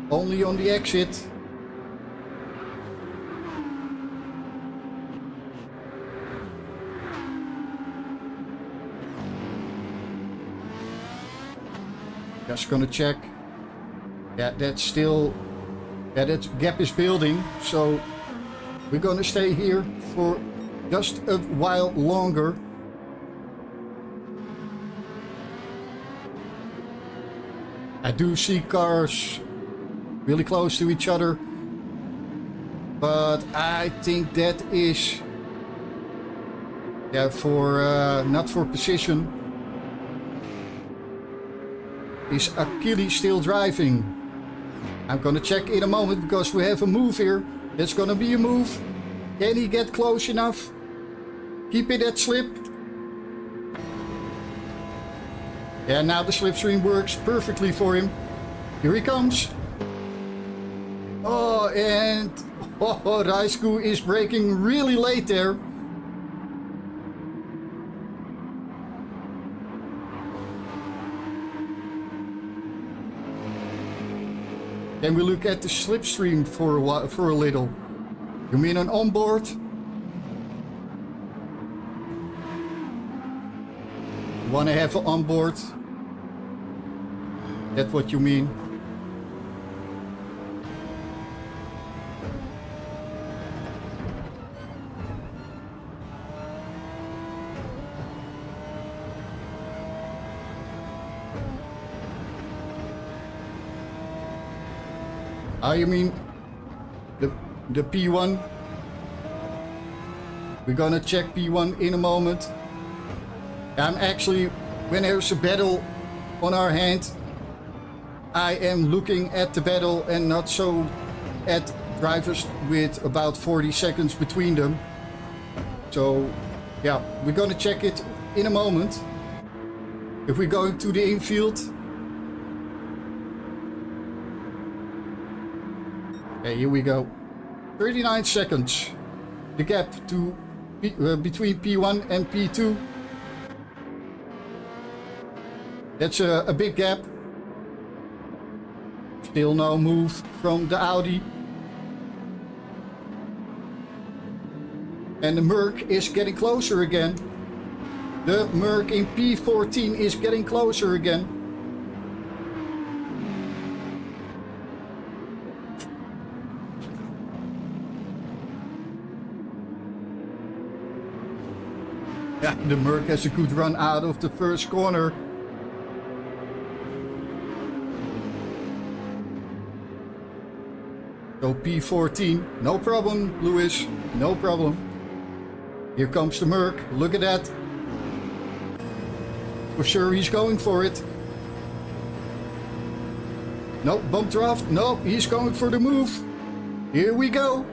Only on the exit. Just gonna check. Yeah, that's still... Yeah, that gap is building. So we're gonna stay here for just a while longer. I do see cars really close to each other, but I think that is, yeah, for not for position. Is Achilles still driving? I'm gonna check in a moment because we have a move here. There's gonna be a move. Can he get close enough? Keep it at slip. Yeah, now the slipstream works perfectly for him. Here he comes. Oh, and Raisku is braking really late there. Then we look at the slipstream for a little. You mean an onboard? You want to have an onboard? That's what you mean. You mean the P1? We're gonna check P1 in a moment. I'm actually, when there's a battle on our hand, I am looking at the battle and not so at drivers with about 40 seconds between them. So yeah, we're gonna check it in a moment. If we're going to the infield. Okay, here we go. 39 seconds. The gap to between P1 and P2. That's a big gap. Still no move from the Audi. And the Merc is getting closer again. The Merc in P14 is getting closer again. Yeah, the Merc has a good run out of the first corner. So P14, no problem, Lewis, no problem. Here comes the Merc, look at that. For sure he's going for it. No, bump draft, no, he's going for the move. Here we go.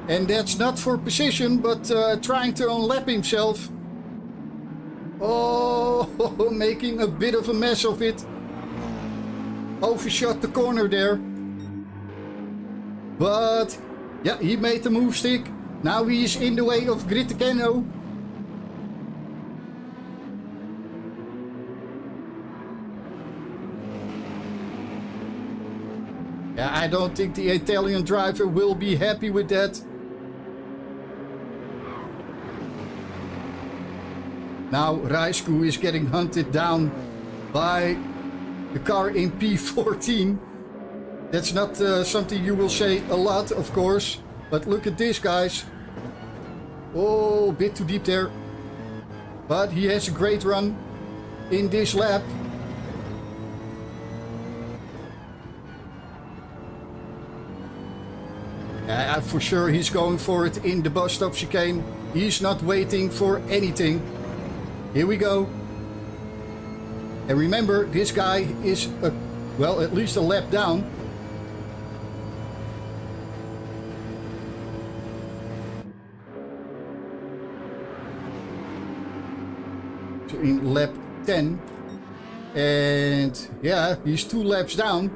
And that's not for position, but trying to unlap himself. Oh, making a bit of a mess of it. Overshot the corner there. But, yeah, he made the move stick. Now he is in the way of Gritekeno. Yeah, I don't think the Italian driver will be happy with that. Now Raisku is getting hunted down by the car in P14. That's not something you will say a lot, of course. But look at this, guys. Oh, a bit too deep there. But he has a great run in this lap. For sure he's going for it in the bus stop chicane. He's not waiting for anything. Here we go. And remember, this guy is, well, at least a lap down. So in lap 10. And yeah, he's 2 laps down.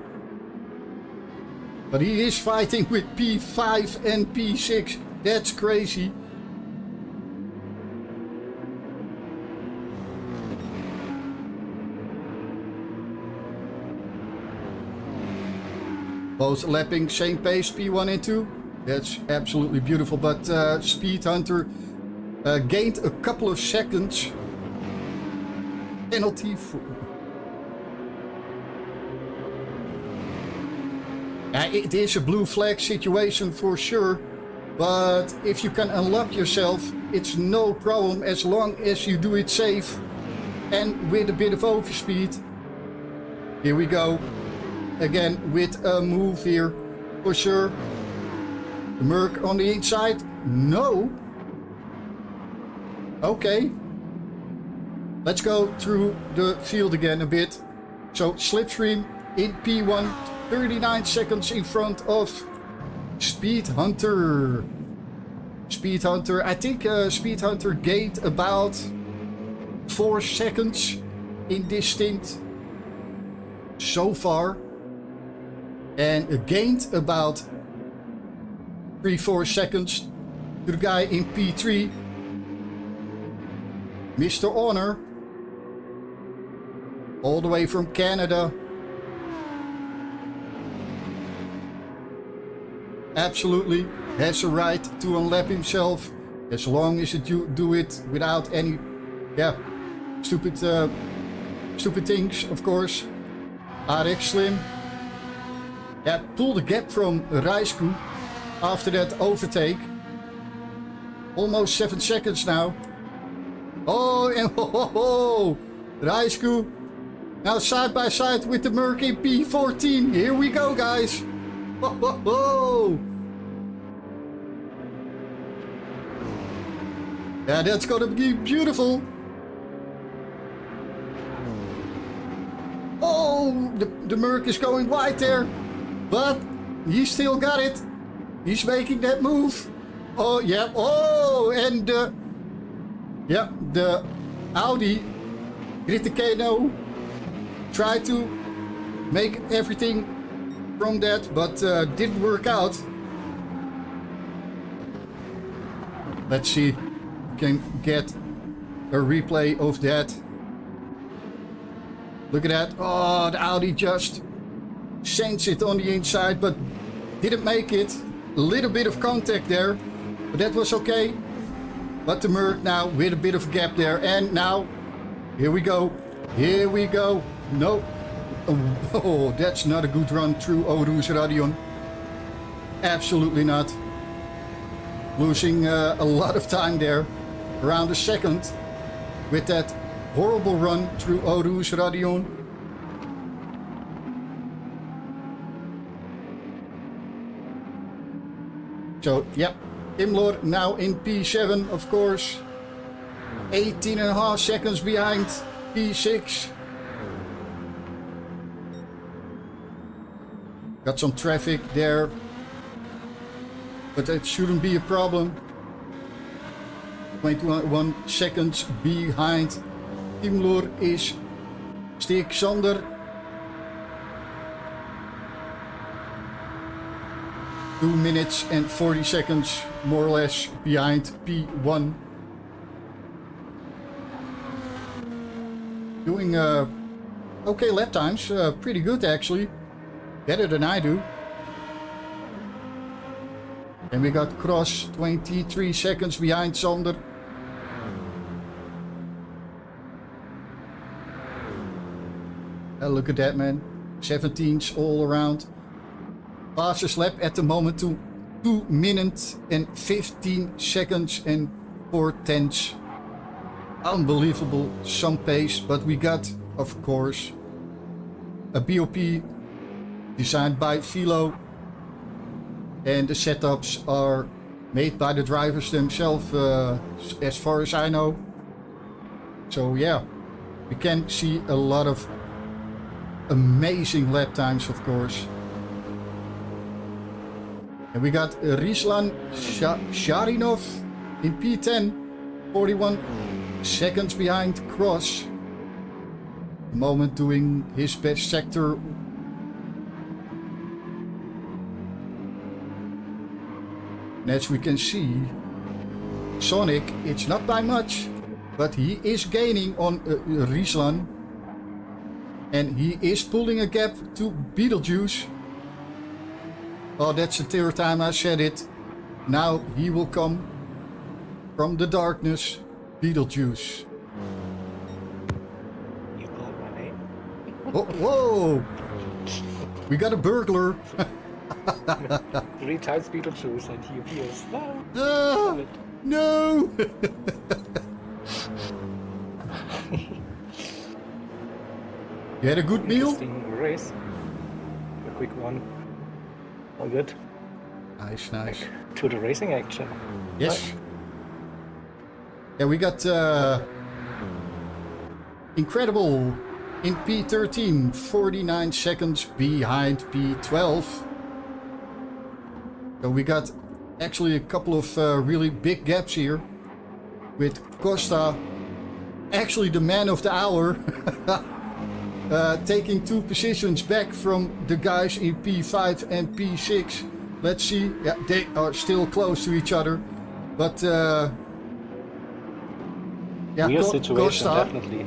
But he is fighting with P5 and P6. That's crazy. Both lapping same pace, P1 and 2. That's absolutely beautiful. But Speed Hunter gained a couple of seconds. Penalty for... It is a blue flag situation for sure, but if you can unlock yourself, it's no problem as long as you do it safe and with a bit of overspeed. Here we go, again with a move here for sure. The Merc on the inside, no. Okay, let's go through the field again a bit. So Slipstream in P1. 39 seconds in front of Speed Hunter. Speed Hunter, I think Speed Hunter gained about 4 seconds in this stint so far. And gained about 3-4 seconds to the guy in P3. Mr. Honor. All the way from Canada. Absolutely has a right to unlap himself as long as you do it without any stupid things, of course. RX Slim pulled the gap from Raisku after that overtake. Almost 7 seconds now. Oh, and Raisku now side by side with the Merc in P14. Here we go, guys. Yeah, that's gonna be beautiful. Oh, the Merc is going wide there, but he still got it. He's making that move. Oh, yeah. Oh, and the Audi Criticano tried to make everything from that, but didn't work out. Let's see if we can get a replay of that. Look at that. Oh, the Audi just sends it on the inside, but didn't make it. A little bit of contact there, but that was okay. But the Merc now with a bit of a gap there, and now here we go. Here we go. No. Oh, that's not a good run through Rouge Radion. Absolutely not. Losing a lot of time there. Around a second. With that horrible run through Rouge Radion. So, yep. Imlor now in P7, of course. 18.5 seconds behind P6. Got some traffic there, but that shouldn't be a problem. 21 seconds behind. Imlor is Stig Sander. 2 minutes and 40 seconds, more or less, behind P1. Doing okay lap times, pretty good actually. Better than I do. And we got Cross 23 seconds behind Sander. Look at that, man. 17s all around. Fastest lap at the moment to 2 minutes and 15 seconds. And 4/10. Unbelievable, some pace, but we got, of course, a BOP designed by Philo, and the setups are made by the drivers themselves, as far as I know. So yeah, we can see a lot of amazing lap times, of course. And we got Rislan Sharinov in P10, 41 seconds behind Cross. The moment doing his best sector. And as we can see, Sonic, it's not by much, but he is gaining on Rislan. And he is pulling a gap to Beetlejuice. Oh, that's the third time I said it. Now he will come from the darkness, Beetlejuice. You called my name? Oh, whoa! We got a burglar. 3 times Beetlejuice and he appears. No! Ah, no! You had a good meal? Interesting race. A quick one. All good. Nice, nice. To the racing action. Yes. Yeah, we got Incredible in P13, 49 seconds behind P12. So we got actually a couple of really big gaps here, with Costa, actually the man of the hour, taking 2 positions back from the guys in P5 and P6. Let's see, yeah, they are still close to each other, but yeah, Weird situation, definitely.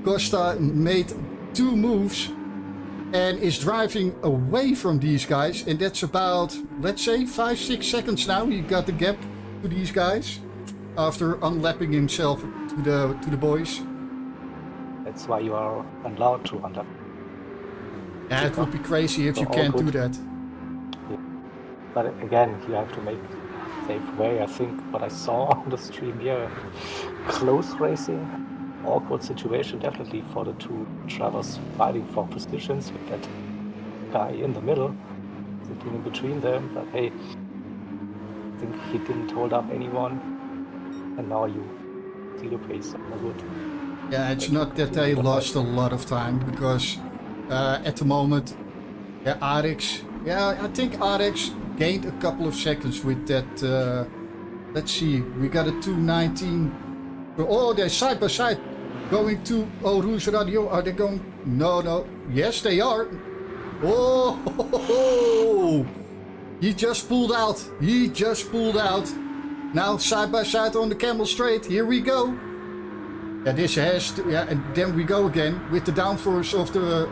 Costa made 2 moves and is driving away from these guys, and that's about, let's say, 5-6 seconds now. He got the gap to these guys after unlapping himself to the boys. That's why you are allowed to unlap. Yeah, it would be crazy if So you all can't good. do that. But again, you have to make safe way. I think what I saw on the stream here, close racing, awkward situation definitely for the 2 drivers fighting for positions with that guy in the middle, sitting in between them. But hey, I think he didn't hold up anyone, and now you see the pace. All good. Yeah, it's not that they lost a lot of time, because at the moment, yeah, Arix, yeah, I think Arix gained a couple of seconds with that. Let's see, we got a 2:19. Oh, they're side by side going to Rouge Radio. Are they going? No. Yes, they are. Oh, he just pulled out. Now side by side on the Camel Straight. Here we go. Yeah, this has to, yeah, and then we go again with the downforce of the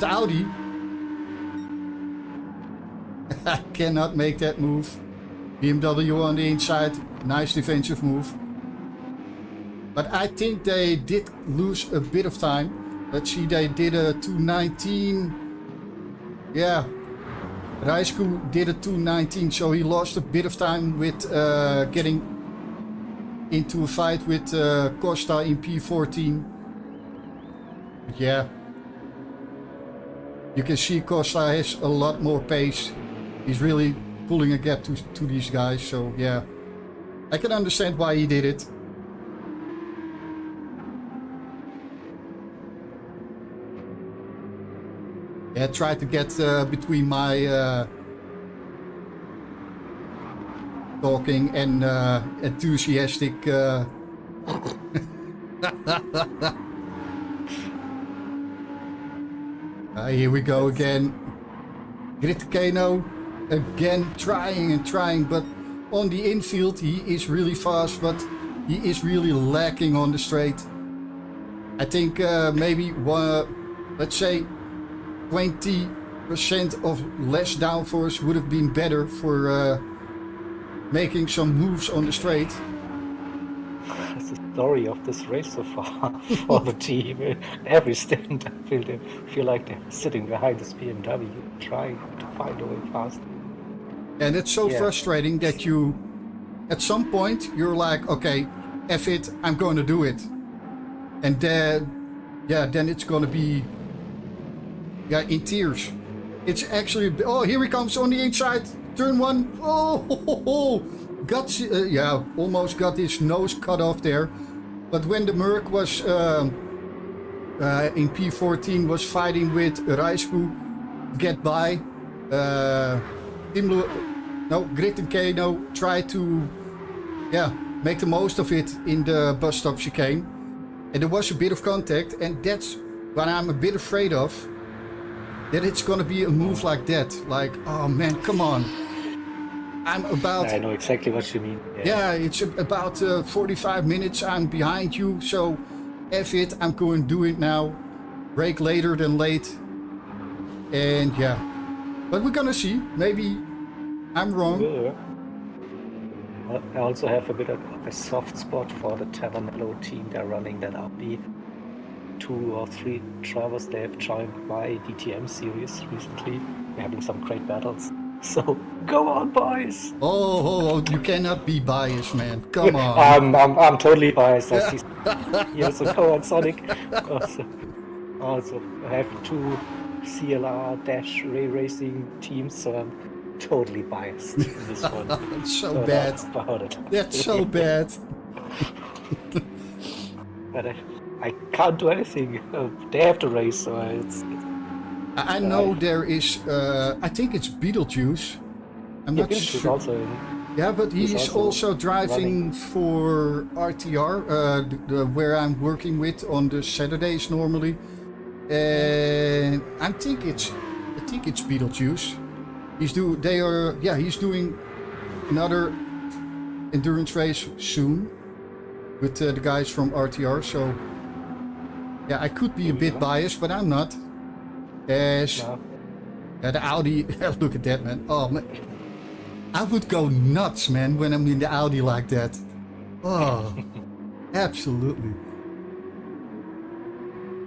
Audi. I cannot make that move. BMW on the inside, nice defensive move. But I think they did lose a bit of time. Let's see, they did a 2:19. Yeah, Raisku did a 2:19, so he lost a bit of time with getting into a fight with Costa in P14. But yeah, you can see Costa has a lot more pace. He's really pulling a gap to these guys, so yeah, I can understand why he did it. Yeah, try to get between my talking and enthusiastic here we go again. Gritkano again trying, but on the infield he is really fast, but he is really lacking on the straight. I think maybe let's say 20% of less downforce would have been better for making some moves on the straight. That's the story of this race so far for the team. Every stint, I feel like they're sitting behind this BMW, trying to find a way fast. And it's so Yeah. frustrating that you at some point you're like, okay, F it, I'm going to do it. And then it's going to be, in tears. It's actually, oh, here he comes on the inside, turn one. Oh, got, almost got his nose cut off there. But when the Merc was in P14 was fighting with Raisku to get by, Grit and Kano tried to make the most of it in the bus stop chicane. And there was a bit of contact, and that's what I'm a bit afraid of. That it's gonna be a move like that. Like, oh man, come on. I know exactly what you mean. Yeah, it's about 45 minutes. I'm behind you, so F it, I'm going to do it now. Break later than late. And yeah. But we're gonna see. Maybe I'm wrong. Yeah. I also have a bit of a soft spot for the Tavernello team. They're running that Audi. 2 or 3 drivers they have joined my DTM series recently. They're having some great battles. So go on, boys! Oh, you cannot be biased, man. Come on. I'm totally biased. I see years ago on Sonic. Also, I have 2 CLR-Ray Racing teams, so I'm totally biased in this one. It's so bad. About it. That's so bad. But I can't do anything. They have to race, so I know there is. I think it's Beetlejuice. I'm not sure. Also Yeah, but he's also driving running for RTR, where I'm working with on the Saturdays normally. And I think it's Beetlejuice. He's doing another endurance race soon with the guys from RTR. So yeah, I could be a bit biased, but I'm not. The Audi. Look at that, man. Oh man, I would go nuts, man, when I'm in the Audi like that. Oh, absolutely.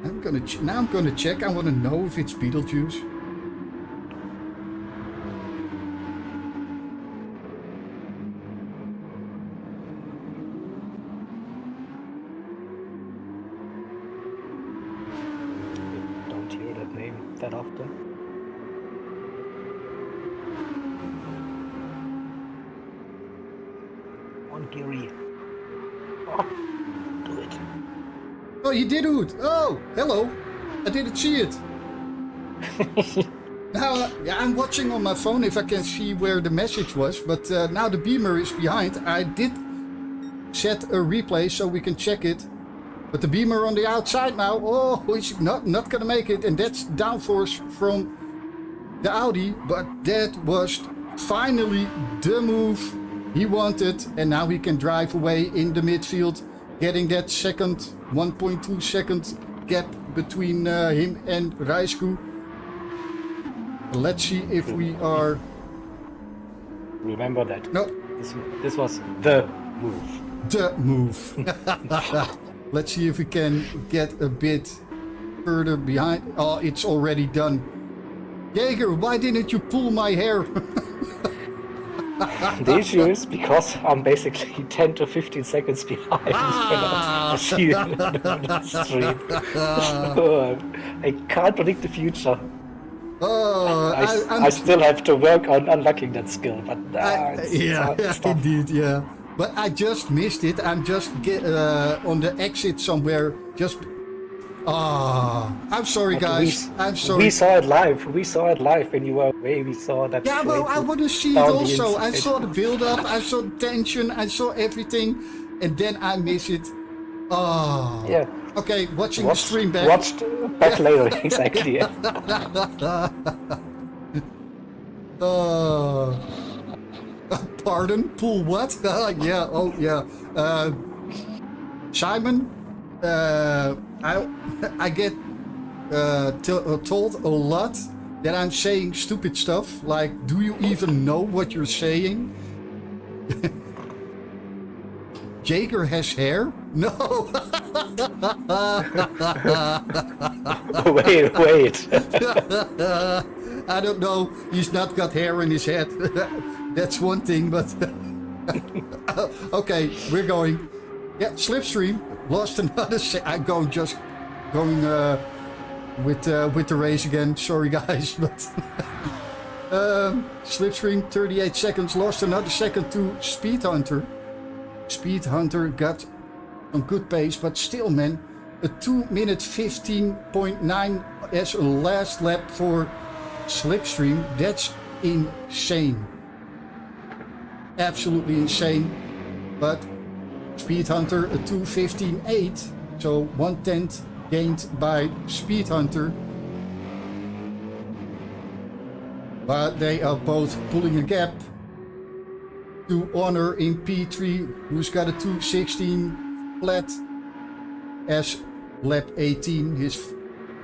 I'm gonna check. I want to know if it's Beetlejuice. don't hear that name that often. On Geary. Oh, do it. Oh, you did it! Oh, hello! I didn't see it. Now, I'm watching on my phone if I can see where the message was, but now the beamer is behind. I did set a replay so we can check it, but the beamer on the outside now, oh, he's not gonna make it, and that's downforce from the Audi, but that was finally the move he wanted, and now he can drive away in the midfield, getting that second 1.2 second gap between him and Raisku. Let's see if we are... Remember that. No. This was the move. The move. Let's see if we can get a bit further behind. Oh, it's already done. Jaeger, why didn't you pull my hair? The issue is because I'm basically 10 to 15 seconds behind when I see it on the stream. So, I can't predict the future. Oh, I still have to work on unlocking that skill, but it's tough. Indeed, yeah. But I just missed it. I'm just on the exit somewhere. I'm sorry, guys. I'm sorry. We saw it live. When you were away. We saw that. Yeah, well, I want to see it also. I saw the build-up. I saw the tension. I saw everything, and then I miss it. Oh. Yeah. Okay, watching the stream back. Watched back later, exactly. Pardon? Pool what? Yeah, oh yeah. Simon, I get told a lot that I'm saying stupid stuff, like, do you even know what you're saying? Jaeger has hair? No. Wait. I don't know. He's not got hair in his head. That's one thing, but Okay, we're going. Yeah, slipstream lost another. I'm going with the race again. Sorry guys, but slipstream 38 seconds lost another second to Speed Hunter. Speed Hunter got some good pace, but still, man, a 2-minute 15.9 as a last lap for slipstream. That's insane. Absolutely insane. But Speed Hunter a 2:15.8, so 1/10 gained by Speed Hunter. But they are both pulling a gap to Honor in P3, who's got a 2:16 flat as lap 18, his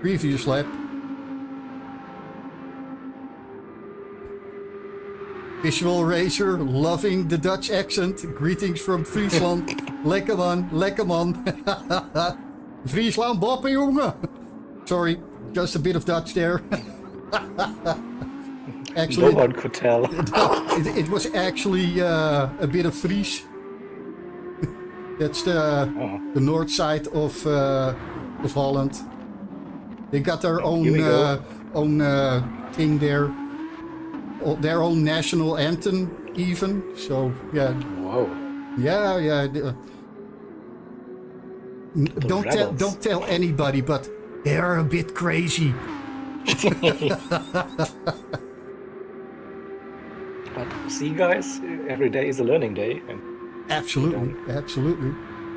previous lap. Visual Racer, loving the Dutch accent. Greetings from Friesland. Lekker man, lekker man. Friesland, boppen jongen. Sorry, just a bit of Dutch there. Actually, No one could tell. it was actually a bit of Fries. That's the north side of Holland. They got their own thing there. Their own national anthem, even. So yeah. Whoa. Yeah. Don't tell anybody, but they're a bit crazy. But see, guys, every day is a learning day. And Absolutely.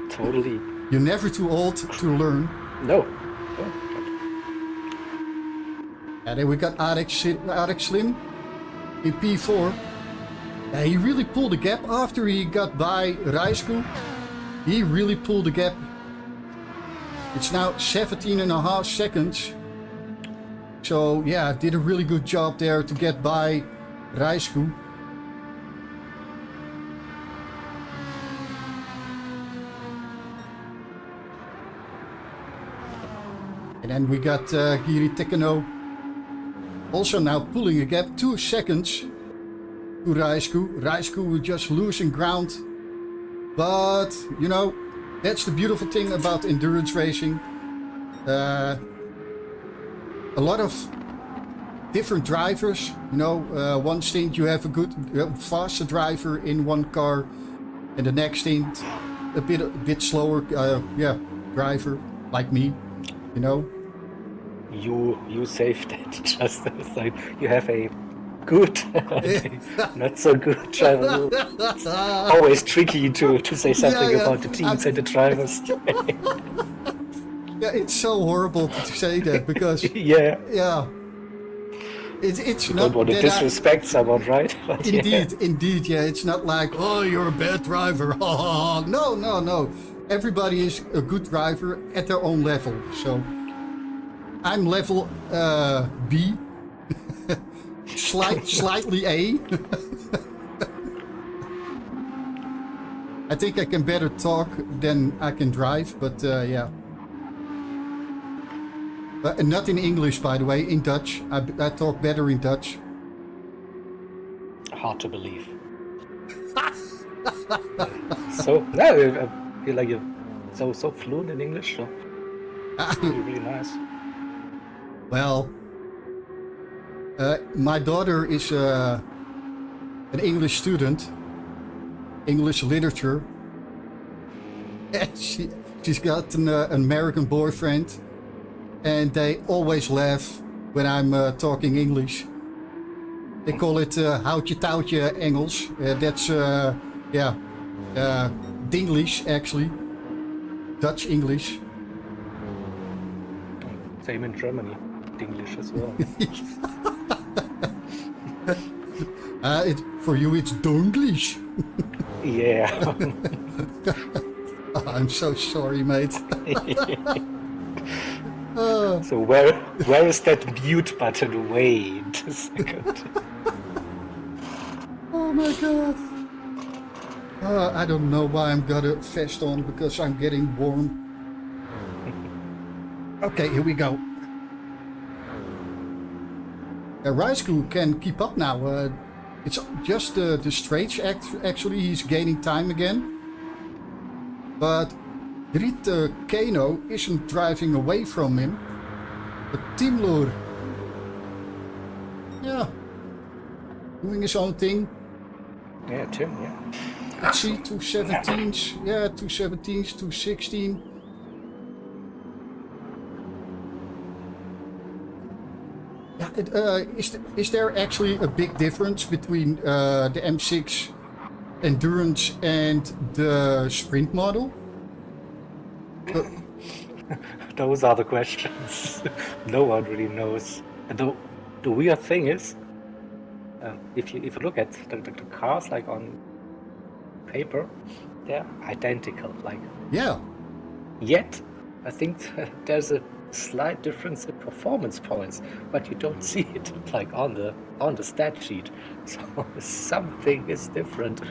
totally. You're never too old to learn. No. And then we got Alex Slim in P4. He really pulled the gap after he got by Rijsku. He really pulled the gap. It's now 17.5 seconds. So yeah, did a really good job there to get by Rijsku. And then we got Giri Tekano also now pulling a gap 2 seconds to Rijsku. Rijsku was just losing ground. But, you know, that's the beautiful thing about endurance racing. A lot of different drivers. You know, one stint you have a good, faster driver in one car. And the next stint a bit slower, driver like me, you know. You saved it. Just as like you have a good, not so good driver. It's always tricky to say something about the teams and the drivers. Yeah, it's so horrible to say that because yeah. It's You not don't want to that disrespect someone, right? But Indeed, yeah. It's not like, oh, you're a bad driver. No. Everybody is a good driver at their own level. So I'm level B, slightly A. I think I can better talk than I can drive, but yeah. But not in English, by the way, in Dutch. I talk better in Dutch. Hard to believe. So no, I feel like you're so fluent in English. So really nice. Well, my daughter is an English student, English literature. And she's got an American boyfriend, and they always laugh when I'm talking English. They call it houtje touwtje Engels. That's Dinglish actually, Dutch English. Same in Germany. English as well. For you it's Donglish. Yeah. Oh, I'm so sorry, mate. So where is that mute button? Wait a second. Oh my god. I don't know why I'm got a vest on because I'm getting warm. Okay, here we go. Rijsku can keep up now. It's just the straights. Actually, he's gaining time again. But Grit Kano isn't driving away from him. But Timur, yeah, doing his own thing. Yeah, Tim, yeah. Let's see, 217s. Yeah, 217s, 216. Yeah, is there actually a big difference between the M6 Endurance and the Sprint model? Those are the questions. No one really knows. And the weird thing is, if you look at the cars like on paper, they're identical. Like, Yeah. yet, I think there's a slight difference in performance points, but you don't see it like on the stat sheet. So something is different.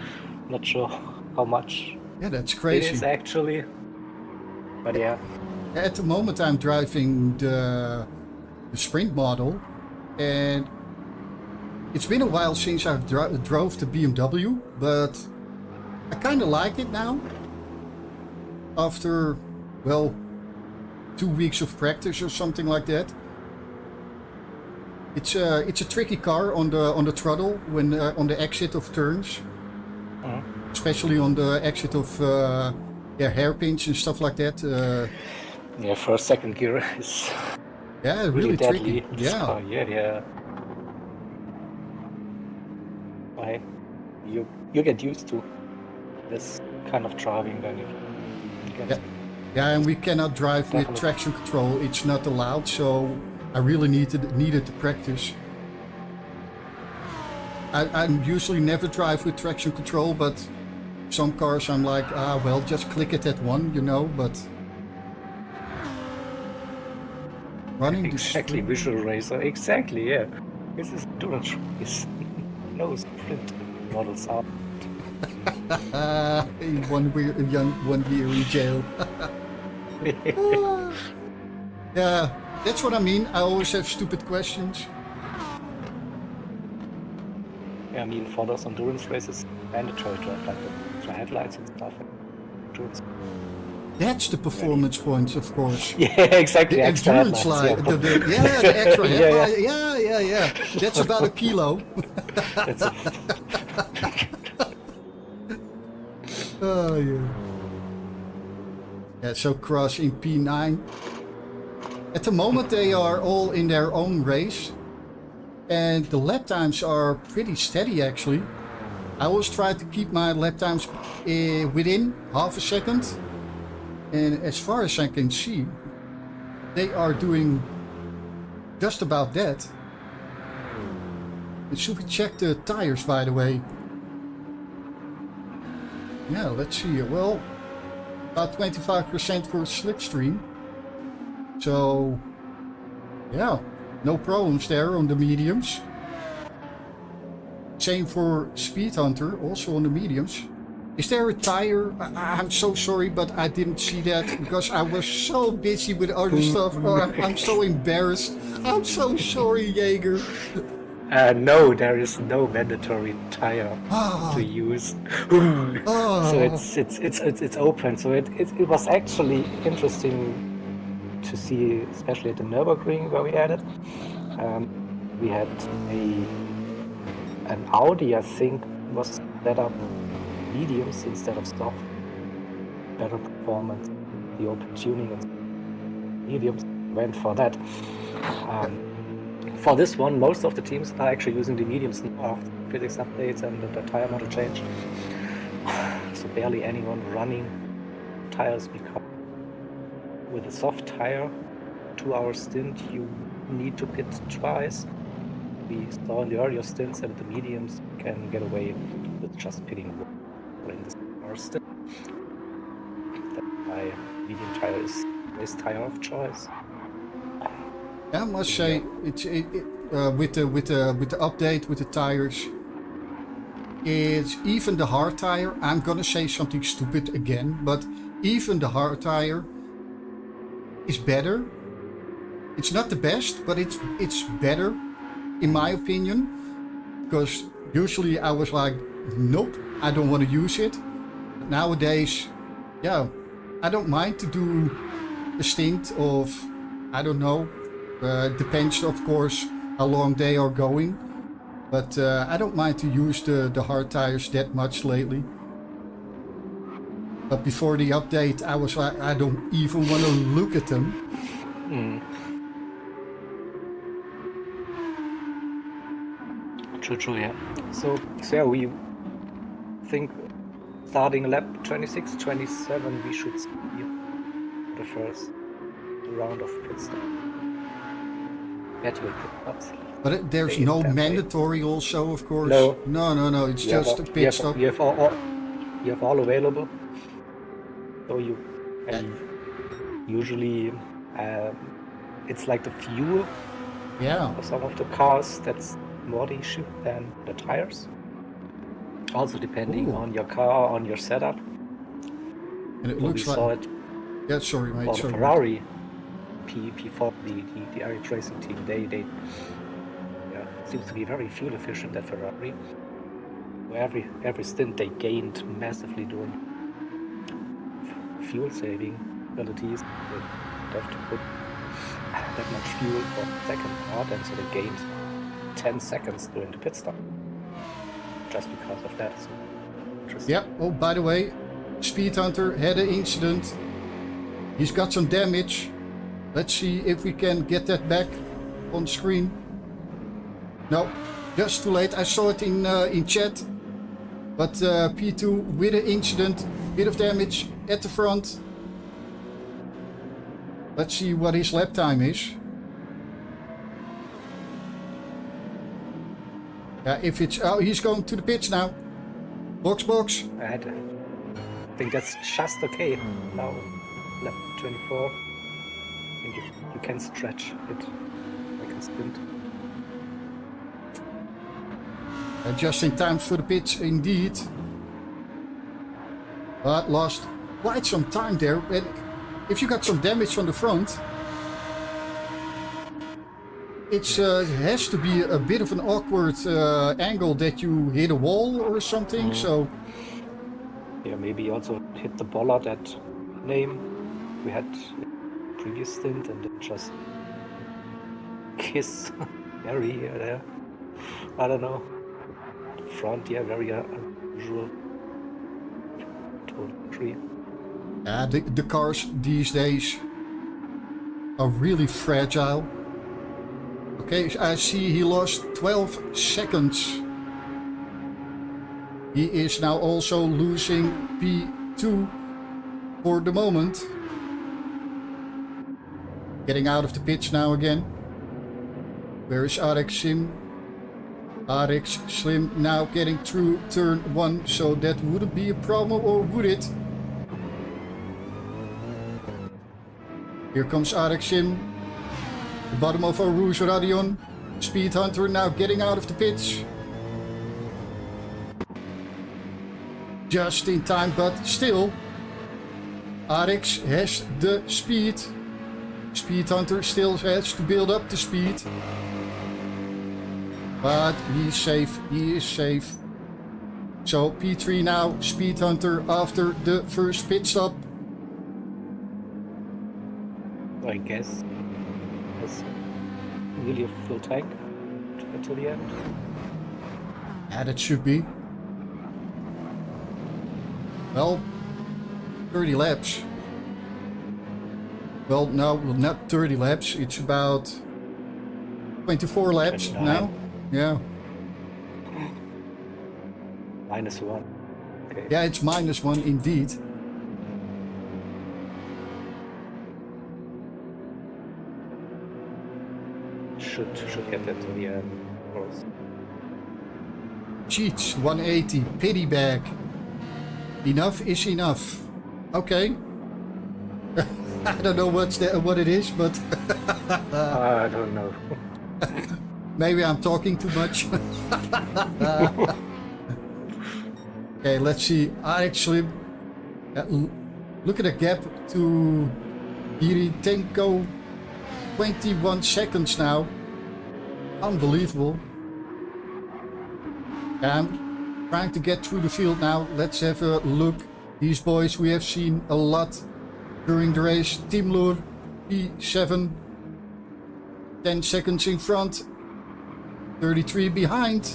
Not sure how much Yeah, that's it crazy. is actually, but yeah. At the moment, I'm driving the Sprint model, and it's been a while since I drove the BMW, but I kind of like it now. After, well, 2 weeks of practice or something like that. It's a tricky car on the throttle when on the exit of turns, especially on the exit of hairpins and stuff like that. Yeah, first, second gear is Yeah, really really deadly. tricky. This Yeah. car, yeah. Why? You get used to this kind of driving, then you get Yeah. Yeah, and we cannot drive with Definitely. traction control. It's not allowed, so I really needed to practice. I usually never drive with traction control, but some cars I'm like, well, just click it at one, you know, but running the exactly visual racer. Exactly, yeah. This is endurance race. No sprint models are. one year in jail. Yeah, that's what I mean. I always have stupid questions. Yeah, I mean, for those endurance races, mandatory to have like the headlights and stuff. Endurance. That's the performance points, of course. Yeah, exactly. The extra endurance headlights, line, yeah, the extra Yeah, headlight. Yeah. That's about a kilo. That's a, Oh yeah. Yeah, so Cross in P9. At the moment they are all in their own race. And the lap times are pretty steady actually. I always try to keep my lap times within half a second. And as far as I can see, they are doing just about that. And should we check the tires, by the way? Yeah, let's see. Well, about 25% for slipstream. So, yeah, no problems there on the mediums. Same for Speed Hunter, also on the mediums. Is there a tire? I'm so sorry, but I didn't see that because I was so busy with other stuff. Oh, I'm so embarrassed. I'm so sorry, Jaeger. no, there is no mandatory tire to use. So it's open. So it was actually interesting to see, especially at the Nürburgring where we had it. We had an Audi, I think, was set up mediums instead of soft. Better performance, the open tuning and mediums went for that. For this one, most of the teams are actually using the mediums now after physics updates and the tire model change. So barely anyone running tires because with a soft tire, 2-hour stint, you need to pit twice. We saw in the earlier stints that the mediums can get away with just pitting in this hour stint. That's why medium tire is race tire of choice. I must say, with the update with the tires, it's even the hard tire. I'm gonna say something stupid again, but even the hard tire is better. It's not the best, but it's better, in my opinion, because Usually I was like, nope, I don't want to use it. But nowadays, yeah, I don't mind to do a stint of, I don't know, depends of course how long they are going. But I don't mind to use the hard tires that much lately. But before the update, I was like, I don't even want to look at them. True, yeah. So yeah, we think starting lap 26, 27, we should see the first round of pit stop. Gradual pit stops. But there's They no template. mandatory also, of course. No. It's just a pit stop. You have all available. So you usually it's like the fuel Yeah. for some of the cars. That's more the issue than the tires. Also depending Ooh. on your car, on your setup. And it So looks we like. saw it Yeah, sorry, mate. for the Sorry. Ferrari P4, the ERF racing team. They seems to be very fuel efficient at Ferrari. Every stint they gained massively doing fuel saving abilities. They have to put that much fuel for the second part, and so they gained 10 seconds during the pit stop just because of that. So interesting. Yeah. Oh, by the way, Speed Hunter had an incident. He's got some damage. Let's see if we can get that back on screen. No, just too late. I saw it in chat. But P2 with an incident, bit of damage at the front. Let's see what his lap time is. Yeah, if it's he's going to the pitch now. Box. I think that's just okay. Now, lap 24. I think you can stretch it like a stint. Just in time for the pitch, indeed. But lost quite some time there. And if you got some damage on the front, it has to be a bit of an awkward angle that you hit a wall or something. So Yeah, maybe also hit the bollard at name we had previous stint, and then just kiss Gary there. I don't know. Front, yeah, very unusual. Tree. yeah, the cars these days are really fragile. Okay, I see he lost 12 seconds. He is now also losing P2 for the moment. Getting out of the pitch now again. Where is RX Sim? RX Slim now getting through turn 1, so that wouldn't be a problem, or would it? Here comes RX Sim. The bottom of our Rouge Radion. Speed Hunter now getting out of the pitch. Just in time, but still. RX has the speed. Speed Hunter still has to build up the speed. But he's safe, he is safe. So P3 now, Speed Hunter after the first pit stop. I guess it's really a full tank until the end. Yeah, that should be. Well, 30 laps. Well, no, not 30 laps. It's about 24 laps 29. now. Yeah. -1. Okay. Yeah, it's -1 indeed. Should get that to the end, of course. Cheats 180, pity bag. Enough is enough. Okay. I don't know what it is, but I don't know. maybe I'm talking too much. Okay, let's see. RX Slim. Look at the gap to Iritenko. 21 seconds now. Unbelievable. I'm trying to get through the field now. Let's have a look. These boys we have seen a lot during the race. Timur P7, 10 seconds in front, 33 behind.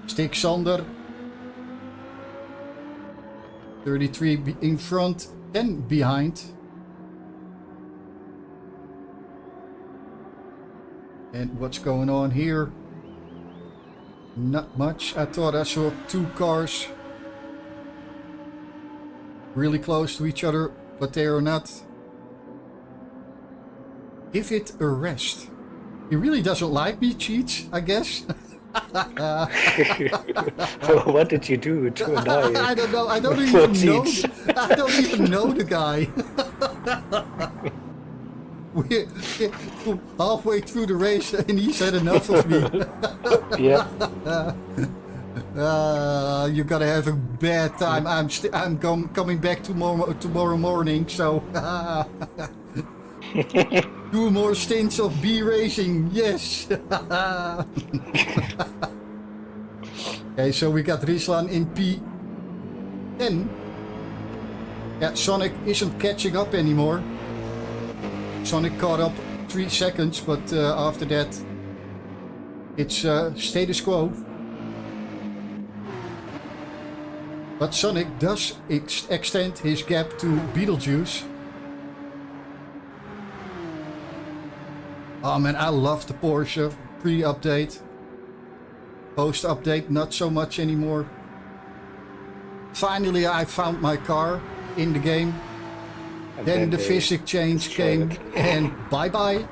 Stig Sander, 33 in front, 10 behind. And what's going on here? Not much. I thought I saw 2 cars really close to each other, but they are not. Give it a rest. He really doesn't like me, Cheech, I guess. What did you do to annoy? I don't know. I don't even know. I don't even know the guy. We're halfway through the race and he's had enough of me. Yeah. You're gonna have a bad time. I'm coming back tomorrow morning, so 2 more stints of B racing. Yes. Okay, so we got Rislan in P10. Yeah, Sonic isn't catching up anymore. Sonic caught up 3 seconds, but after that, it's status quo. But Sonic does extend his gap to Beetlejuice. Oh man, I love the Porsche pre-update. Post-update, not so much anymore. Finally, I found my car in the game. And Then the they physics change destroyed came it. and bye-bye.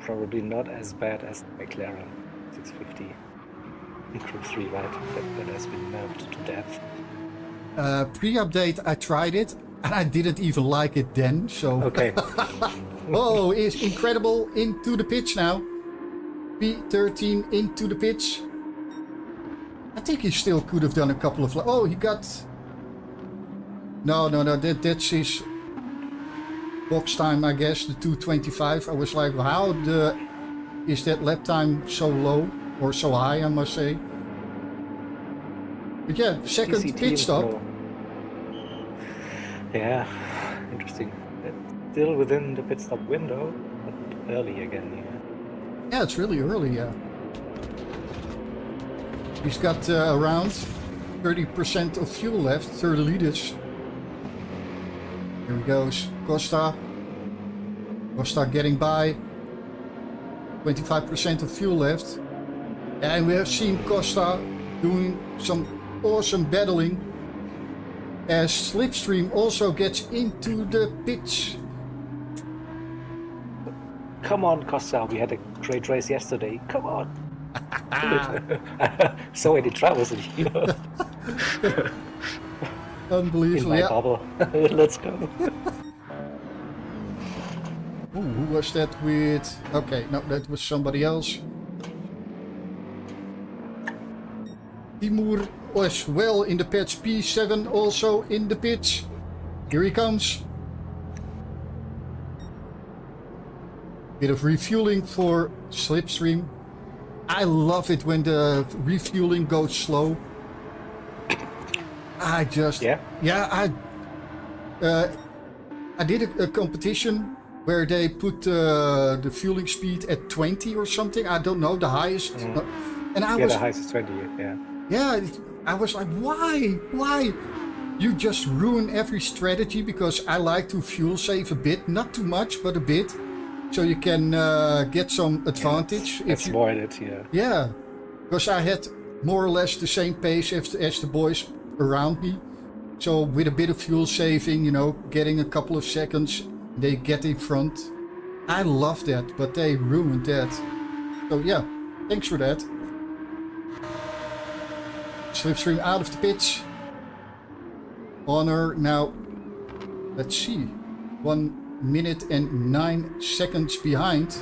Probably not as bad as the McLaren 650 in Group 3, right? That has been nerfed to death. Pre-update, I tried it and I didn't even like it then, so... Okay. Oh, it's incredible. Into the pitch now. P13 into the pitch. I think he still could have done a couple of... Oh, he got... No, that's his box time, I guess, the 2:25. I was like, how is that lap time so low, or so high, I must say. But yeah, second TCT pit stop. no. Yeah, interesting. Still within the pit stop window, but early again, yeah. Yeah, it's really early, yeah. He's got around 30% of fuel left, 30 liters. Here he goes, Costa. Costa getting by. 25% of fuel left. And we have seen Costa doing some awesome battling as Slipstream also gets into the pitch. Come on, Costa, we had a great race yesterday. Come on. So many troubles in here. In Unbelievable, my yeah. bubble. Let's go. Ooh, who was that with? Okay, no, that was somebody else. Timur was well in the pitch. P7 also in the pitch. Here he comes. Bit of refueling for Slipstream. I love it when the refueling goes slow. I just... Yeah? Yeah, I did a competition where they put the fueling speed at 20 or something. I don't know, the highest. And I Yeah, was... the highest is 20, yeah. Yeah, I was like, why? Why? You just ruin every strategy, because I like to fuel save a bit. Not too much, but a bit. So you can get some advantage. That's more in it, yeah. Yeah, because I had more or less the same pace as the boys around me. So with a bit of fuel saving, you know, getting a couple of seconds, they get in front. I love that, but they ruined that. So yeah, thanks for that. Slipstream out of the pitch. Honor now, let's see, 1 minute and 9 seconds behind.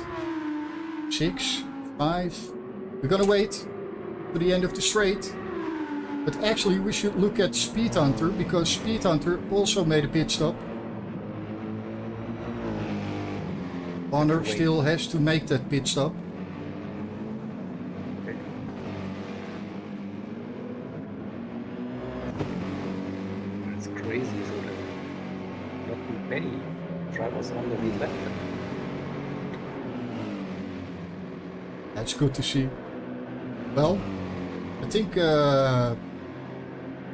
6, 5. We're gonna wait to the end of the straight. But actually we should look at Speed Hunter, because Speed Hunter also made a pit stop. Honor Wait. still has to make that pit stop. Okay. It's crazy, so that not many drivers on the lead lap. That's good to see. Well, I think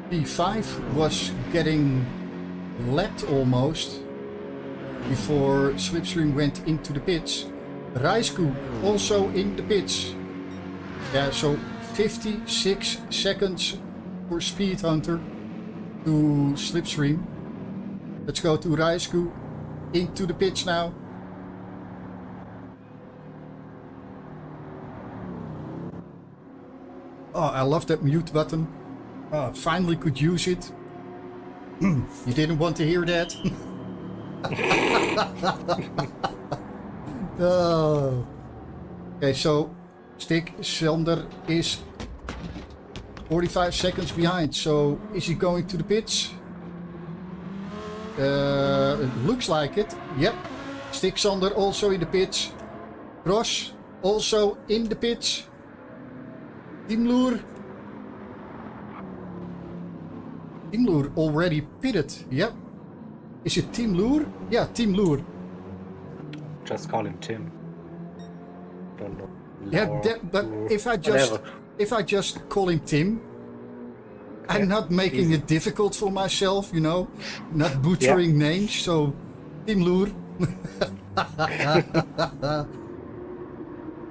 P5 was getting lapped almost before Slipstream went into the pits. Raisku also in the pits. Yeah, so 56 seconds for Speed Hunter to Slipstream. Let's go to Raisku into the pits now. Oh, I love that mute button. Oh, finally could use it. You didn't want to hear that? Oh. Okay, so Stick Sander is 45 seconds behind. So is he going to the pits? It looks like it. Yep. Stick Sander also in the pits. Ross also in the pits. Team Loer already pitted. Yep. Is it Team Loer? Yeah, Team Loer. Just call him Tim. Don't know. Yeah, Laura, but or if I just call him Tim, I'm not making easy. it difficult for myself, you know, not butchering names. So, Team Loer.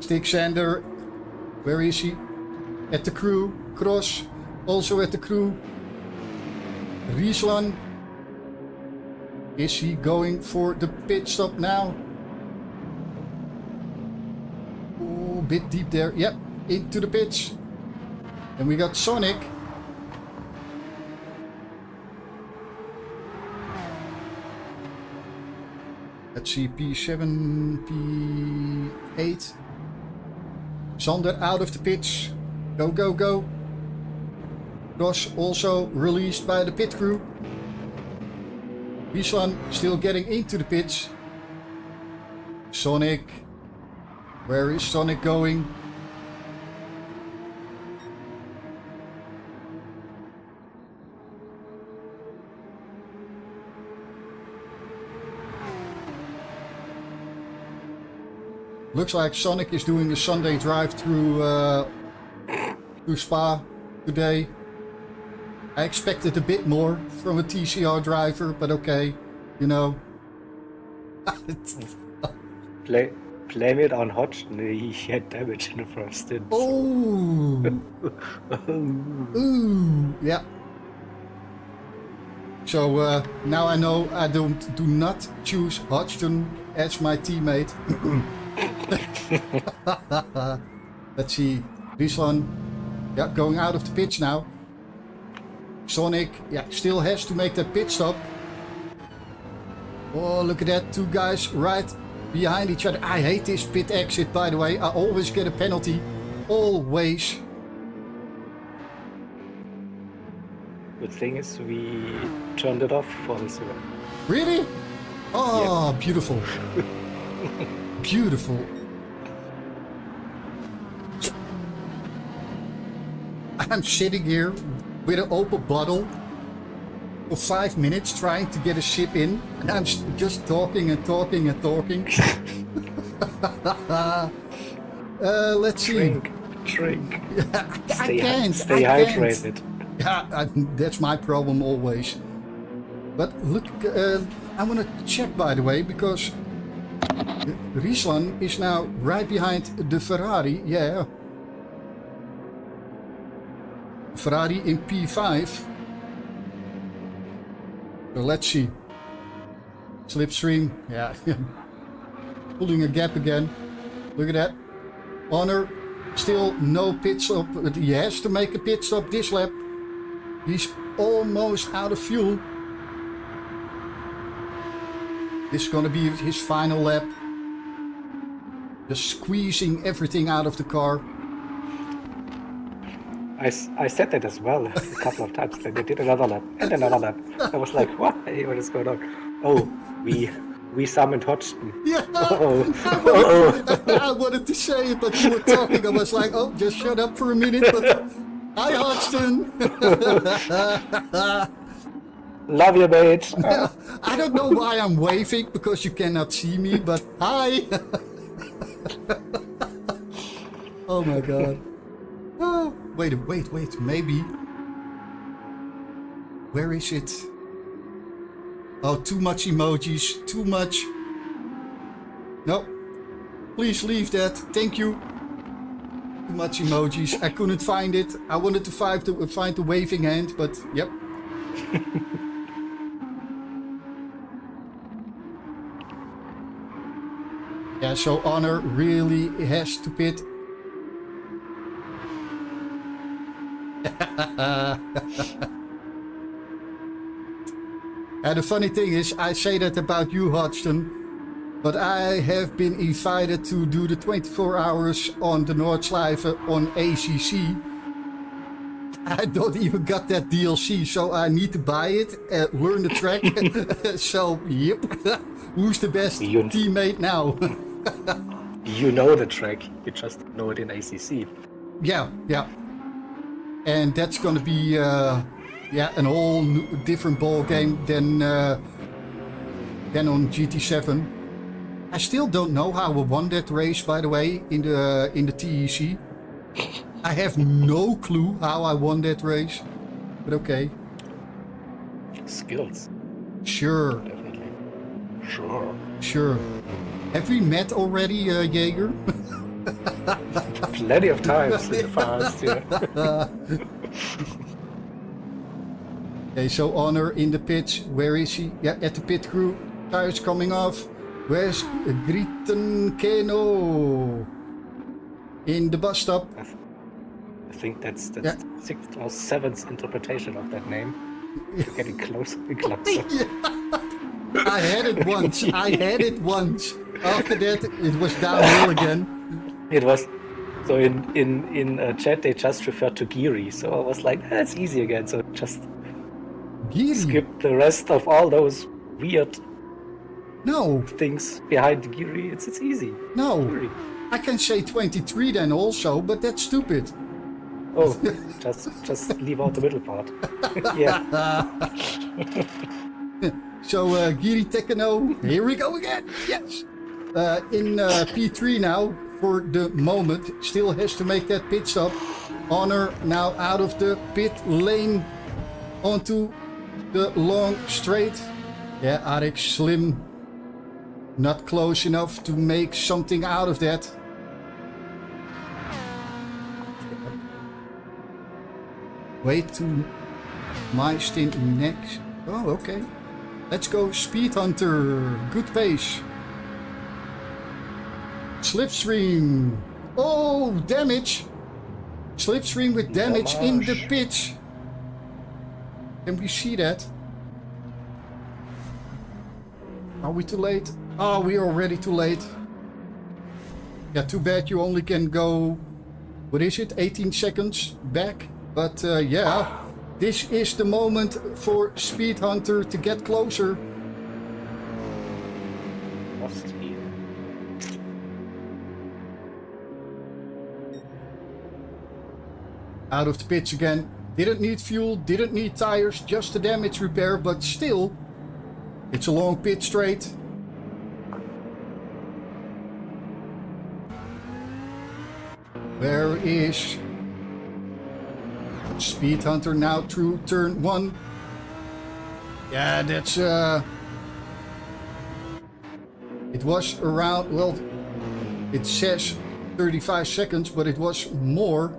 Stick Sander, where is he? At the crew. Cross, also at the crew. Riesland, is he going for the pit stop now? Oh, bit deep there. Yep, into the pits. And we got Sonic. Let's see, P7, P8. Sander out of the pits. Go, go, go. Ross also released by the pit crew. Riesland still getting into the pits. Sonic. Where is Sonic going? Looks like Sonic is doing a Sunday drive through Spa today. I expected a bit more from a TCR driver, but okay, you know. Blame it on Hodgson. He had damage in the first stint. Oh! Ooh! Yeah. So now I know I do not choose Hodgson as my teammate. Let's see. Riesland, yeah, going out of the pitch now. Sonic, yeah, still has to make that pit stop. Oh, look at that. Two guys right behind each other. I hate this pit exit, by the way. I always get a penalty. Always. Good thing is we turned it off for this event. Really? Oh, yeah. Beautiful. Beautiful. I'm sitting here with an open bottle for 5 minutes trying to get a sip in, and I'm just talking and talking and talking. Let's see. Drink. I can't. Stay hydrated. Yeah, that's my problem always. But look, I want to check, by the way, because Riesland is now right behind the Ferrari. Yeah. Ferrari in P5. So let's see. Slipstream, yeah. Pulling a gap again. Look at that. Honor, still no pit stop. But he has to make a pit stop this lap. He's almost out of fuel. This is going to be his final lap. Just squeezing everything out of the car. I said that as well a couple of times. Then they did another lap and another lap. I was like, what is going on? Oh, we we summoned Hodgson. Yeah, Oh. I wanted to say it, but you were talking. I was like, oh, just shut up for a minute. But hi, Hodgson. Love you, mate. I don't know why I'm waving because you cannot see me, but hi. Oh my god. Oh, wait, maybe. Where is it? Oh, too much emojis, too much. No, please leave that, thank you. Too much emojis, I couldn't find it. I wanted to find the waving hand, but yep. Yeah, so Honor really has to pit. And the funny thing is, I say that about you, Hodgson, but I have been invited to do the 24 hours on the Noordschleife on ACC. I don't even got that DLC, so I need to buy it, learn the track. So, yep. Who's the best teammate now? You know the track, you just know it in ACC. Yeah. And that's gonna be an whole different ball game than on GT7. I still don't know how I won that race, by the way, in the TEC. I have no clue how I won that race, but okay. Skills. Sure. Definitely. Sure. Have we met already, Jaeger? Plenty of times in the past, yeah. Okay, so Honor in the pits. Where is he? Yeah, at the pit crew. Tires coming off. Where's Gritten Keno? In the bus stop. I think that's 6th or 7th interpretation of that name. You're getting closer and closer. Yeah. I had it once. After that, it was downhill again. It was. So in chat they just referred to Geary, so I was like, that's easy again. So just skip the rest of all those weird things behind Geary. It's easy. No, Geary. I can say 23 then also, but that's stupid. Oh, just leave out the middle part. Yeah. So Geary Tekano, here we go again. Yes. In P3 now. For the moment, still has to make that pit stop. Honor now out of the pit lane onto the long straight. Yeah, Arik Slim not close enough to make something out of that. Wait to my stint next. Oh, okay. Let's go Speed Hunter. Good pace. Slipstream. Oh, damage. Slipstream with damage in the pitch. Can we see that? Are we too late? Oh, we are already too late. Yeah, too bad you only can go, what is it, 18 seconds back. But yeah, this is the moment for Speed Hunter to get closer. Out of the pits again. Didn't need fuel, didn't need tires, just a damage repair, but still, it's a long pit straight. Where is Speed Hunter now through turn 1? Yeah, that's it was around, well, it says 35 seconds, but it was more.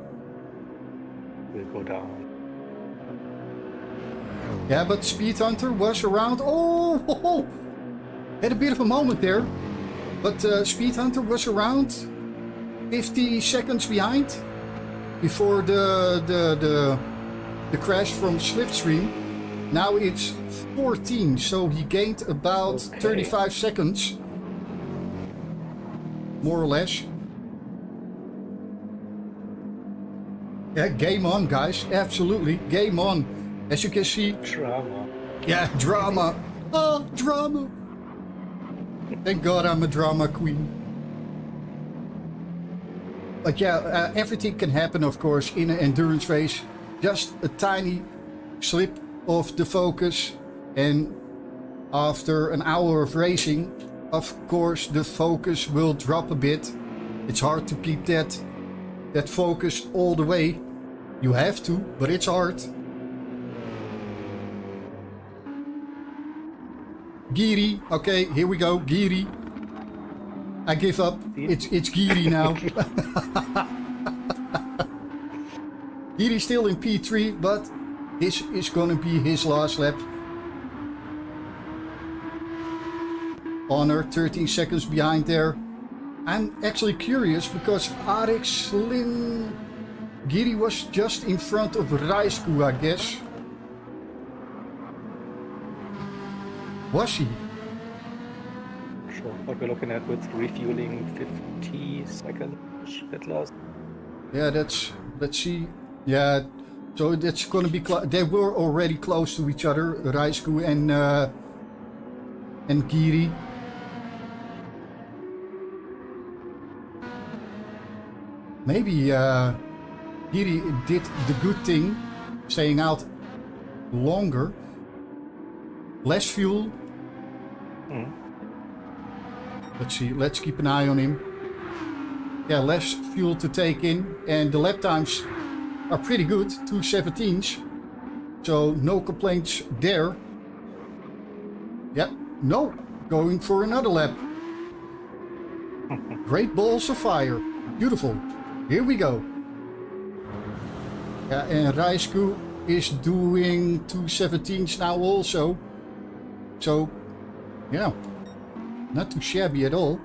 Will go down. Yeah, but Speed Hunter was around. Oh, had a bit of a moment there, but Speed Hunter was around 50 seconds behind before the crash from Slipstream. Now it's 14, so he gained about 35 seconds, more or less. Yeah, game on, guys. Absolutely, game on. As you can see. Drama. Yeah, drama. Oh, drama. Thank God I'm a drama queen. But yeah, everything can happen, of course, in an endurance race. Just a tiny slip of the focus, and after an hour of racing, of course, the focus will drop a bit. It's hard to keep that focus all the way. You have to, but it's hard. Giri, okay, here we go, Giri. I give up. It's Giri now. Giri's still in P3, but this is gonna be his last lap. Honor 13 seconds behind there. I'm actually curious because Arik Slim Giri was just in front of Raisku, I guess. Was he? Sure. What we're looking at with refueling 50 seconds at last. Yeah, let's see. Yeah, so that's gonna be they were already close to each other, Raisku and Giri. Maybe Giri did the good thing, staying out longer, less fuel. Let's see, let's keep an eye on him. Yeah, less fuel to take in, and the lap times are pretty good, 2:17s. So no complaints there. Yep, no, going for another lap. Great balls of fire, beautiful. Here we go. Yeah, and Raisku is doing 2:17s now also. So, yeah, not too shabby at all.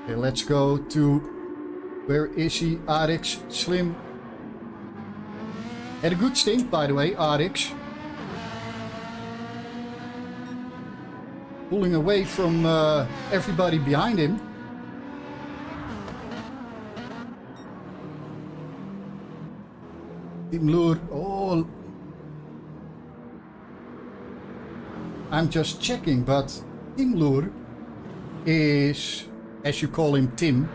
Okay, let's go to, where is he? Arix Slim. Had a good stint, by the way, Arix. Pulling away from everybody behind him. Team Lure, oh, I'm just checking, but Team Lure is, as you call him, Tim,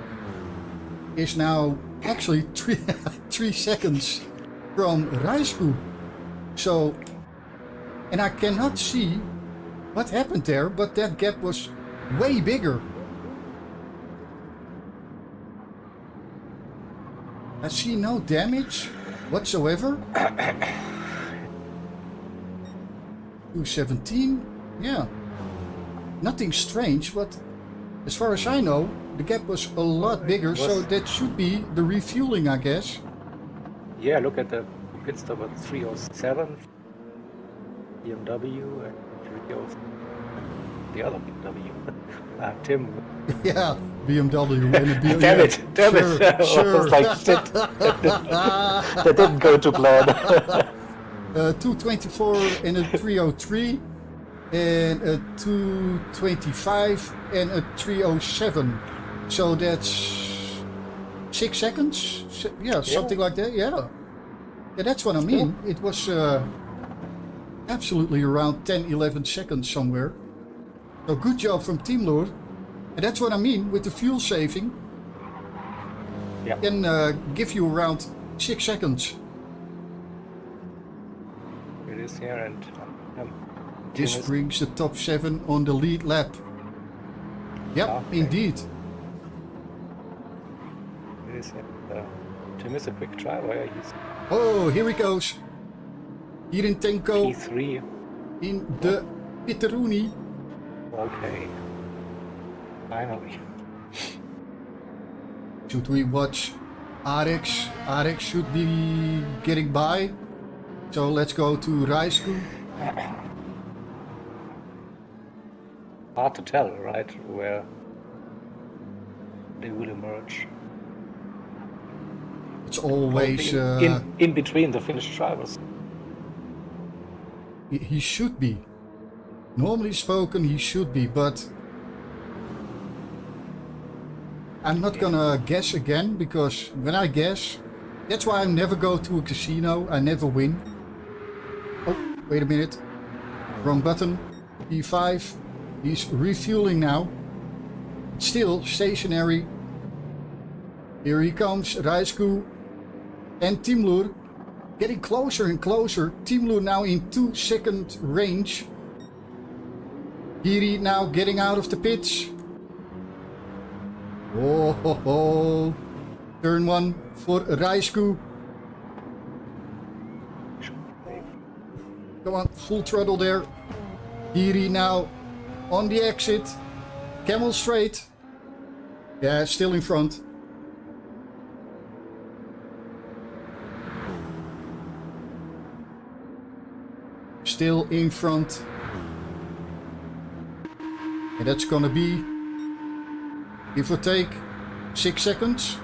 is now actually 3 seconds from Raisku. So, and I cannot see what happened there, but that gap was way bigger. I see no damage whatsoever. 2:17, yeah. Nothing strange, but as far as I know, the gap was a lot bigger, so that should be the refueling, I guess. Yeah, look at the pit stop at 3:07. BMW and 3:07. The other BMW. Tim. Yeah, BMW and a BMW. Damn it! Damn sure, it! Sure. I was like, shit. That didn't go to plan. 2:24 and a 3:03, and a 2:25 and a 3:07. So that's 6 seconds. Yeah, something like that. Yeah, yeah, that's what I mean. It was absolutely around 10-11 seconds somewhere. So good job from Team Lord. And that's what I mean with the fuel saving. Yeah. Can give you around 6 seconds. It is here, and This brings the top 7 on the lead lap. Yep, Okay. indeed. it is. Tim is a quick driver. He's Oh, here he goes. Hirintenko P3. in the Pitteruni. Okay. Finally. Should we watch Arix? Arix should be getting by. So let's go to Raisku. Hard to tell, right, where they will emerge. It's always... in between the Finnish drivers. He should be. Normally spoken, he should be, but... I'm not gonna guess again, because when I guess... That's why I never go to a casino, I never win. Oh, wait a minute. Wrong button. P5. He's refueling now. Still stationary. Here he comes. Raisku and Timur getting closer and closer. Timur now in 2-second range. Giri now getting out of the pits. Oh, ho, ho. Turn 1 for Raisku. Come on, full throttle there. Giri now on the exit. Camel straight. Yeah, still in front. Still in front. And that's gonna be, give or take, 6 seconds.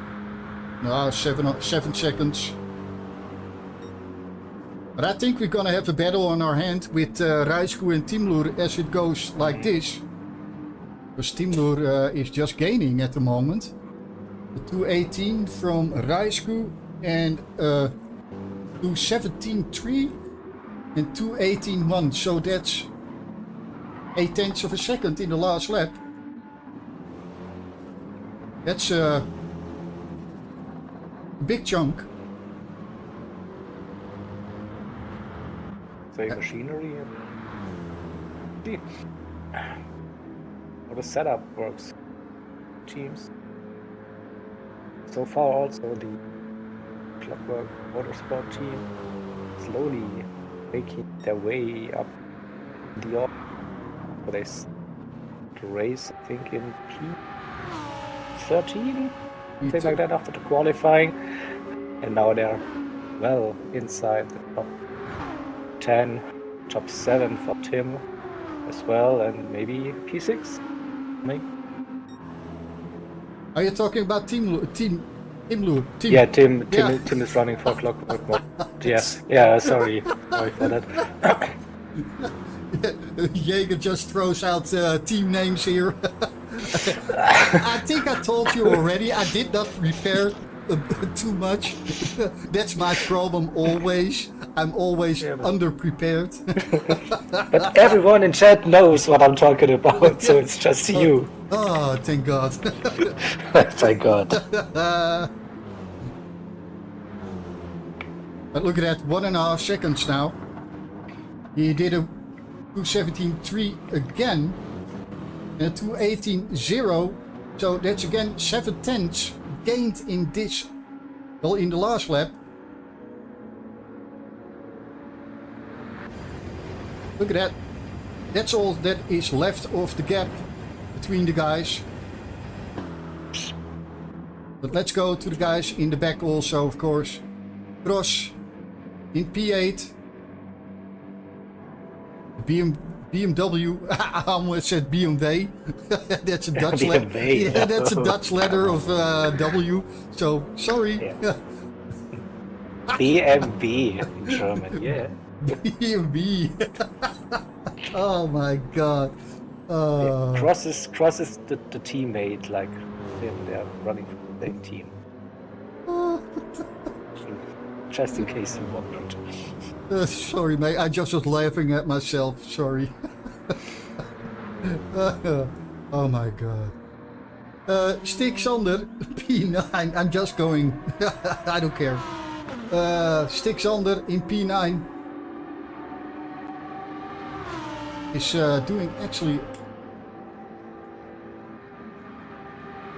No, 7 seconds. But I think we're gonna have a battle on our hand with Raisku and Timur as it goes like this. Because Timur is just gaining at the moment. The 218 from Raisku and 217.3 and 218.1. So that's 0.8 of a second in the last lap. That's a big chunk. Say machinery and see how the setup works. Teams. So far also the Clockwork Motorsport team slowly making their way up the order. They to race, I think, in P13, something like that, after the qualifying, and now they're well inside the top 10, top 7 for Tim as well, and maybe P6. Maybe. Are you talking about Team? Yeah, Tim is running for Clockwork Mode. Yes, yeah, sorry for that. Jaeger just throws out team names here. I think I told you already, I did not prepare too much. That's my problem always. I'm always underprepared. But everyone in chat knows what I'm talking about, so it's just you. Oh, thank God. Thank God. But look at that, 1.5 seconds now. He did a 217.3 again, and a 218.0, so that's again 0.7 gained in this, well, in the last lap. Look at that, that's all that is left of the gap between the guys. But let's go to the guys in the back also, of course. Cross in P8. BMW, I almost said BMW. That's a Dutch letter. Yeah, that's a Dutch letter of W. So sorry. Yeah. BMW in German, yeah. BMW. Oh my God. Yeah, crosses the teammate, like they're running for the same team. Just in case you wondered. Sorry, mate. I just was laughing at myself. Sorry. Oh my God. Stick Sander, P9. I'm just going. I don't care. Stick Sander in P9 is doing actually.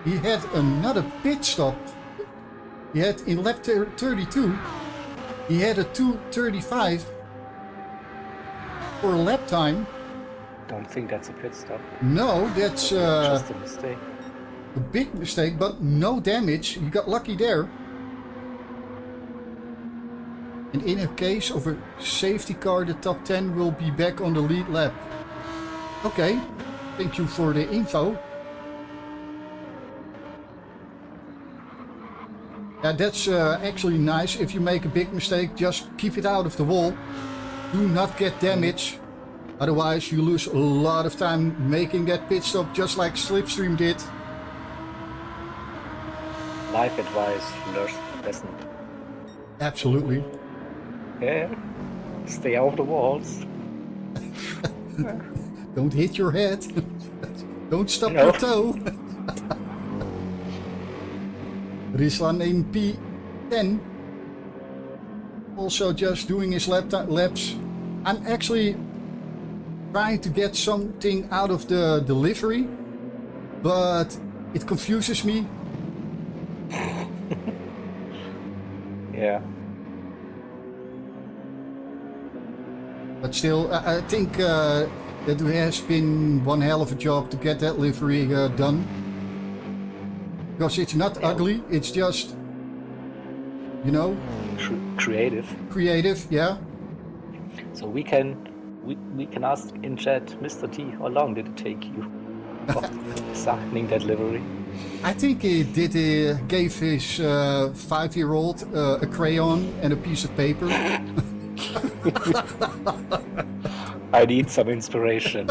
He had another pit stop. He had in lap 32. He had a 2:35 for a lap time. Don't think that's a pit stop. No, that's just a mistake. A big mistake, but no damage. You got lucky there. And in a case of a safety car, the top 10 will be back on the lead lap. Okay, thank you for the info. Yeah, that's actually nice. If you make a big mistake, just keep it out of the wall. Do not get damage. Otherwise, you lose a lot of time making that pit stop, just like Slipstream did. Life advice, lesson. Absolutely. Yeah, stay off the walls. Don't hit your head. Don't stub No. your toe. Rislan in P10. Also just doing his laps. I'm actually trying to get something out of the delivery, but it confuses me. Yeah. But still, I think that there has been one hell of a job to get that livery done. Because it's not ugly, it's just, you know, Creative. creative, yeah. So we can ask in chat, Mr. T, how long did it take you designing that livery? I think he gave his 5-year-old a crayon and a piece of paper. I need some inspiration.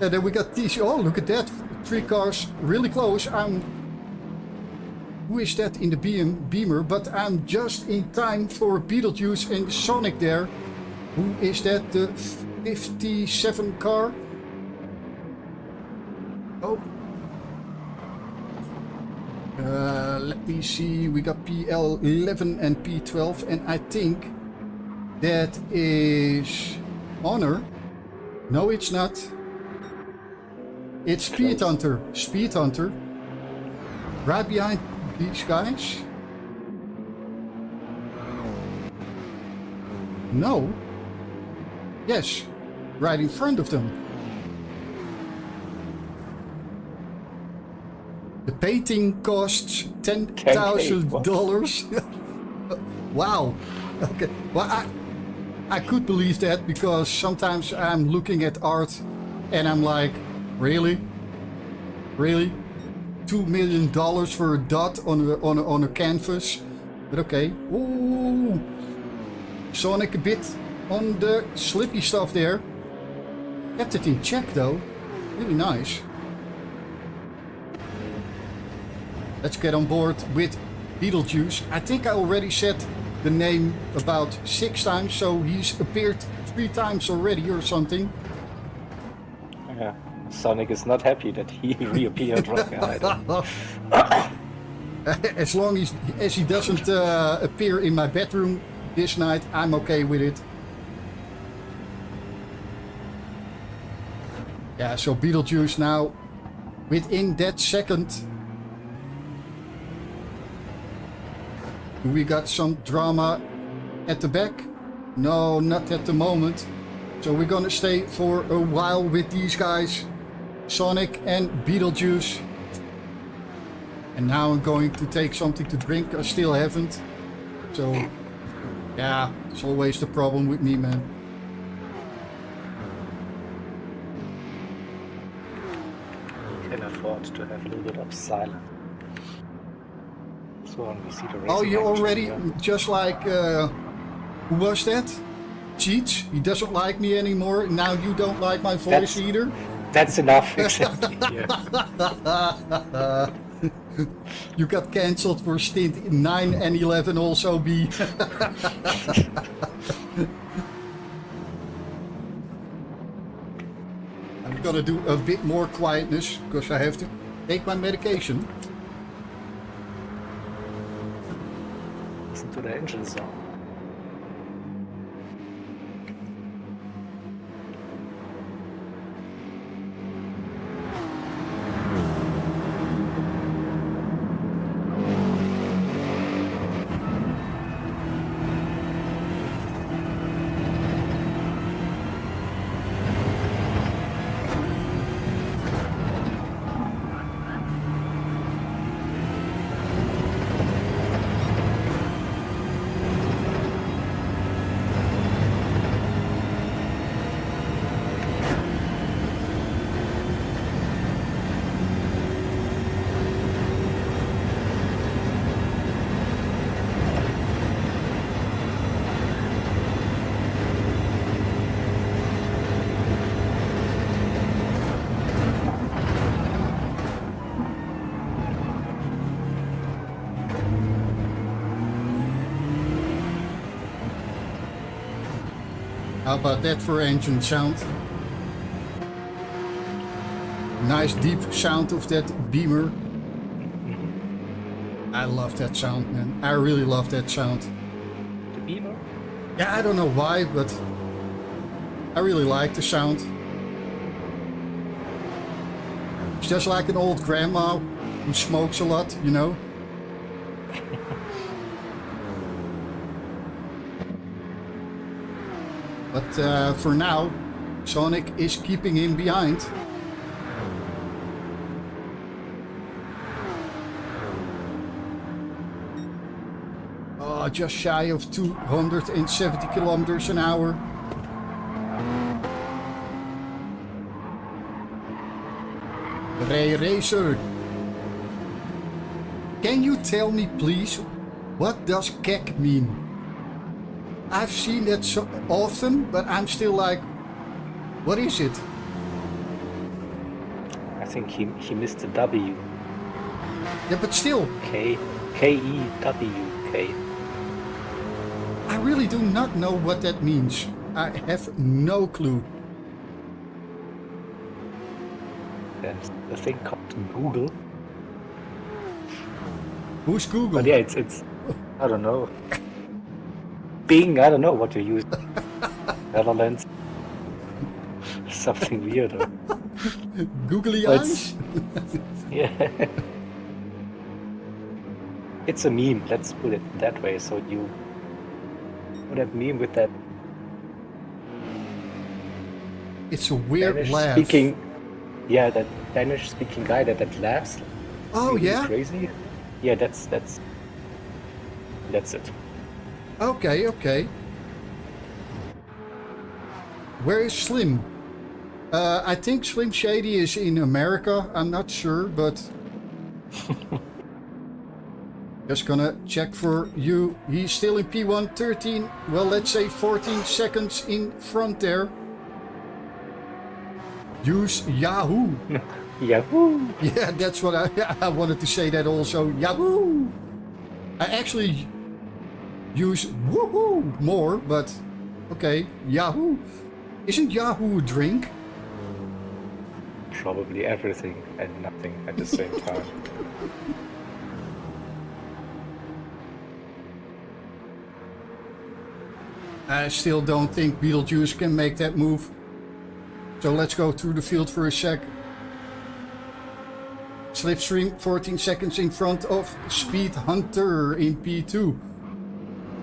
And then we got these. Oh, look at that! 3 cars really close. Who is that in the Beamer? But I'm just in time for Beetlejuice and Sonic there. Who is that? The 57 car? Oh. Let me see. We got PL11 and P12, and I think that is Honor. No, it's not. It's Speed Hunter. Speed Hunter. Right behind these guys. No. Yes. Right in front of them. The painting costs $10,000. Wow. Okay. Well, I could believe that because sometimes I'm looking at art and I'm like, really? Really? $2 million for a dot on a canvas? But okay. Ooh. Sonic a bit on the slippy stuff there. Kept it in check though. Really nice. Let's get on board with Beetlejuice. I think I already said the name about 6 times, so he's appeared 3 times already or something. Yeah. Sonic is not happy that he reappeared right behind him. As long as he doesn't appear in my bedroom this night, I'm okay with it. Yeah, so Beetlejuice now, within that second, we got some drama at the back. No, not at the moment. So we're gonna stay for a while with these guys, Sonic and Beetlejuice. And now I'm going to take something to drink. I still haven't. So, yeah, it's always the problem with me, man. Can afford to have a little bit of silence. So when we see the Oh, racing you action, already, yeah. just like, who was that? Cheats? He doesn't like me anymore. Now you don't like my voice either? That's enough, exactly. Yeah. You got cancelled for stint 9 and 11 also, B. I'm gonna do a bit more quietness because I have to take my medication. Listen to the engine sound. How about that for engine sound? Nice deep sound of that Beamer. I love that sound, man. I really love that sound. The Beamer? Yeah, I don't know why, but I really like the sound. It's just like an old grandma who smokes a lot, you know? But for now, Sonic is keeping him behind. Oh, just shy of 270 kilometers an hour. Ray Racer. Can you tell me, please, what does kek mean? I've seen that so often, but I'm still like, what is it? I think he missed the W. Yeah, but still. K-E-W-K. I really do not know what that means. I have no clue. There's a thing called Google. Who's Google? But yeah, it's I don't know. Bing, I don't know what you use. Netherlands. Something weird. Googly But eyes? yeah. It's a meme, let's put it that way. So you put that meme with that It's a weird Danish laugh. speaking, yeah, that Danish speaking guy that laughs. Oh really yeah? crazy. Yeah, that's it. Okay, okay. Where is Slim? I think Slim Shady is in America. I'm not sure, but just gonna check for you. He's still in P1, 13. Well, let's say 14 seconds in front there. Use Yahoo. Yahoo! Yeah, that's what I wanted to say that also. Yahoo! I actually use woohoo more, but okay, Yahoo. Isn't Yahoo a drink? Probably everything and nothing at the same time. I still don't think Beetlejuice can make that move. So let's go through the field for a sec. Slipstream 14 seconds in front of Speed Hunter in P2.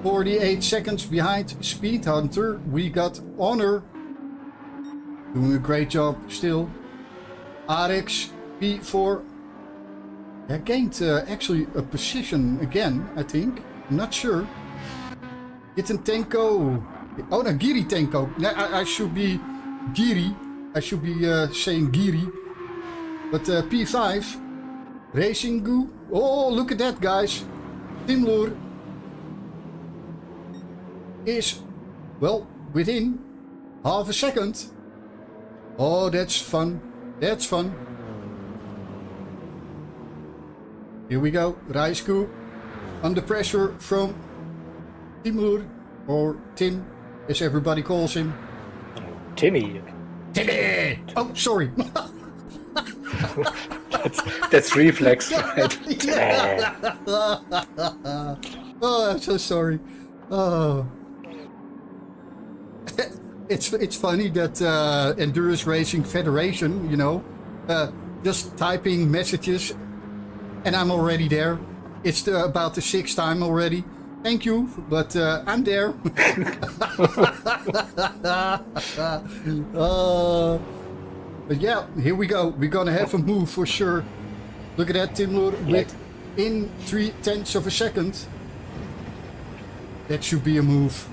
48 seconds behind Speed Hunter. We got Honor. Doing a great job still. RX P4. Yeah, gained actually a position again, I think. I'm not sure. Tenko. Oh no, Giri Tenko. I should be Giri. I should be saying Giri. But P5. Racing Goo. Oh, look at that, guys. Timlur is, well, within half a second. Oh, that's fun. That's fun. Here we go. Raisku under pressure from Timur, or Tim, as everybody calls him. Timmy. Timmy! Oh, sorry. That's reflex, right? Oh, I'm so sorry. Oh. It's funny that Endurance Racing Federation, you know, just typing messages and I'm already there. It's about the 6th time already. Thank you, but I'm there. But yeah, here we go. We're gonna have a move for sure. Look at that, Timur, within 0.3 of a second. That should be a move.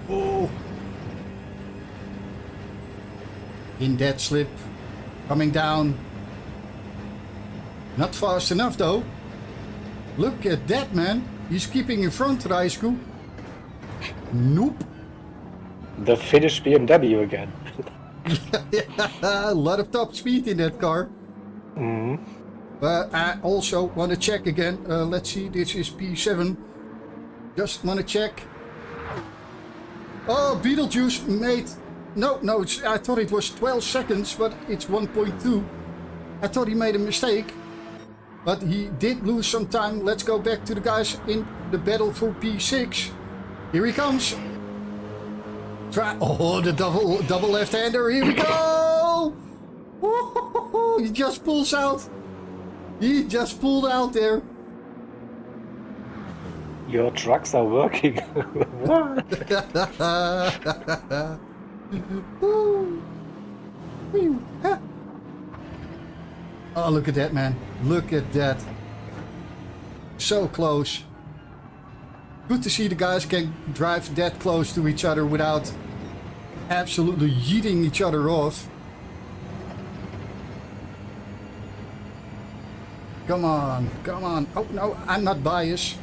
Oh. In that slip. Coming down. Not fast enough though. Look at that, man. He's keeping in front, Raisku. Nope. The Finnish BMW again. A lot of top speed in that car. Mm-hmm. But I also want to check again. Let's see, this is P7. Just want to check. Oh, Beetlejuice made... No, I thought it was 12 seconds, but it's 1.2. I thought he made a mistake. But he did lose some time. Let's go back to the guys in the battle for P6. Here he comes. Try... Oh, the double left-hander. Here we go! Woo-hoo-hoo-hoo. He just pulls out. He just pulled out there. Your trucks are working. What? Oh, look at that, man. Look at that. So close. Good to see the guys can drive that close to each other without absolutely yeeting each other off. Come on, come on. Oh, no, I'm not biased.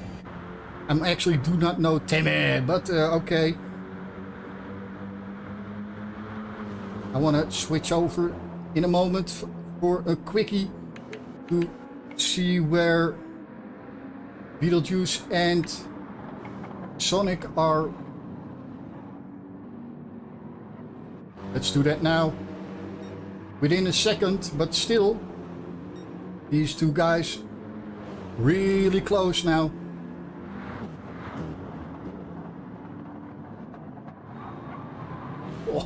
I actually do not know Timmy, but okay. I want to switch over in a moment for a quickie to see where Beetlejuice and Sonic are. Let's do that now. Within a second, but still, these two guys really close now.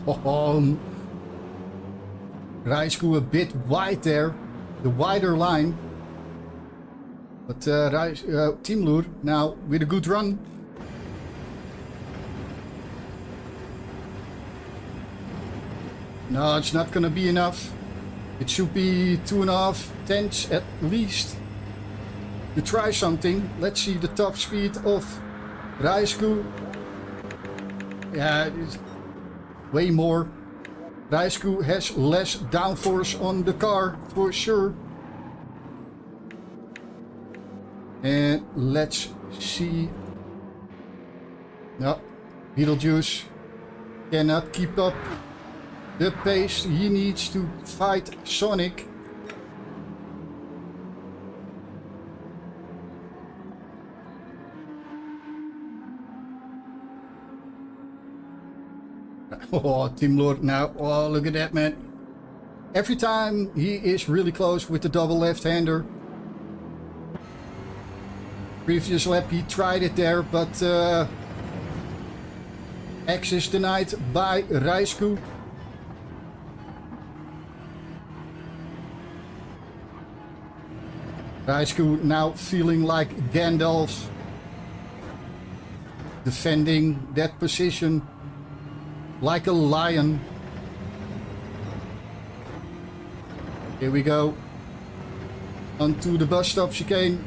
Oh, Raisku a bit wide there, the wider line. But Timur now with a good run. No, it's not gonna be enough. It should be 2.5 tenths at least to try something. Let's see the top speed of Raisku. Yeah, it's way more. Raisku has less downforce on the car for sure. And let's see. No, Beetlejuice cannot keep up the pace he needs to fight Sonic. Oh, Team Lord now. Oh, look at that, man. Every time he is really close with the double left-hander. Previous lap he tried it there, but access denied by Raisku. Raisku now feeling like Gandalf, defending that position like a lion. Here we go. Onto the bus stop chicane.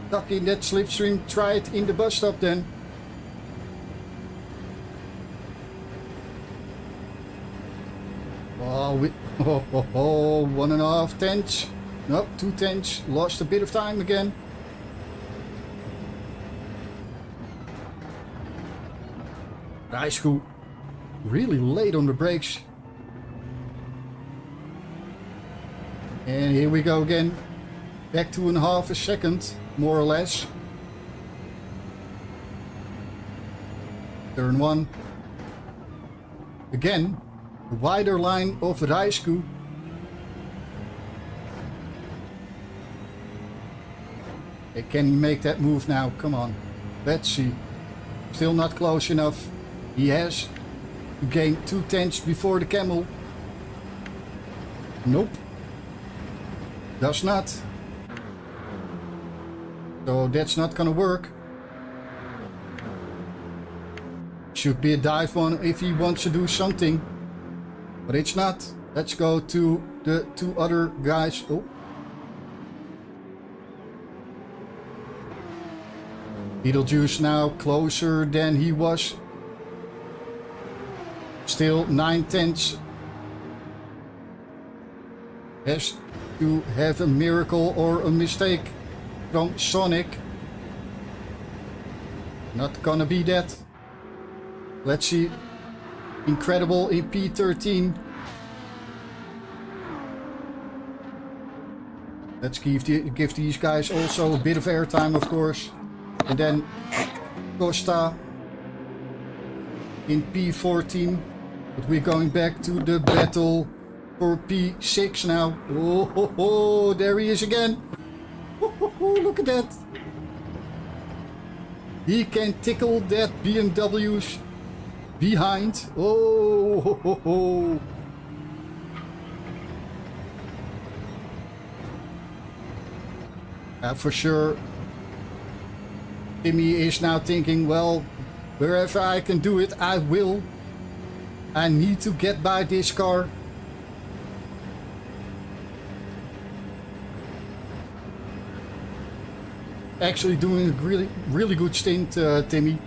Stuck in that slipstream. Try it in the bus stop then. Oh, 1.5 tenths. Nope, 2 tenths. Lost a bit of time again. Raisku really late on the brakes. And here we go again. Back 2.5 a second, more or less. Turn 1. Again, the wider line of Raisku. Okay, can he make that move now? Come on. Let's see. Still not close enough. He has to gain 2 tenths before the camel. Nope. Does not. So that's not gonna work. Should be a dive one if he wants to do something. But it's not. Let's go to the 2 other guys. Oh. Beetlejuice now closer than he was. Still 9 tenths. Has to have a miracle or a mistake from Sonic. Not gonna be that. Let's see. Incredible in P13. Let's give these guys also a bit of airtime, of course. And then Costa. in P14. But we're going back to the battle for P6 now. Oh, there he is again. Oh, look at that. He can tickle that BMW's behind. Oh. For sure, Timmy is now thinking, well, wherever I can do it, I will. I need to get by this car. Actually doing a really good stint, Timmy.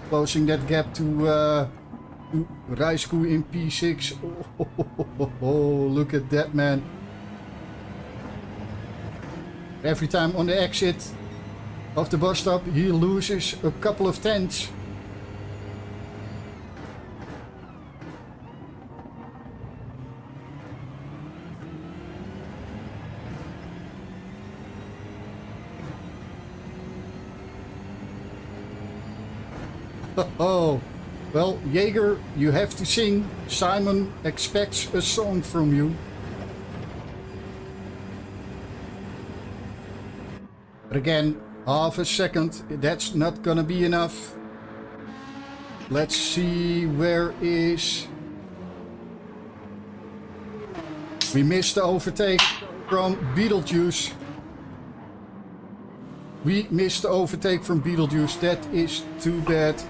Closing that gap to Raisku in P6. Oh, look at that, man. Every time on the exit of the bus stop, he loses a couple of tenths. Oh, well, Jaeger, you have to sing. Simon expects a song from you. But again, half a second, that's not gonna be enough. Let's see, where is... We missed the overtake from Beetlejuice. We missed the overtake from Beetlejuice. That is too bad.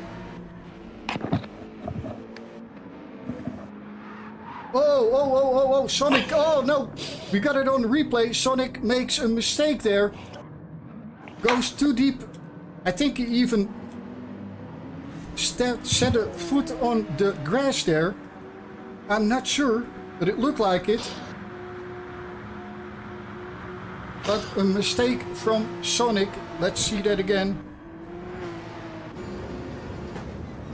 Oh, Sonic, oh no, we got it on replay. Sonic makes a mistake there. Goes too deep. I think he even set a foot on the grass there. I'm not sure, but it looked like it. But a mistake from Sonic. Let's see that again.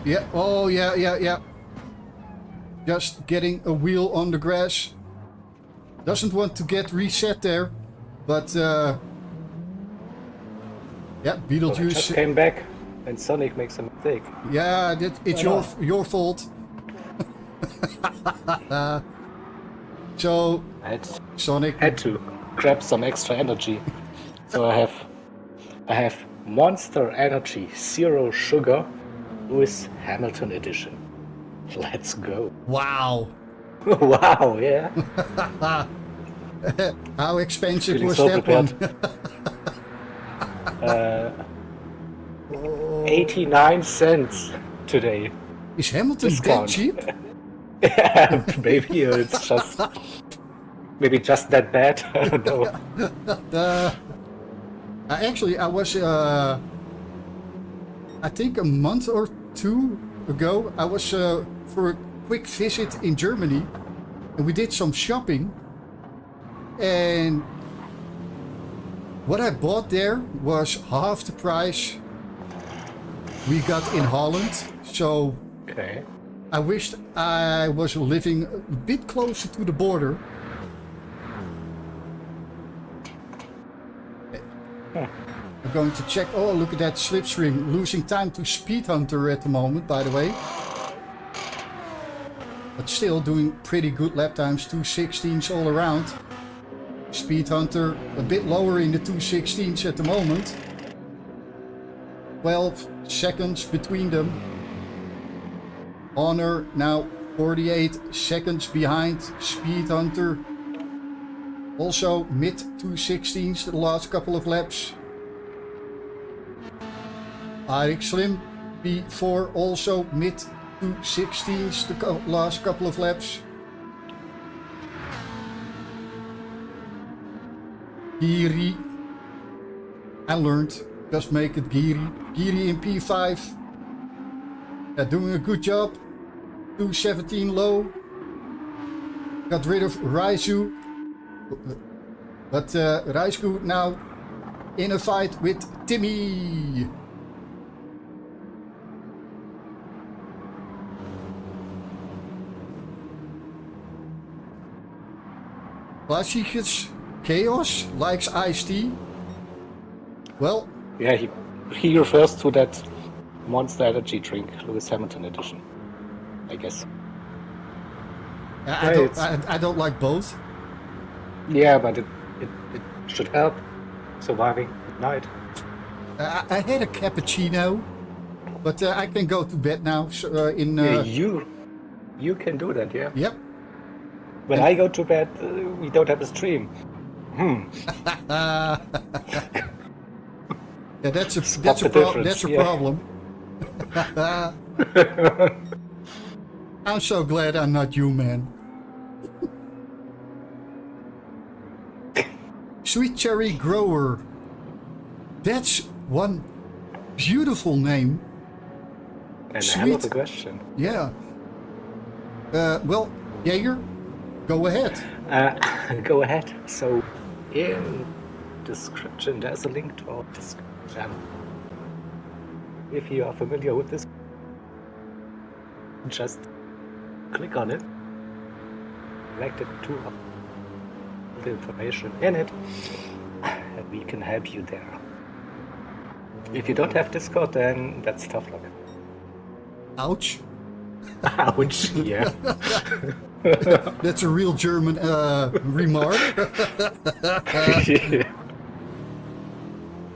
Yeah, oh yeah. Just getting a wheel on the grass. Doesn't want to get reset there, but yeah, Beetlejuice just came back and Sonic makes a mistake. Yeah, it's your fault. So Sonic had to grab some extra energy. So I have Monster Energy Zero Sugar Lewis Hamilton edition. Let's go. Wow. Wow, yeah. How expensive was so that prepared. one? 89 cents today. Is Hamilton Discount. that cheap? Yeah, maybe it's just that bad. I don't know. Actually, I was, I think a month or two ago, I was for a quick visit in Germany, and we did some shopping. And what I bought there was half the price we got in Holland. So Okay. I wished I was living a bit closer to the border. I'm going to check. Oh, look at that slipstream. Losing time to Speed Hunter at the moment, by the way. But still doing pretty good lap times, 2:16s all around. Speed Hunter a bit lower in the 2:16s at the moment. 12 seconds between them. Honor now 48 seconds behind Speed Hunter. Also mid 2:16s the last couple of laps. Arik Slim P4 also mid 2:16s the last couple of laps. Giri, I learned, just make it Giri. Giri in P5. Doing a good job. 2:17 low. Got rid of Raisu. But Raisu now in a fight with Timmy. Klassiekers, Chaos likes Ice-T. Well, Yeah, he refers to that Monster Energy drink, Lewis Hamilton edition, I guess. I don't like both. Yeah, but it should help surviving at night. I had a cappuccino, but I can go to bed now. So, You can do that, yeah. Yep. When I go to bed, we don't have a stream. Yeah, that's a yeah. problem. I'm so glad I'm not you, man. Sweet Cherry Grower. That's one beautiful name. And a hell of a question. Yeah. Well, Jaeger, go ahead. Go ahead. So, in description, there's a link to our Discord channel. If you are familiar with this, just click on it, select it to the information in it, and we can help you there. If you don't have Discord, then that's tough luck. Ouch. Ouch, yeah. That's a real German remark. Yeah.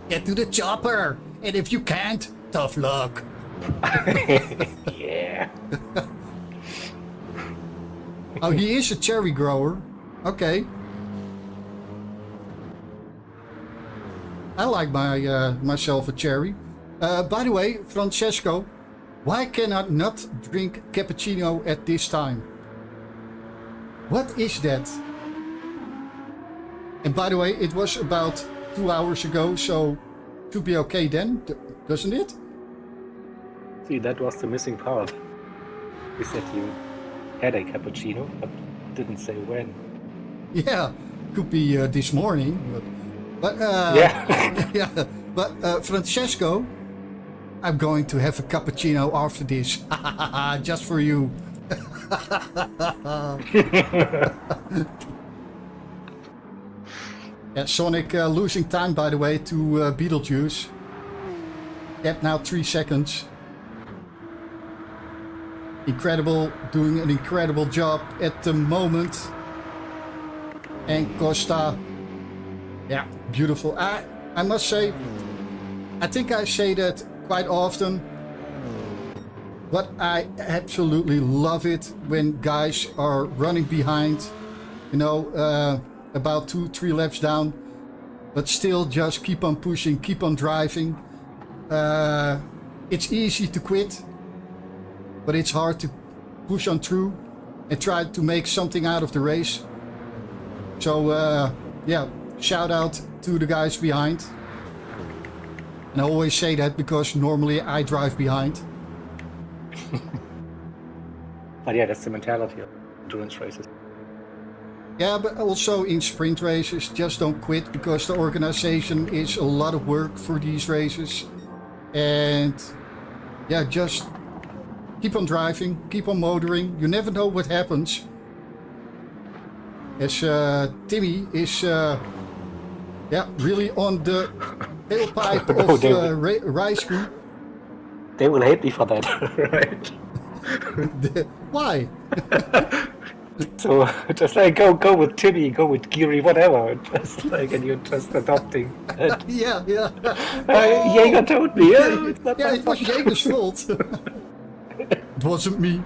Get to the chopper, and if you can't, tough luck. Yeah. Oh, he is a cherry grower. Okay. I like myself a cherry. By the way, Francesco, why can I not drink cappuccino at this time? What is that? And by the way, it was about 2 hours ago, so it should be okay then, doesn't it? See, that was the missing part. You said you had a cappuccino, but didn't say when. Yeah, could be this morning, but yeah. yeah. But Francesco, I'm going to have a cappuccino after this, just for you. Yeah, Sonic losing time, by the way, to Beetlejuice. Yep, now 3 seconds. Incredible, doing an incredible job at the moment. And Costa, yeah, beautiful. I must say, I think I say that quite often, but I absolutely love it when guys are running behind, you know, about 2-3 laps down, but still just keep on pushing, keep on driving. It's easy to quit, but it's hard to push on through and try to make something out of the race. So yeah, shout out to the guys behind. And I always say that because normally I drive behind. But yeah, that's the mentality of endurance races. Yeah, but also in sprint races, just don't quit, because the organization is a lot of work for these races. And yeah, just keep on driving, keep on motoring. You never know what happens. As Timmy is yeah, really on the tailpipe of Rice Crew. They will hate me for that, right? Why? So just like go with Timmy, go with Geary, whatever. Just like, and you're just adopting. Yeah. Jaeger told me. Yeah, it's not yeah, it was Jaeger's fault. It wasn't me.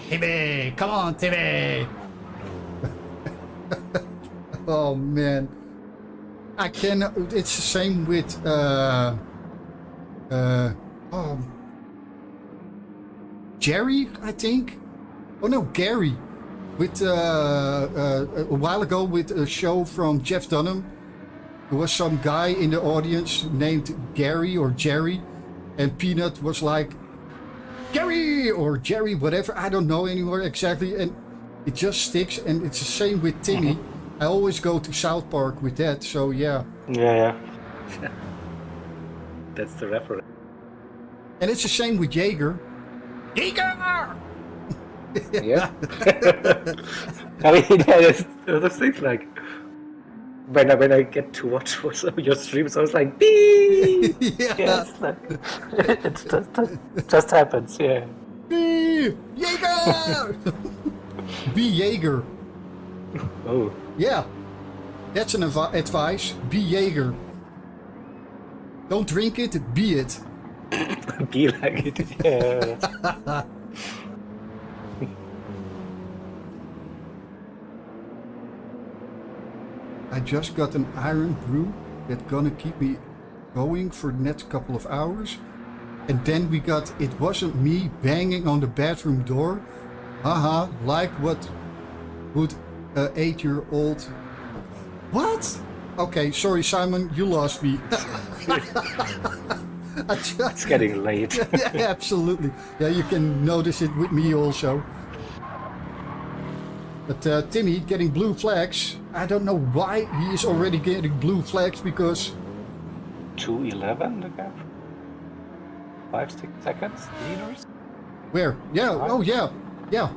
Timmy, come on, Timmy. Oh man, I can. It's the same with Jerry, I think. Oh no, Gary. With a while ago with a show from Jeff Dunham, there was some guy in the audience named Gary or Jerry, and Peanut was like Gary or Jerry, whatever. I don't know anymore exactly, and it just sticks. And it's the same with Timmy. I always go to South Park with that. So yeah. Yeah. That's the reference. And it's the same with Jaeger. Jaeger! Yeah. I mean, yeah, there's things like when I get to watch your streams, I was like, "Beep!" Yeah. Yes, it just happens. Yeah. B. Jaeger! Be Jaeger. Oh, Yeah. That's an advice. Be Jaeger. Don't drink it, be it. be like it. Yeah. I just got an iron brew that's gonna keep me going for the next couple of hours. And then we got It Wasn't Me banging on the bathroom door. Haha, like what would an 8-year-old... What? Okay, sorry Simon, you lost me. It's getting late. Yeah, absolutely. Yeah, you can notice it with me also. But Timmy getting blue flags. I don't know why he is already getting blue flags because 2:11 the gap. 5-6 seconds leaders. where? Yeah. Oh yeah. Yeah.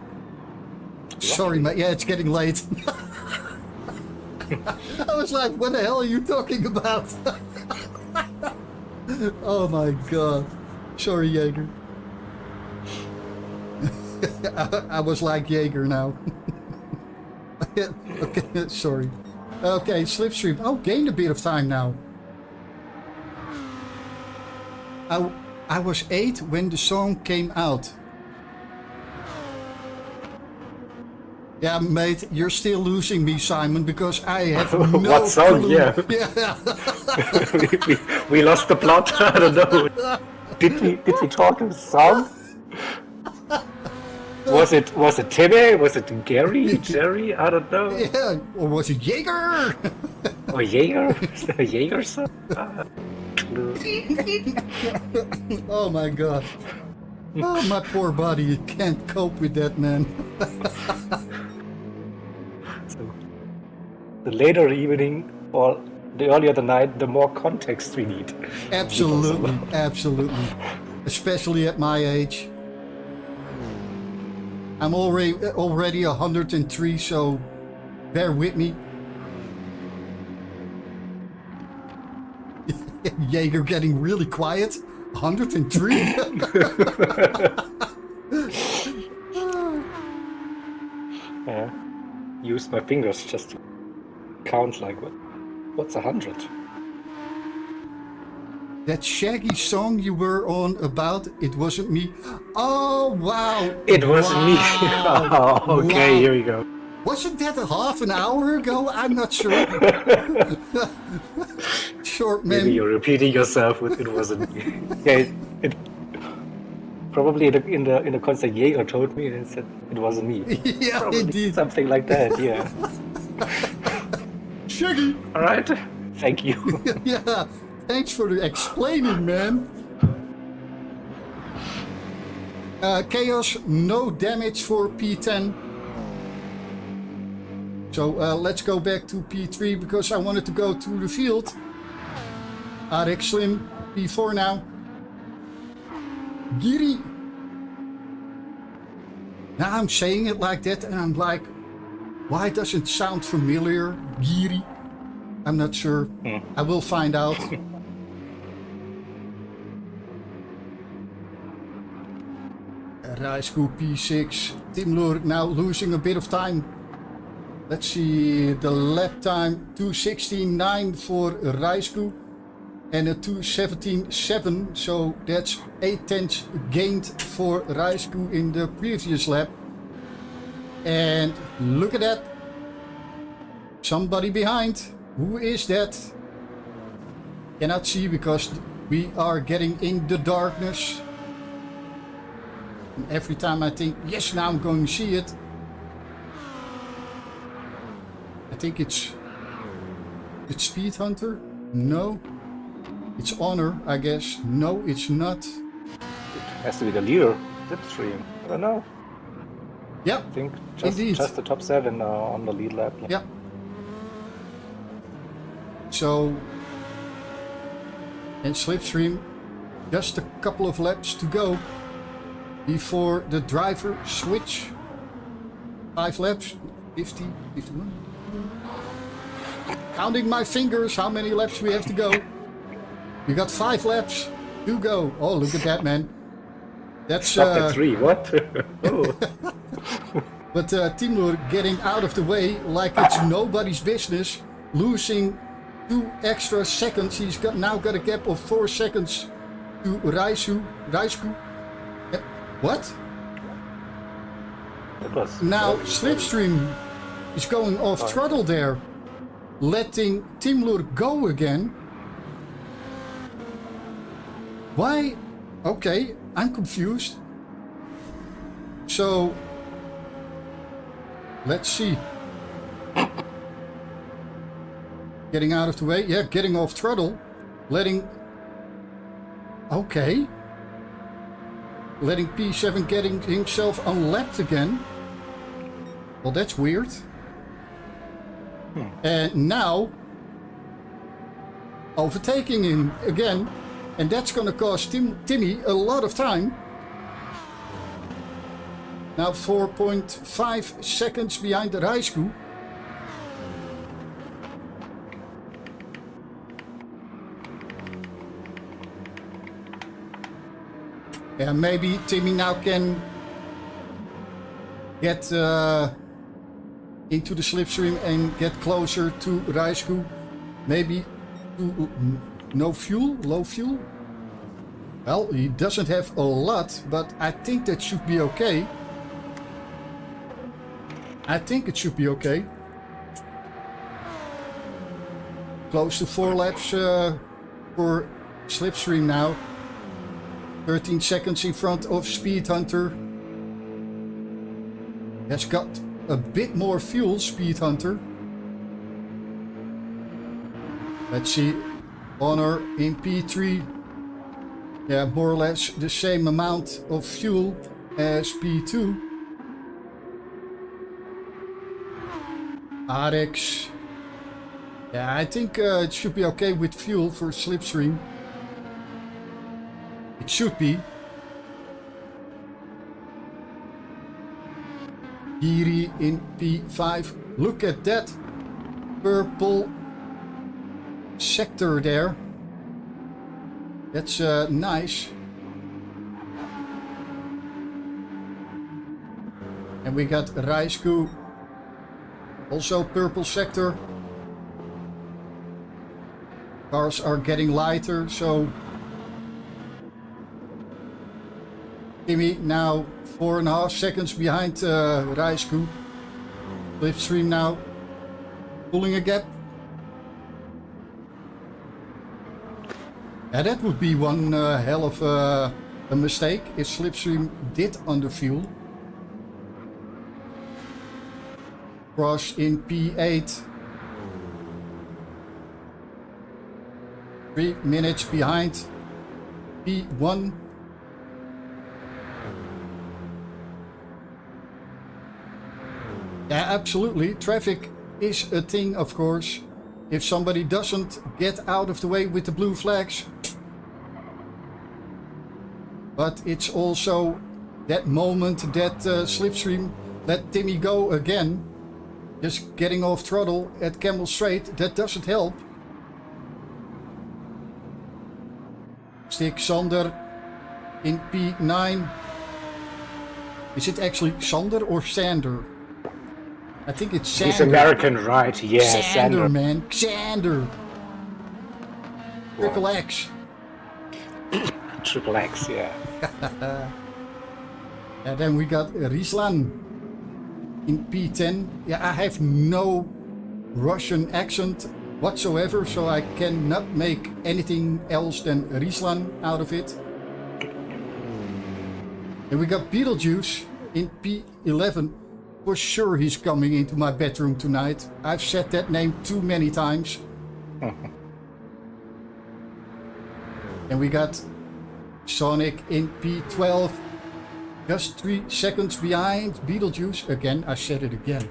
Sorry, mate. Yeah, it's getting late. I was like, what the hell are you talking about? Oh my god. Sorry, Jaeger. I was like Jaeger now. Okay, sorry. Okay, slipstream. Oh, gained a bit of time now. I was 8 when the song came out. Yeah, mate, you're still losing me, Simon, because I have no What song? clue. Yeah. Yeah. we lost the plot. I don't know. Did we talk a song? Was it Timmy? Was it Gary? Jerry? I don't know. Yeah, or was it Jaeger? Or Jaeger? Is that a Jaeger song? Oh my god. Oh, my poor body can't cope with that, man. So, the later evening or the earlier the night, the more context we need. Absolutely, absolutely. Especially at my age. I'm already 103, so bear with me. Jaeger getting really quiet. 103. Yeah. Use my fingers just to count like what's 100? That Shaggy song you were on about, It Wasn't Me. Oh, wow. It wasn't me. Wow. Oh, okay, Wow. here we go. Wasn't that a half an hour ago? I'm not sure. Short man. Maybe you're repeating yourself with it wasn't me. Yeah, it probably in the concert Jaeger told me and said it wasn't me. Yeah, Probably indeed. something like that, yeah. Shaggy. All right. Thank you. Yeah. Thanks for the explaining, man. Chaos, no damage for P10. So let's go back to P3 because I wanted to go to the field. RX Slim, P4 now. Giri. Now I'm saying it like that and I'm like, why does it sound familiar? Giri. I'm not sure. I will find out. Raisku P6. Tim Loer now losing a bit of time. Let's see the lap time 2:16.9 for Raisku and a 2:17.7. So that's 8/10 gained for Raisku in the previous lap. And look at that. Somebody behind. Who is that? Cannot see because we are getting in the darkness. And every time I think, yes, now I'm going to see it. I think it's Speed Hunter? No. It's Honor, I guess. No, it's not. It has to be the leader. Slipstream. I don't know. Yeah, I think indeed. just the top 7 on the lead lap. Yeah. So, and Slipstream, just a couple of laps to go before the driver switch. 5 laps, 50, 51. Counting my fingers, how many laps we have to go. We got 5 laps to go. Oh, look at that, man. That's Stop at 3, what? Oh. But Timur getting out of the way like it's nobody's business, losing 2 extra seconds. He's now got a gap of 4 seconds to Raisku. What? Now Slipstream is going off throttle there, letting Timur go again. Why? Okay, I'm confused. So, let's see. Getting out of the way. Yeah, getting off throttle. Letting... Okay. Letting P7 getting himself unlapped again. Well, that's weird. And now... overtaking him again. And that's gonna cost Timmy a lot of time. Now 4.5 seconds behind the Raisku. Yeah, maybe Timmy now can get into the slipstream and get closer to Raisku. Maybe to no fuel, low fuel. Well, he doesn't have a lot, but I think that should be okay. I think it should be okay. Close to 4 laps for Slipstream now. 13 seconds in front of Speed Hunter. Has got a bit more fuel, Speed Hunter. Let's see. Honor in P3. Yeah, more or less the same amount of fuel as P2. Arex. Yeah, I think it should be okay with fuel for Slipstream. It should be. Giri in P5. Look at that purple sector there. That's nice. And we got Raisku. Also purple sector. Cars are getting lighter, so Timmy now 4.5 seconds behind Raisku. Slipstream now pulling a gap. Yeah, that would be one hell of a mistake if Slipstream did underfuel. Cross in P8. 3 minutes behind P1. Yeah, absolutely. Traffic is a thing, of course. If somebody doesn't get out of the way with the blue flags. But it's also that moment that Slipstream let Timmy go again. Just getting off throttle at Camel Straight, that doesn't help. Stick Sander in P9. Is it actually Sander or Sander? I think it's Sander. He's American, right? Yeah, Sander, man. Sander. Triple X. Triple X, yeah. And then we got Rislan in P10. Yeah, I have no Russian accent whatsoever, so I cannot make anything else than Rislan out of it. And we got Beetlejuice in P11. For sure he's coming into my bedroom tonight. I've said that name too many times. And we got Sonic in P12. Just 3 seconds behind Beetlejuice. Again, I said it again.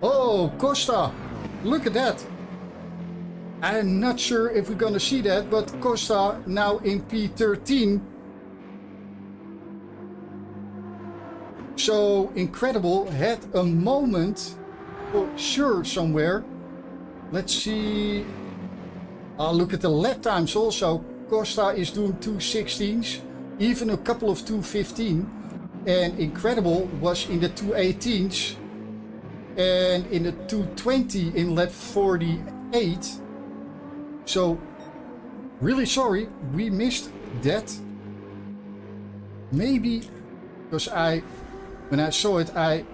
Oh, Costa! Look at that! I'm not sure if we're gonna see that, but Costa now in P13. So Incredible had a moment for sure somewhere. Let's see. Look at the lap times also. Costa is doing 2:16s, even a couple of 2:15. And Incredible was in the 2:18s and in the 2:20 in lap 48. So, really sorry, we missed that. Maybe because when I saw it, I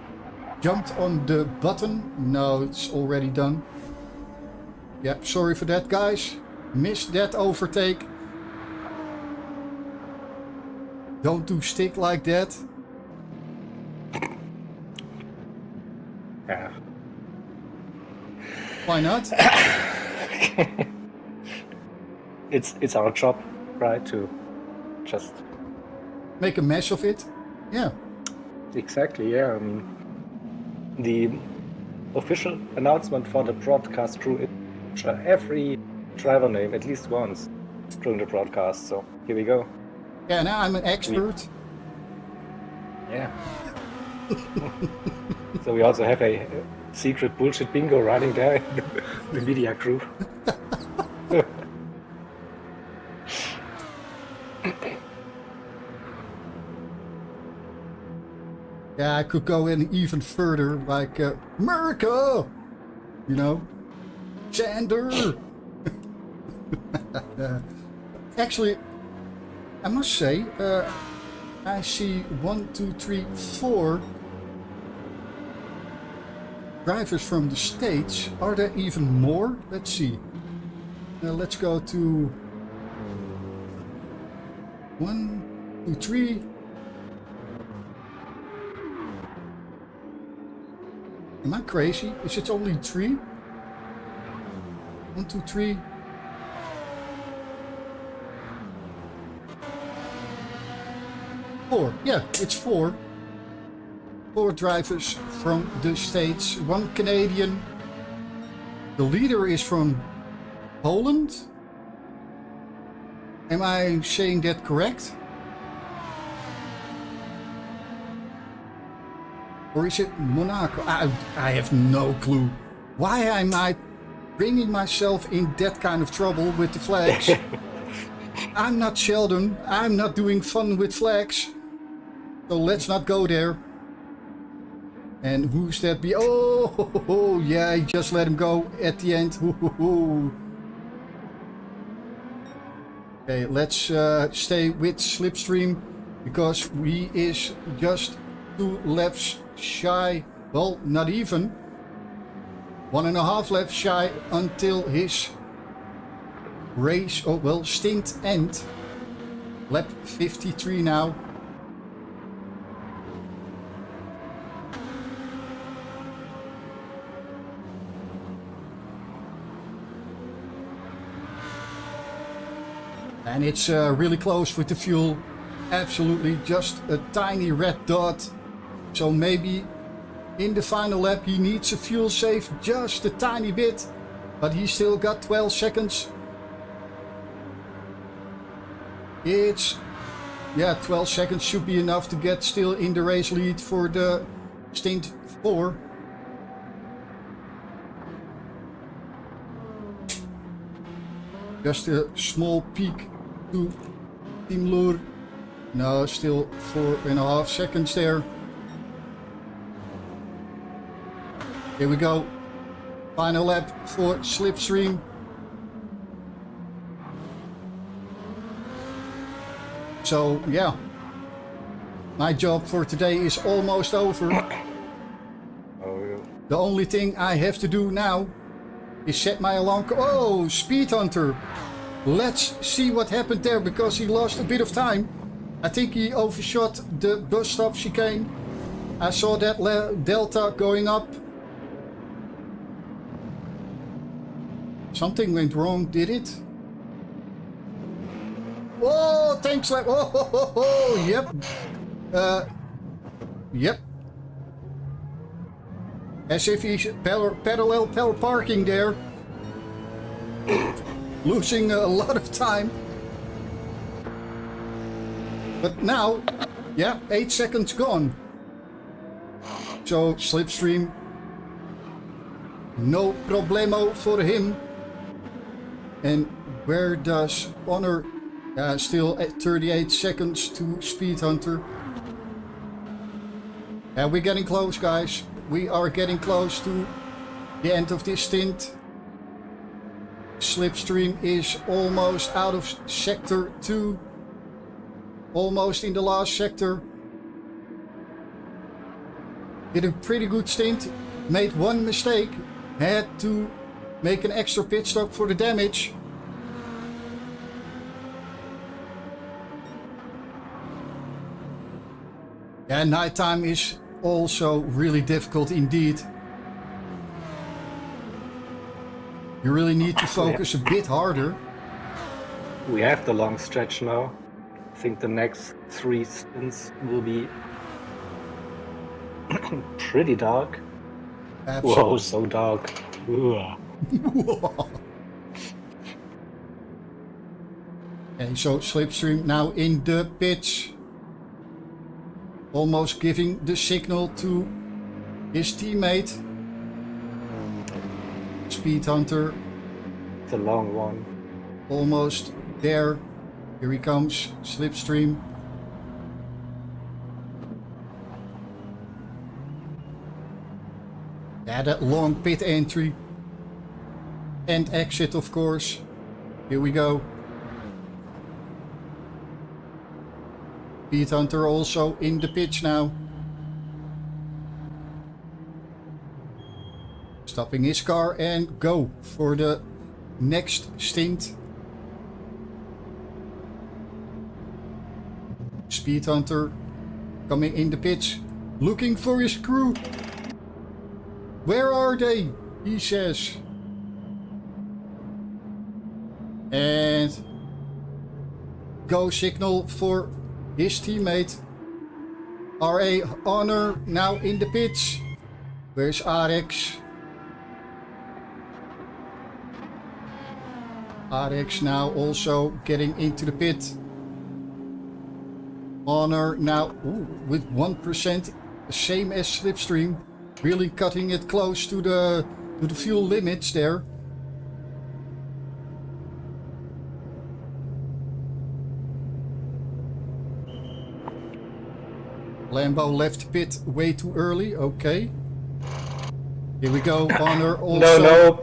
jumped on the button. No, it's already done. Yeah, sorry for that, guys. Missed that overtake. Don't do stick like that. Yeah. Why not? It's our job, right? To just Make a mess of it. Yeah. exactly, yeah. I mean, the official announcement for the broadcast crew is every driver name at least once during the broadcast. So here we go. Yeah, now I'm an expert. Yeah. So we also have a secret bullshit bingo running there in the media crew. Yeah, I could go in even further, like America, you know, Sander. Actually, I must say, I see 1, 2, 3, 4 drivers from the States. Are there even more? Let's see. Let's go to 1, 2, 3. Am I crazy? Is it only 3? 1, 2, 3. Four. Yeah, it's 4. 4 drivers from the States. 1 Canadian. The leader is from Poland. Am I saying that correct? Or is it Monaco? I have no clue. Why am I bringing myself in that kind of trouble with the flags? I'm not Sheldon. I'm not doing fun with flags. So let's not go there. And who's that be? Oh, yeah, just let him go at the end. Okay, let's stay with Slipstream because we is just 2 laps shy. Well, not even. 1.5 laps shy until his race, stint end. Lap 53 now. And it's really close with the fuel. Absolutely just a tiny red dot. So maybe in the final lap he needs a fuel save just a tiny bit. But he still got 12 seconds. It's... yeah, 12 seconds should be enough to get still in the race lead for the stint 4. Just a small peek to Team Lure. No, still 4.5 seconds there. Here we go. Final lap for Slipstream. So, yeah. My job for today is almost over. The only thing I have to do now is set my alarm. Oh, Speed Hunter. Let's see what happened there because he lost a bit of time. I think he overshot the bus stop chicane. I saw that delta going up. Something went wrong, did it? Oh, thanks. Oh, yep. Yep. As if he's parallel parking there. Losing a lot of time. But now, yeah, 8 seconds gone. So Slipstream No problemo for him. And where does Honor... still at 38 seconds to Speed Hunter. And we're getting close, guys. We are getting close to the end of this stint. Slipstream is almost out of sector 2. Almost in the last sector. Did a pretty good stint. Made one mistake. Had to make an extra pit stop for the damage. Yeah, nighttime is also really difficult indeed. You really need to focus a bit harder. We have the long stretch now. I think the next 3 stints will be pretty dark. Absolutely. Whoa, so dark. Ugh. Okay, so Slipstream now in the pits. Almost giving the signal to his teammate. Speed Hunter. It's a long one. Almost there. Here he comes. Slipstream. Yeah, that long pit entry. And exit, of course. Here we go. Speed Hunter also in the pitch now. Stopping his car and go for the next stint. Speed Hunter coming in the pitch, looking for his crew. Where are they? He says. And go signal for his teammate. RA Honor now in the pitch. Where's RX? RX now also getting into the pit. Honor now with 1%, same as Slipstream. Really cutting it close to the fuel limits there. Lambo left pit way too early. Okay. Here we go. Honor also.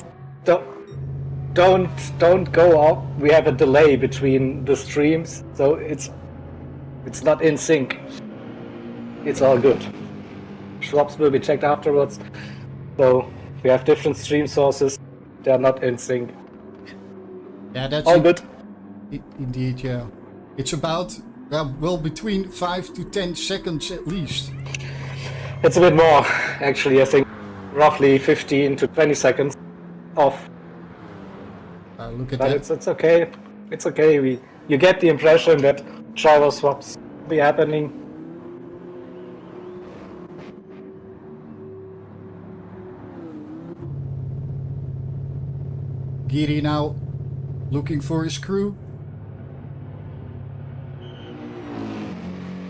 Don't go up. We have a delay between the streams, so it's not in sync. It's all good. Swaps will be checked afterwards. So we have different stream sources. They are not in sync. Yeah, that's all good. Indeed, yeah. It's about well between 5 to 10 seconds at least. It's a bit more, actually. I think roughly 15 to 20 seconds off. Look at but that. It's okay. It's okay. You get the impression that driver swaps will be happening. Giri now looking for his crew.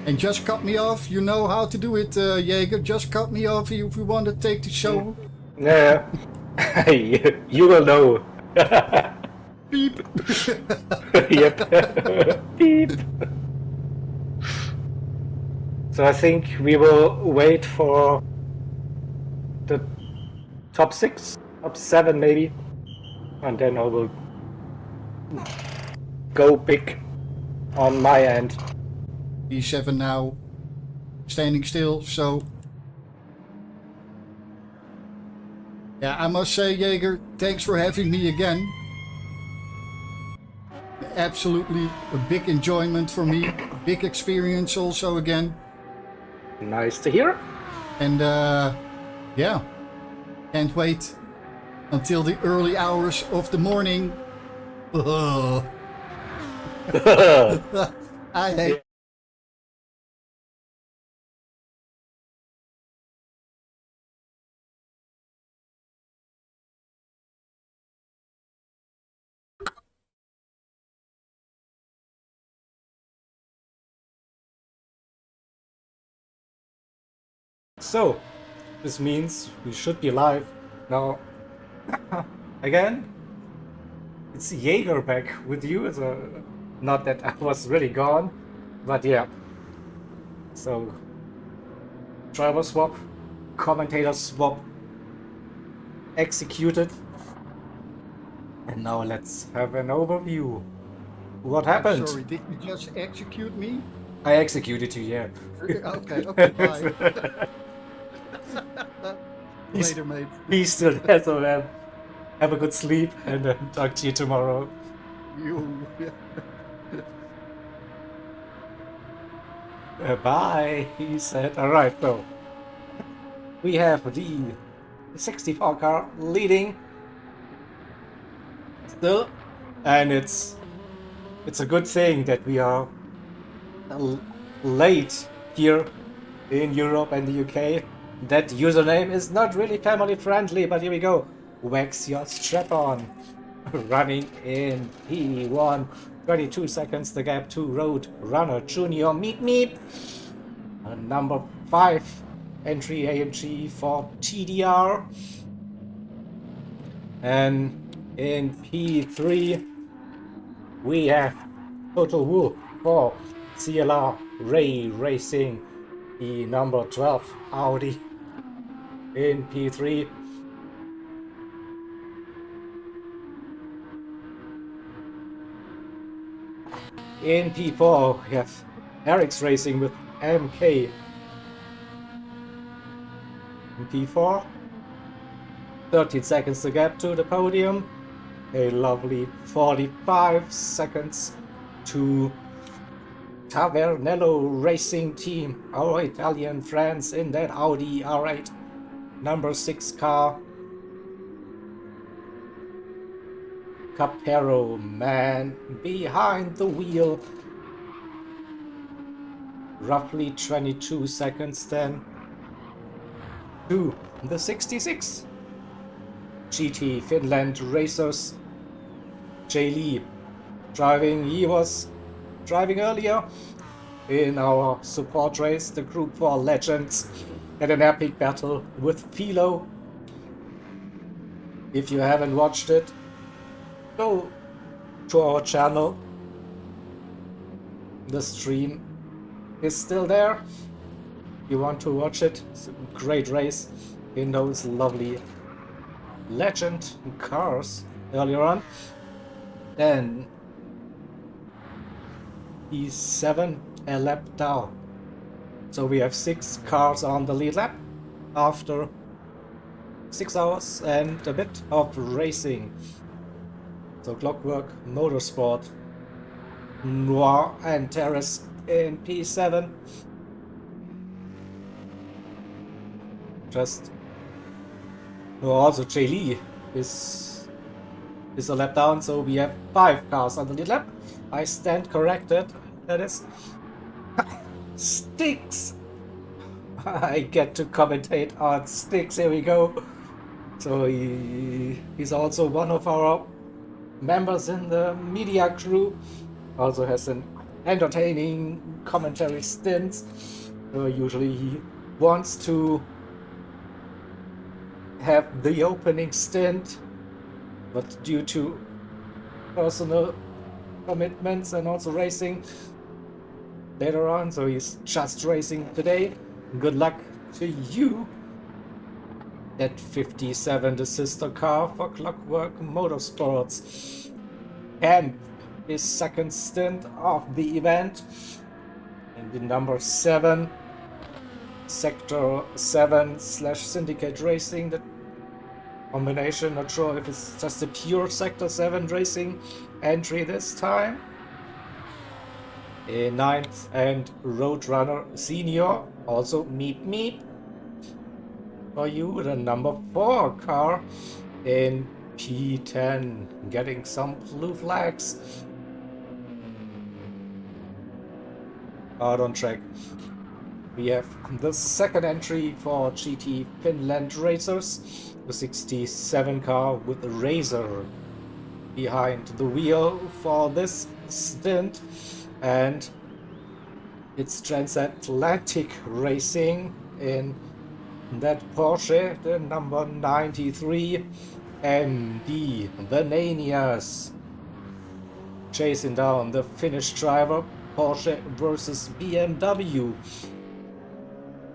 And just cut me off. You know how to do it, Jaeger. Just cut me off if you want to take the show. Yeah. You will know. Beep. Yep. Beep. So I think we will wait for the top 6, top 7 maybe, and then I will go big on my end. D7 now standing still, so yeah, I must say, Jaeger, thanks for having me again. Absolutely a big enjoyment for me, big experience also again. Nice to hear. And yeah, can't wait until the early hours of the morning. I hate. So, this means we should be live now Again, it's Jaeger back with you. So not that I was really gone, but yeah. So driver swap, commentator swap executed. And now let's have an overview. What I'm happened? sorry, did you just execute me? I executed you, yeah. Okay, bye. Later, mate. He's still there, so have a good sleep and talk to you tomorrow. You. Bye, he said. Alright, so we have the 64 car leading still, and it's a good thing that we are late here in Europe and the UK. That username is not really family friendly, but here we go. Wax your strap on. Running in P1, 22 seconds the gap to Road Runner Junior Meep Meep. Number 5 entry AMG for TDR. And in P3 we have Total Wolf for CLR Ray Racing, the number 12 Audi in P3. In P4 we have Eric's Racing with MK. In P4, 13 seconds to get to the podium. A lovely 45 seconds to Tavernello Racing Team, our Italian friends in that Audi R8 number 6 car. Capero man behind the wheel. Roughly 22 seconds then to the 66 GT Finland Racers. Jay Lee driving, he was driving earlier in our support race, the Group 4 Legends, had an epic battle with Philo. If you haven't watched it, go to our channel. The stream is still there. You want to watch it? It's a great race in those lovely legend cars earlier on. Then E7 a lap down. So we have 6 cars on the lead lap after 6 hours and a bit of racing. So Clockwork Motorsport, Noir and Terrace in P7. Just no, also Jay Lee is a lap down, so we have 5 cars on the lead lap. I stand corrected. That is Sticks. I get to commentate on Sticks. Here we go. So he's also one of our members in the media crew. Also has an entertaining commentary stint. Usually he wants to have the opening stint, but due to personal commitments and also racing later on, so he's just racing today. Good luck to you. At 57, the sister car for Clockwork Motorsports. And his second stint of the event in the number 7 Sector 7 / Syndicate Racing. The combination, not sure if it's just a pure Sector 7 Racing entry this time. A 9th and Roadrunner Senior, also Meep Meep. For you, the number 4 car in P10, getting some blue flags. Out on track. We have the second entry for GT Finland Racers, the 67 car with the Razor behind the wheel for this stint, and it's Transatlantic Racing in that Porsche, the number 93 MD, the Nanias, chasing down the Finnish driver. Porsche versus BMW.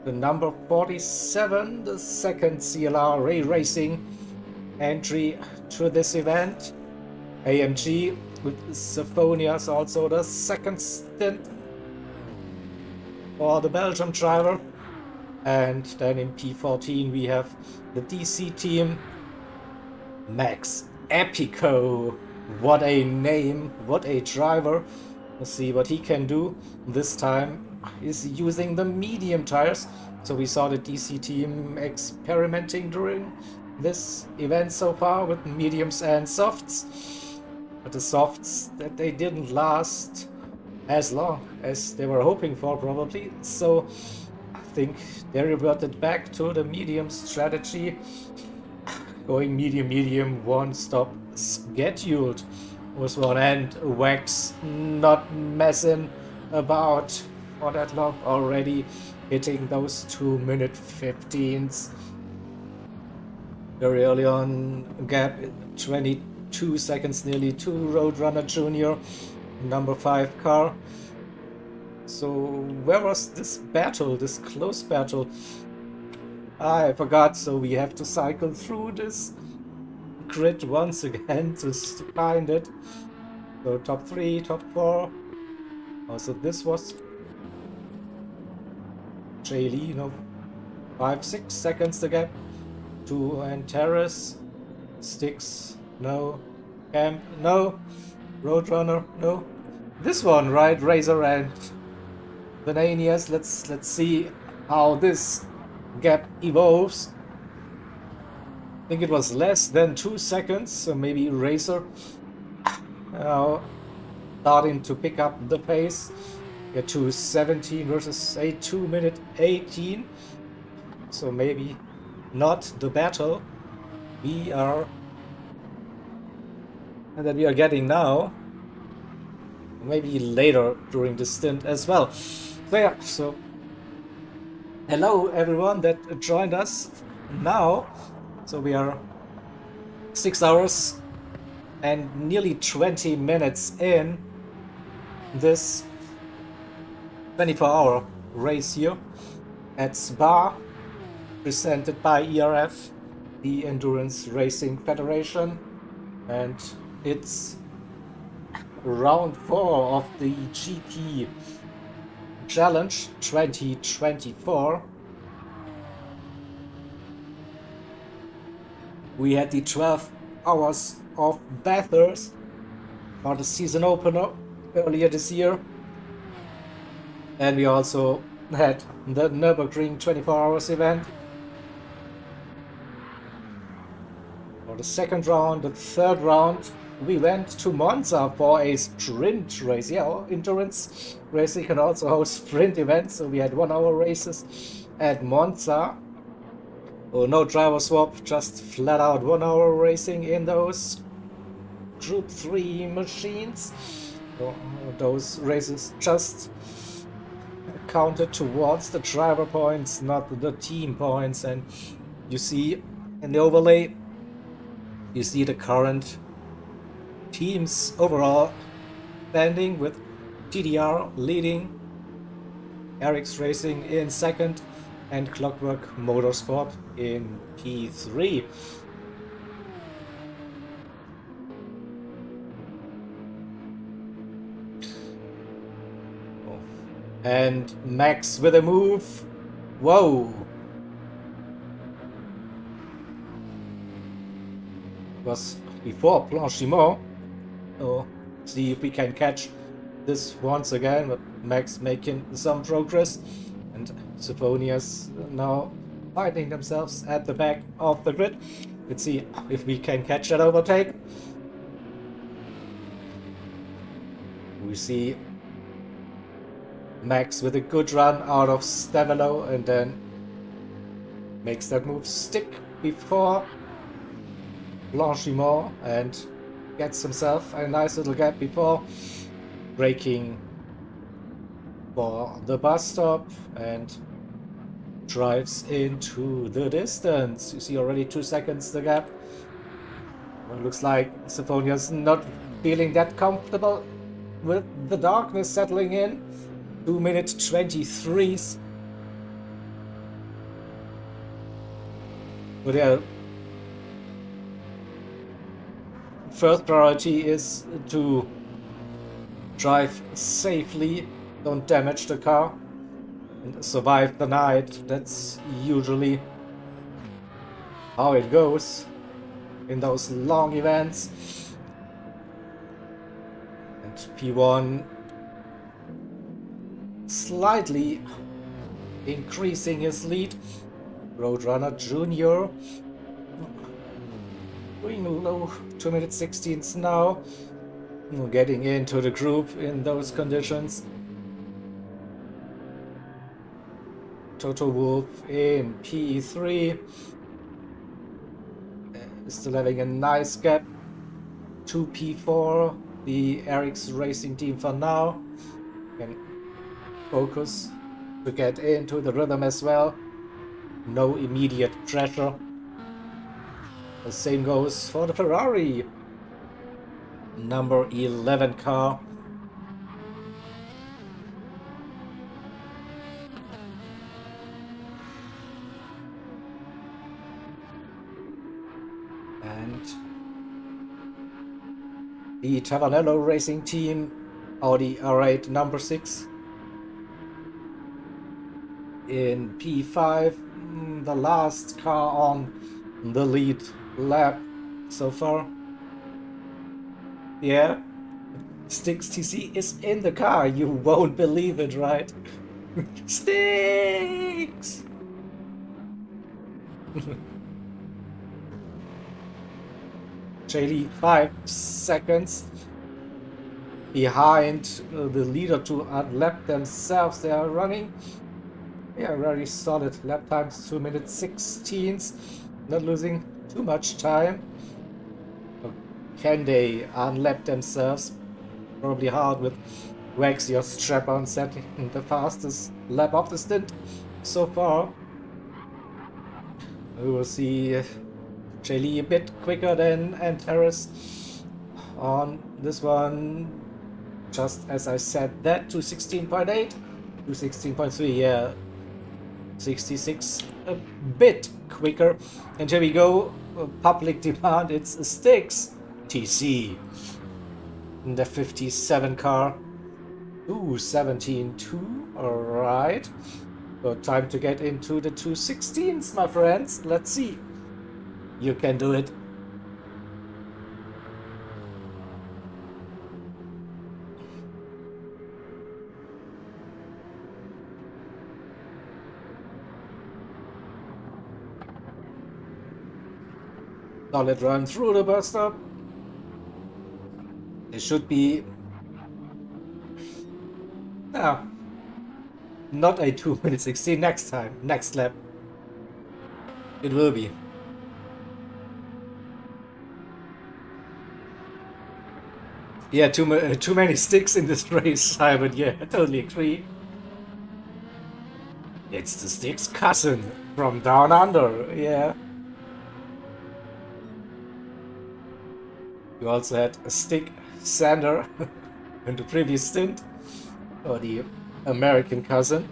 The number 47, the second CLR Ray Racing entry to this event. AMG with Symphonias, also the second stint for the Belgium driver. And then in P14 we have the DC team, Max Epico. What a name, what a driver. Let's see what he can do. This time is using the medium tires. So we saw the DC team experimenting during this event so far with mediums and softs. But the softs, that they didn't last as long as they were hoping for, probably. So I think they reverted back to the medium strategy, going medium, one stop scheduled was one, and Wax not messing about for that long, already hitting those 2-minute 15s very early on. Gap 22 seconds nearly to Roadrunner Jr., number 5 car. So where was this battle, this close battle? I forgot, so we have to cycle through this grid once again to find it. So top 3, top 4. Also this was Jay Lee, 5-6 seconds the gap to Antares. Sticks, no. Camp, no. Roadrunner, no. This one, right? Razor and Vananias. Let's see how this gap evolves. I think it was less than 2 seconds, so maybe Razor now starting to pick up the pace. Get to 17 versus a 2-minute 18. So maybe not the battle we are getting now. Maybe later during the stint as well. So yeah, so hello everyone that joined us now. So we are 6 hours and nearly 20 minutes in this 24-hour race here at Spa, presented by ERF, the Endurance Racing Federation, and it's round 4 of the GP Challenge 2024. We had the 12 hours of Bathurst for the season opener earlier this year, and we also had the Nürburgring 24 hours event for the second round. The third round we went to Monza for a sprint race. Yeah, endurance racing can also host sprint events, so we had 1-hour races at Monza. Oh, no driver swap, just flat out 1-hour racing in those Group 3 machines. So, those races just counted towards the driver points, not the team points. And you see in the overlay, you see the current teams overall standing, with TDR leading, Eric's Racing in second, and Clockwork Motorsport in P3. And Max with a move. Whoa! Was before Blanchiment. So see if we can catch this once again, but Max making some progress, and Symphonias now finding themselves at the back of the grid. Let's see if we can catch that overtake. We see Max with a good run out of Stavelo, and then makes that move stick before Blanchiment and gets himself a nice little gap before braking for the bus stop and drives into the distance. You see already 2 seconds the gap It looks like Symphonia's not feeling that comfortable with the darkness settling in. 2-minute 23s. But yeah, first priority is to drive safely, don't damage the car, and survive the night. That's usually how it goes in those long events. And P1 slightly increasing his lead. Roadrunner Junior going low, 2-minute 16s now. Getting into the group in those conditions. Toto Wolff in P3. Still having a nice gap to P4. The Eric's racing team for now can focus to get into the rhythm as well. No immediate pressure. The same goes for the Ferrari. Number 11 car. And the Tavernello racing team, Audi R8 number 6. In P5, the last car on the lead lap so far. Yeah, Styx TC is in the car. You won't believe it, right? Styx! JD 5 seconds behind the leader to unlap themselves. They are running. Yeah, very solid lap times, 2-minute 16s. Not losing too much time. Can they unlap themselves? Probably hard with Wax your strap-on setting the fastest lap of the stint so far. We will see Jaylee a bit quicker than Antares on this one. Just as I said that, to 16.8, to 16.3, yeah. 66 a bit quicker. And here we go, public demand, it's a Styx TC in the 57 car. Ooh, 17.2, alright. So time to get into the 216s, my friends. Let's see. You can do it. Solid run through the bus stop. It should be not a 2-minute 16 next time, next lap. It will be. Yeah, too many sticks in this race, Simon. Yeah, I totally agree. It's the Styx cousin from down under. Yeah. You also had a stick Sander in the previous stint, or the American cousin.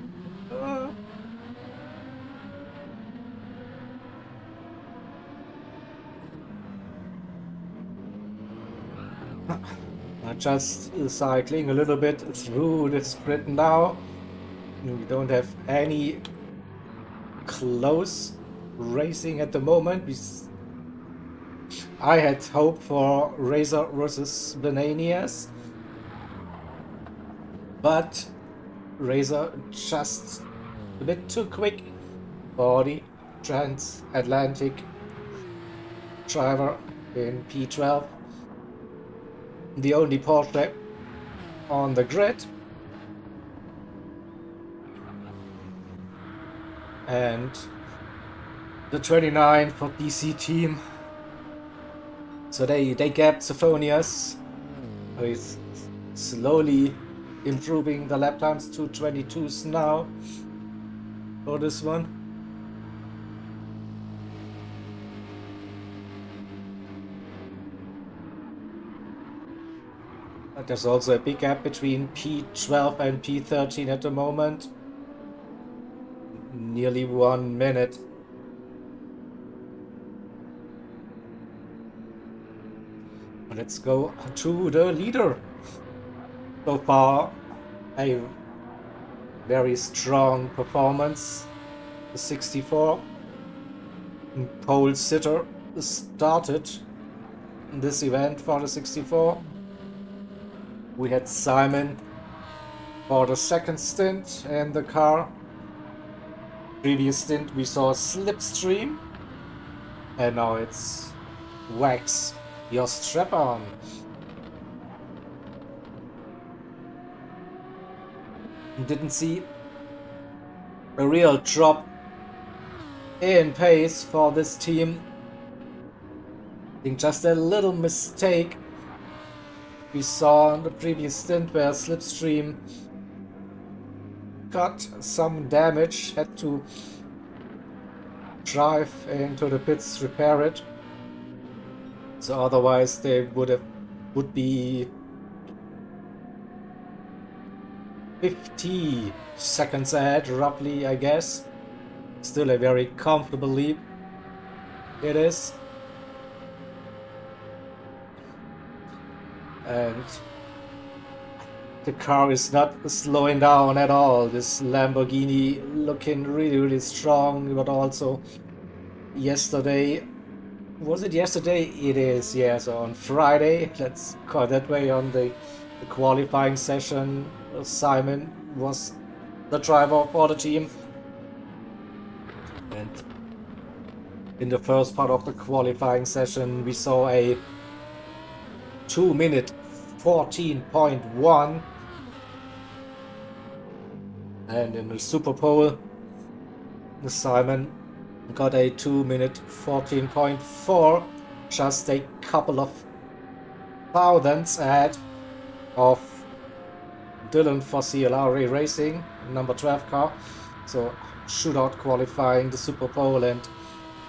Just cycling a little bit through this grid now. We don't have any close racing at the moment. I had hope for Razor versus Benanias, but Razor just a bit too quick for the transatlantic driver in P12. The only Porsche on the grid. And the 29 for DC team. So they gapped Sophonius, who is slowly improving the lap times to 22s now for this one. But there's also a big gap between P12 and P13 at the moment. Nearly 1 minute. Let's go to the leader. So far, a very strong performance. The 64 pole sitter started this event for the 64. We had Simon for the second stint in the car. Previous stint we saw Slipstream, and now it's Wax, your strap-on. Didn't see a real drop in pace for this team. I think just a little mistake we saw in the previous stint where Slipstream got some damage, had to drive into the pits, repair it. So otherwise they would be 50 seconds ahead, roughly, I guess. Still a very comfortable lead. It is. And the car is not slowing down at all. This Lamborghini looking really, really strong, but also yesterday. Was it yesterday? It is, yeah. So on Friday, let's call it that way, on the qualifying session, Simon was the driver for the team. And in the first part of the qualifying session, we saw a 2-minute 14.1. And in the Super Pole, Simon got a 2-minute 14.4, just a couple of thousandths ahead of Dylan for CLRA Racing, number 12 car. So shootout qualifying the Super Pole and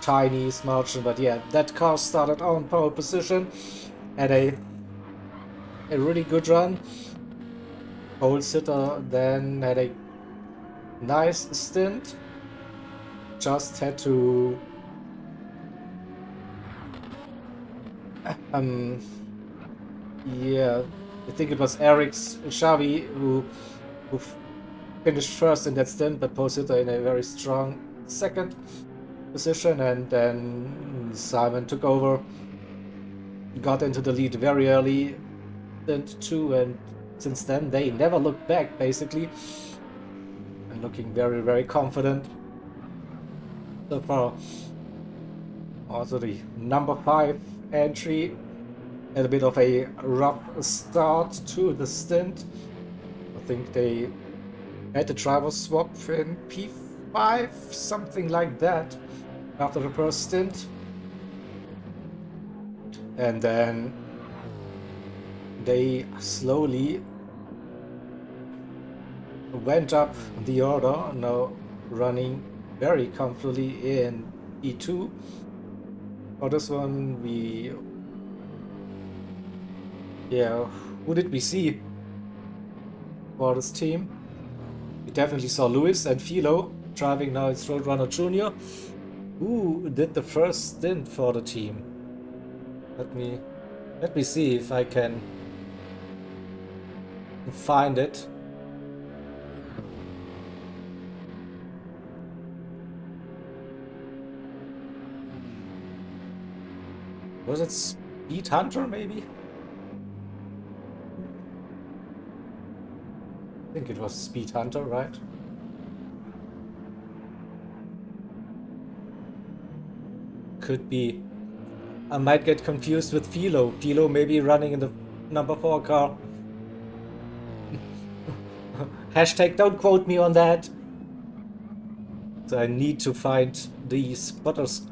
Chinese margin, but yeah, that car started on pole position, had a really good run. Pole sitter then had a nice stint. Just had to yeah, I think it was Eric's Xavi who finished first in that stint, but pole sitter in a very strong second position, and then Simon took over, got into the lead very early, stint 2, and since then they never looked back basically, and looking very, very confident so far. Also the number 5 entry had a bit of a rough start to the stint. I think they had the driver swap in P5, something like that, after the first stint. And then they slowly went up the order, now running very comfortably in E2. For this one, who did we see for this team? We definitely saw Lewis and Philo driving now. It's Roadrunner Jr. Who did the first stint for the team? Let me see if I can find it. Was it Speed Hunter, maybe? I think it was Speed Hunter, right? Could be. I might get confused with Philo. Philo may be running in the number 4 car. Hashtag don't quote me on that. So I need to find the spotters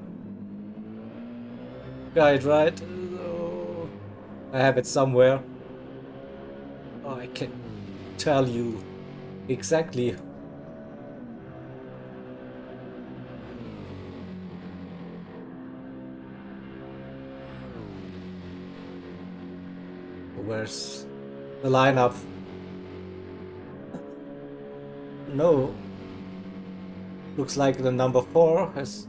guide, right? I have it somewhere. Oh, I can tell you exactly. Where's the lineup. No. Looks like the number 4 has...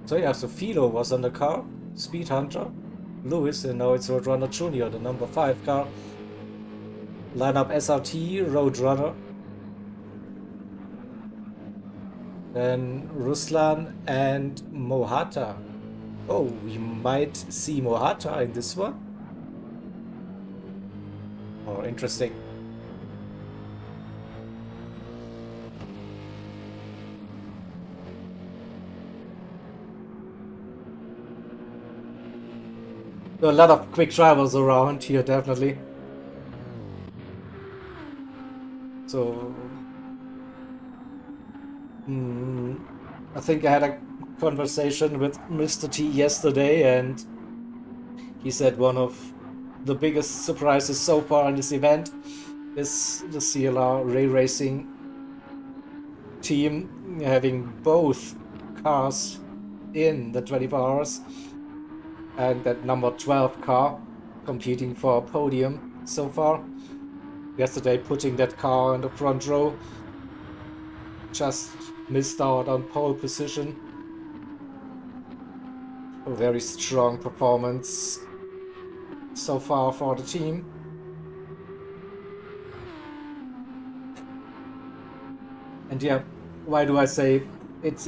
So yeah, so Philo was on the car, Speed Hunter, Lewis, and now it's Roadrunner Jr., the number 5 car. Lineup SRT, Roadrunner. Then Ruslan and Mohata. Oh, we might see Mohata in this one. Oh, interesting. There are a lot of quick drivers around here, definitely. So, I think I had a conversation with Mr. T yesterday, and he said one of the biggest surprises so far in this event is the CLR Ray Racing team having both cars in the 24 hours, and that number 12 car competing for a podium so far. Yesterday putting that car in the front row, just missed out on pole position. A very strong performance so far for the team. And yeah, why do I say it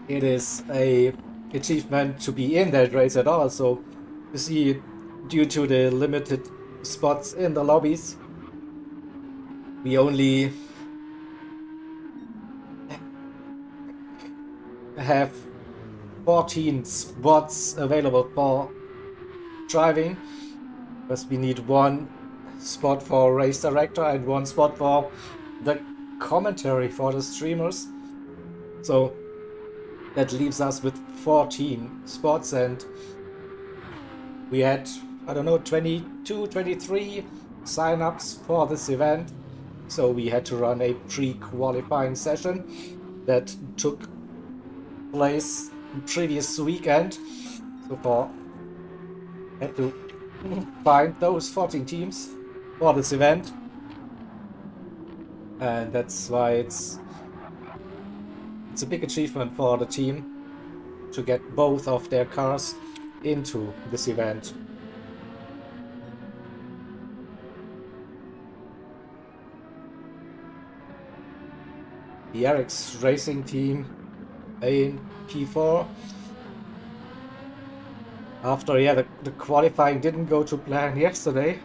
is a achievement to be in that race at all? So you see, due to the limited spots in the lobbies, we only have 14 spots available for driving, because we need 1 spot for race director and 1 spot for the commentary for the streamers. So that leaves us with 14 spots, and we had, I don't know, 22, 23 sign-ups for this event. So we had to run a pre-qualifying session that took place previous weekend. So far, had to find those 14 teams for this event, and that's why it's a big achievement for the team to get both of their cars into this event. The Eric's Racing team in P4. After the qualifying didn't go to plan yesterday,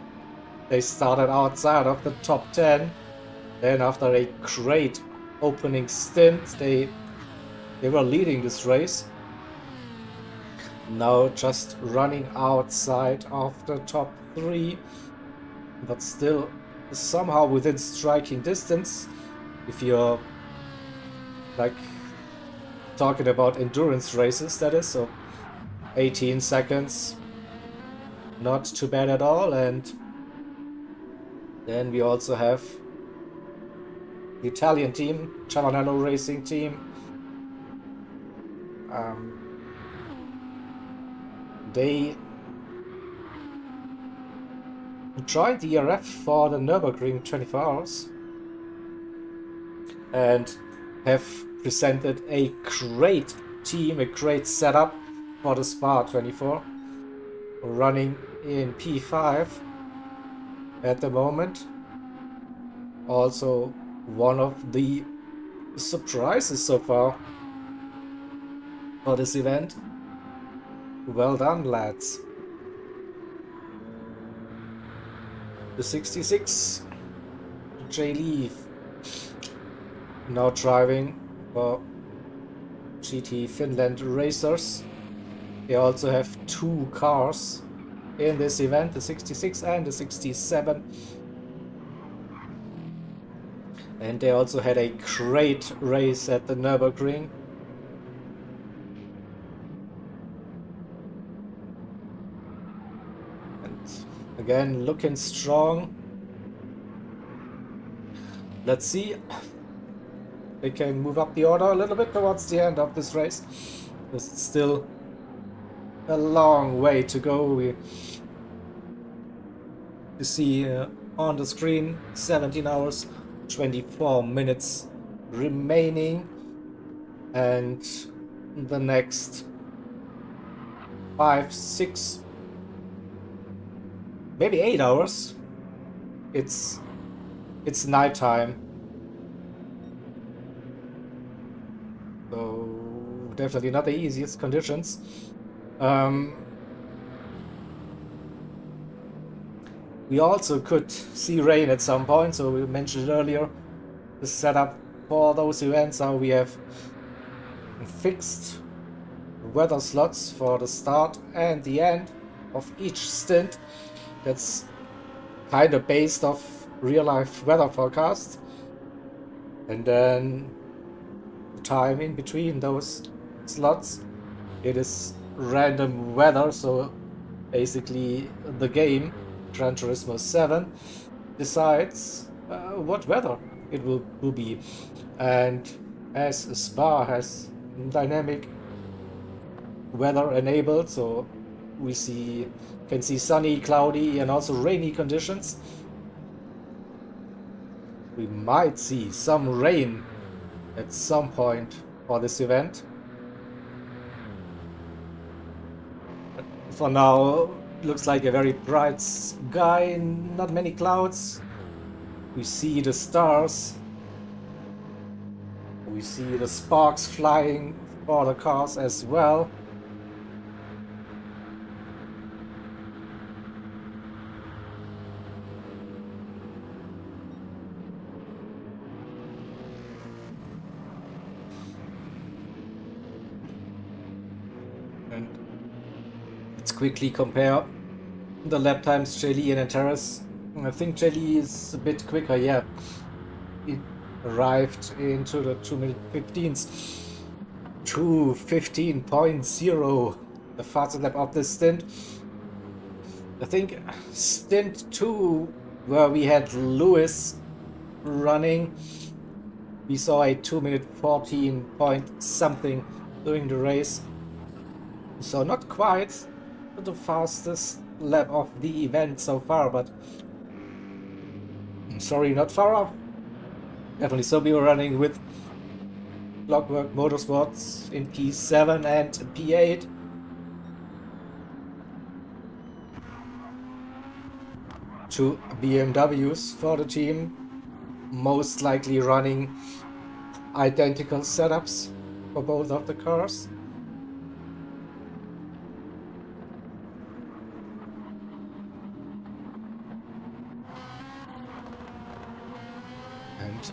they started outside of the top 10. Then after a great opening stint, they were leading this race. Now just running outside of the top 3, but still somehow within striking distance. If you're like talking about endurance races, that is, so 18 seconds, not too bad at all. And then we also have the Italian team, Chavanello Racing team. They joined the ERF for the Nürburgring 24 hours and have presented a great team, a great setup for the Spa 24, running in P5 at the moment. Also one of the surprises so far for this event. Well done, lads. The 66, Jay Leaf, now driving for GT Finland Racers. They also have 2 cars in this event, the 66 and the 67. And they also had a great race at the Nürburgring. Again, looking strong. Let's see. They can move up the order a little bit towards the end of this race. There's still a long way to go. You see on the screen 17 hours, 24 minutes remaining, and the next 5, 6, maybe 8 hours, it's nighttime. So definitely not the easiest conditions. We also could see rain at some point, so we mentioned earlier the setup for those events, how we have fixed weather slots for the start and the end of each stint. That's kind of based off real-life weather forecasts, and then the time in between those slots, it is random weather. So basically the game Gran Turismo 7 decides what weather it will be, and as Spa has dynamic weather enabled, so we can see sunny, cloudy, and also rainy conditions. We might see some rain at some point for this event. But for now, looks like a very bright sky, not many clouds. We see the stars. We see the sparks flying for the cars as well. And let's quickly compare the lap times, Jelly and Terrace. I think Jelly is a bit quicker, yeah. It arrived into the 2-minute 15s. 2:15.0, the fastest lap of this stint. I think stint 2, where we had Lewis running, we saw a 2-minute 14 point something during the race. So not quite the fastest lap of the event so far, but I'm sorry, not far off. Definitely so we were running with Clockwork Motorsports in P7 and P8. Two BMWs for the team, most likely running identical setups for both of the cars. And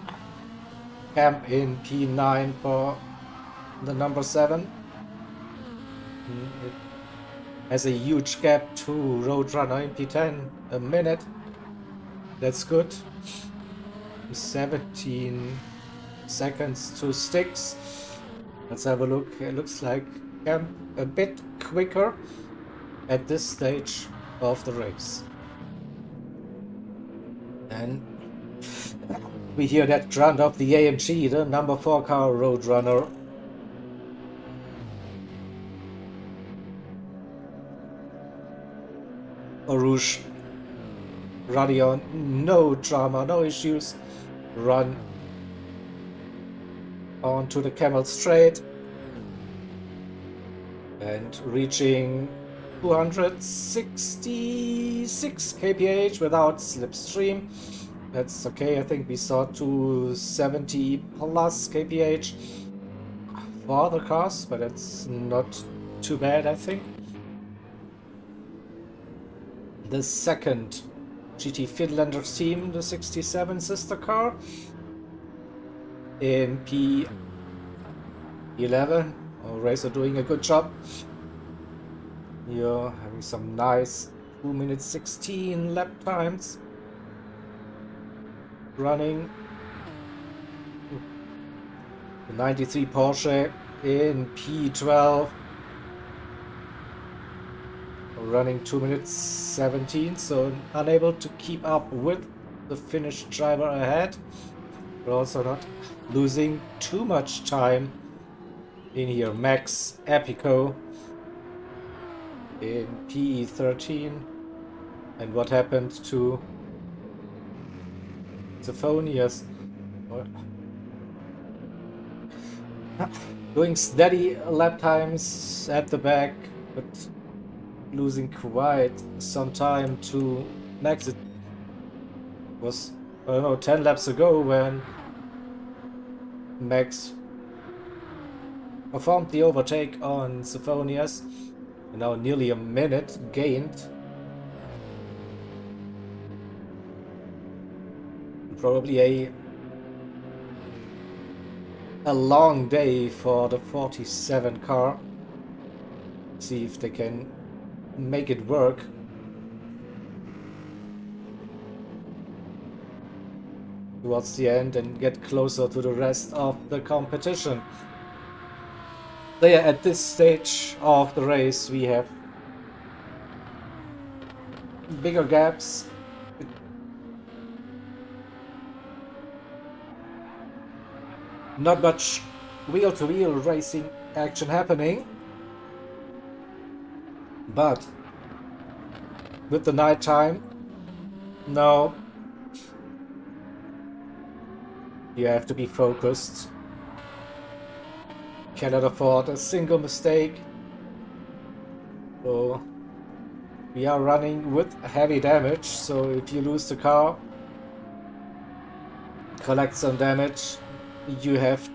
Camp in P9 for the number 7. It has a huge gap to Roadrunner in P10, a minute. That's good. 17 seconds to Sticks. Let's have a look. It looks like Camp a bit quicker at this stage of the race. And we hear that grunt of the AMG, the number 4 car Roadrunner. Rouge Radion, no drama, no issues. Run onto the Camel Straight and reaching 266 kph without slipstream. That's okay. I think we saw 270 plus kph for the cars, but it's not too bad, I think. The second GT Finlanders team, the 67 sister car, in P11. Racer doing a good job. You're having some nice 2 minutes 16 lap times. Running the 93 Porsche in P12. Running 2 minutes 17, so unable to keep up with the Finnish driver ahead, but also not losing too much time in here. Max Epico in PE13 and what happened to Zephonius. Doing steady lap times at the back, but losing quite some time to Max. It was, I don't know, 10 laps ago when Max performed the overtake on Zephonius, and now nearly a minute gained. Probably a long day for the 47 car. See if they can make it work. Towards the end and get closer to the rest of the competition. So yeah, at this stage of the race we have bigger gaps. Not much wheel-to-wheel racing action happening, but with the night time, now you have to be focused. Cannot afford a single mistake. So we are running with heavy damage, so if you lose the car, collect some damage, you have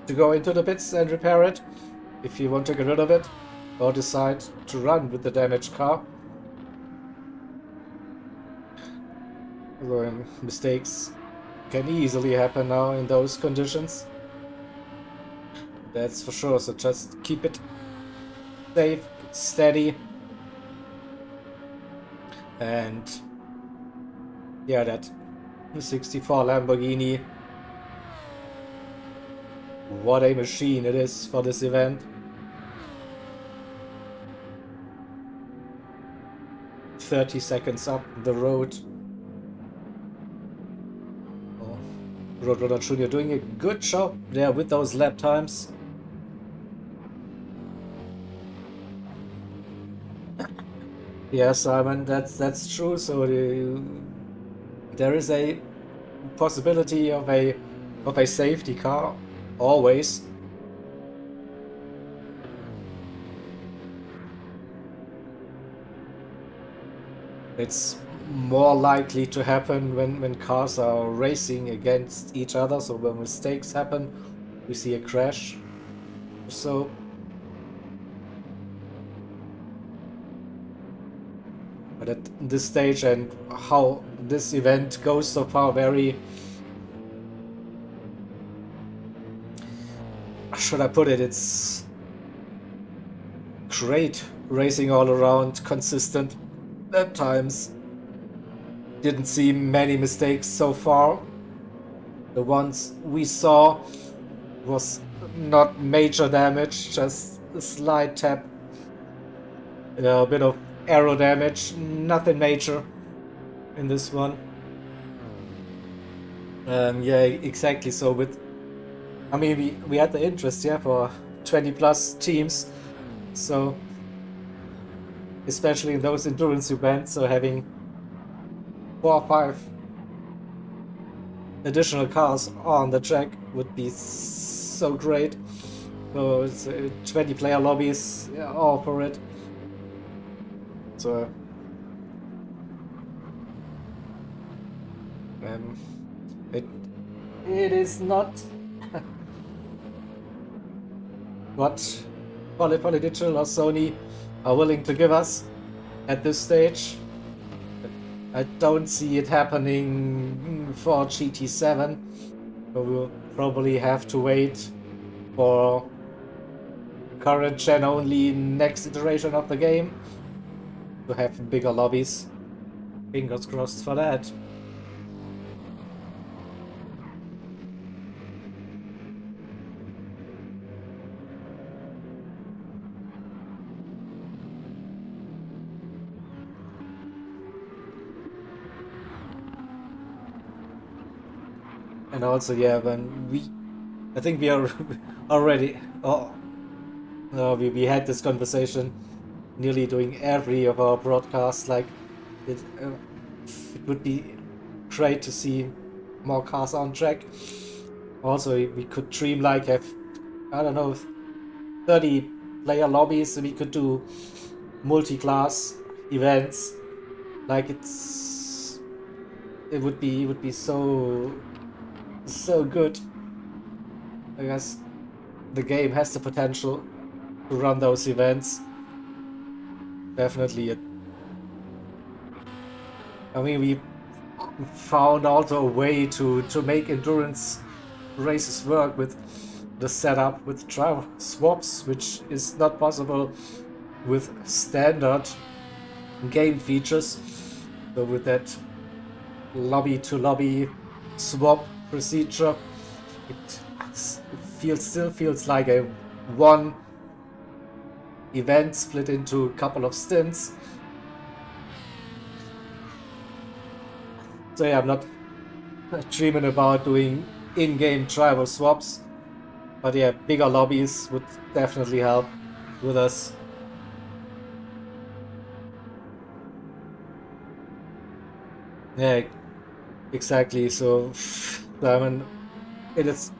to go into the pits and repair it if you want to get rid of it, or decide to run with the damaged car. So, mistakes can easily happen now in those conditions. That's for sure, so just keep it safe, steady, and yeah, that 64 Lamborghini, what a machine it is for this event. 30 seconds up the road. Oh, Roadrunner Jr. doing a good job there with those lap times. Yeah, Simon, that's true. So there is a possibility of a safety car always. It's more likely to happen when cars are racing against each other, so when mistakes happen, we see a crash. So but at this stage and how this event goes so far, very, should I put it, it's great racing all around, consistent at times. Didn't see many mistakes so far. The ones we saw was not major damage, just a slight tap, a bit of aero damage, nothing major in this one. Yeah, exactly. So with, I mean, we had the interest, yeah, for 20 plus teams, so especially in those endurance events, so having 4 or 5 additional cars on the track would be so great. So it's 20 player lobbies, yeah, all for it. So it is not what Poly Digital or Sony are willing to give us at this stage. I don't see it happening for GT7. So we'll probably have to wait for current gen only next iteration of the game to have bigger lobbies. Fingers crossed for that. And also, yeah, I think we are already, we had this conversation nearly doing every of our broadcasts. Like it would be great to see more cars on track. Also, we could dream like have, I don't know, 30 player lobbies. We could do multi-class events. Like it would be so good. I guess the game has the potential to run those events. Definitely. I mean, we found also a way to make endurance races work with the setup with driver swaps, which is not possible with standard game features. So with that lobby to lobby swap procedure, it still feels like a one event split into a couple of stints. So yeah, I'm not dreaming about doing in-game driver swaps, but yeah, bigger lobbies would definitely help with us. Yeah, exactly. So I mean, it is.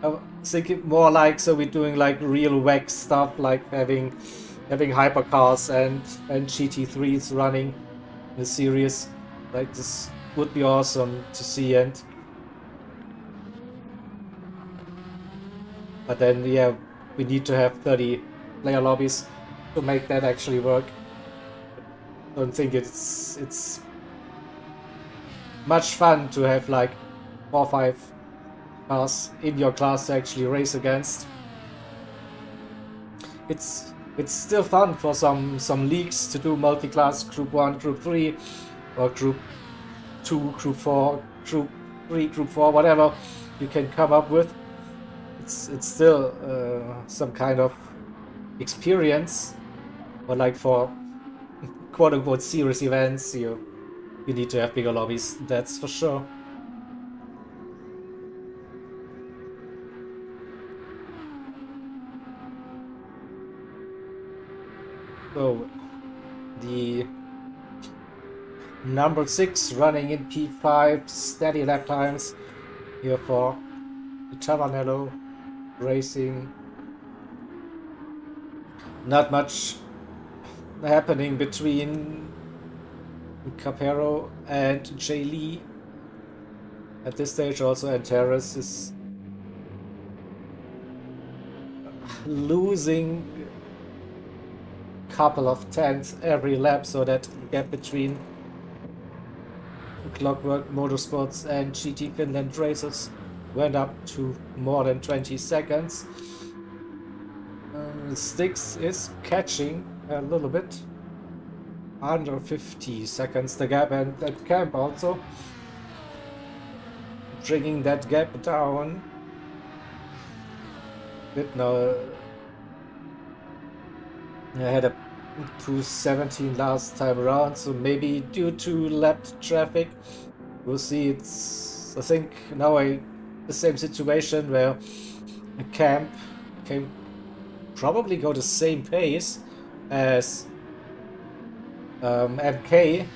I think more like, so we're doing like real WEC stuff, like having hypercars and GT3s running in the series. Like this would be awesome to see. And but then yeah, we need to have 30 player lobbies to make that actually work. I don't think it's much fun to have like 4 or 5 cars in your class to actually race against. It's still fun for some leagues to do multi-class Group 1, Group 3, or Group 2, Group 4, Group 3, Group 4, whatever you can come up with. It's still some kind of experience, but like for quote-unquote serious events, you need to have bigger lobbies, that's for sure. So the number 6 running in P5, steady lap times here for Tavanello Racing. Not much happening between Capero and Jay Lee at this stage. Also, Antares is losing a couple of tenths every lap, so that gap between Clockwork Motorsports and GT Finland Racers went up to more than 20 seconds. Styx is catching a little bit, under 50 seconds the gap, and that Camp also bringing that gap down. Bit now. I had a 217 last time around, so maybe due to lapped traffic, we'll see. It's, I think now the same situation where a Camp can probably go the same pace as MK,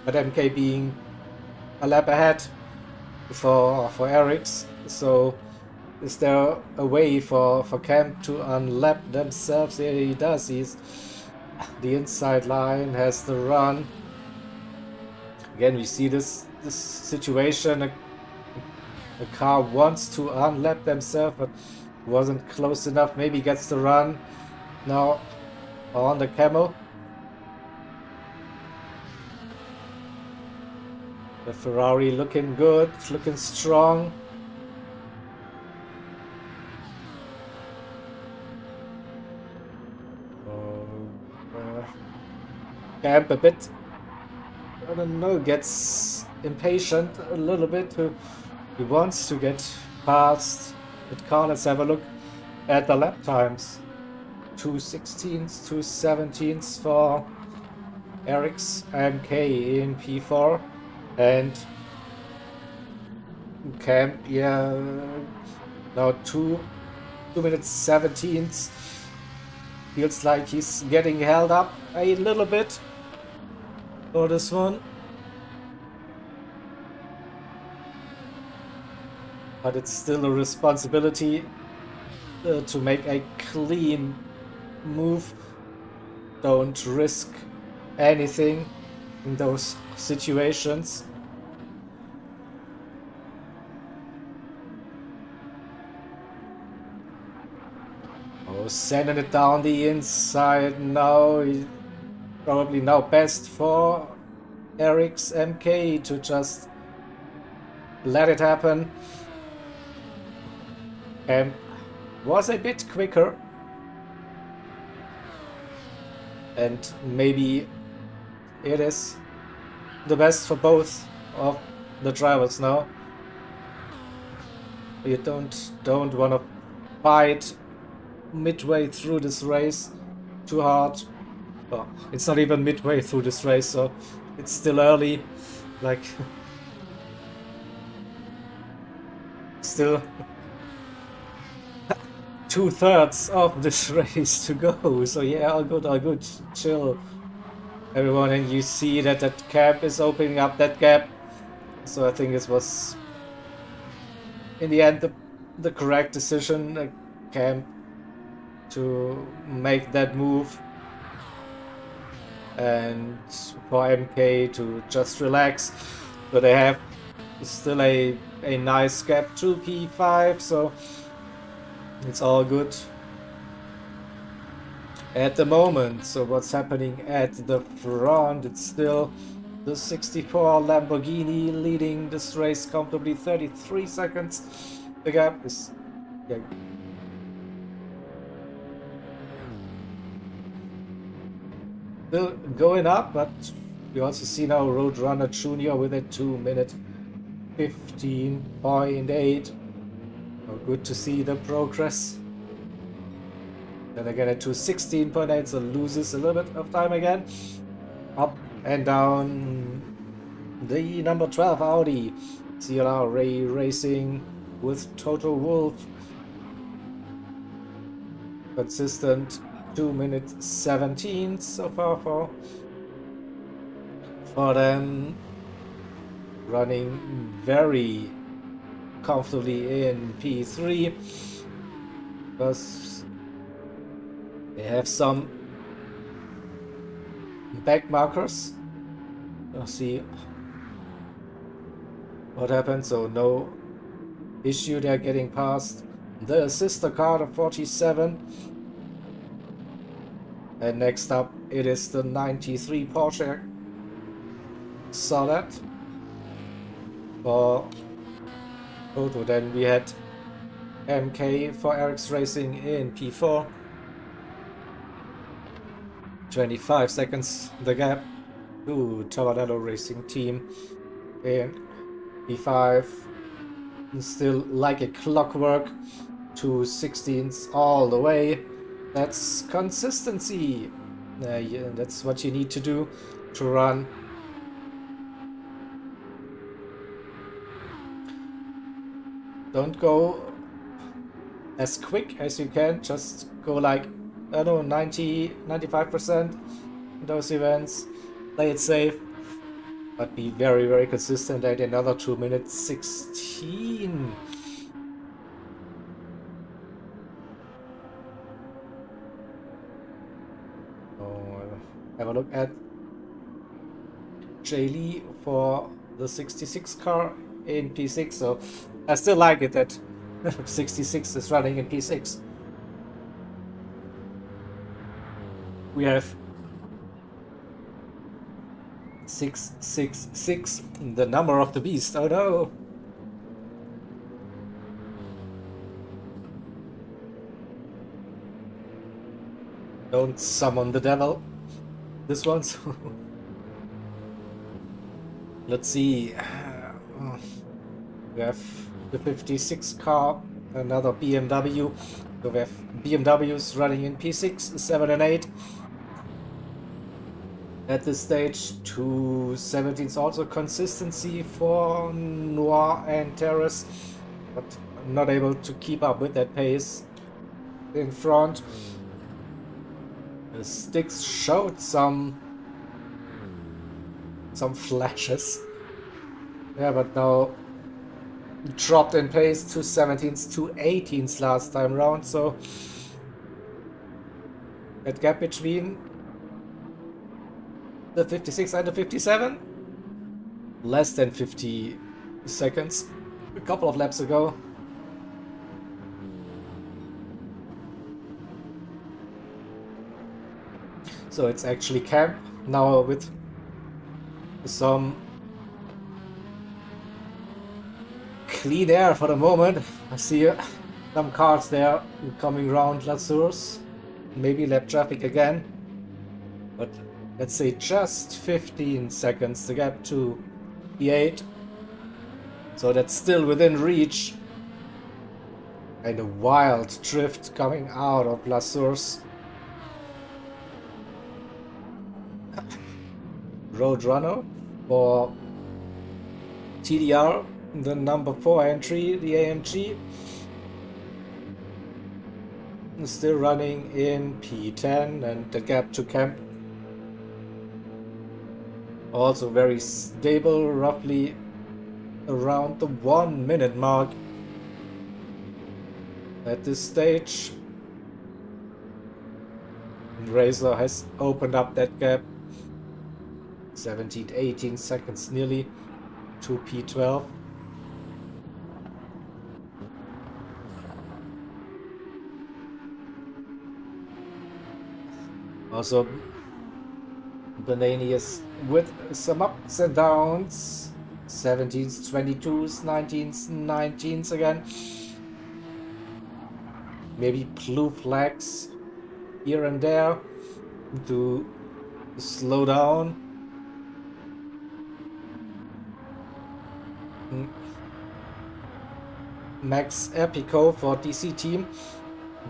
but MK being a lap ahead for Eric's. So is there a way for Camp to unlap themselves? Yeah, he does. He's the inside line, has the run. Again, we see this situation. A car wants to unlap themselves, but wasn't close enough. Maybe gets the run now on the Camel. The Ferrari looking good, looking strong. Camp a bit, I don't know, gets impatient a little bit. He wants to get past it. Let's have a look at the lap times. 2:16s, 2:17s for Eric's MK in P4, and Camp, yeah, now 2 minutes 17s. Feels like he's getting held up a little bit for this one. But it's still a responsibility to make a clean move. Don't risk anything in those situations. Oh, sending it down the inside now. Probably now best for Eric's MK to just let it happen. And was a bit quicker. And maybe it is the best for both of the drivers now. You don't want to fight midway through this race too hard. Well, it's not even midway through this race, so it's still early. Like, still 2/3 of this race to go. So yeah, all good, chill, everyone. And you see that that gap is opening up that gap. So I think it was, in the end, the correct decision, Camp, to make that move. And for MK to just relax. But they have still a nice gap to P5, so it's all good at the moment. So what's happening at the front? It's still the 64 Lamborghini leading this race comfortably, 33 seconds. The gap is still going up, but we also see now Roadrunner Jr. with a 2-minute 15.8. Oh, good to see the progress. Then again at 2:16.8, so loses a little bit of time again. Up and down the number 12 Audi. CLR Ray Racing with Total Wolf. Consistent 2 minutes 17 so far for them. Running very comfortably in P3 because they have some back markers. Let's see what happens. So no issue, they're getting past the sister car, the 47. And next up it is the 93 Porsche. Saw that for Toto. Then we had MK for Eric's Racing in P4. 25 seconds the gap to Tavanello Racing Team in P5. Still like a clockwork, 2/16s all the way. That's consistency. Yeah, that's what you need to do to run. Don't go as quick as you can, just go like, I don't know, 90-95% in those events. Play it safe, but be very, very consistent at another 2 minutes 16. Have a look at Jay Lee for the 66 car in P6. So I still like it that 66 is running in P6. We have 666, the number of the beast. Oh no! Don't summon the devil. This one's. Let's see. We have the 56 car, another BMW. So we have BMWs running in P6, 7 and 8. At this stage, 2:17 also consistency for Noir and Terrace, but not able to keep up with that pace in front. The sticks showed some flashes. Yeah, but now dropped in pace to 17s to 18s last time round, so that gap between the 56 and the 57, less than 50 seconds a couple of laps ago. So it's actually camp now with some clean air for the moment. I see some cars there coming around La Source, maybe lap traffic again, but let's say just 15 seconds the gap to E8, so that's still within reach. And a wild drift coming out of La Source. Roadrunner for TDR, the number 4 entry, the AMG, still running in P10, and the gap to camp also very stable, roughly around the 1 minute mark at this stage. Razor has opened up that gap 17 18 seconds nearly to P12. Also, Banani is with some ups and downs, 17s, 22s, 19s, 19s again. Maybe blue flags here and there to slow down. Max Epico for DC team,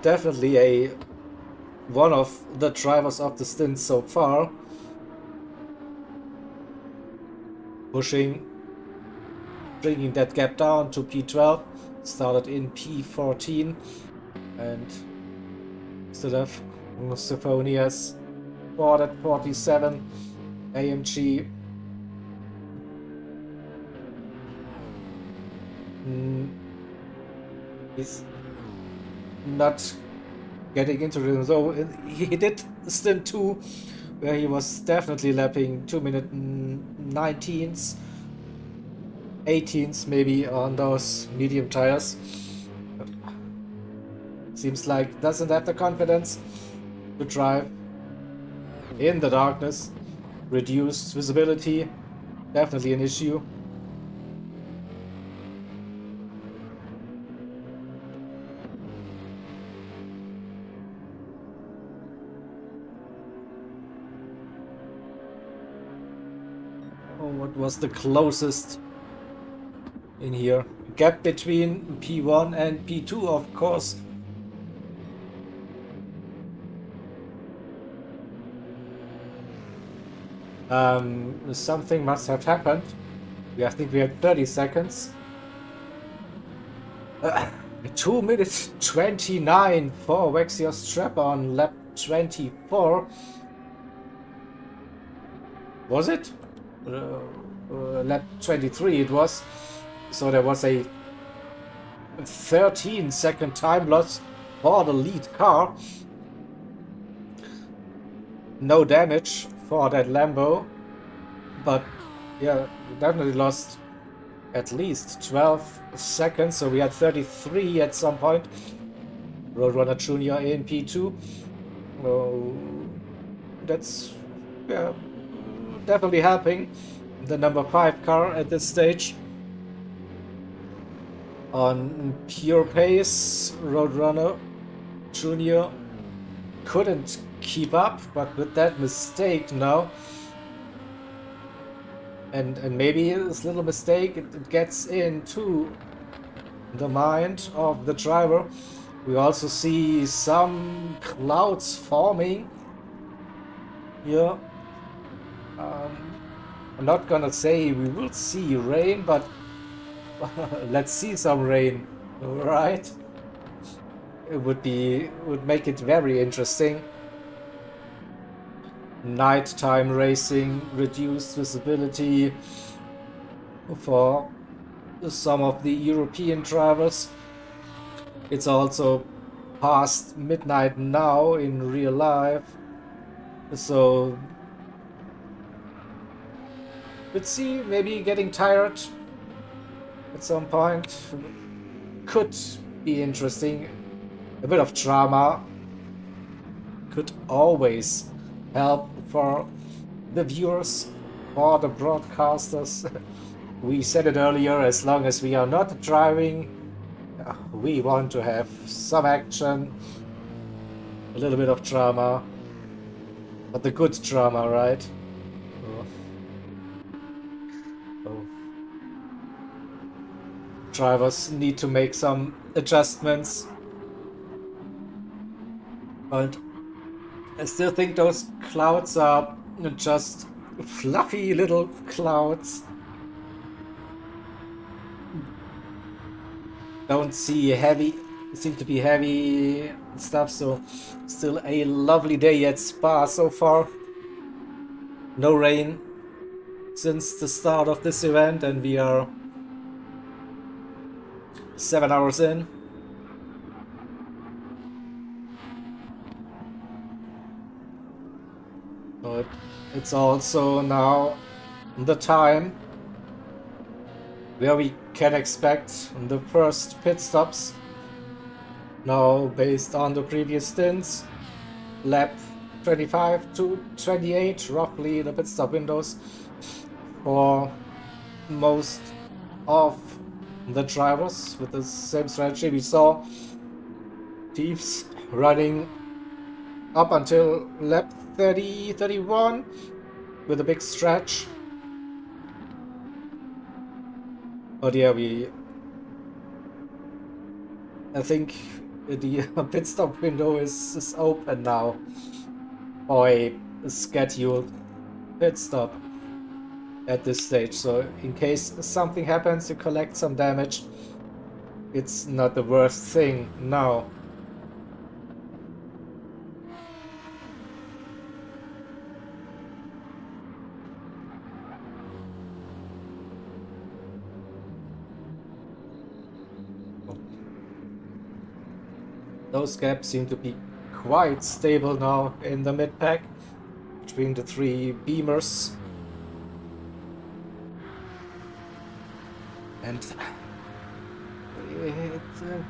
definitely one of the drivers of the stint so far, bringing that gap down to P12, started in P14, and still have Stephanias Ford at 47, AMG is not getting into rhythm. So he did stint 2, where he was definitely lapping 2-minute 19s, 18s maybe on those medium tires. But seems like doesn't have the confidence to drive in the darkness. Reduced visibility, definitely an issue. What was the closest in here? Gap between P1 and P2, of course. Something must have happened. I think we had 30 seconds. 2 minutes 29 for Wexier Strap on lap 24. Was it? Lap 23 it was. So there was a 13-second time loss for the lead car. No damage for that Lambo, but yeah, definitely lost at least 12 seconds. So we had 33 at some point. Roadrunner Junior in P2. That's definitely helping the number 5 car at this stage. On pure pace, Roadrunner Junior couldn't keep up, but with that mistake now, and maybe this little mistake, it gets into the mind of the driver. We also see some clouds forming here. I'm not gonna say we will see rain, but let's see some rain, right? It would make it very interesting. nighttime racing, reduced visibility for some of the European drivers. It's also past midnight now in real life, so let's see, maybe getting tired at some point could be interesting. A bit of drama could always help for the viewers, for the broadcasters. We said it earlier, as long as we are not driving, we want to have some action, a little bit of drama, but the good drama, right? So drivers need to make some adjustments, but I still think those clouds are just fluffy little clouds. Don't see seem to be heavy stuff, so still a lovely day at Spa so far. No rain since the start of this event, and we are 7 hours in. But it's also now the time where we can expect the first pit stops. Now, based on the previous stints, lap 25 to 28, roughly the pit stop windows for most of the drivers. With the same strategy, we saw teams running up until lap 30, 31 with a big stretch. But yeah, I think the pit stop window is open now for a scheduled pit stop at this stage. So in case something happens, you collect some damage. It's not the worst thing now. Those gaps seem to be quite stable now in the mid-pack between the three beamers. And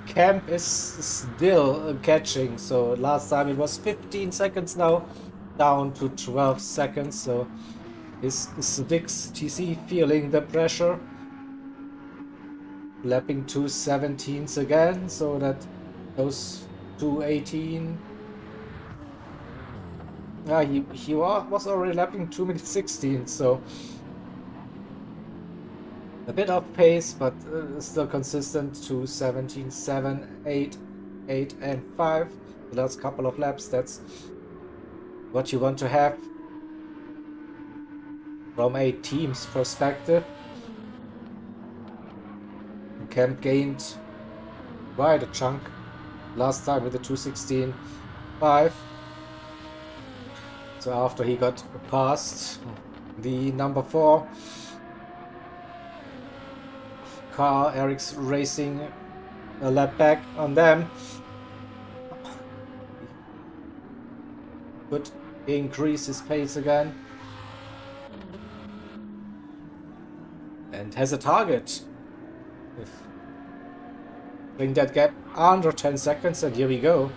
Camp is still catching, so last time it was 15 seconds, now down to 12 seconds, so is Vix TC feeling the pressure? Lapping 2:17s again, so that those 2:18. Yeah, he was already lapping 2:16, so a bit off pace, but still consistent. 2:17, 7, 8, 8, and 5. The last couple of laps, that's what you want to have from a team's perspective. Camp gained quite a chunk last time with the 2:16.5. So after he got past the number 4 car, Eric's racing a lap back on them, could increase his pace again and has a target. If bring that gap under 10 seconds, and here we go.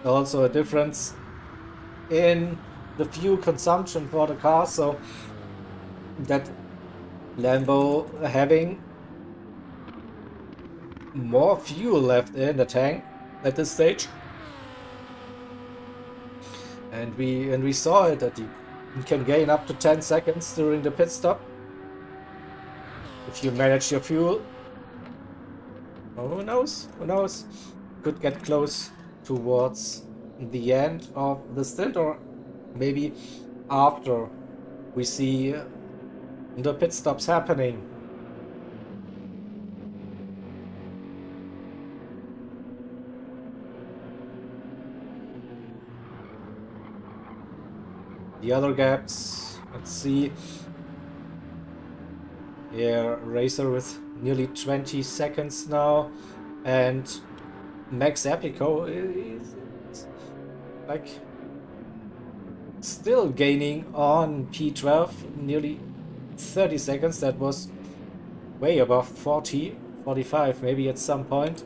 Also a difference in the fuel consumption for the car, so that Lambo having more fuel left in the tank at this stage. And we saw it, that you can gain up to 10 seconds during the pit stop if you manage your fuel. Oh, who knows? Who knows? Could get close towards the end of the stint, or maybe after we see the pit stops happening. The other gaps, let's see. Yeah, Racer with nearly 20 seconds now, and Max Epico is like still gaining on P12, nearly 30 seconds. That was way above 40, 45 maybe at some point.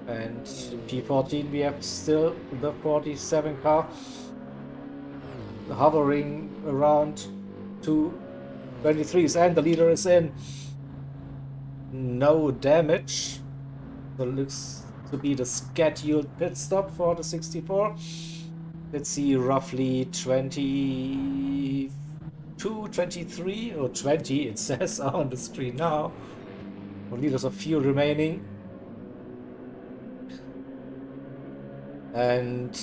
And P14 we have still the 47 car hovering around 223s, and the leader is in. No damage. So it looks to be the scheduled pit stop for the 64. Let's see, roughly 22, 23 or 20 it says on the screen now. Only there's a few remaining. And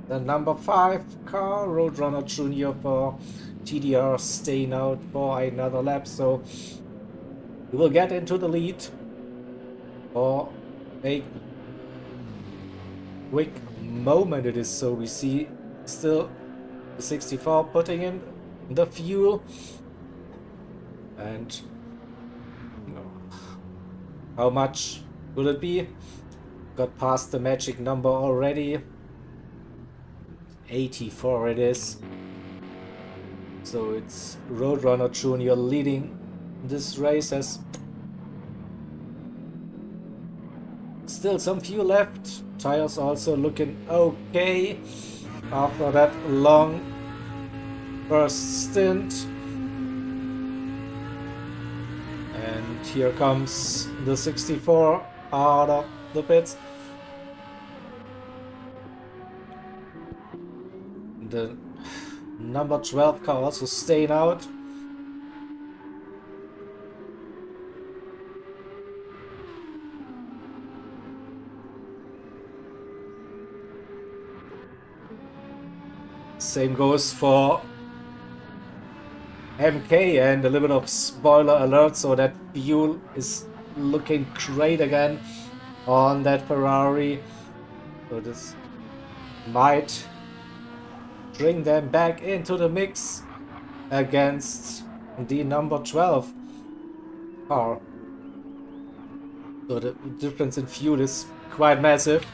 the number 5 car, Roadrunner Junior for TDR, staying out for another lap, so we will get into the lead for a quick moment it is. So we see still the 64 putting in the fuel, and how much will it be? Got past the magic number already. 84 it is. So it's Roadrunner Junior leading this race. Has still some fuel left. Tires also looking okay after that long first stint. And here comes the 64 out of the pits. The number 12 car also staying out. Same goes for MK, and a little bit of spoiler alert, so that fuel is looking great again on that Ferrari. So this might bring them back into the mix against the number 12 car. So the difference in fuel is quite massive.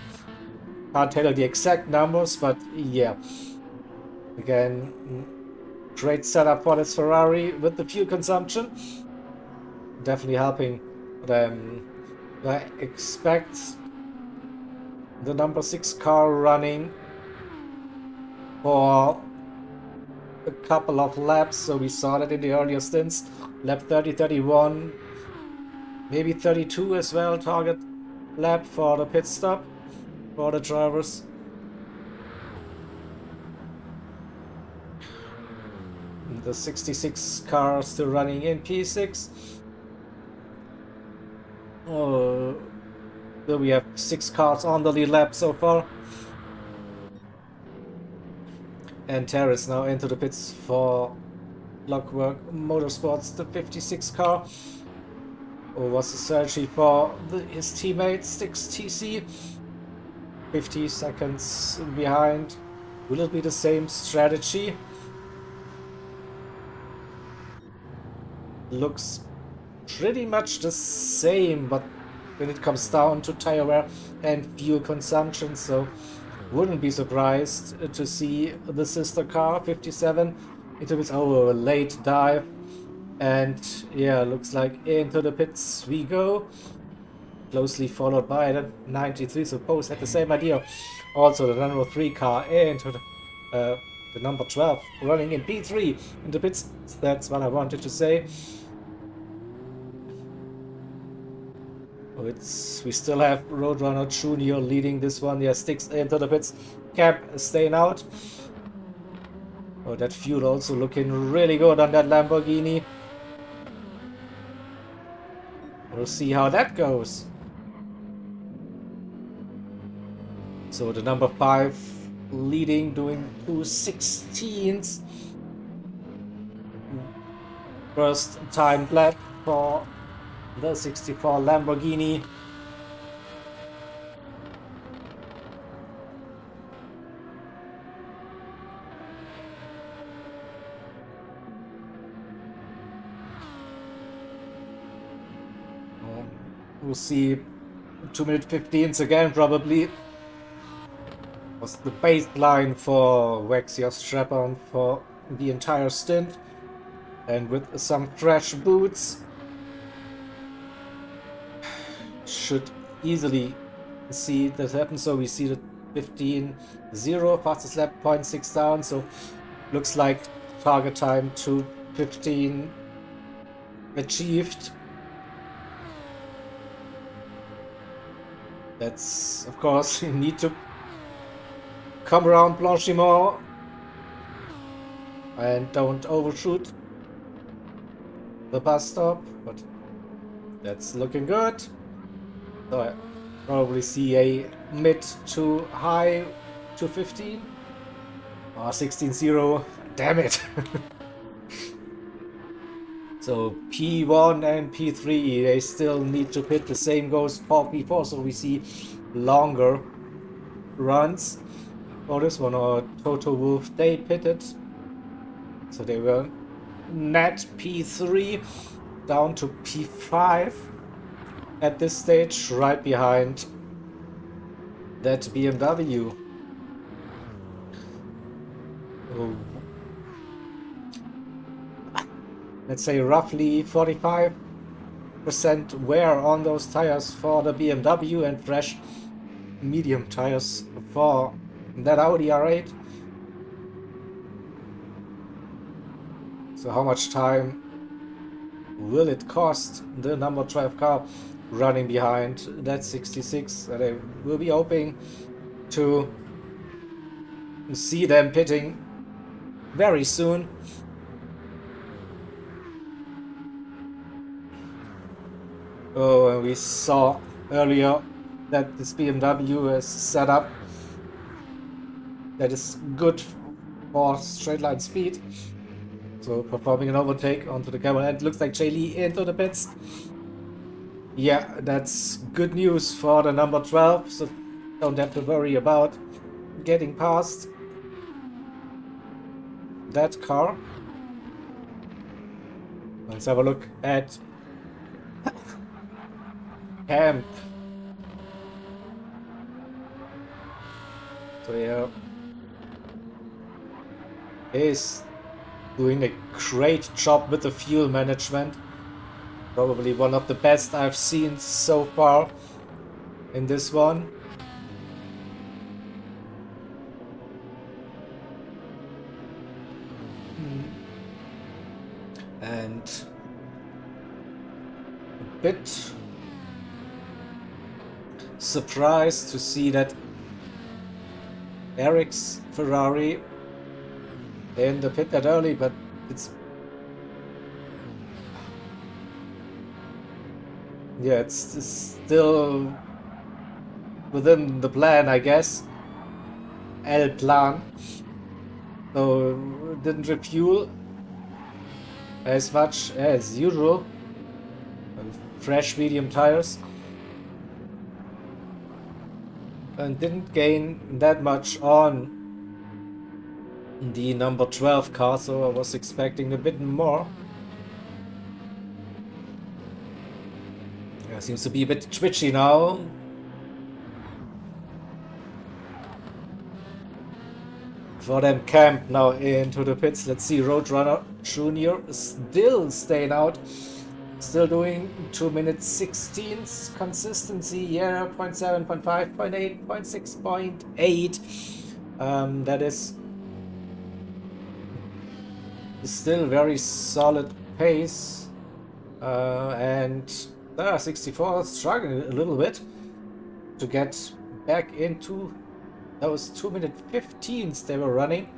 Can't tell you the exact numbers, but yeah. Again, great setup for this Ferrari with the fuel consumption. Definitely helping them. I expect the number 6 car running for a couple of laps. So we saw that in the earlier stints. Lap 30, 31, maybe 32 as well. Target lap for the pit stop for the drivers. The 66 car still running in P6. So we have 6 cars on the lead lap so far. And Terrace now into the pits for Clockwork Motorsports, the 56 car. Or was the searching for his teammate Styx TC. 50 seconds behind. Will it be the same strategy? Looks pretty much the same, but when it comes down to tire wear and fuel consumption, so wouldn't be surprised to see the sister car 57 into its late dive. And yeah, looks like into the pits we go, closely followed by the 93. Suppose had the same idea. Also the number 3 car into the number 12 running in P3 in the pits. That's what I wanted to say. We still have Roadrunner Junior leading this one. Yeah, Styx into the pits. Cap staying out. Oh, that fuel also looking really good on that Lamborghini. We'll see how that goes. So the number 5 leading, doing 2:16s. First time lap for the 64 Lamborghini. we'll see 2-minute 15s again, probably. Was the baseline for wax your strap on for the entire stint. And with some fresh boots, should easily see that happen. So we see the 15.0, fastest lap 0.6 down. So looks like target time to 15 achieved. That's, of course, you need to come around Blanchimont and don't overshoot the bus stop, but that's looking good. So I probably see a mid to high 215 or 16.0. Damn it. So P1 and P3, they still need to pit. The same goes for P4, so we see longer runs for this one. Or Toto Wolf, they pitted, so they were net P3 down to P5 at this stage, right behind that BMW. Let's say roughly 45% wear on those tires for the BMW and fresh medium tires for that Audi R8. So how much time will it cost the number 12 car running behind that 66? They will be hoping to see them pitting very soon. Oh, and we saw earlier that this BMW is set up that is good for straight line speed. So performing an overtake onto the camera, and looks like Jay Lee into the pits. Yeah, that's good news for the number 12, so don't have to worry about getting past that car. Let's have a look at Camp. So yeah, he's doing a great job with the fuel management. Probably one of the best I've seen so far in this one. And a bit surprised to see that Eric's Ferrari in the pit that early, but it's still within the plan, I guess. El plan. So didn't refuel as much as usual. Fresh medium tires. And didn't gain that much on the number 12 car, so I was expecting a bit more. Yeah, seems to be a bit twitchy now. For them Camp now into the pits. Let's see, Roadrunner Junior still staying out. Still doing 2 minutes 16s consistency, yeah, 0.7, 0.5, 0.8, 0.6, 0.8. That is still very solid pace. And 64 struggling a little bit to get back into those 2 minute 15s they were running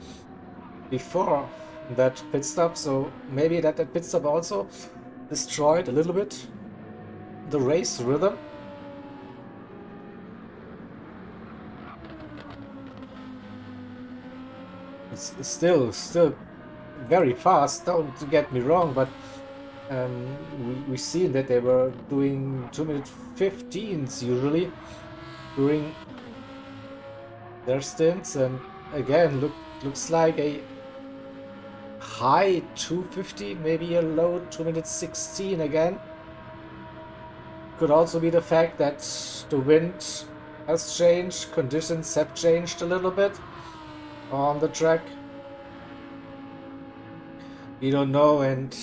before that pit stop. So maybe that pit stop also destroyed a little bit the race rhythm. It's still very fast, don't get me wrong, but we've seen that they were doing 2 minute 15s usually during their stints, and again looks like a high 250, maybe a low 2 minutes 16 again Could also be the fact that the wind has changed, conditions have changed a little bit on the track. We don't know, and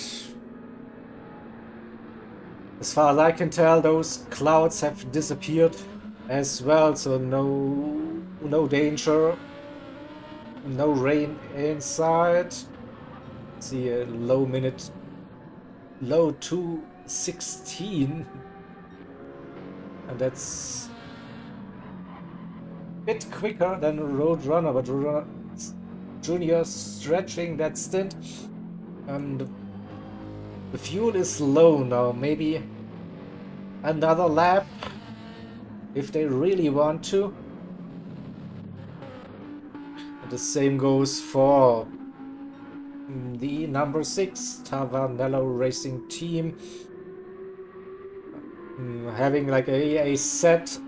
as far as I can tell, those clouds have disappeared as well, so no danger, no rain inside. See a low 2:16, and that's a bit quicker than Roadrunner, but Roadrunner Junior stretching that stint, and the fuel is low now. Maybe another lap if they really want to. And the same goes for the number 6 Tavanello Racing Team, having like a set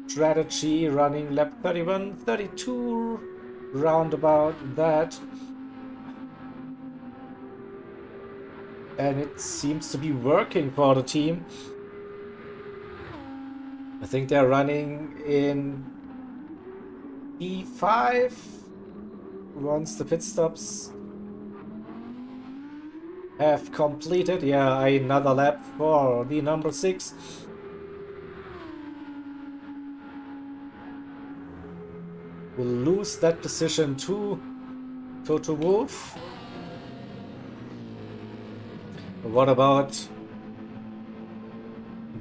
strategy, running lap 31, 32, roundabout that, and it seems to be working for the team. I think they're running in P5 once the pit stops have completed. Yeah, another lap for the number 6. Will lose that position to Toto Wolff. What about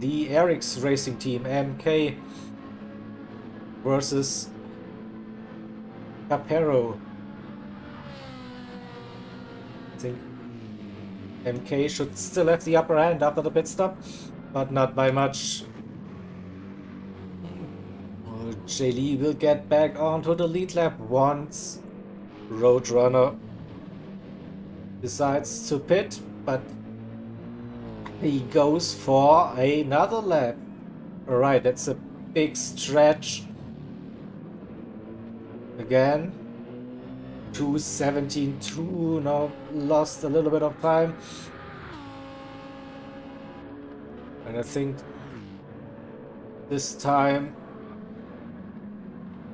the Eric's Racing Team, MK versus Capero? I think MK should still have the upper hand after the pit stop, but not by much. Jay Lee will get back onto the lead lap once Roadrunner decides to pit, but he goes for another lap. Alright, that's a big stretch. Again, 2:17.2, now lost a little bit of time. And I think this time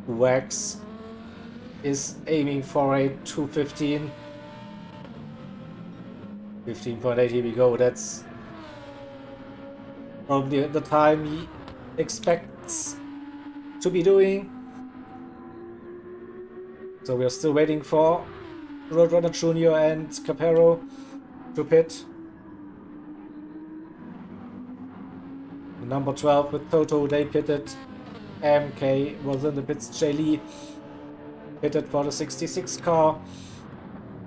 Wax is aiming for a 2:15. 15.8, here we go. That's probably the time he expects to be doing. So we are still waiting for Roadrunner Jr. and Capero to pit. Number 12 with Toto, they pitted. MK was in the pits. Jay Lee pitted for the 66 car.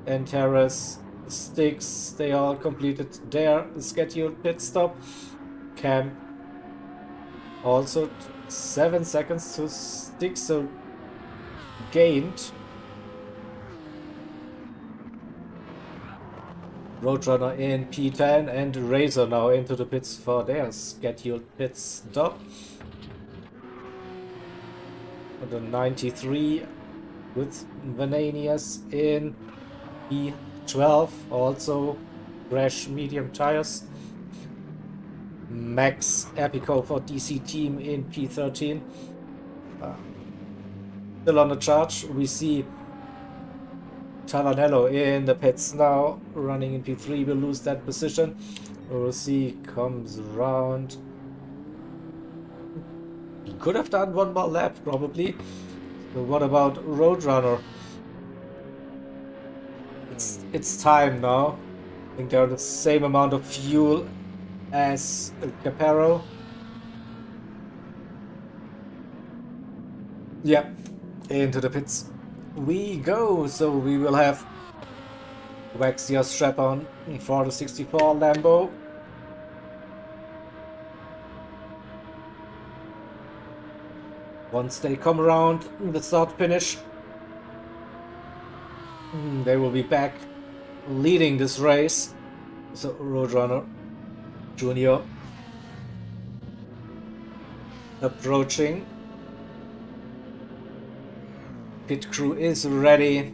And Terrace, Sticks, they all completed their scheduled pit stop. Cam also 7 seconds to Sticks, so gained. Roadrunner in P10 and Razor now into the pits for their scheduled pit stop. The 93 with Vananius in P12, also fresh medium tires. Max Epico for DC Team in P13. Still on the charge, we see Tavanello in the pits now, running in P3, will lose that position. We'll see, comes around. He could have done one more lap, probably. But what about Roadrunner? It's time now. I think they're the same amount of fuel as Capero. Yeah, into the pits we go. So we will have Waxia strap on for the 64 Lambo. Once they come around the start finish, they will be back leading this race. So Roadrunner Jr. approaching. Pit crew is ready.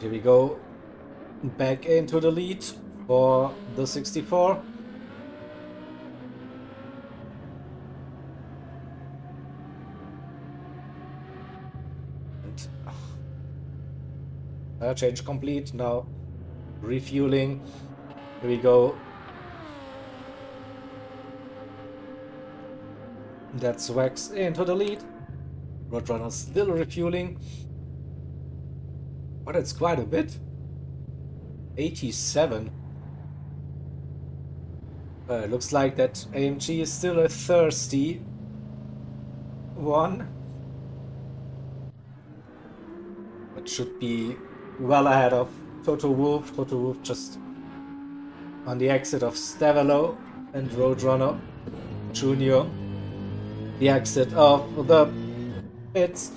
Here we go. Back into the lead for the 64. And change complete. Now refueling. Here we go. That's Wax into the lead. Roadrunner still refueling. But it's quite a bit. 87. Looks like that AMG is still a thirsty one. But should be well ahead of Toto Wolff. Toto Wolff just on the exit of Stavelo and Roadrunner Jr. The exit of the pits.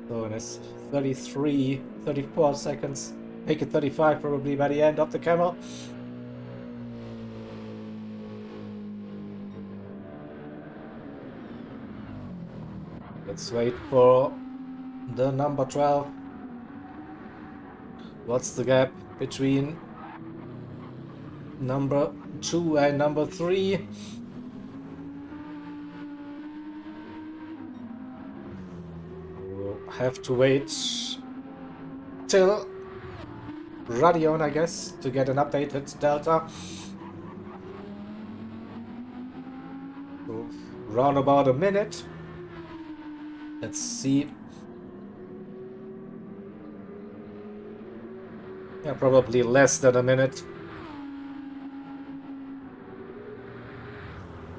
So it's 33, 34 seconds. Make it 35 probably by the end of the camel. Let's wait for the number 12. What's the gap between number 2 and number 3? We'll have to wait till Radion, I guess, to get an updated delta. So, round about a minute. Let's see. Yeah, probably less than a minute.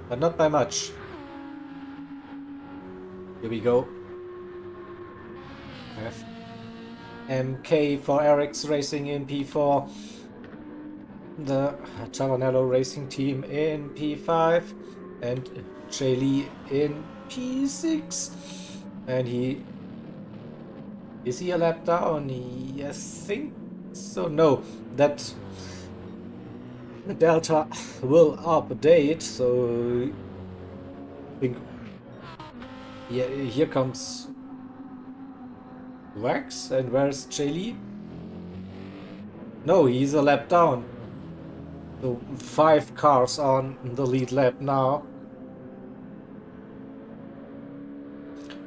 But not by much. Here we go. I have MK for Eric's Racing in P4. The Tavanello Racing Team in P5. And Jay Lee in P6. And is he a lap down? I think so. No, that the delta will update. So I think, yeah, here comes Wax. And where's Jay Lee? No, he's a lap down. So 5 cars on the lead lap now.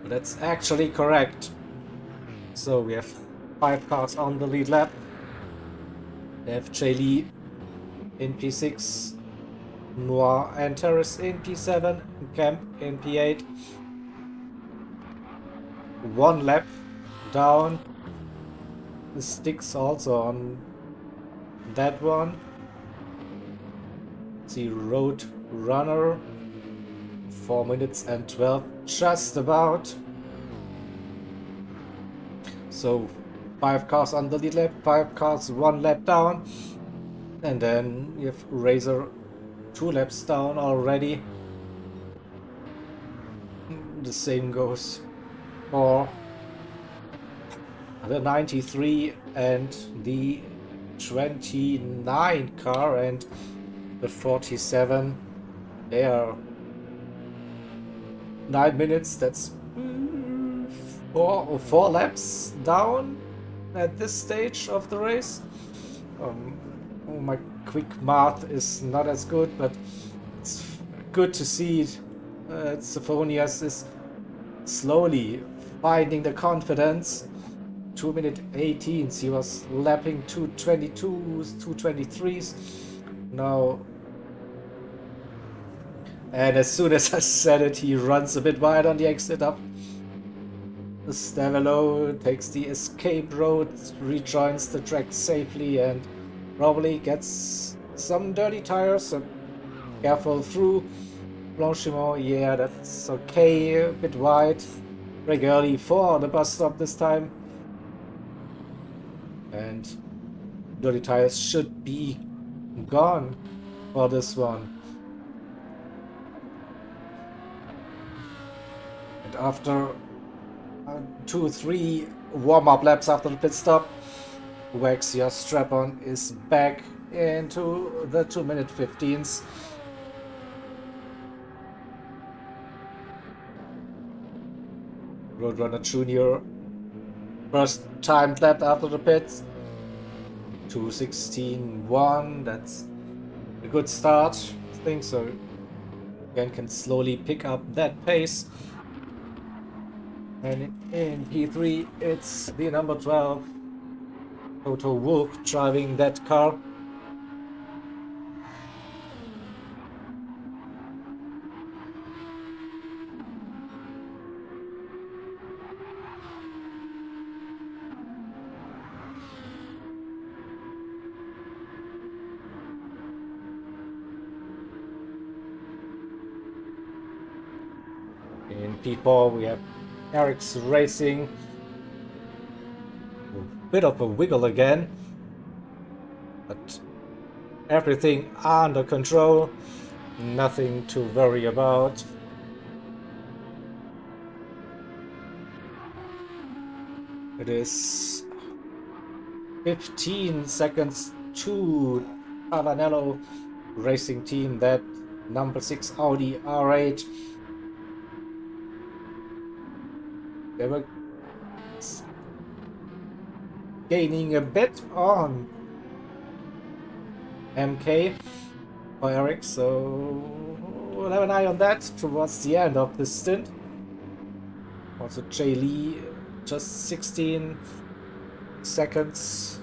That's actually correct. So we have 5 cars on the lead lap. They have Jay Lee in P6, Noir and Terrace in P7, Camp in P8. 1 lap down. The Sticks also on that one. See Road Runner. 4 minutes and 12, just about. So 5 cars on the lead lap, 5 cars 1 lap down, and then you have Razor 2 laps down already. The same goes for the 93 and the 29 car and the 47. They are 9 minutes, that's 4 laps down at this stage of the race. My quick math is not as good, but it's good to see Sophonias is slowly finding the confidence. 2 minute 18s, he was lapping 222s, 223s. Now, and as soon as I said it, he runs a bit wide on the exit up. Stavelo takes the escape road, rejoins the track safely, and probably gets some dirty tires. So careful through Blanchimont. Yeah, that's okay. A bit wide. Break early for the bus stop this time. And dirty tires should be gone for this one. And after 2-3 warm-up laps after the pit stop, Wax, your strap-on is back into the 2 minute 15s. Roadrunner Jr. First time lap after the pits. 2:16.1. That's a good start, I think so. Again, can slowly pick up that pace. And in P3, it's the number 12, Toto Wolff, driving that car. In P4, we have Eric's racing. A bit of a wiggle again, but everything under control. Nothing to worry about. It is 15 seconds to Pavanello Racing Team, that number 6 Audi R8. They were gaining a bit on MK for Eric, so we'll have an eye on that towards the end of this stint. Also Jay Lee just 16 seconds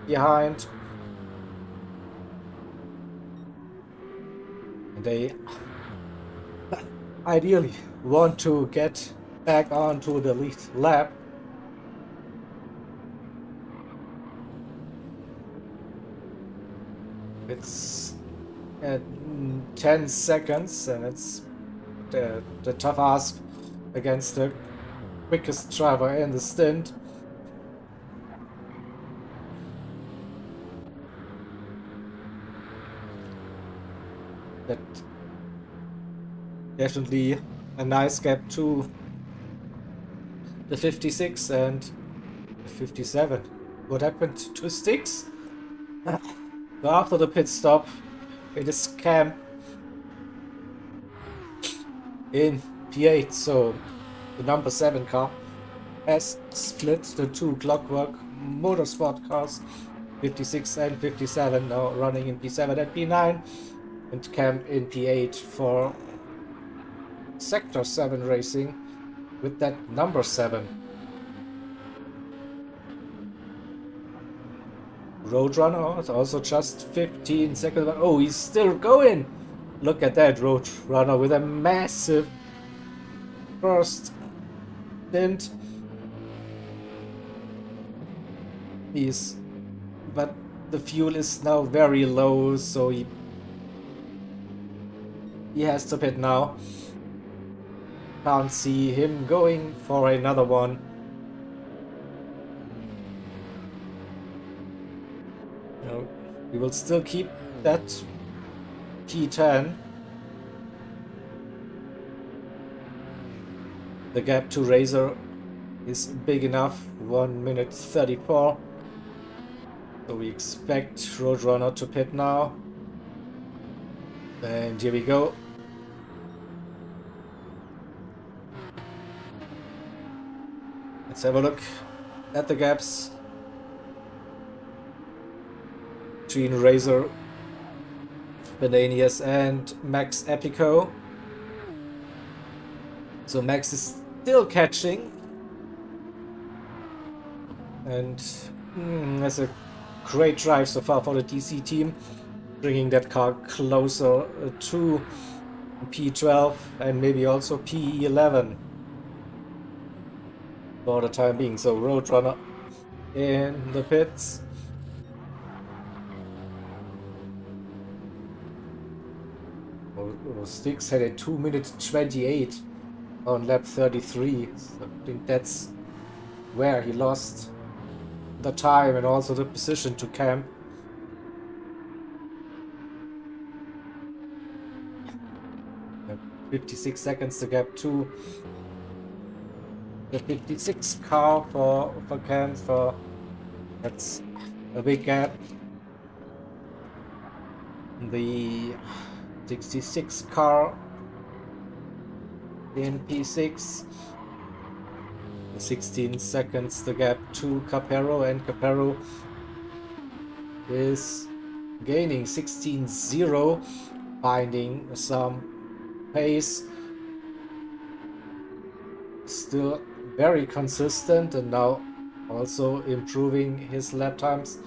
behind. And they ideally want to get back onto the lead lap. It's at 10 seconds, and it's the tough ask against the quickest driver in the stint. That definitely a nice gap to the 56 and the 57. What happened to Sticks? So after the pit stop, it is Cam in P8, so the number 7 car has split the two Clockwork Motorsport cars, 56 and 57, now running in P7 and P9, and Cam in P8 for Sector 7 Racing with that number 7. Roadrunner is also just 15 seconds. Oh, he's still going! Look at that Roadrunner with a massive first stint. But the fuel is now very low, so he has to pit now. Can't see him going for another one. No, we will still keep that P10. The gap to Razor is big enough, 1 minute 34. So we expect Roadrunner to pit now. And here we go. Let's have a look at the gaps between Razor, Benanius and Max Epico. So Max is still catching, and that's a great drive so far for the DC team, bringing that car closer to P12 and maybe also P11 for the time being. So Roadrunner in the pits. Sticks had a 2 minute 28 on lap 33. So I think that's where he lost the time and also the position to camp. And 56 seconds to gap to the 56 car for Camp. That's a big gap. The 66 car in P6. 16 seconds the gap to Capero, and Capero is gaining 16.0, finding some pace. Still very consistent, and now also improving his lap times.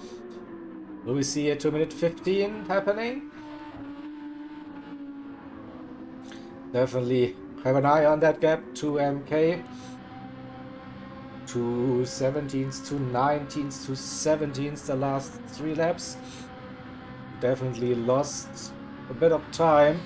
Will we see a 2 minute 15 happening? Definitely have an eye on that gap to MK. To 17s, to 19s, to 17s the last 3 laps. Definitely lost a bit of time.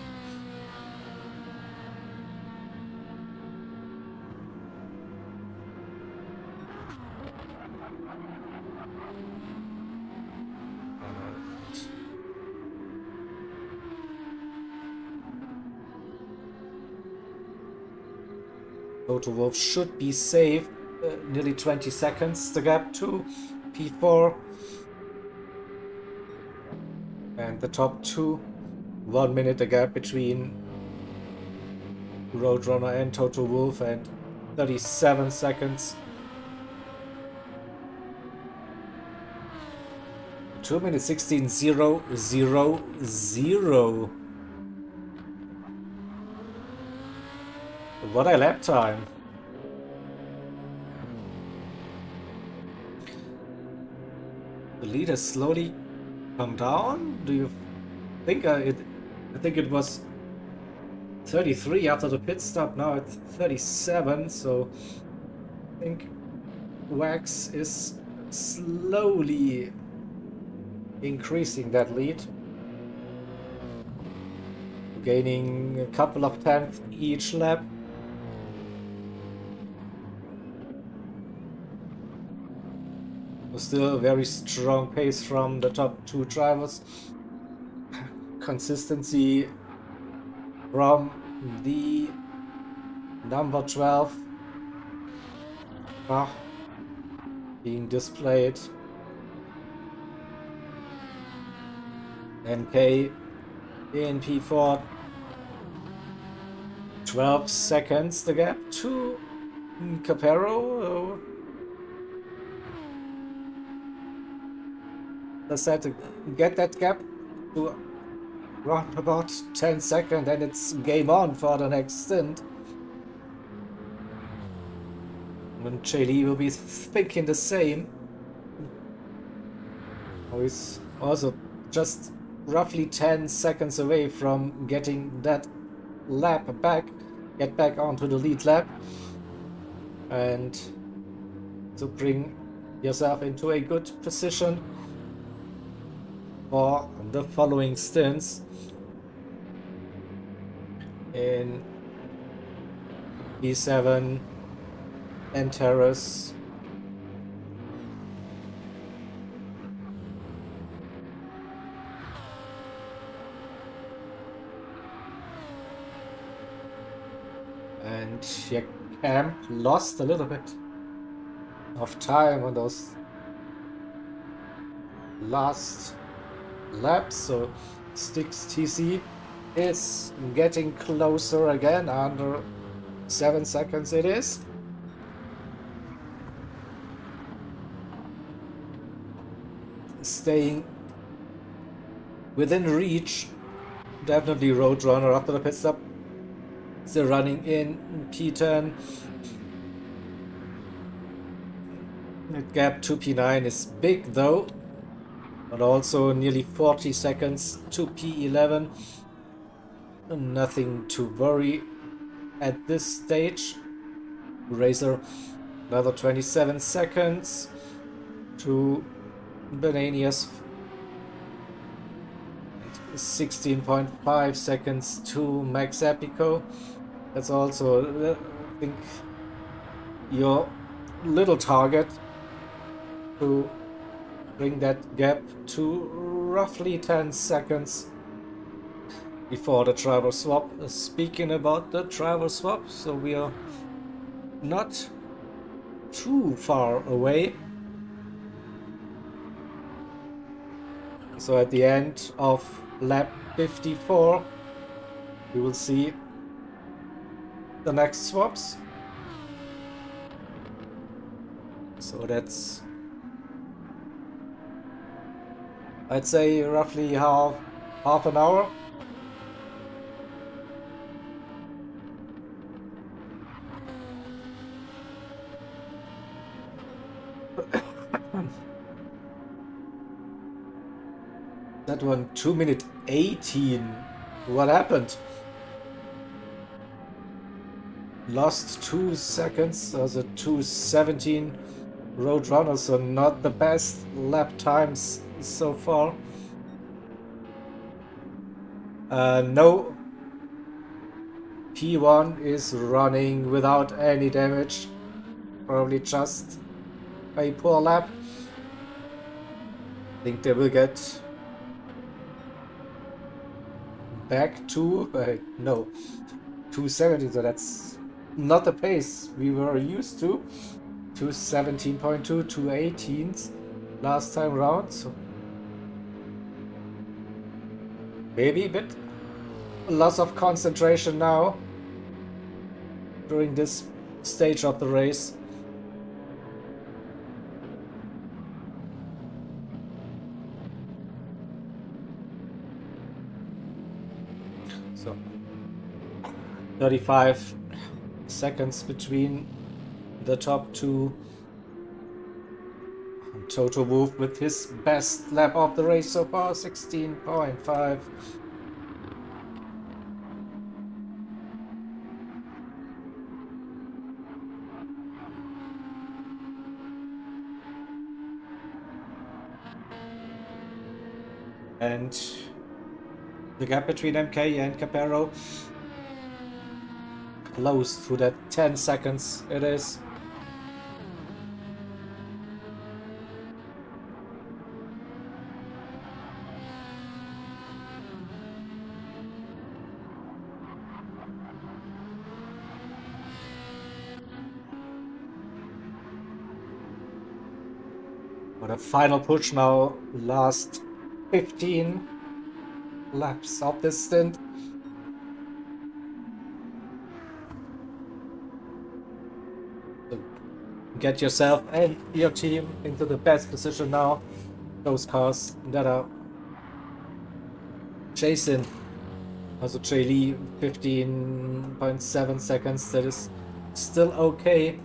Toto Wolff should be safe. Nearly 20 seconds the gap to P4. And the top 2. 1 minute the gap between Roadrunner and Toto Wolff, and 37 seconds. 2 minutes 16.000. What a lap time. The lead has slowly come down. Do you think I think it was 33 after the pit stop. Now it's 37, so I think Wax is slowly increasing that lead, gaining a couple of tenths each lap. Still a very strong pace from the top 2 drivers. Consistency from the number 12 being displayed. MK in P4. 12 seconds the gap to Capero. Just had to get that gap to around about 10 seconds, and it's game on for the next stint. And Chaley will be thinking the same. He's also just roughly 10 seconds away from getting that lap back, get back onto the lead lap, and to bring yourself into a good position for the following stints in E7 and Terrace. And yeah, Camp lost a little bit of time on those last laps, so Styx TC is getting closer again. Under 7 seconds it is. Staying within reach. Definitely Roadrunner after the pit stop. Still running in P10. That gap to P9 is big though, but also nearly 40 seconds to P11. Nothing to worry at this stage. Razor another 27 seconds to Bananias. 16.5 seconds to Max Epico. That's also, I think, your little target to bring that gap to roughly 10 seconds before the driver swap. Speaking about the driver swap, so we are not too far away. So at the end of lap 54, we will see the next swaps. So that's, I'd say, roughly half an hour. That one 2 minute 18. What happened? Lost 2 seconds as a 2:17 Roadrunner, so not the best lap times so far. No, P1 is running without any damage. Probably just a poor lap. I think they will get back to, no, 270, so that's not the pace we were used to. 217.2, 218s last time round, so maybe a bit loss of concentration now during this stage of the race. So 35 seconds between the top two. Toto Wolff with his best lap of the race so far, 16.5. And the gap between MK and Capero close to that 10 seconds it is. But a final push now, last 15 laps of this stint. So get yourself and your team into the best position now. Those cars that are chasing. Also Jay Lee, 15.7 seconds, that is still okay.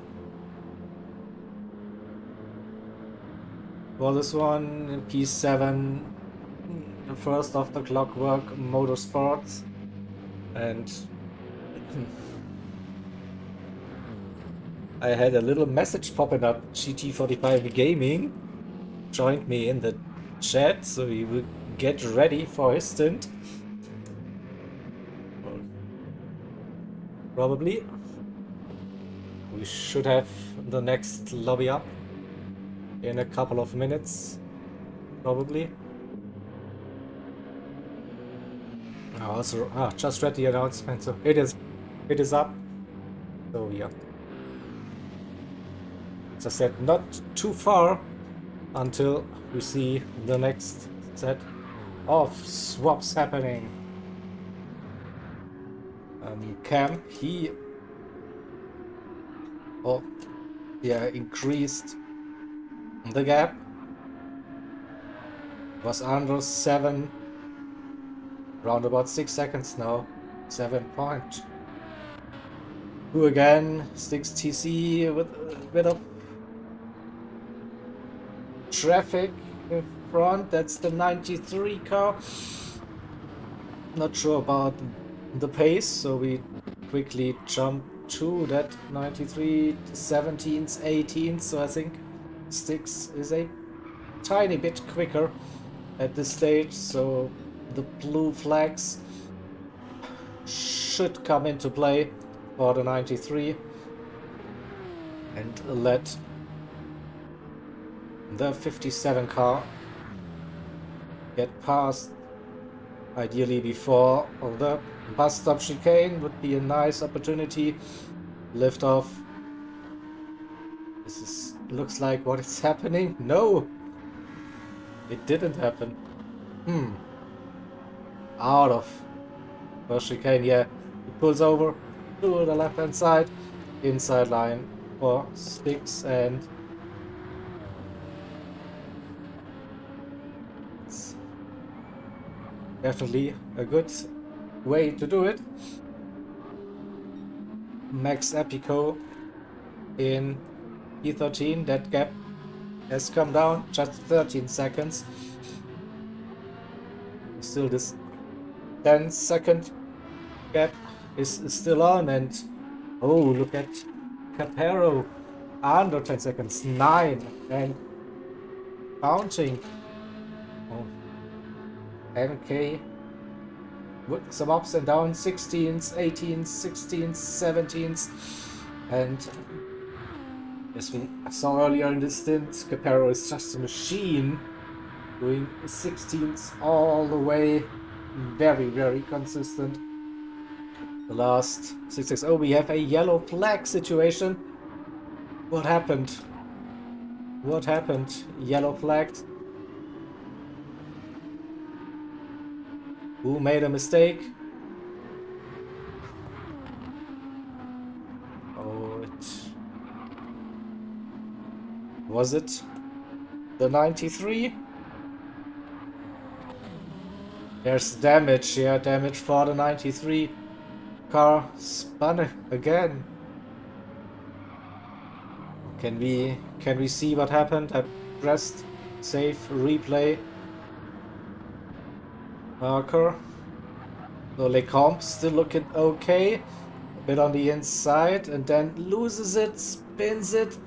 For this one, in P7, the first of the Clockwork Motorsports, and I had a little message popping up. GT45 Gaming joined me in the chat, so he will get ready for his stint. Probably. We should have the next lobby up in a couple of minutes, probably. I also just read the announcement, so it is up. So yeah, as I said, not too far until we see the next set of swaps happening. Cam, he increased the gap, was under 7, around about 6 seconds now, 7.2 again, 6 TC with a bit of traffic in front. That's the 93 car. Not sure about the pace, so we quickly jump to that 93 to 17s, 18s, so I think Styx is a tiny bit quicker at this stage, so the blue flags should come into play for the 93 and let the 57 car get past, ideally before the bus stop chicane. Would be a nice opportunity. Lift off. Looks like what is happening. No, it didn't happen. Out of first chicane. Yeah, it pulls over to the left hand side, inside line for Styx, and Definitely a good way to do it. Max Epico in E13, that gap has come down just 13 seconds. Still this 10-second gap is still on, and oh, look at Capero, under 10 seconds, 9 and counting. Oh, MK with some ups and downs, 16s, 18s, 16s, 17s, and as we saw earlier in this stint, Capero is just a machine, doing 16s all the way, very, very consistent. The last 6 oh, we have a yellow flag situation. What happened? What happened? Yellow flagged. Who made a mistake? Oh, was it the 93? There's damage, yeah, damage for the 93. Car spun again. Can we see what happened? I pressed save replay marker. So Lecombe still looking okay. A bit on the inside and then loses it, spins it.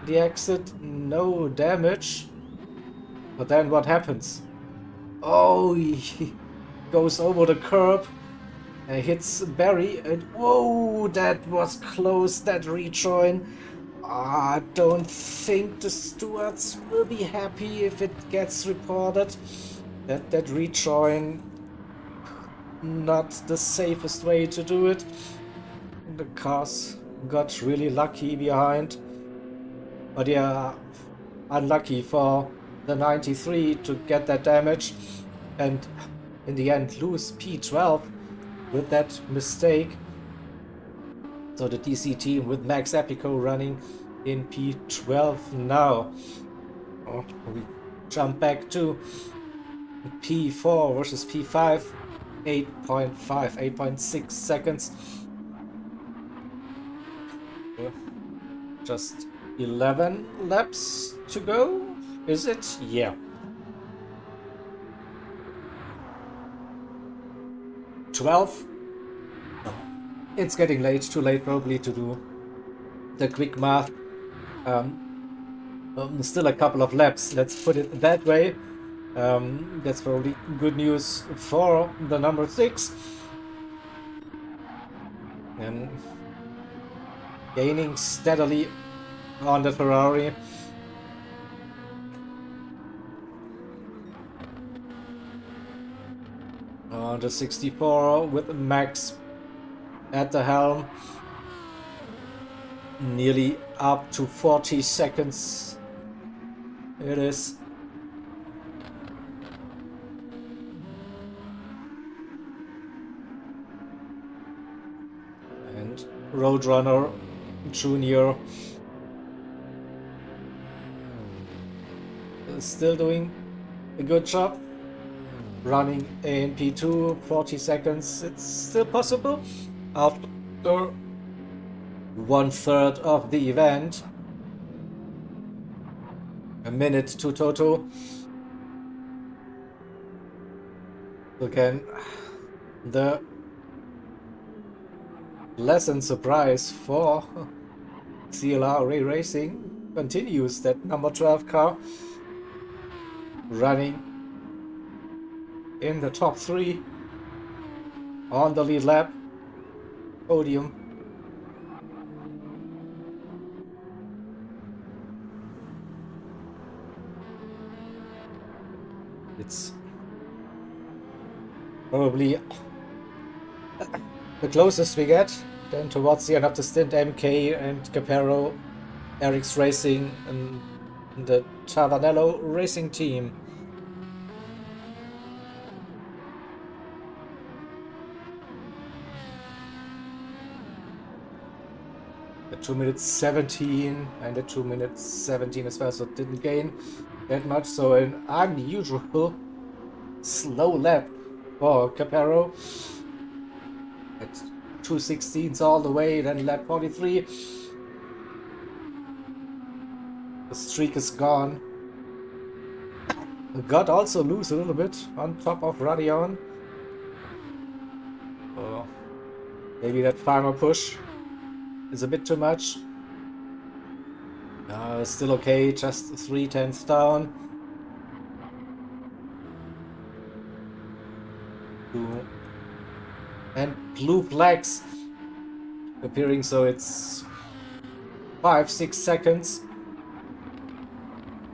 The exit, no damage. But then what happens? Oh, he goes over the curb. Hits Barry, and whoa, that was close, that rejoin. I don't think the stewards will be happy if it gets reported. That rejoin, not the safest way to do it. The cars got really lucky behind. But yeah, unlucky for the 93 to get that damage. And in the end lose P12. With that mistake. So the DC team with Max Epico running in P12 now. Oh, we jump back to P4 versus P5. 8.5, 8.6 seconds. Just 11 laps to go. Is it? Yeah. 12. It's getting late, too late probably to do the quick math. Still a couple of laps, let's put it that way. That's probably good news for the number 6. And gaining steadily on the Ferrari. The 64 with Max at the helm. Nearly up to 40 seconds. It is. And Roadrunner Junior is still doing a good job. Running in P2, 40 seconds, it's still possible after 1/3 of the event. A minute to Toto. Again, the pleasant surprise for CLR Ray Racing continues. That number 12 car running in the top 3 on the lead lap podium. It's probably the closest we get. Then towards the end of the stint, MK and Capero, Eric's Racing and the Tavanello Racing team. The 2 minutes 17 and the 2 minutes 17 as well, so it didn't gain that much. So an unusual slow lap for Capero. At 2/16 all the way, then lap 43. The streak is gone. Got also loose a little bit on top of Radion. Oh, maybe that farmer push is a bit too much. Still okay, just 3/10 down. And blue flags appearing, so it's 5-6 seconds.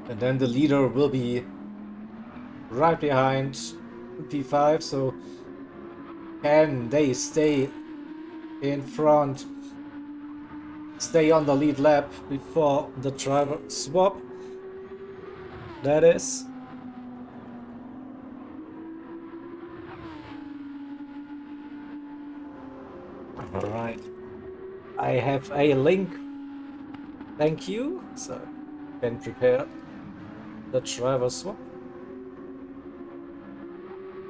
And then the leader will be right behind P5, so can they stay in front, stay on the lead lap before the driver swap? That is. Alright. I have a link. Thank you. So can prepare the driver swap.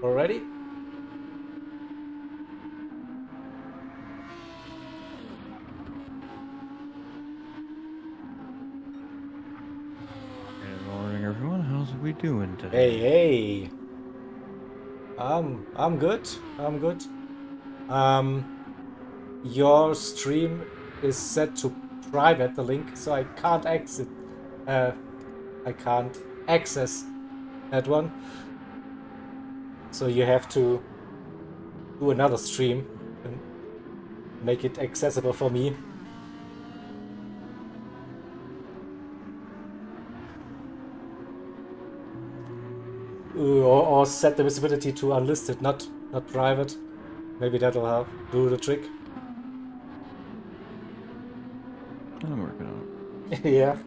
Already? Good morning, everyone. How's we doing today? Hey. I'm good. I'm good. Your stream is set to private, the link, so I can't exit. I can't access that one. So you have to do another stream and make it accessible for me. Or set the visibility to unlisted, not private. Maybe that'll help do the trick. I'm working on it. Yeah.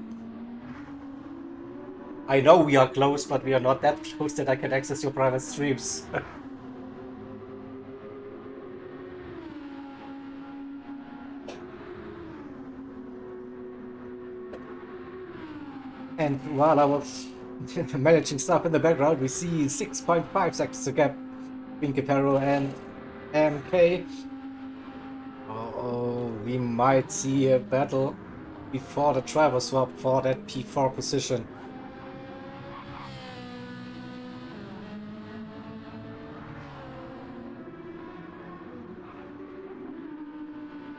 I know we are close, but we are not that close that I can access your private streams. And while I was managing stuff in the background, we see 6.5 seconds to gap between Capero and MK. Oh, we might see a battle before the driver swap for that P4 position.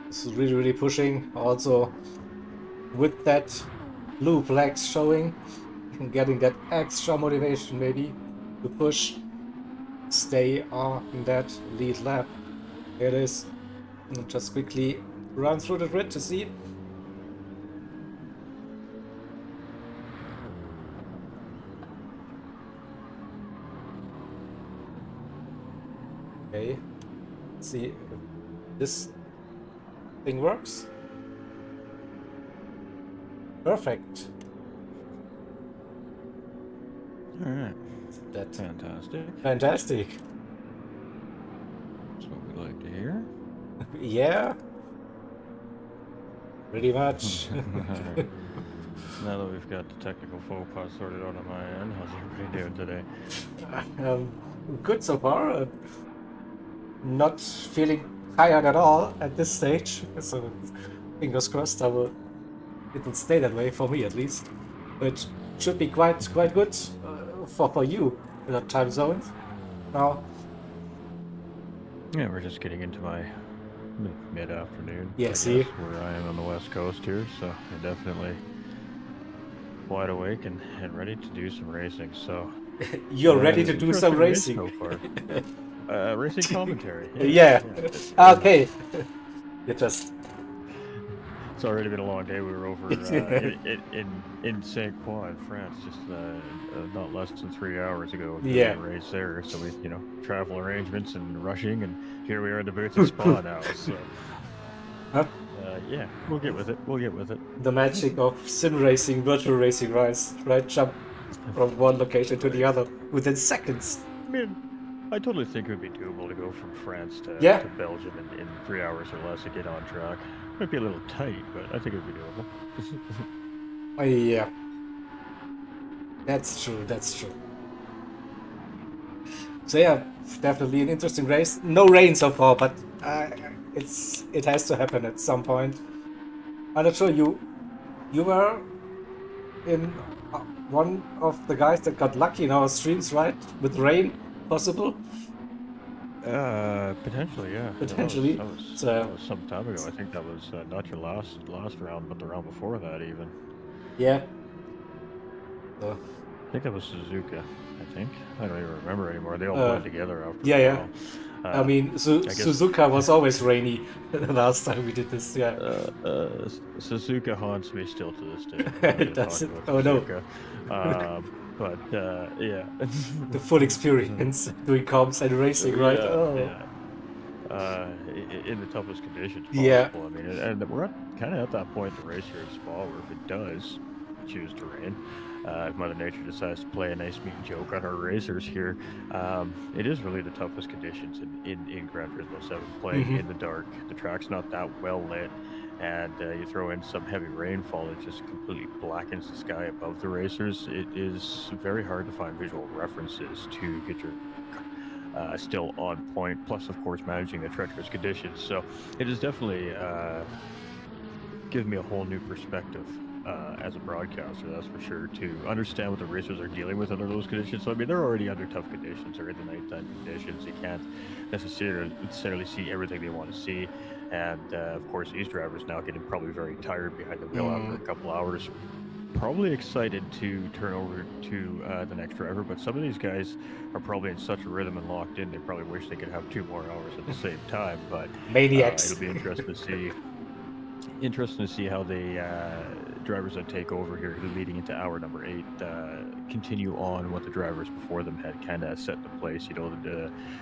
It's really pushing. Also, with that blue flags showing, and getting that extra motivation maybe to push, stay on that lead lap. Here it is. And just quickly run through the grid to see. Okay, let's see if this thing works. Perfect. All right. That's Fantastic. fantastic. That's what we like to hear. Yeah. Pretty much. Alright. Now that we've got the technical faux pas sorted out on my end, how's everybody doing today? Good so far. Not feeling tired at all at this stage. So fingers crossed it will stay that way for me at least. It should be quite good for you in that time zone now. Yeah, we're just getting into my mid-afternoon. Yeah, I see? guess, where I am on the west coast here, so I'm definitely wide awake and ready to do some racing. So You're ready to do some interesting racing. race so far. Racing commentary. Yeah. Okay. You just. It's already been a long day. We were over in Saint Croix in France just not less than 3 hours ago. Yeah. A race there, so we travel arrangements and rushing, and here we are at the boots of Spa now. So Huh? yeah, we'll get with it. We'll get with it. The magic of sim racing, virtual racing, right? Jump from one location to the other within seconds. I mean, I totally think it would be doable to go from France to Belgium in 3 hours or less to get on track. Might be a little tight, but I think it would be doable. Yeah. That's true. So yeah, definitely an interesting race. No rain so far, but it has to happen at some point. I'm not sure you were in one of the guys that got lucky in our streams, right? With rain, possible. Potentially, yeah. Potentially. That was some time ago. I think that was not your last round, but the round before that, even. Yeah. So. I think that was Suzuka. I think I don't even remember anymore. They all blend together after. Yeah, a while. I mean, Suzuka was always rainy the last time we did this. Yeah. Suzuka haunts me still to this day. It does. Oh Suzuka. But yeah. The full experience doing comps and racing, right? Yeah, oh. Yeah. In the toughest conditions possible. Yeah. I mean, and we're kind of at that point in the race here at Spa where if it does choose to rain, if Mother Nature decides to play a nice mean joke on our racers here, it is really the toughest conditions in Gran Turismo 7. Playing in the dark, the track's not that well lit, and you throw in some heavy rainfall, it just completely blackens the sky above the racers. It is very hard to find visual references to get your still on point, plus of course managing the treacherous conditions. So it has definitely given me a whole new perspective as a broadcaster, that's for sure, to understand what the racers are dealing with under those conditions. So I mean, they're already under tough conditions, or in the nighttime conditions. You can't necessarily see everything they want to see, and of course these drivers now getting probably very tired behind the wheel after a couple hours, probably excited to turn over to the next driver. But some of these guys are probably in such a rhythm and locked in, they probably wish they could have 2 more hours at the same time. But maniacs. It'll be interesting to see. Interesting to see how the drivers that take over here, leading into hour number 8, continue on what the drivers before them had kind of set into place. You know,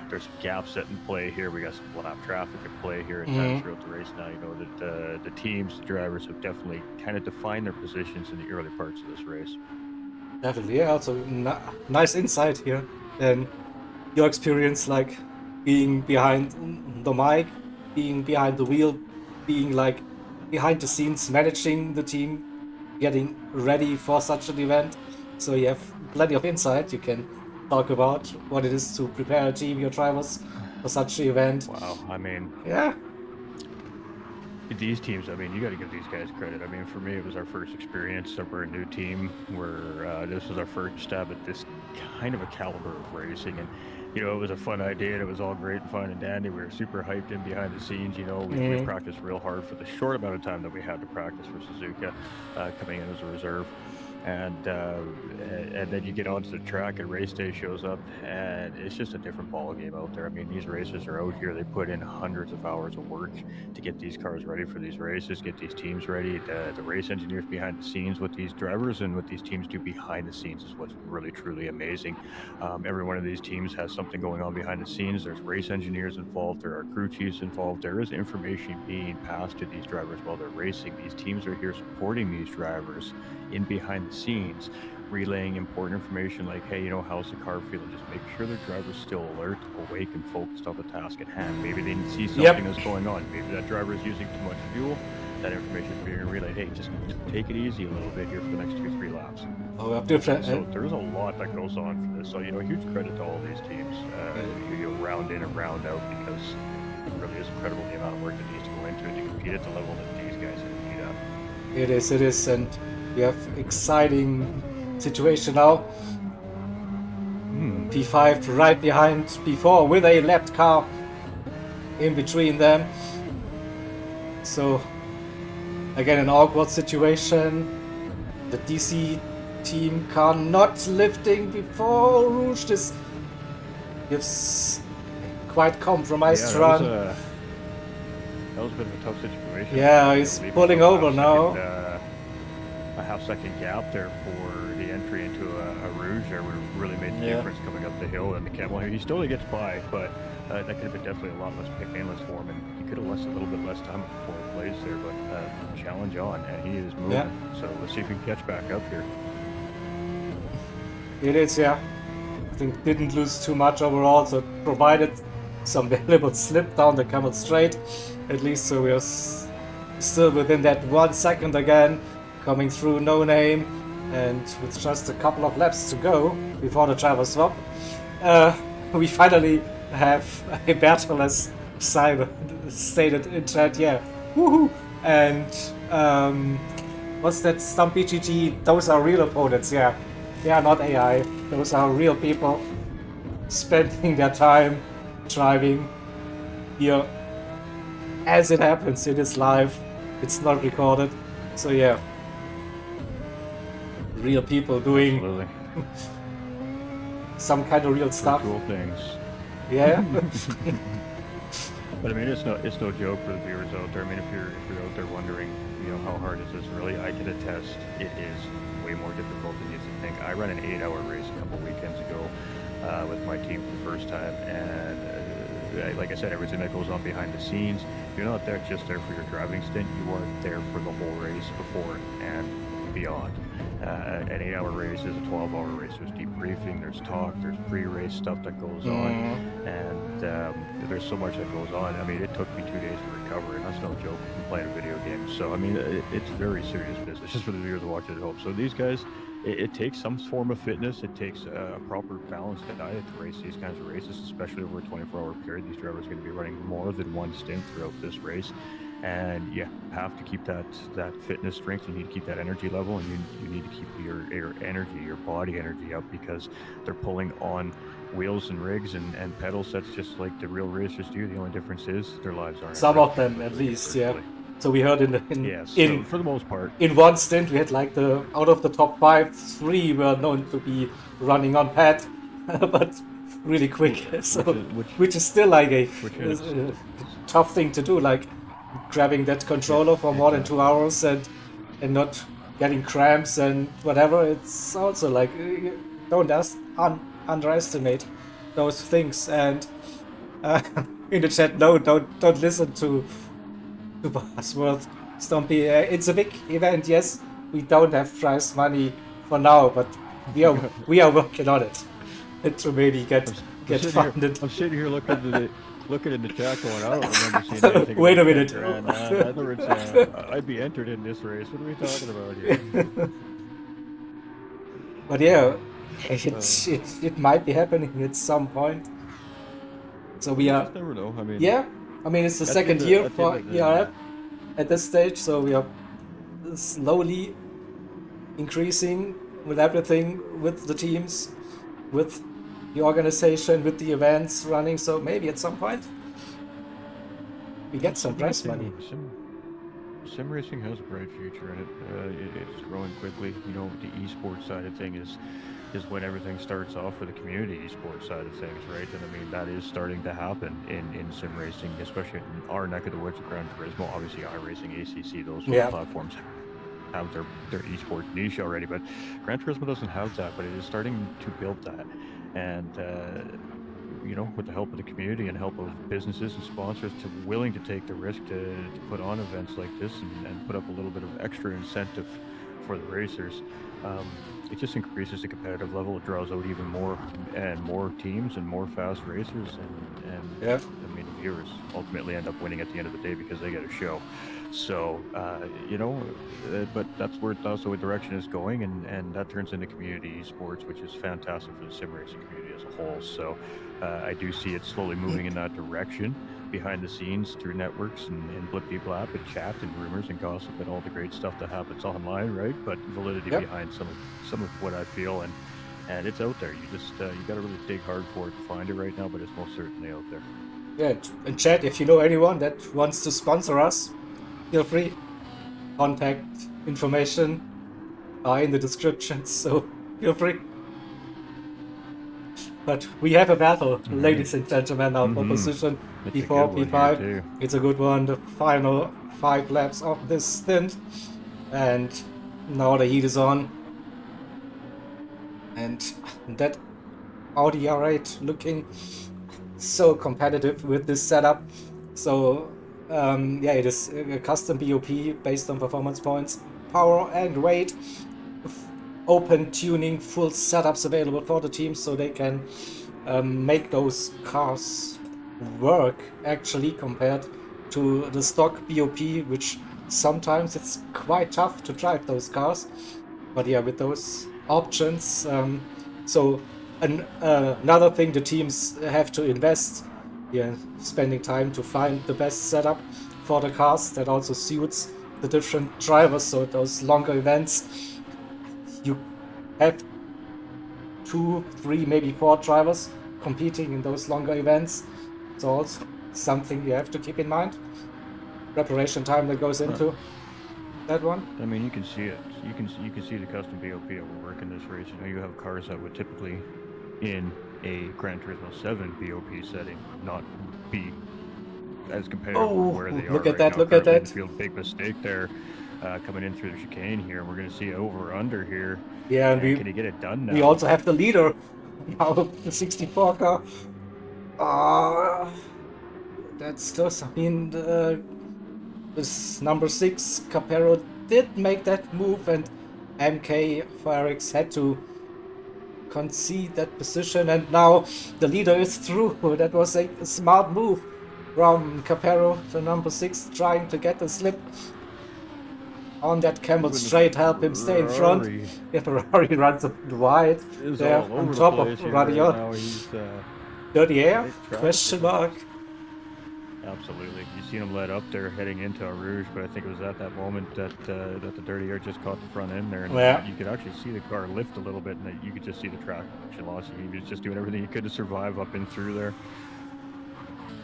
there's some gaps set in play here. We got some lap traffic in play here at times throughout the race now. You know that the teams, the drivers have definitely kind of defined their positions in the early parts of this race. Definitely, yeah. Also, nice insight here. And your experience, like being behind the mic, being behind the wheel, being like behind the scenes, managing the team, getting ready for such an event. So you have plenty of insight. You can talk about what it is to prepare a team, your drivers, for such an event. Wow, I mean, yeah. These teams, I mean, you got to give these guys credit. I mean, for me, it was our first experience. So we're a new team. This was our first stab at this kind of a caliber of racing, and you know, it was a fun idea, and it was all great and fun and dandy. We were super hyped in behind the scenes. You know, we practiced real hard for the short amount of time that we had to practice for Suzuka, coming in as a reserve. And then you get onto the track and race day shows up, and it's just a different ball game out there. I mean, these racers are out here. They put in hundreds of hours of work to get these cars ready for these races, get these teams ready. The race engineers behind the scenes, what these drivers and what these teams do behind the scenes is what's really, truly amazing. Every one of these teams has something going on behind the scenes. There's race engineers involved. There are crew chiefs involved. There is information being passed to these drivers while they're racing. These teams are here supporting these drivers in behind the scenes, relaying important information like, hey, you know, how's the car feeling? Just make sure the driver's still alert, awake, and focused on the task at hand. Maybe they see something that's going on. Maybe that driver is using too much fuel. That information is being relayed. Hey, just take it easy a little bit here for the next 2-3 laps. Oh, different. So there's a lot that goes on for this. So, you know, huge credit to all these teams, you know, round in and round out, because it really is incredible the amount of work that needs to go into it to compete at the level that these guys compete at. It is, and we have exciting situation now. P5 right behind P4 with a lapped car in between them. So again, an awkward situation. The DC team car not lifting before Rouge. This gives quite compromised run. That was a bit of a tough situation. Yeah, he's pulling over now. A half-second gap there for the entry into a Rouge there would have really made the difference coming up the hill. And the Camel here, he still gets by, but that could have been definitely a lot less painless for him, and he could have lost a little bit less time before he plays there. But challenge on, and he is moving. Yeah. So let's see if we can catch back up here. It is, yeah. I think didn't lose too much overall, so it provided some valuable slip down the Camel straight, at least. So we are still within that 1 second again. Coming through No Name, and with just a couple of laps to go before the driver swap. we finally have a battle, as Simon stated in chat. Yeah, woohoo! And what's that? Stump BGG. Those are real opponents. Yeah, they are not AI. Those are real people spending their time driving here. As it happens, it is live. It's not recorded. So yeah, real people doing Absolutely. some kind of real stuff. Cool things. Yeah. But I mean, it's no joke for the viewers out there. I mean, if you're out there wondering, you know, how hard is this really? I can attest it is way more difficult than you think. I ran an 8-hour race a couple weekends ago with my team for the first time, and like I said, everything that goes on behind the scenes. You're not there just there for your driving stint. You are there for the whole race before and beyond. An 8-hour race is a 12-hour race. There's debriefing, there's talk, there's pre-race stuff that goes on, and there's so much that goes on. I mean, it took me 2 days to recover, and that's no joke from playing a video game. So, I mean, it's very serious business, just for the viewers watching at home. So these guys, it takes some form of fitness. It takes a proper balanced diet to race these kinds of races, especially over a 24-hour period. These drivers are going to be running more than one stint throughout this race. And you have to keep that fitness strength. You need to keep that energy level, and you need to keep your energy, your body energy up, because they're pulling on wheels and rigs and pedal sets just like the real racers do. The only difference is their lives aren't. Some of them, at least, yeah. So we heard in for the most part, in one stint we had like out of the top 5, 3 were known to be running on pad, but really quick. So which is still like a tough thing to do, like grabbing that controller for more than 2 hours and not getting cramps and whatever. It's also like, don't underestimate those things. And in the chat, no, don't listen to Buzzworth, Stompy. It's a big event, yes. We don't have prize money for now, but we are working on it to maybe get funded. I'm sitting here looking in the chat going, I don't remember seeing anything. Wait a minute. In other words, I'd be entered in this race. What are we talking about here? But yeah, it might be happening at some point. So we are. You just never know. I mean, yeah, I mean, it's the second year for ERF at this stage, so we are slowly increasing with everything, with the teams, with the organization, with the events running. So maybe at some point we get some prize money. Sim racing has a bright future in it. It's growing quickly. You know, the esports side of things is when everything starts off for the community esports side of things, right? And I mean, that is starting to happen in sim racing, especially in our neck of the woods, Gran Turismo, obviously iRacing, ACC, those platforms have their esports niche already, but Gran Turismo doesn't have that, but it is starting to build that. And you know, with the help of the community and help of businesses and sponsors willing to take the risk to put on events like this and put up a little bit of extra incentive for the racers, it just increases the competitive level. It draws out even more and more teams and more fast racers, and I mean, the viewers ultimately end up winning at the end of the day because they get a show. So you know, but that's where the direction is going, and that turns into community esports, which is fantastic for the sim racing community as a whole. So I do see it slowly moving in that direction behind the scenes through networks and blip-de-blap and chat and rumors and gossip and all the great stuff that happens online, right? But validity behind some of what I feel, and it's out there. You just you got to really dig hard for it to find it right now, but it's most certainly out there. Yeah, and chat, if you know anyone that wants to sponsor us, feel free. Contact information are in the description, so feel free. But we have a battle, ladies and gentlemen, now for position P4, P5. It's a good one, the final 5 laps of this stint. And now the heat is on. And that Audi R8 looking so competitive with this setup. So yeah, it is a custom BOP based on performance points, power and weight. Open tuning, full setups available for the team, so they can make those cars work actually, compared to the stock BOP, which sometimes it's quite tough to drive those cars. But yeah, with those options, so And another thing the teams have to invest, spending time to find the best setup for the cars that also suits the different drivers. So those longer events, you have 2, 3, maybe 4 drivers competing in those longer events. It's also something you have to keep in mind. Preparation time that goes into that one. I mean, you can see it. You can see the custom BOP at work in this race. You know, you have cars that would typically, in a Gran Turismo 7 BOP setting, not be as competitive with where they are. Look at right that! now. Look at that! Field big mistake there, coming in through the chicane here. We're going to see over under here. Yeah, and can he get it done now? we also have the leader now, the 64 car. That's just, I mean, this number 6 Capero did make that move, and MK Firex had to concede that position, and now the leader is through. That was a smart move from Capero, the number 6, trying to get the slip on that camel straight, help him stay in front. Yeah, Ferrari runs up wide there on top of Radion. Now he's Dirty air? Question mark. Absolutely. You seen him let up there heading into Eau Rouge, but I think it was at that moment that that the dirty air just caught the front end there, and you could actually see the car lift a little bit, and you could just see the traction loss. He was just doing everything he could to survive up and through there.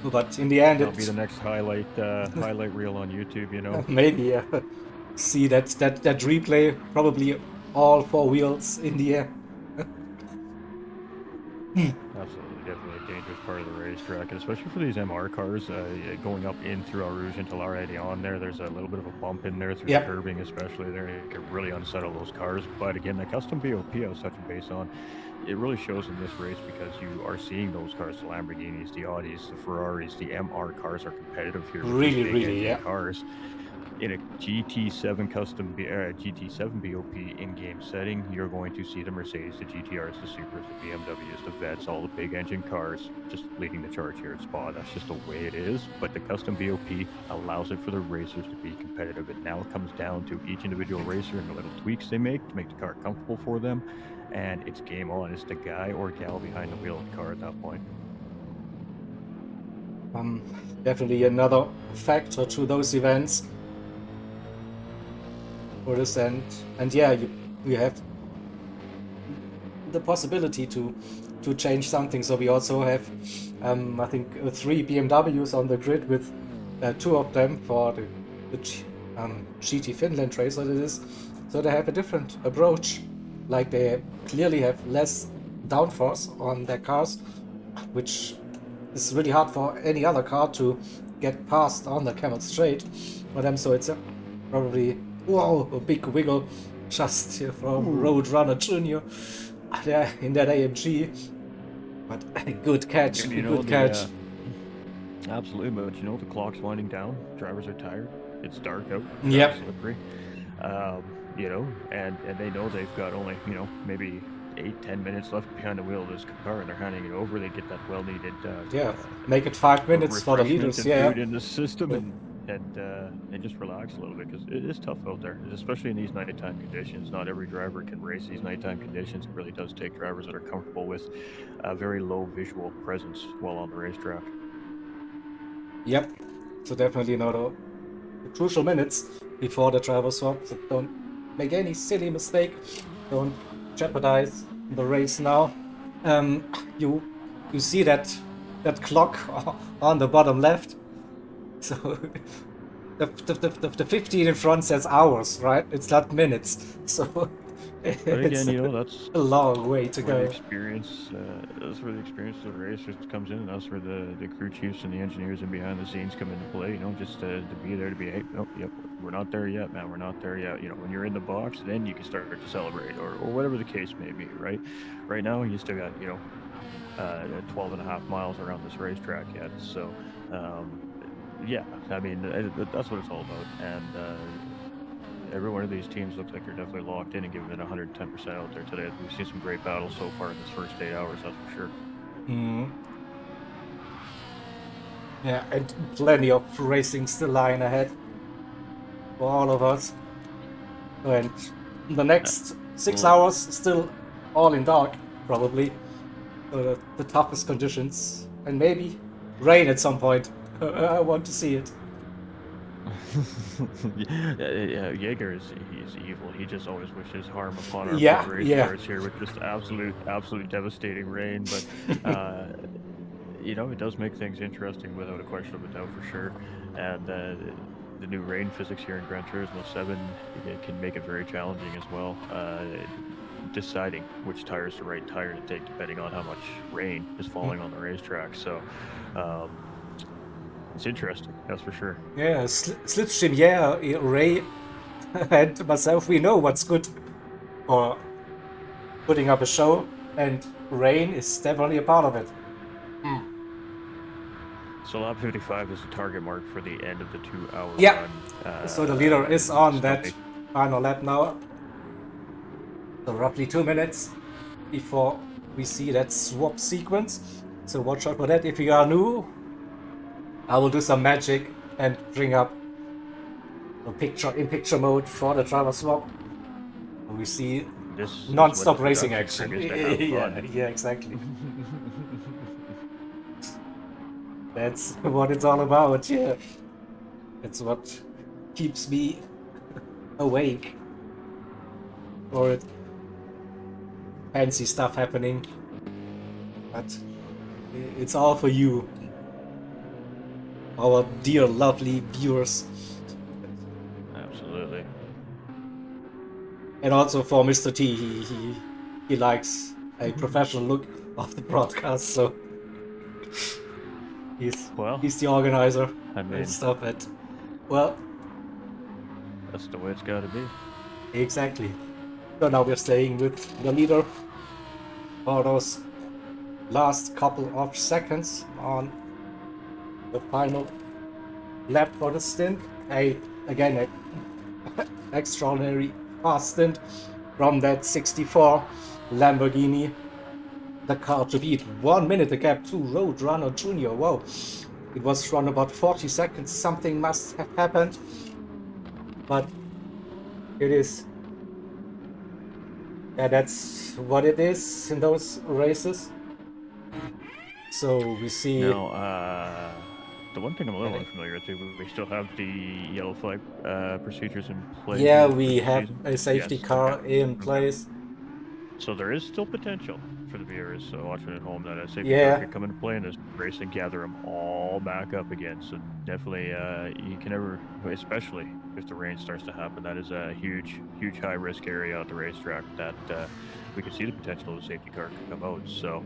But in the end, it'll be the next highlight reel on YouTube, you know. Maybe see that replay, probably all 4 wheels in the air. Absolutely, definitely a dangerous part of the racetrack, and especially for these MR cars, going up in through Eau Rouge into La Radion there's a little bit of a bump in there through the curbing, especially there. It can really unsettle those cars. But again, the custom BOP I was touching base on, it really shows in this race because you are seeing those cars, the Lamborghinis, the Audis, the Ferraris, the MR cars are competitive here. Really, cars. In a GT7 custom GT7 BOP in-game setting, you're going to see the Mercedes, the GTRs, the Supras, the BMWs, the Vets, all the big engine cars just leading the charge here at Spa. That's just the way it is. But the custom BOP allows it for the racers to be competitive. It now comes down to each individual racer and the little tweaks they make to make the car comfortable for them. And it's game on. It's the guy or gal behind the wheel of the car at that point. Definitely another factor to those events. For this and yeah, you have the possibility to change something. So we also have I think 3 BMWs on the grid with 2 of them for the GT Finland race. So it is, so they have a different approach. Like they clearly have less downforce on their cars, which is really hard for any other car to get past on the Camel Straight for them. So it's probably a big wiggle just here from Roadrunner Jr. there in that AMG. But a good catch, good catch. Absolutely, but you know, the clock's winding down. Drivers are tired. It's dark out. Yep. Slippery. You know, and they know they've got only, you know, maybe 8-10 minutes left behind the wheel of this car, and they're handing it over. They get that well-needed make it 5 minutes for the leaders. Food in the system and just relax a little bit, because it is tough out there, especially in these nighttime conditions. Not every driver can race these nighttime conditions. It really does take drivers that are comfortable with a very low visual presence while on the racetrack. Yep. So definitely not the crucial minutes before the driver swap. So don't make any silly mistake. Don't jeopardize the race now. You see that clock on the bottom left. So the 15 in front says hours, right? It's not minutes. So but again, you know, that's a long way to go. Experience, that's where the experience of the racers comes in, and that's where the crew chiefs and the engineers and behind the scenes come into play. You know, just to be there, to be, hey, nope, yep, we're not there yet, man. We're not there yet. You know, when you're in the box, then you can start to celebrate, or whatever the case may be, right? Right now, you still got, you know, 12 and a half miles around this racetrack yet. So, yeah, I mean, that's what it's all about. And every one of these teams looks like they're definitely locked in and giving it 110% out there today. We've seen some great battles so far in this first 8 hours, that's for sure. Mm-hmm. Yeah, and plenty of racing still lying ahead for all of us. And the next 6 hours still all in dark, probably. the toughest conditions, and maybe rain at some point. I want to see it. Yeah, Jaeger he's evil. He just always wishes harm upon our Yeah, race yeah. cars here with just absolute devastating rain. But it does make things interesting without a question of a doubt for sure. And the new rain physics here in Gran Turismo 7 it can make it very challenging as well. Deciding which tire is the right tire to take depending on how much rain is falling on the racetrack. So it's interesting, that's for sure. Yeah, Slipstream, yeah, Ray and myself, we know what's good for putting up a show, and rain is definitely a part of it. So lap 55 is the target mark for the end of the 2-hour Yeah. run. So the leader is on that Stumpy. final lap now. So roughly 2 minutes before we see that swap sequence. So watch out for that. If you are new, I will do some magic and bring up the picture mode for the driver swap. We see This is non-stop what racing production action. triggers to have fun. Yeah, exactly. That's what it's all about, yeah. It's what keeps me awake. For it. Fancy stuff happening. But it's all for you. Our dear lovely viewers. Absolutely. And also for Mr. T, he likes a professional look of the broadcast, so he's the organizer and stuff. Well, that's the way it's got to be. Exactly. So now we're staying with the leader for those last couple of seconds on the final lap for the stint. Again, an extraordinary fast stint from that 64 Lamborghini. The car to beat. 1 minute the gap to Roadrunner Jr. Wow. It was run about 40 seconds. Something must have happened. But it is. Yeah, that's what it is in those races. So we see. Now, the one thing I'm a little unfamiliar with, we still have the yellow flag procedures in place. Yeah, we have a safety car in place. So there is still potential for the viewers watching at home that a safety car could come into play in this race and gather them all back up again. So definitely, you can never, especially if the rain starts to happen, that is a huge high risk area at the racetrack that we could see the potential of the safety car could come out. So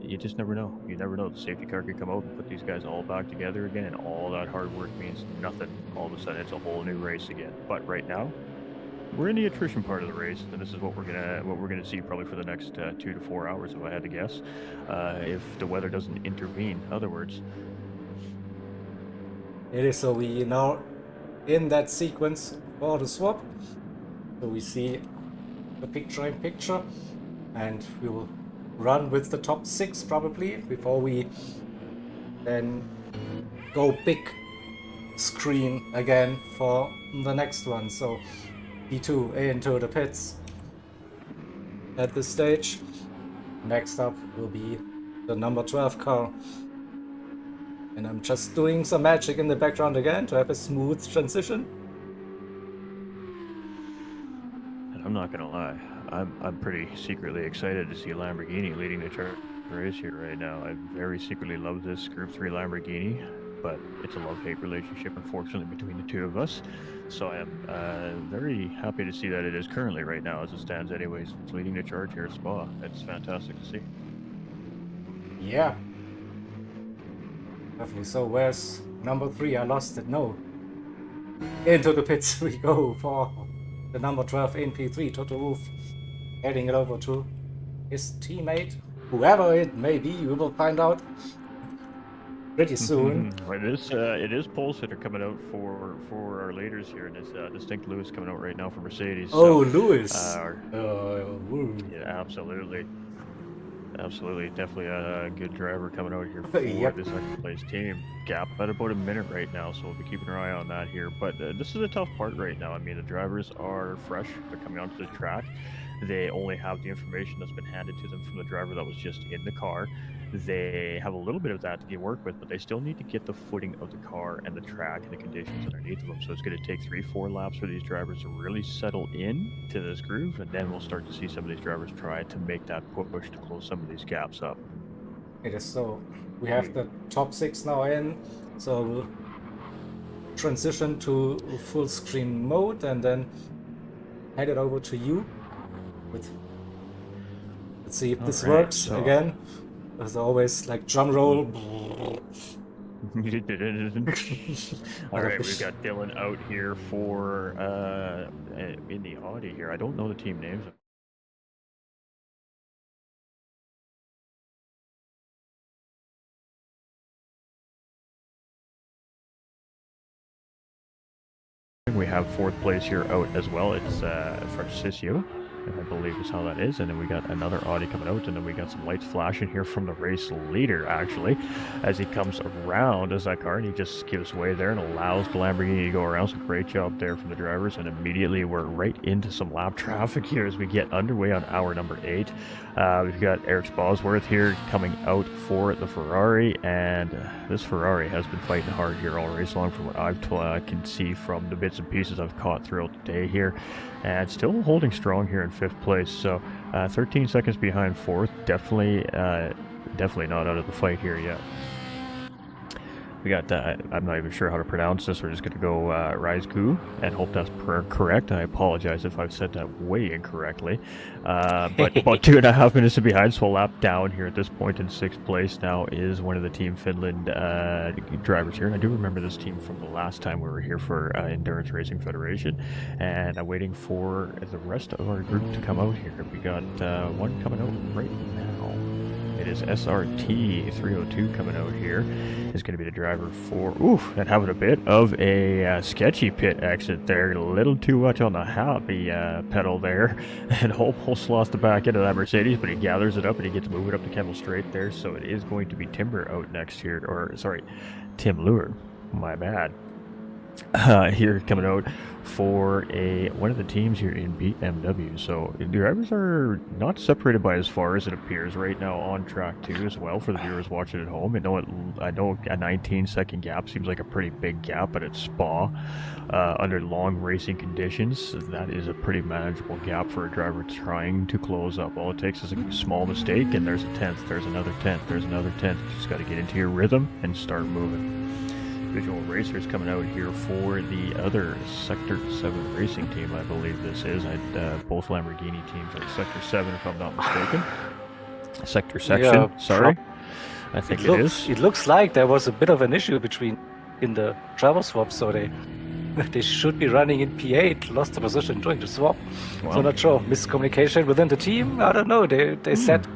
you just never know. You never know. The safety car could come out and put these guys all back together again, and all that hard work means nothing. All of a sudden, it's a whole new race again. But right now, we're in the attrition part of the race, and this is what we're gonna see probably for the next 2 to 4 hours, if I had to guess, if the weather doesn't intervene. In other words, it is. So we now in that sequence for the swap. So we see the picture-in-picture, and we will run with the top 6 probably before we then go big screen again for the next one. So P2 into the pits at this stage. Next up will be the number 12 car. And I'm just doing some magic in the background again to have a smooth transition. and I'm not gonna lie, I'm pretty secretly excited to see Lamborghini leading the race here right now. I very secretly love this Group 3 Lamborghini, but it's a love-hate relationship, unfortunately, between the two of us. So I am very happy to see that it is currently, right now, as it stands anyways, it's leading the charge here at Spa. It's fantastic to see. Yeah. Definitely. So where's number 3? I lost it. No. Into the pits we go for the number 12 in P3, Toto Wolff, heading it over to his teammate, whoever it may be. We will find out pretty soon. It is pole sitter coming out for our leaders here, and it's Distinct Lewis coming out right now for Mercedes. Oh, so, Lewis. Yeah, absolutely, definitely a good driver coming out here for Yep. the second place team. Gap at about a minute right now, so we'll be keeping our eye on that here. But this is a tough part right now. I mean, the drivers are fresh; they're coming onto the track. They only have the information that's been handed to them from the driver that was just in the car. They have a little bit of that to work with, but they still need to get the footing of the car and the track and the conditions underneath of them. So it's going to take 3-4 laps for these drivers to really settle in to this groove, and then we'll start to see some of these drivers try to make that push to close some of these gaps up. It is so. We have the top 6 now in, so we'll transition to full screen mode and then hand it over to you. Let's see if this works again. As always, like drum roll. All right, we've got Dylan out here for in the Audi here. I don't know the team names. We have 4th place here out as well. It's Francisco, I believe is how that is. And then we got another Audi coming out, and then we got some lights flashing here from the race leader, actually, as he comes around as that car, and he just gives way there and allows the Lamborghini to go around. So great job there from the drivers, and immediately we're right into some lap traffic here as we get underway on hour number 8. We've got Eric Bosworth here coming out for the Ferrari, and this Ferrari has been fighting hard here all race long from what I can see from the bits and pieces I've caught throughout the day here, and still holding strong here in 5th place. So 13 seconds behind 4th. Definitely not out of the fight here yet. We got, I'm not even sure how to pronounce this. We're just going to go Raizgu and hope that's correct. I apologize if I've said that way incorrectly. But about 2.5 minutes behind, so a lap down here at this point in 6th place now is one of the Team Finland drivers here. And I do remember this team from the last time we were here for Endurance Racing Federation. And I'm waiting for the rest of our group to come out here. We got one coming out right now. It is SRT 302 coming out here. Is going to be the driver for, and having a bit of a sketchy pit exit there. A little too much on the happy pedal there. And almost lost the back end of that Mercedes, but he gathers it up and he gets to move it up to Kendall Straight there. So it is going to be Timber out next here, or sorry, Tim Lure. My bad. Here coming out for one of the teams here in BMW. So the drivers are not separated by as far as it appears right now on track 2 as well for the viewers watching at home. I know a 19-second gap seems like a pretty big gap, but at Spa, under long racing conditions, that is a pretty manageable gap for a driver trying to close up. All it takes is a small mistake, and there's a 10th, there's another 10th, there's another 10th. You just got to get into your rhythm and start moving. Visual Racers coming out here for the other Sector 7 racing team, I believe this is. Both Lamborghini teams are Sector 7, if I'm not mistaken. Sector section, Yeah, sorry. I think it is. It looks like there was a bit of an issue in the driver swap, so they should be running in P8, lost the position during the swap. Wow. So not sure. Miscommunication within the team? I don't know. They sat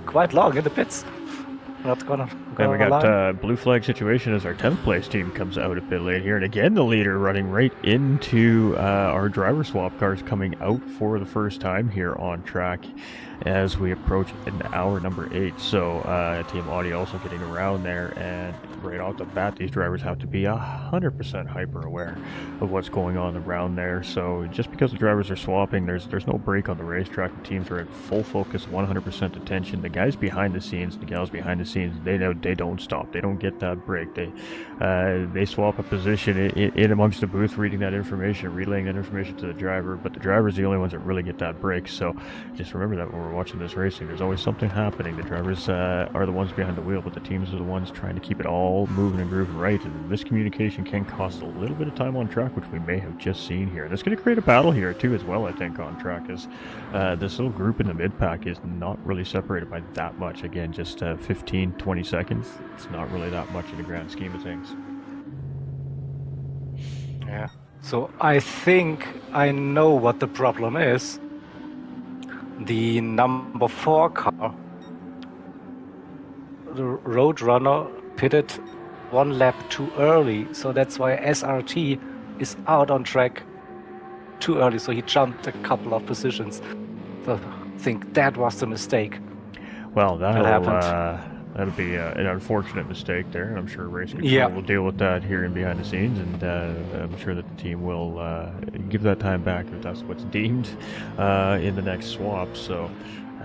quite long in the pits. Not gonna And we got blue flag situation as our 10th place team comes out a bit late here. And again, the leader running right into our driver swap cars coming out for the first time here on track as we approach an hour number 8. So Team Audi also getting around there, and right off the bat, these drivers have to be 100% hyper aware of what's going on around there. So just because the drivers are swapping, there's no break on the racetrack. The teams are at full focus, 100% attention. The guys behind the scenes, the gals behind the scenes, they don't stop. They don't get that break. They swap a position in amongst the booth, reading that information, relaying that information to the driver. But the drivers are the only ones that really get that break. So just remember that when we're watching this racing, there's always something happening. The drivers are the ones behind the wheel, but the teams are the ones trying to keep it all moving and grooving right. And miscommunication can cost a little bit of time on track, which we may have just seen here. And it's going to create a battle here too, as well, I think, on track, as this little group in the mid pack is not really separated by that much. Again, just 15-20 seconds. It's not really that much in the grand scheme of things. Yeah. So I think I know what the problem is. The number 4 car, the Roadrunner, pitted 1 lap too early, so that's why SRT is out on track too early, so he jumped a couple of positions. So I think that was the mistake. Well, that'll That'll be an unfortunate mistake there, and I'm sure race control Yeah. will deal with that here and behind the scenes, and I'm sure that the team will give that time back if that's what's deemed in the next swap. So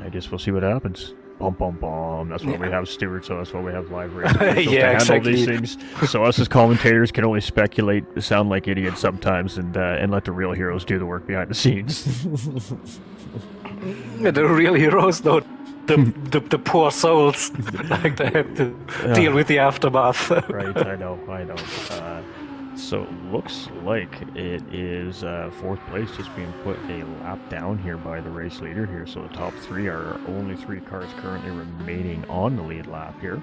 I guess we'll see what happens. Bum, bum, bum. That's why we have stewards, so that's why we have live race officials to Yeah, handle these exactly. things. So us as commentators can only speculate, sound like idiots sometimes, and let the real heroes do the work behind the scenes. The real heroes, though. The poor souls, like they have to deal with the aftermath. Right, I know. So looks like it is fourth place just being put a lap down here by the race leader here. So the top three are only 3 cars currently remaining on the lead lap here.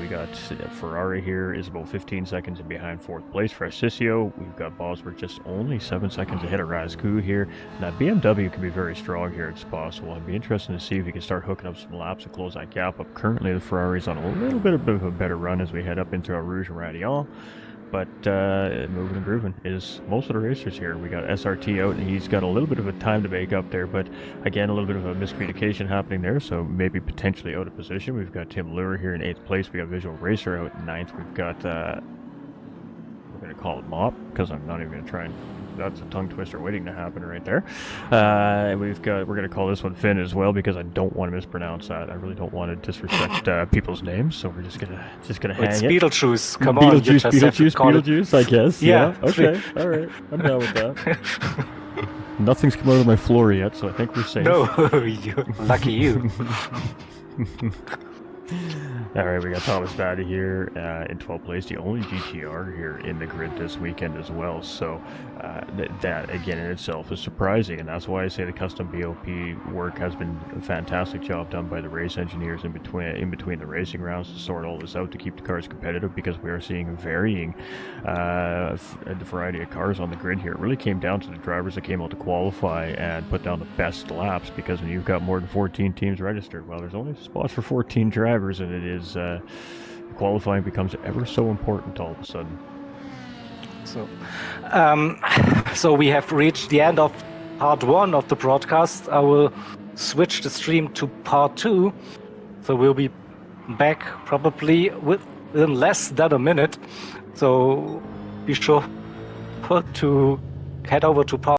We got Ferrari here is about 15 seconds behind fourth place for Assisio. We've got Bosworth just only 7 seconds ahead of Razku here. Now BMW can be very strong here, it's possible. It'd be interesting to see if he can start hooking up some laps to close that gap up. Currently the Ferrari's on a little bit of a better run as we head up into our Rouge and Radion. But moving and grooving is most of the racers here. We got SRT out, and he's got a little bit of a time to make up there, but again, a little bit of a miscommunication happening there, so maybe potentially out of position. We've got Tim Lure here in 8th place. We got Visual Racer out in 9th. We've got, we're going to call it Mop, because I'm not even going to try and, that's a tongue twister waiting to happen right there. We're going to call this one Finn as well, because I don't want to mispronounce that. I really don't want to disrespect people's names, so we're just gonna hang It's it. Beetlejuice. Come on, you just have to call it. Beetlejuice, I guess. Yeah. Okay. All right. I'm down with that. Nothing's come out of my floor yet, so I think we're safe. No, lucky you. All right, we got Thomas Batty here in 12th place, the only GTR here in the grid this weekend as well. So that again in itself is surprising, and that's why I say the custom BOP work has been a fantastic job done by the race engineers in between the racing rounds to sort all this out to keep the cars competitive, because we are seeing varying the variety of cars on the grid here. It really came down to the drivers that came out to qualify and put down the best laps, because when you've got more than 14 teams registered, well, there's only spots for 14 drivers, and it is qualifying becomes ever so important all of a sudden. So we have reached the end of part 1 of the broadcast. I will switch the stream to part 2. So we'll be back probably within less than a minute. So be sure to head over to part